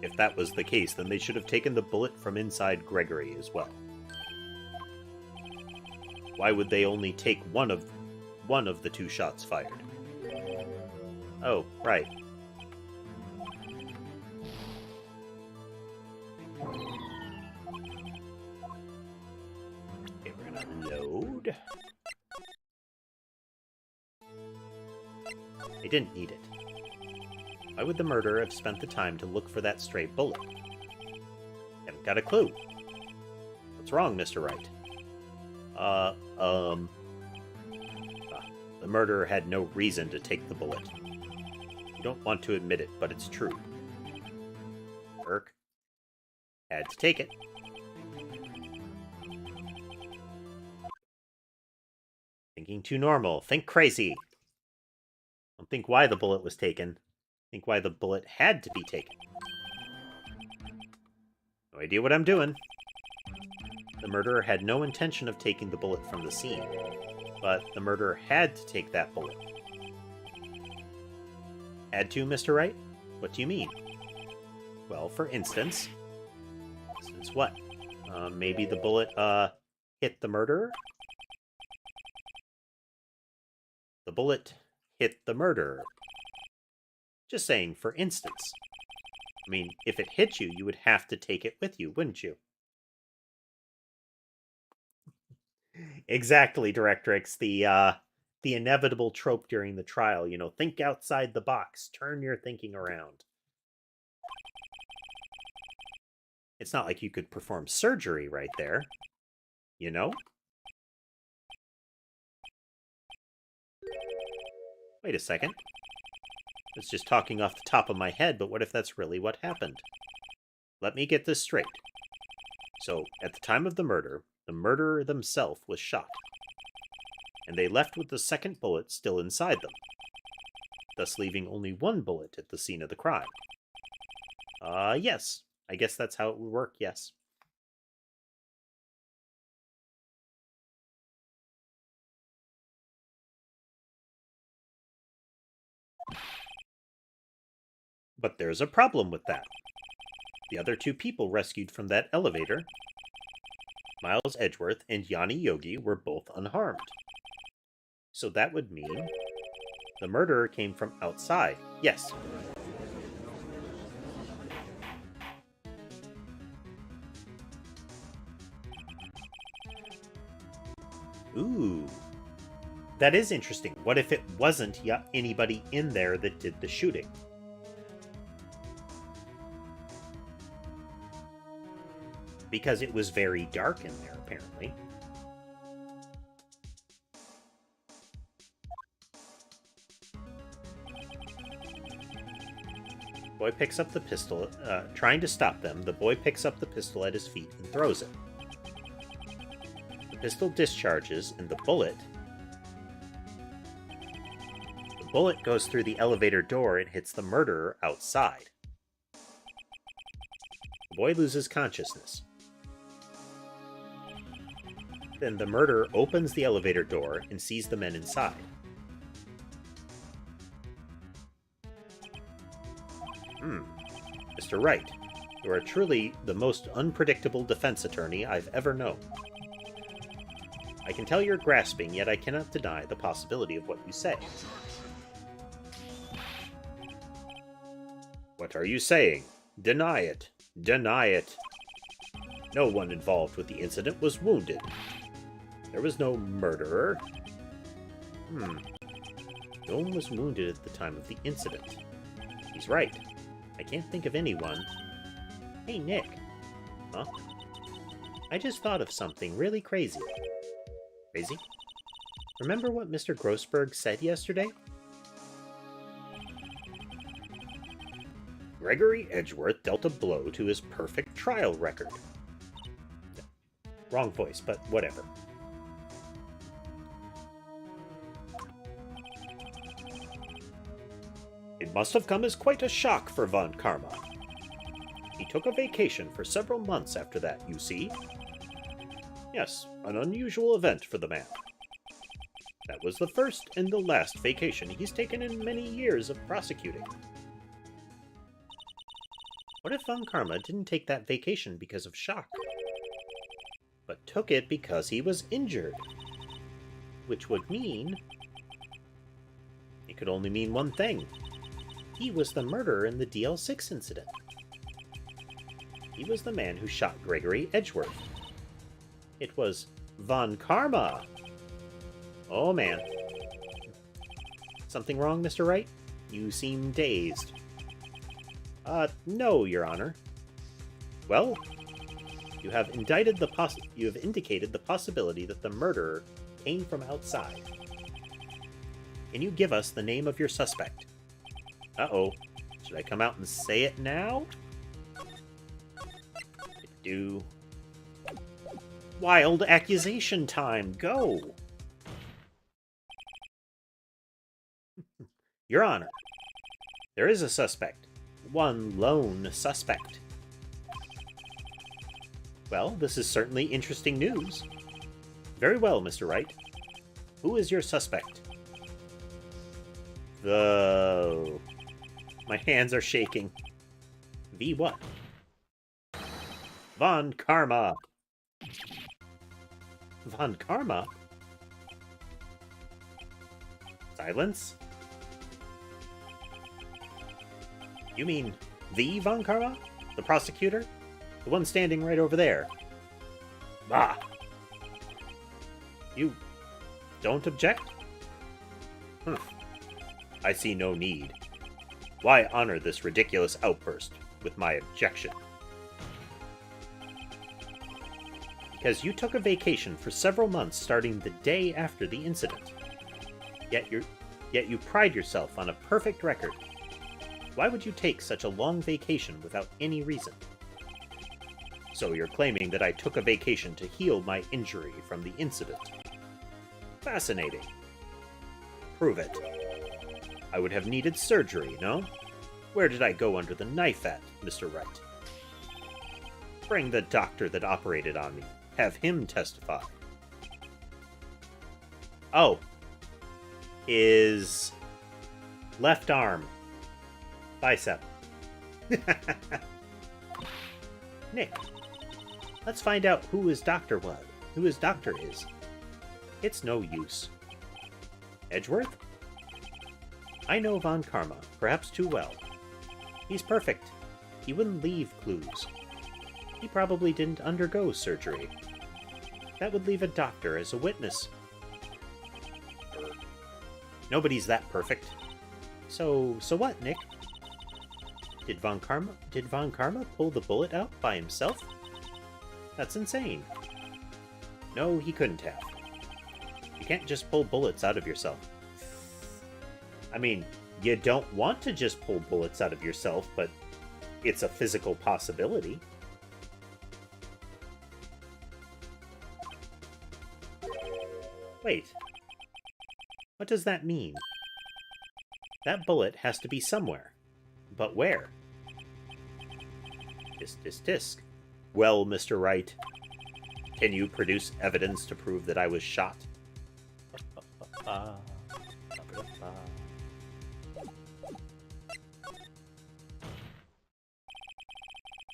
If that was the case, then they should have taken the bullet from inside Gregory as well. Why would they only take one of the two shots fired? Oh, right. Okay, we're gonna load. They didn't need it. Why would the murderer have spent the time to look for that stray bullet? Haven't got a clue. What's wrong, Mr. Wright? The murderer had no reason to take the bullet. You don't want to admit it, but it's true. Burke had to take it. Thinking too normal. Think crazy. Don't think why the bullet was taken. Think why the bullet had to be taken. No idea what I'm doing. The murderer had no intention of taking the bullet from the scene, but the murderer had to take that bullet. Had to, Mr. Wright? What do you mean? Well, for instance... Since what? Maybe the bullet, hit the murderer? bullet hit the murderer. Just saying, for instance. I mean, if it hit you, you would have to take it with you, wouldn't you? Exactly, Directrix. The inevitable trope during the trial, you know, think outside the box, turn your thinking around. It's not like you could perform surgery right there, you know? Wait a second. I was just talking off the top of my head, but what if that's really what happened? Let me get this straight. So, at the time of the murderer themselves was shot, and they left with the second bullet still inside them, thus leaving only one bullet at the scene of the crime. Yes. I guess that's how it would work, yes. But there's a problem with that. The other two people rescued from that elevator, Miles Edgeworth and Yanni Yogi, were both unharmed. So that would mean the murderer came from outside. Yes. Ooh. That is interesting. What if it wasn't anybody in there that did the shooting? Because it was very dark in there, apparently. Boy picks up the pistol. Trying to stop them, the boy picks up the pistol at his feet and throws it. The pistol discharges, and the bullet goes through the elevator door and hits the murderer outside. The boy loses consciousness. Then the murderer opens the elevator door and sees the men inside. Mr. Wright, you are truly the most unpredictable defense attorney I've ever known. I can tell you're grasping, yet I cannot deny the possibility of what you say. What are you saying? Deny it. Deny it. No one involved with the incident was wounded. There was no murderer. No one was wounded at the time of the incident. He's right. I can't think of anyone. Hey, Nick. Huh? I just thought of something really crazy. Crazy? Remember what Mr. Grossberg said yesterday? Gregory Edgeworth dealt a blow to his perfect trial record. Wrong voice, but whatever. It must have come as quite a shock for Von Karma. He took a vacation for several months after that, you see. Yes, an unusual event for the man. That was the first and the last vacation he's taken in many years of prosecuting. What if Von Karma didn't take that vacation because of shock, but took it because he was injured? Which would mean... it could only mean one thing. He was the murderer in the DL6 incident. He was the man who shot Gregory Edgeworth. It was Von Karma. Oh, man. Something wrong, Mr. Wright? You seem dazed. No, Your Honor. Well, you have indicated the possibility that the murderer came from outside. Can you give us the name of your suspect? Uh-oh. Should I come out and say it now? Do. Wild accusation time. Go! Your Honor, there is a suspect. One lone suspect. Well, this is certainly interesting news. Very well, Mr. Wright. Who is your suspect? My hands are shaking. V what? Von Karma. Von Karma? Silence? You mean the Von Karma? The prosecutor? The one standing right over there? Ah! You don't object? I see no need. Why honor this ridiculous outburst with my objection? Because you took a vacation for several months starting the day after the incident. Yet you pride yourself on a perfect record. Why would you take such a long vacation without any reason? So you're claiming that I took a vacation to heal my injury from the incident. Fascinating. Prove it. I would have needed surgery, no? Where did I go under the knife at, Mr. Wright? Bring the doctor that operated on me. Have him testify. Oh. Is left arm. Bicep. Nick, let's find out who his doctor was. Who his doctor is. It's no use. Edgeworth? I know Von Karma, perhaps too well. He's perfect. He wouldn't leave clues. He probably didn't undergo surgery. That would leave a doctor as a witness. Nobody's that perfect. So what, Nick? Did Von Karma pull the bullet out by himself? That's insane. No, he couldn't have. You can't just pull bullets out of yourself. I mean, you don't want to just pull bullets out of yourself, but it's a physical possibility. Wait. What does that mean? That bullet has to be somewhere. But where? Disc. Well, Mr. Wright, can you produce evidence to prove that I was shot?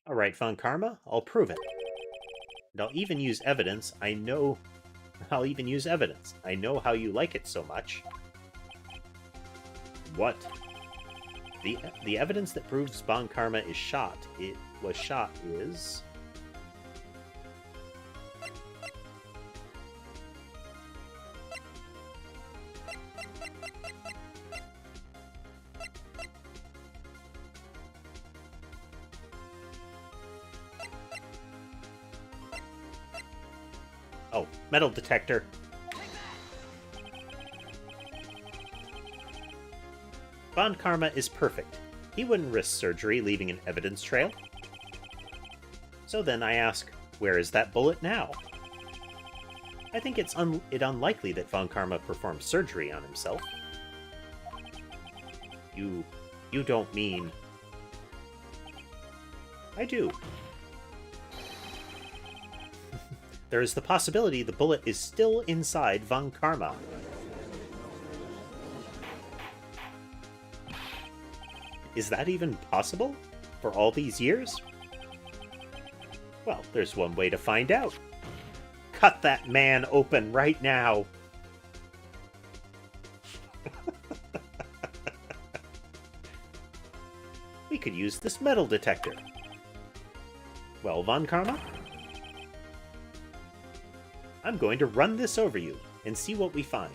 Alright, Von Karma, I'll prove it. And I'll even use evidence. I'll even use evidence. I know how you like it so much. What? The evidence that proves Von Karma is shot. It was shot is... Oh, metal detector. Von Karma is perfect. He wouldn't risk surgery leaving an evidence trail. So then I ask, where is that bullet now? I think it's unlikely that Von Karma performed surgery on himself. You don't mean... I do. There is the possibility the bullet is still inside Von Karma. Is that even possible? For all these years? Well, there's one way to find out. Cut that man open right now. We could use this metal detector. Well, Von Karma? I'm going to run this over you and see what we find.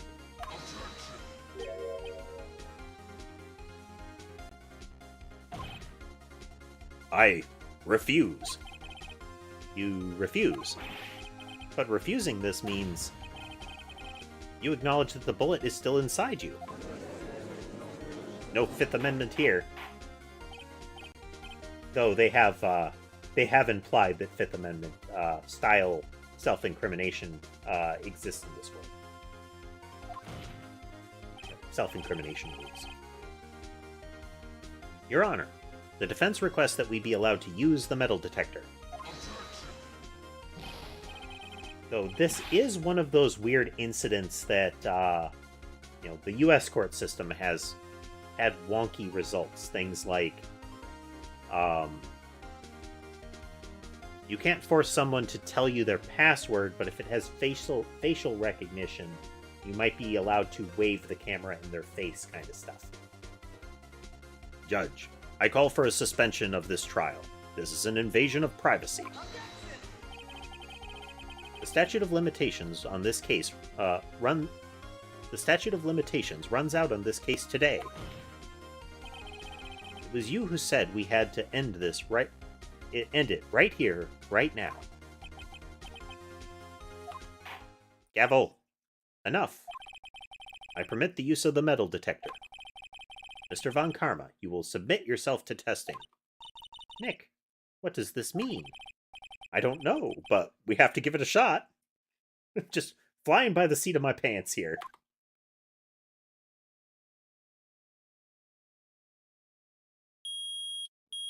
I refuse. You refuse. But refusing this means you acknowledge that the bullet is still inside you. No Fifth Amendment here. Though they have implied that Fifth Amendment style self-incrimination exists in this world. Self-incrimination rules. Your Honor, the defense requests that we be allowed to use the metal detector. Though this is one of those weird incidents that, the U.S. court system has had wonky results. Things like, you can't force someone to tell you their password, but if it has facial recognition, You might be allowed to wave the camera in their face kind of stuff. Judge, I call for a suspension of this trial. This is an invasion of privacy. The statute of limitations on this case runs out on this case today. It was you who said we had to end it right here, right now. Gavel. Enough. I permit the use of the metal detector. Mr. Von Karma, you will submit yourself to testing. Nick, what does this mean? I don't know, but we have to give it a shot. Just flying by the seat of my pants here.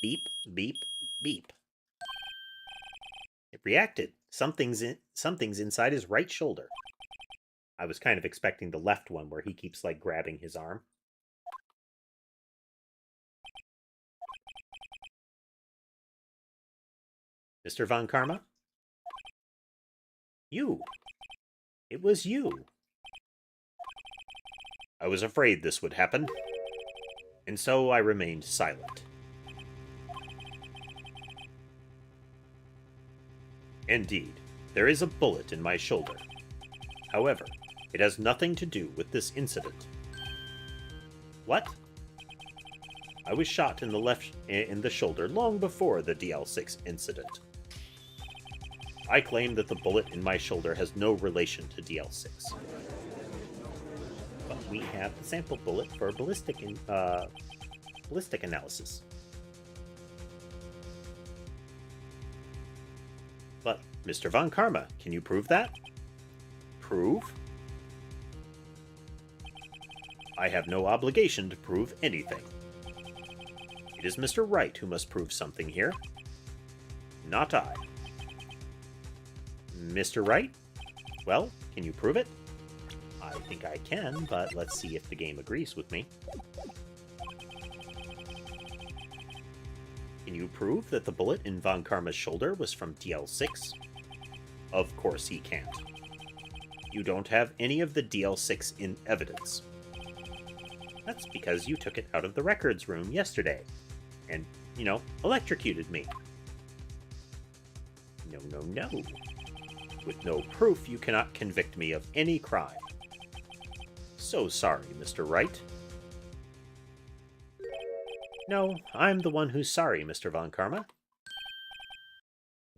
Beep, beep, beep. It reacted. Something's inside his right shoulder. I was kind of expecting the left one where he keeps, like, grabbing his arm. Mr. Von Karma? You. It was you. I was afraid this would happen, and so I remained silent. Indeed, there is a bullet in my shoulder. However, it has nothing to do with this incident. What? I was shot in the shoulder long before the DL6 incident. I claim that the bullet in my shoulder has no relation to DL6. But we have the sample bullet for ballistic analysis. But, Mr. Von Karma, can you prove that? Prove? I have no obligation to prove anything. It is Mr. Wright who must prove something here. Not I. Mr. Wright? Well, can you prove it? I think I can, but let's see if the game agrees with me. Can you prove that the bullet in Von Karma's shoulder was from DL6? Of course he can't. You don't have any of the DL6 in evidence. That's because you took it out of the records room yesterday and, electrocuted me. No. With no proof, you cannot convict me of any crime. So sorry, Mr. Wright. No, I'm the one who's sorry, Mr. Von Karma.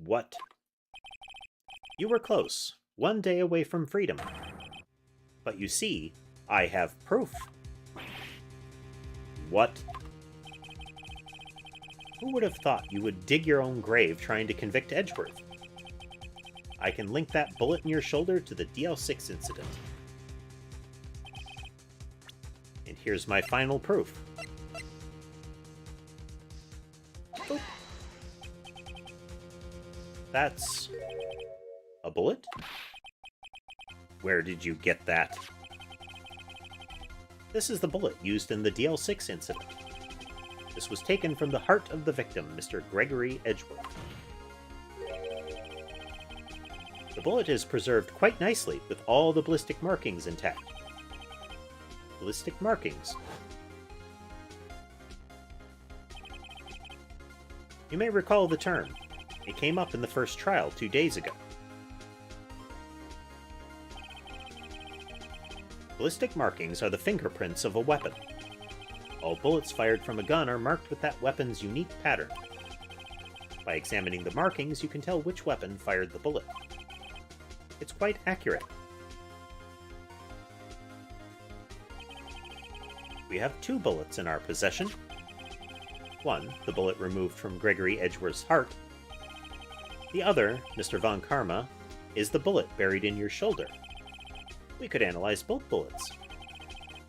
What? You were close, 1 day away from freedom. But you see, I have proof. What? Who would have thought you would dig your own grave trying to convict Edgeworth? I can link that bullet in your shoulder to the DL6 incident. And here's my final proof. Boop. That's a bullet? Where did you get that? This is the bullet used in the DL6 incident. This was taken from the heart of the victim, Mr. Gregory Edgeworth. The bullet is preserved quite nicely, with all the ballistic markings intact. Ballistic markings. You may recall the term. It came up in the first trial 2 days ago. Ballistic markings are the fingerprints of a weapon. All bullets fired from a gun are marked with that weapon's unique pattern. By examining the markings, you can tell which weapon fired the bullet. It's quite accurate. We have 2 bullets in our possession. One, the bullet removed from Gregory Edgeworth's heart. The other, Mr. Von Karma, is the bullet buried in your shoulder. We could analyze both bullets.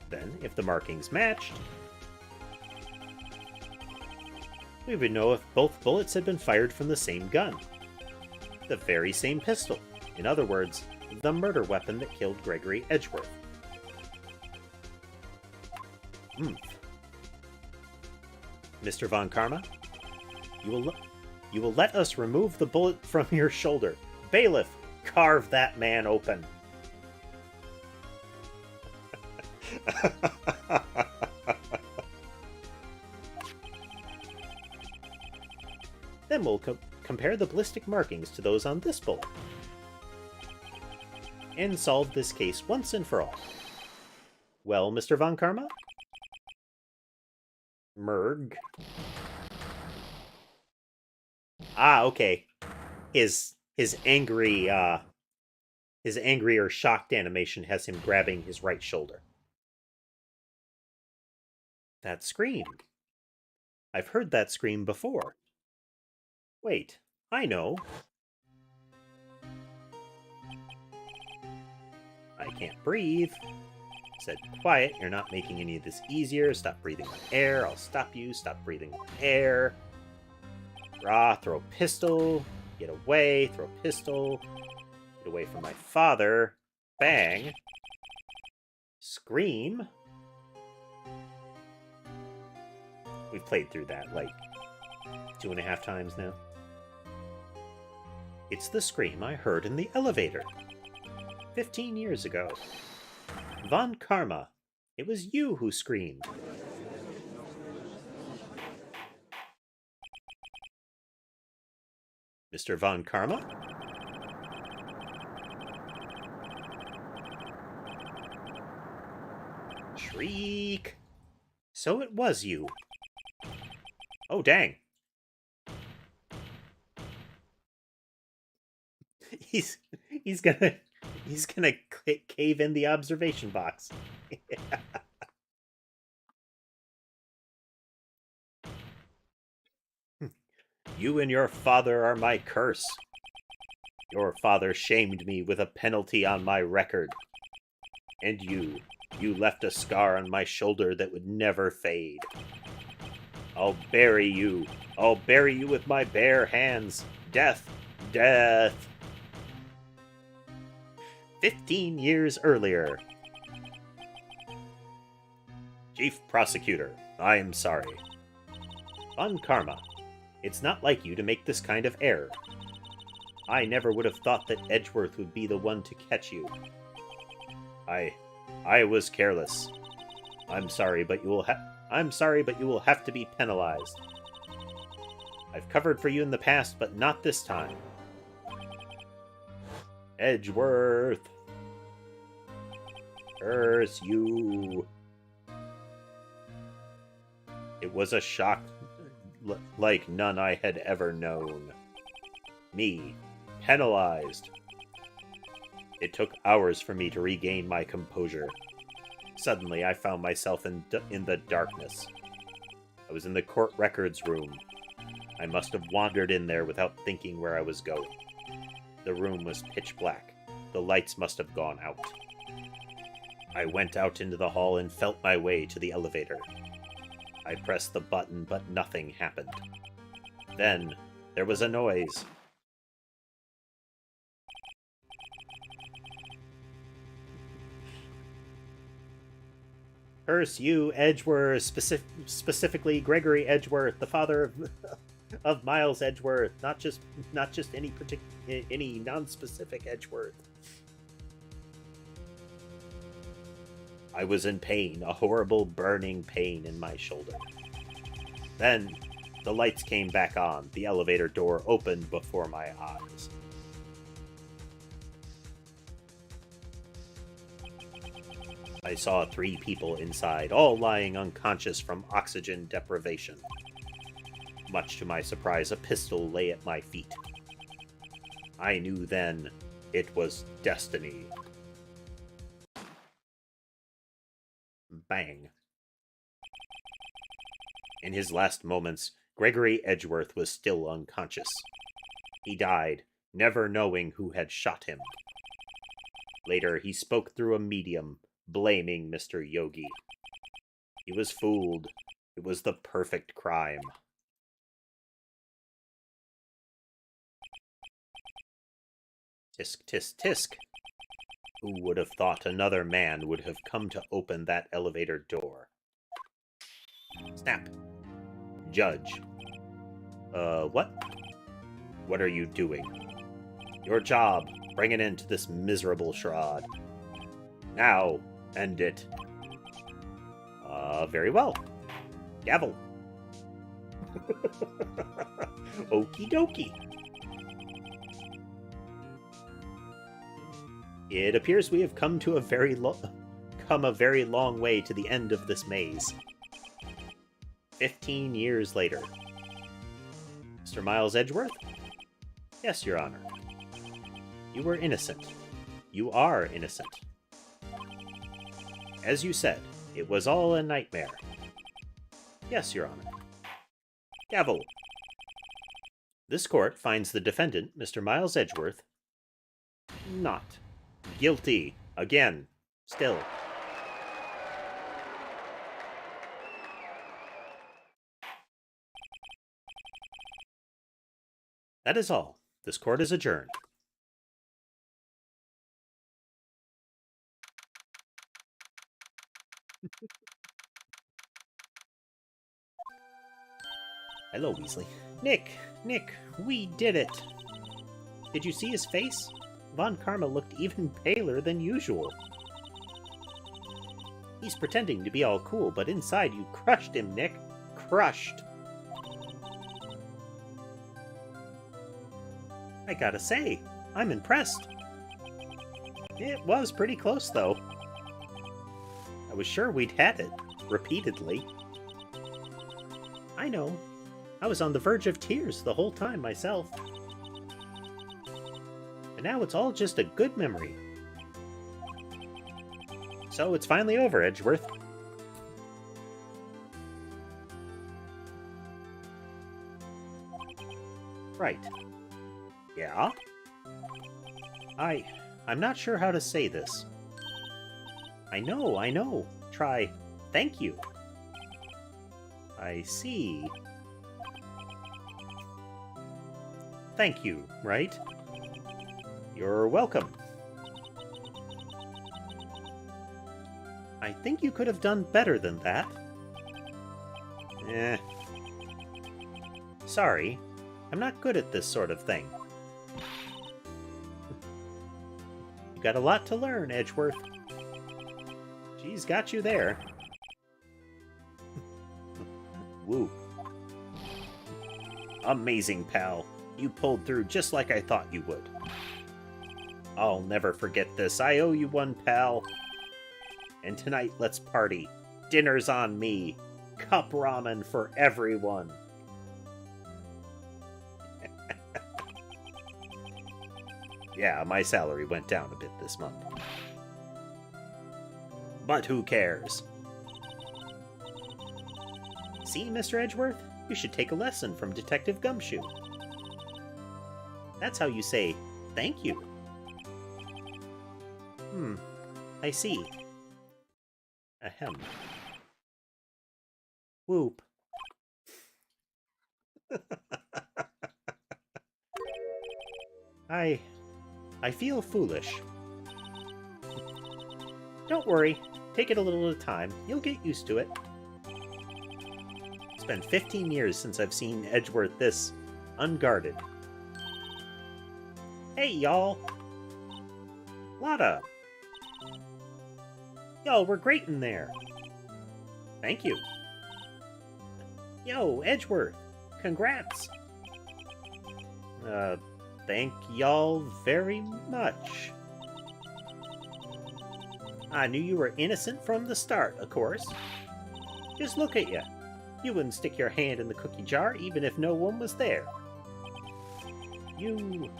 Then, if the markings matched, we would know if both bullets had been fired from the same gun. The very same pistol. In other words, the murder weapon that killed Gregory Edgeworth. Mr. Von Karma, you will let us remove the bullet from your shoulder. Bailiff, carve that man open. Then we'll compare the ballistic markings to those on this bullet. And solve this case once and for all. Well, Mr. Von Karma? Merg. Ah, okay. His angry, his angry or shocked animation has him grabbing his right shoulder. That scream. I've heard that scream before. Wait, I know. I can't breathe. Said, quiet, you're not making any of this easier. Stop breathing with air. I'll stop you. Stop breathing with air. Rah, throw pistol. Get away. Throw pistol. Get away from my father. Bang. Scream. We've played through that like 2.5 times now. It's the scream I heard in the elevator 15 years ago. Von Karma, it was you who screamed. Mr. Von Karma? Shriek. So it was you. Oh, dang. He's gonna cave in the observation box. You and your father are my curse. Your father shamed me with a penalty on my record. And you left a scar on my shoulder that would never fade. I'll bury you. I'll bury you with my bare hands. Death, death. 15 years earlier. Chief Prosecutor, I am sorry. Von Karma, it's not like you to make this kind of error. I never would have thought that Edgeworth would be the one to catch you. I was careless. I'm sorry, but you will have to be penalized. I've covered for you in the past, but not this time. Edgeworth. Curse you. It was a shock like none I had ever known. Me, penalized. It took hours for me to regain my composure. Suddenly, I found myself in the darkness. I was in the court records room. I must have wandered in there without thinking where I was going. The room was pitch black. The lights must have gone out. I went out into the hall and felt my way to the elevator. I pressed the button, but nothing happened. Then, there was a noise. Curse you, Edgeworth, specifically Gregory Edgeworth, the father of Miles Edgeworth, not just any non-specific Edgeworth. I was in pain, a horrible burning pain in my shoulder. Then, the lights came back on. The elevator door opened before my eyes. I saw 3 people inside, all lying unconscious from oxygen deprivation. Much to my surprise, a pistol lay at my feet. I knew then it was destiny. Bang. In his last moments, Gregory Edgeworth was still unconscious. He died, never knowing who had shot him. Later, he spoke through a medium, blaming Mr. Yogi. He was fooled. It was the perfect crime. Tisk, tisk, tisk. Who would have thought another man would have come to open that elevator door? Snap. Judge. What? What are you doing? Your job. Bring an end to this miserable charade. Now, end it. Very well. Gavel. Okie dokie. It appears we have come a very long way to the end of this maze. 15 years later. Mr. Miles Edgeworth? Yes, Your Honor. You were innocent. You are innocent. As you said, it was all a nightmare. Yes, Your Honor. Gavel. This court finds the defendant, Mr. Miles Edgeworth, not guilty. Again. Still. That is all. This court is adjourned. Hello, Weasley. Nick, we did it. Did you see his face? Von Karma looked even paler than usual. He's pretending to be all cool, but inside you crushed him, Nick. Crushed. I gotta say, I'm impressed. It was pretty close, though. I was sure we'd had it, repeatedly. I know. I was on the verge of tears the whole time myself. But now it's all just a good memory. So it's finally over, Edgeworth. Right. Yeah? I'm not sure how to say this. I know. Try, thank you. I see. Thank you, right? You're welcome. I think you could have done better than that. Sorry. I'm not good at this sort of thing. You got a lot to learn, Edgeworth. She's got you there. Woo. Amazing, pal. You pulled through just like I thought you would. I'll never forget this. I owe you one, pal. And tonight, let's party. Dinner's on me. Cup ramen for everyone. Yeah, my salary went down a bit this month. But who cares? See, Mr. Edgeworth? You should take a lesson from Detective Gumshoe. That's how you say, thank you. I see. Ahem. Whoop. I feel foolish. Don't worry. Take it a little at a time. You'll get used to it. It's been 15 years since I've seen Edgeworth this unguarded. Hey, y'all. Lotta. Yo, we're great in there. Thank you. Yo, Edgeworth. Congrats. Thank y'all very much. I knew you were innocent from the start, of course. Just look at you. You wouldn't stick your hand in the cookie jar even if no one was there. You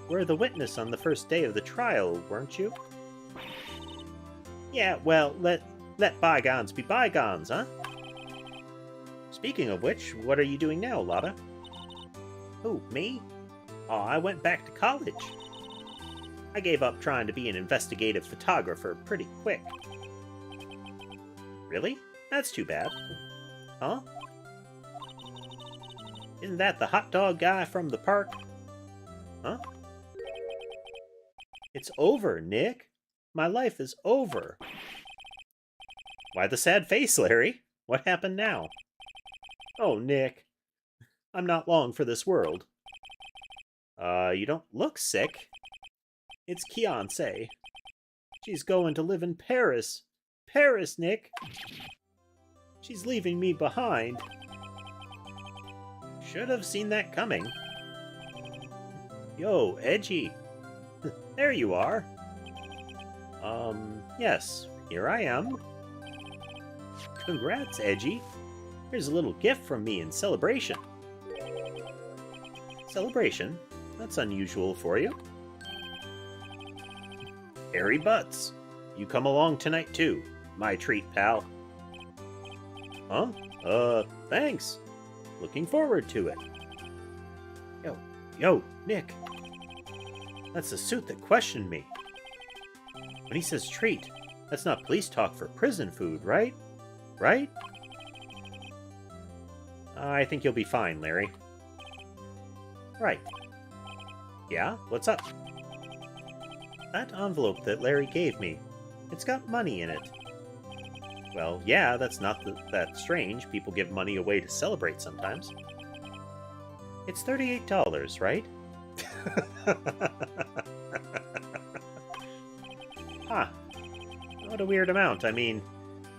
were the witness on the first day of the trial, weren't you? Yeah, well, let bygones be bygones, huh? Speaking of which, what are you doing now, Lotta? Who, me? Oh, I went back to college. I gave up trying to be an investigative photographer pretty quick. Really? That's too bad. Huh? Isn't that the hot dog guy from the park? Huh? It's over, Nick. My life is over. Why the sad face, Larry? What happened now? Oh, Nick. I'm not long for this world. You don't look sick. It's Keonce. She's going to live in Paris. Paris, Nick. She's leaving me behind. Should have seen that coming. Yo, Edgy. There you are. Yes, here I am. Congrats, Edgy. Here's a little gift from me in celebration. Celebration? That's unusual for you. Hairy Butts. You come along tonight, too. My treat, pal. Huh? Thanks. Looking forward to it. Yo, Nick. That's the suit that questioned me. When he says treat, that's not police talk for prison food, right? Right? I think you'll be fine, Larry. Right. Yeah, what's up? That envelope that Larry gave me, it's got money in it. Well, yeah, that's not that strange. People give money away to celebrate sometimes. It's $38, right? Huh. What a weird amount. I mean,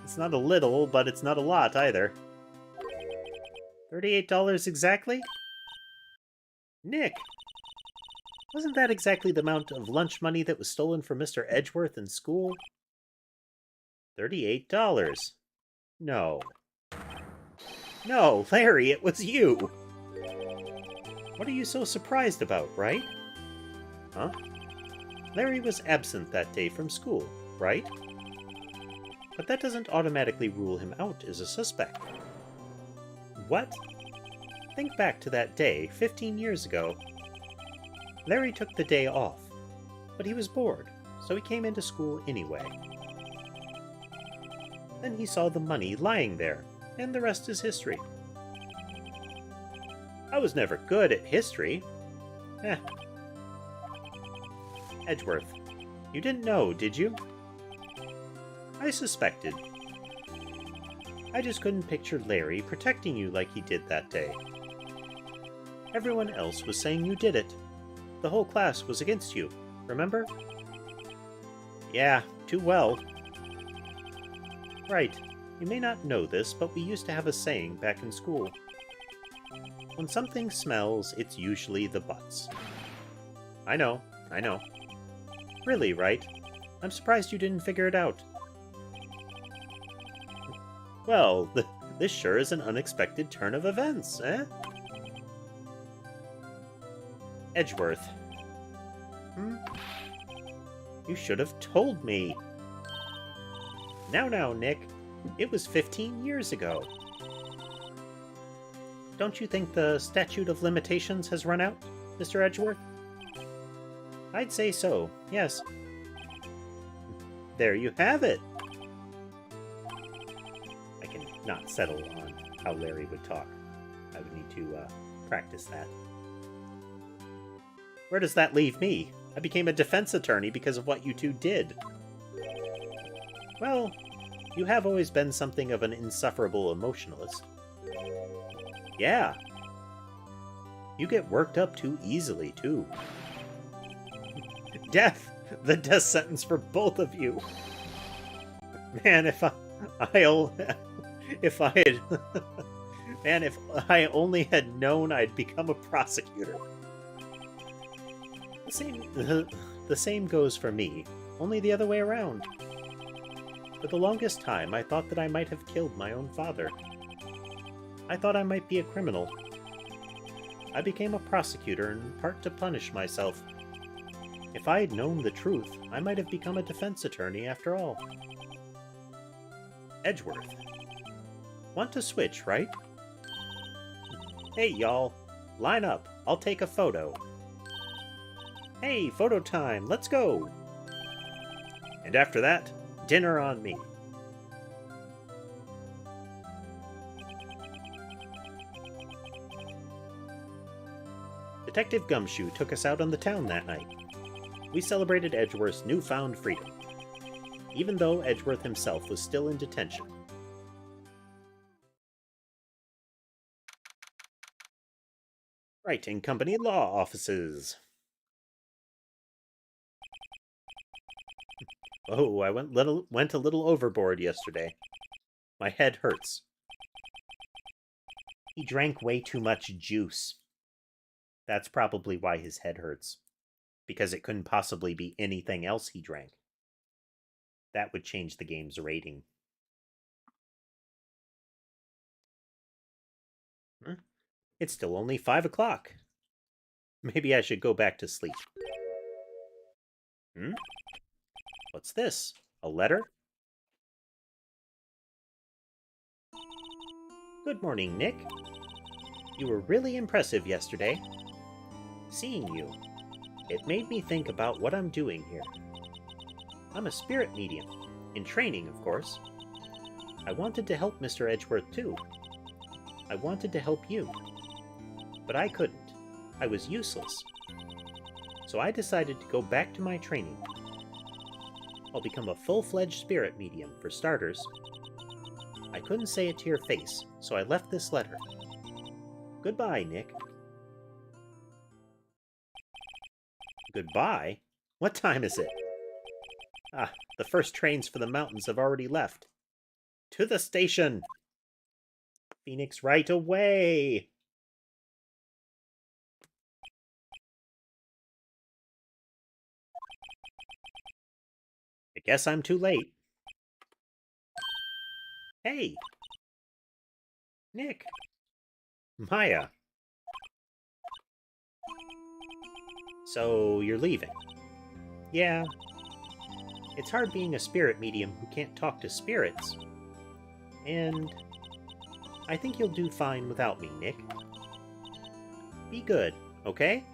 it's not a little, but it's not a lot either. $38 exactly? Nick! Wasn't that exactly the amount of lunch money that was stolen from Mr. Edgeworth in school? $38. No. No, Larry, it was you! What are you so surprised about, right? Huh? Larry was absent that day from school, right? But that doesn't automatically rule him out as a suspect. What? Think back to that day, 15 years ago. Larry took the day off, but he was bored, so he came into school anyway. Then he saw the money lying there, and the rest is history. I was never good at history. Edgeworth, you didn't know, did you? I suspected. I just couldn't picture Larry protecting you like he did that day. Everyone else was saying you did it. The whole class was against you, remember? Yeah, too well. Right. You may not know this, but we used to have a saying back in school. When something smells, it's usually the butts. I know. Really, right? I'm surprised you didn't figure it out. Well, this sure is an unexpected turn of events, eh? Edgeworth. You should have told me. Now, Nick. It was 15 years ago. Don't you think the statute of limitations has run out, Mr. Edgeworth? I'd say so, yes. There you have it. I can not settle on how Larry would talk. I would need to practice that. Where does that leave me? I became a defense attorney because of what you two did. Well, you have always been something of an insufferable emotionalist. Yeah. You get worked up too easily, too. Death! The death sentence for both of you. Man, if I only had known I'd become a prosecutor. The same goes for me, only the other way around. For the longest time, I thought that I might have killed my own father. I thought I might be a criminal. I became a prosecutor in part to punish myself. If I had known the truth, I might have become a defense attorney after all. Edgeworth. Want to switch, right? Hey, y'all. Line up. I'll take a photo. Hey, photo time. Let's go. And after that, dinner on me. Detective Gumshoe took us out on the town that night. We celebrated Edgeworth's newfound freedom, even though Edgeworth himself was still in detention. Wright and Company Law Offices. Oh, I went a little overboard yesterday. My head hurts. He drank way too much juice. That's probably why his head hurts. Because it couldn't possibly be anything else he drank. That would change the game's rating. It's still only 5 o'clock. Maybe I should go back to sleep. What's this? A letter? Good morning, Nick. You were really impressive yesterday. Seeing you, it made me think about what I'm doing here. I'm a spirit medium, in training, of course. I wanted to help Mr. Edgeworth, too. I wanted to help you. But I couldn't. I was useless. So I decided to go back to my training. I'll become a full-fledged spirit medium, for starters. I couldn't say it to your face, so I left this letter. Goodbye, Nick. Goodbye? What time is it? Ah, the first trains for the mountains have already left. To the station! Phoenix Wright away! I guess I'm too late. Hey! Nick! Maya! So, you're leaving? Yeah. It's hard being a spirit medium who can't talk to spirits. And I think you'll do fine without me, Nick. Be good, okay?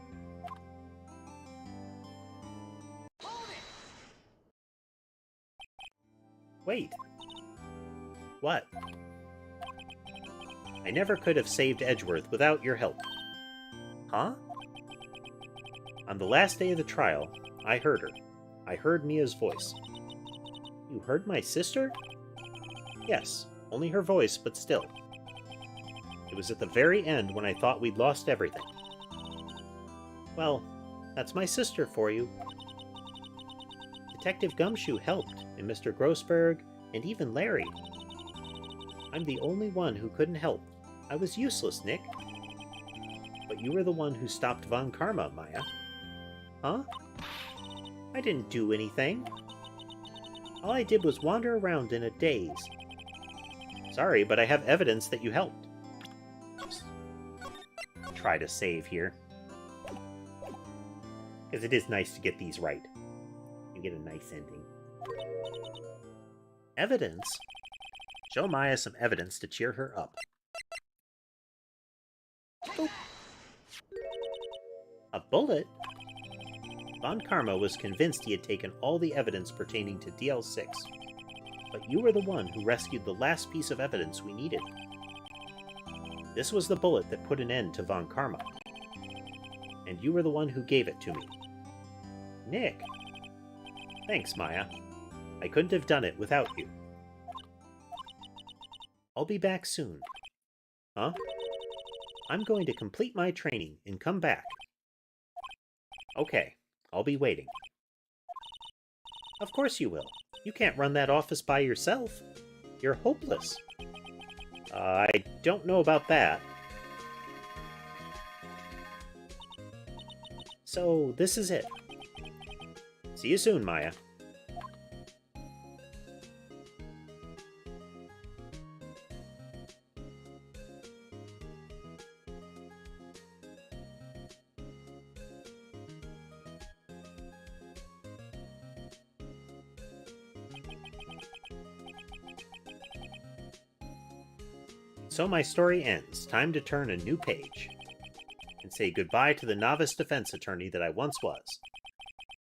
Wait. What? I never could have saved Edgeworth without your help. Huh? On the last day of the trial, I heard her. I heard Mia's voice. You heard my sister? Yes, only her voice, but still. It was at the very end when I thought we'd lost everything. Well, that's my sister for you. Detective Gumshoe helped, and Mr. Grossberg, and even Larry. I'm the only one who couldn't help. I was useless, Nick. But you were the one who stopped Von Karma, Maya. Huh? I didn't do anything. All I did was wander around in a daze. Sorry, but I have evidence that you helped. Try to save here. Because it is nice to get these right. You get a nice ending. Evidence? Show Maya some evidence to cheer her up. Oh. A bullet? Von Karma was convinced he had taken all the evidence pertaining to DL6, but you were the one who rescued the last piece of evidence we needed. This was the bullet that put an end to Von Karma, and you were the one who gave it to me. Nick. Thanks, Maya. I couldn't have done it without you. I'll be back soon. Huh? I'm going to complete my training and come back. Okay, I'll be waiting. Of course you will. You can't run that office by yourself. You're hopeless. I don't know about that. So, this is it. See you soon, Maya. So my story ends. Time to turn a new page. And say goodbye to the novice defense attorney that I once was.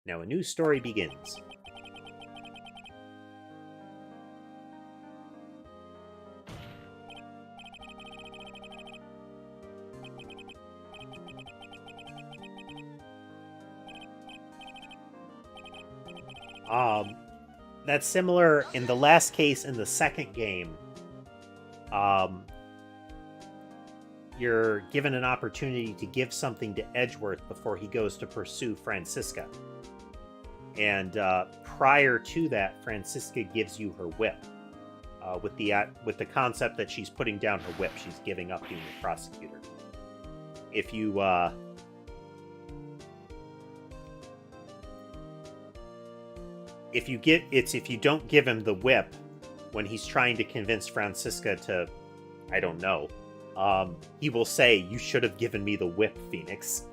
Now a new story begins. That's similar in the last case in the second game. You're given an opportunity to give something to Edgeworth before he goes to pursue Francisca. And prior to that, Francisca gives you her whip. with the concept that she's putting down her whip. She's giving up being a prosecutor. If you if you don't give him the whip when he's trying to convince Francisca to, I don't know, he will say, "You should have given me the whip, Phoenix."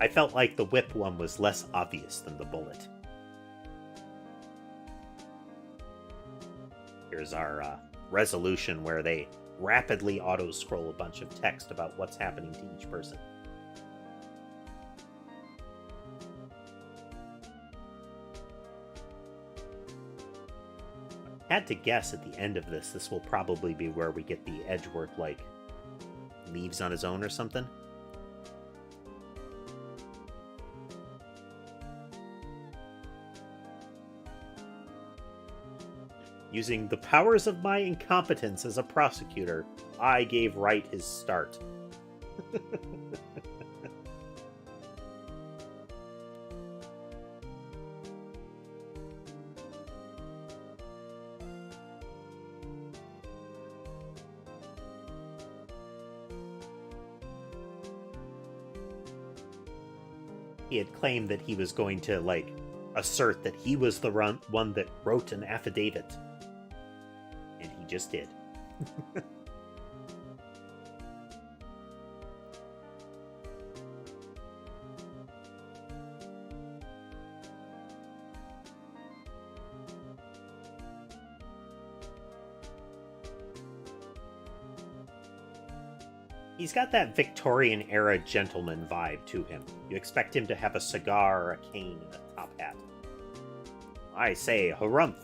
I felt like the whip one was less obvious than the bullet. Here's our resolution where they rapidly auto-scroll a bunch of text about what's happening to each person. I had to guess at the end of this will probably be where we get the Edgeworth, like, leaves on his own or something. Using the powers of my incompetence as a prosecutor, I gave Wright his start. He had claimed that he was going to, like, assert that he was the one that wrote an affidavit. And he just did. He's got that Victorian-era gentleman vibe to him. You expect him to have a cigar, a cane, and a top hat. I say, harumph.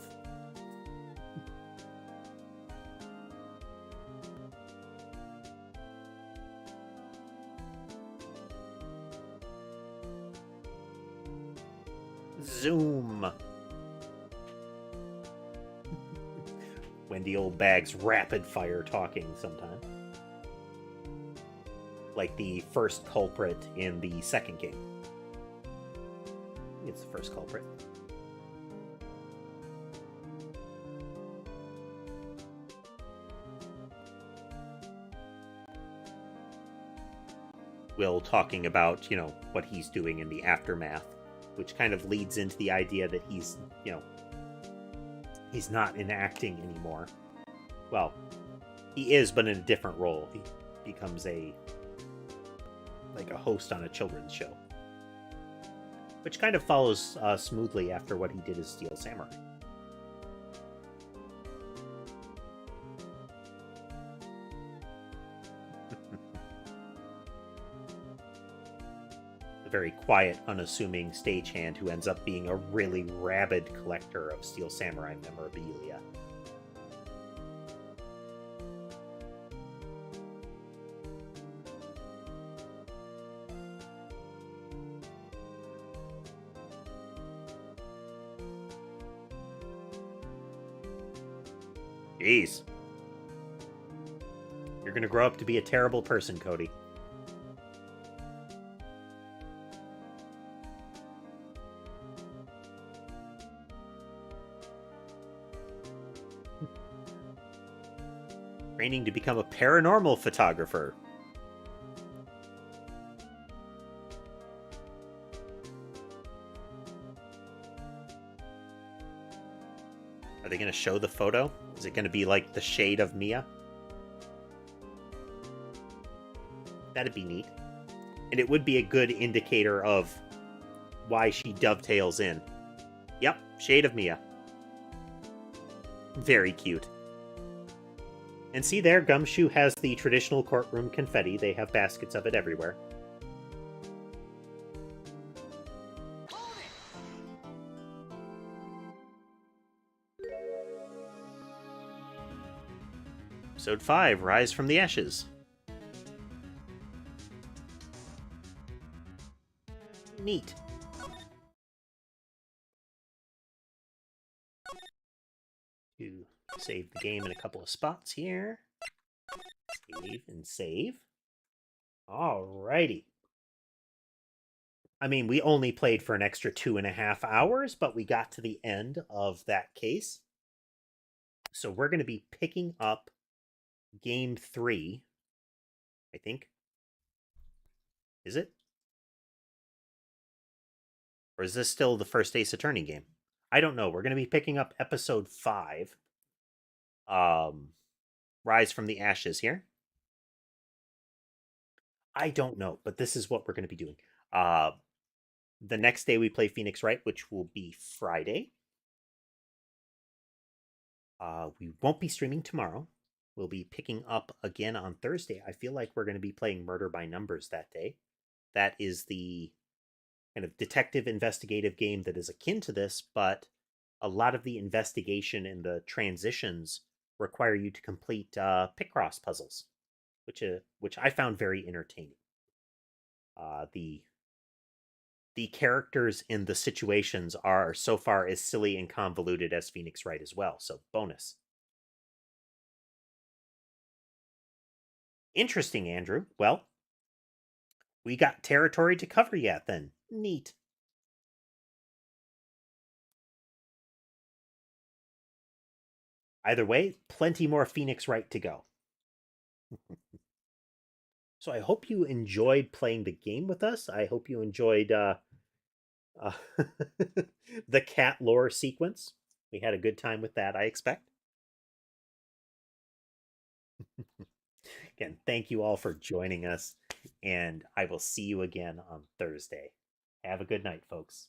Zoom. Wendy Old Bag's rapid-fire talking sometime. Like the first culprit in the second game. It's the first culprit. Will talking about, you know, what he's doing in the aftermath, which kind of leads into the idea that he's, you know, he's not enacting anymore. Well, he is, but in a different role. He becomes like a host on a children's show, which kind of follows smoothly after what he did as Steel Samurai. A very quiet, unassuming stagehand who ends up being a really rabid collector of Steel Samurai memorabilia. Jeez. You're gonna grow up to be a terrible person, Cody. Training to become a paranormal photographer. Are they going to show the photo? Is it going to be like the shade of Mia? That'd be neat. And it would be a good indicator of why she dovetails in. Yep, shade of Mia. Very cute. And see there, Gumshoe has the traditional courtroom confetti. They have baskets of it everywhere. Episode 5, Rise from the Ashes. Neat. To save the game in a couple of spots here. Save and save. Alrighty. I mean, we only played for an extra 2.5 hours, but we got to the end of that case. So we're going to be picking up game 3, I think. Is it? Or is this still the first Ace Attorney game? I don't know. We're going to be picking up episode 5, Rise from the Ashes here. I don't know, but this is what we're going to be doing. The next day we play Phoenix Wright, which will be Friday. We won't be streaming tomorrow. We'll be picking up again on Thursday. I feel like we're going to be playing Murder by Numbers that day. That is the kind of detective investigative game that is akin to this, but a lot of the investigation and the transitions require you to complete Picross puzzles, which I found very entertaining. The characters in the situations are so far as silly and convoluted as Phoenix Wright as well. So bonus. Interesting, Andrew. Well, we got territory to cover yet then. Neat. Either way, plenty more Phoenix Wright to go. So I hope you enjoyed playing the game with us. I hope you enjoyed uh, the cat lore sequence. We had a good time with that, I expect. Again, thank you all for joining us, and I will see you again on Thursday. Have a good night, folks.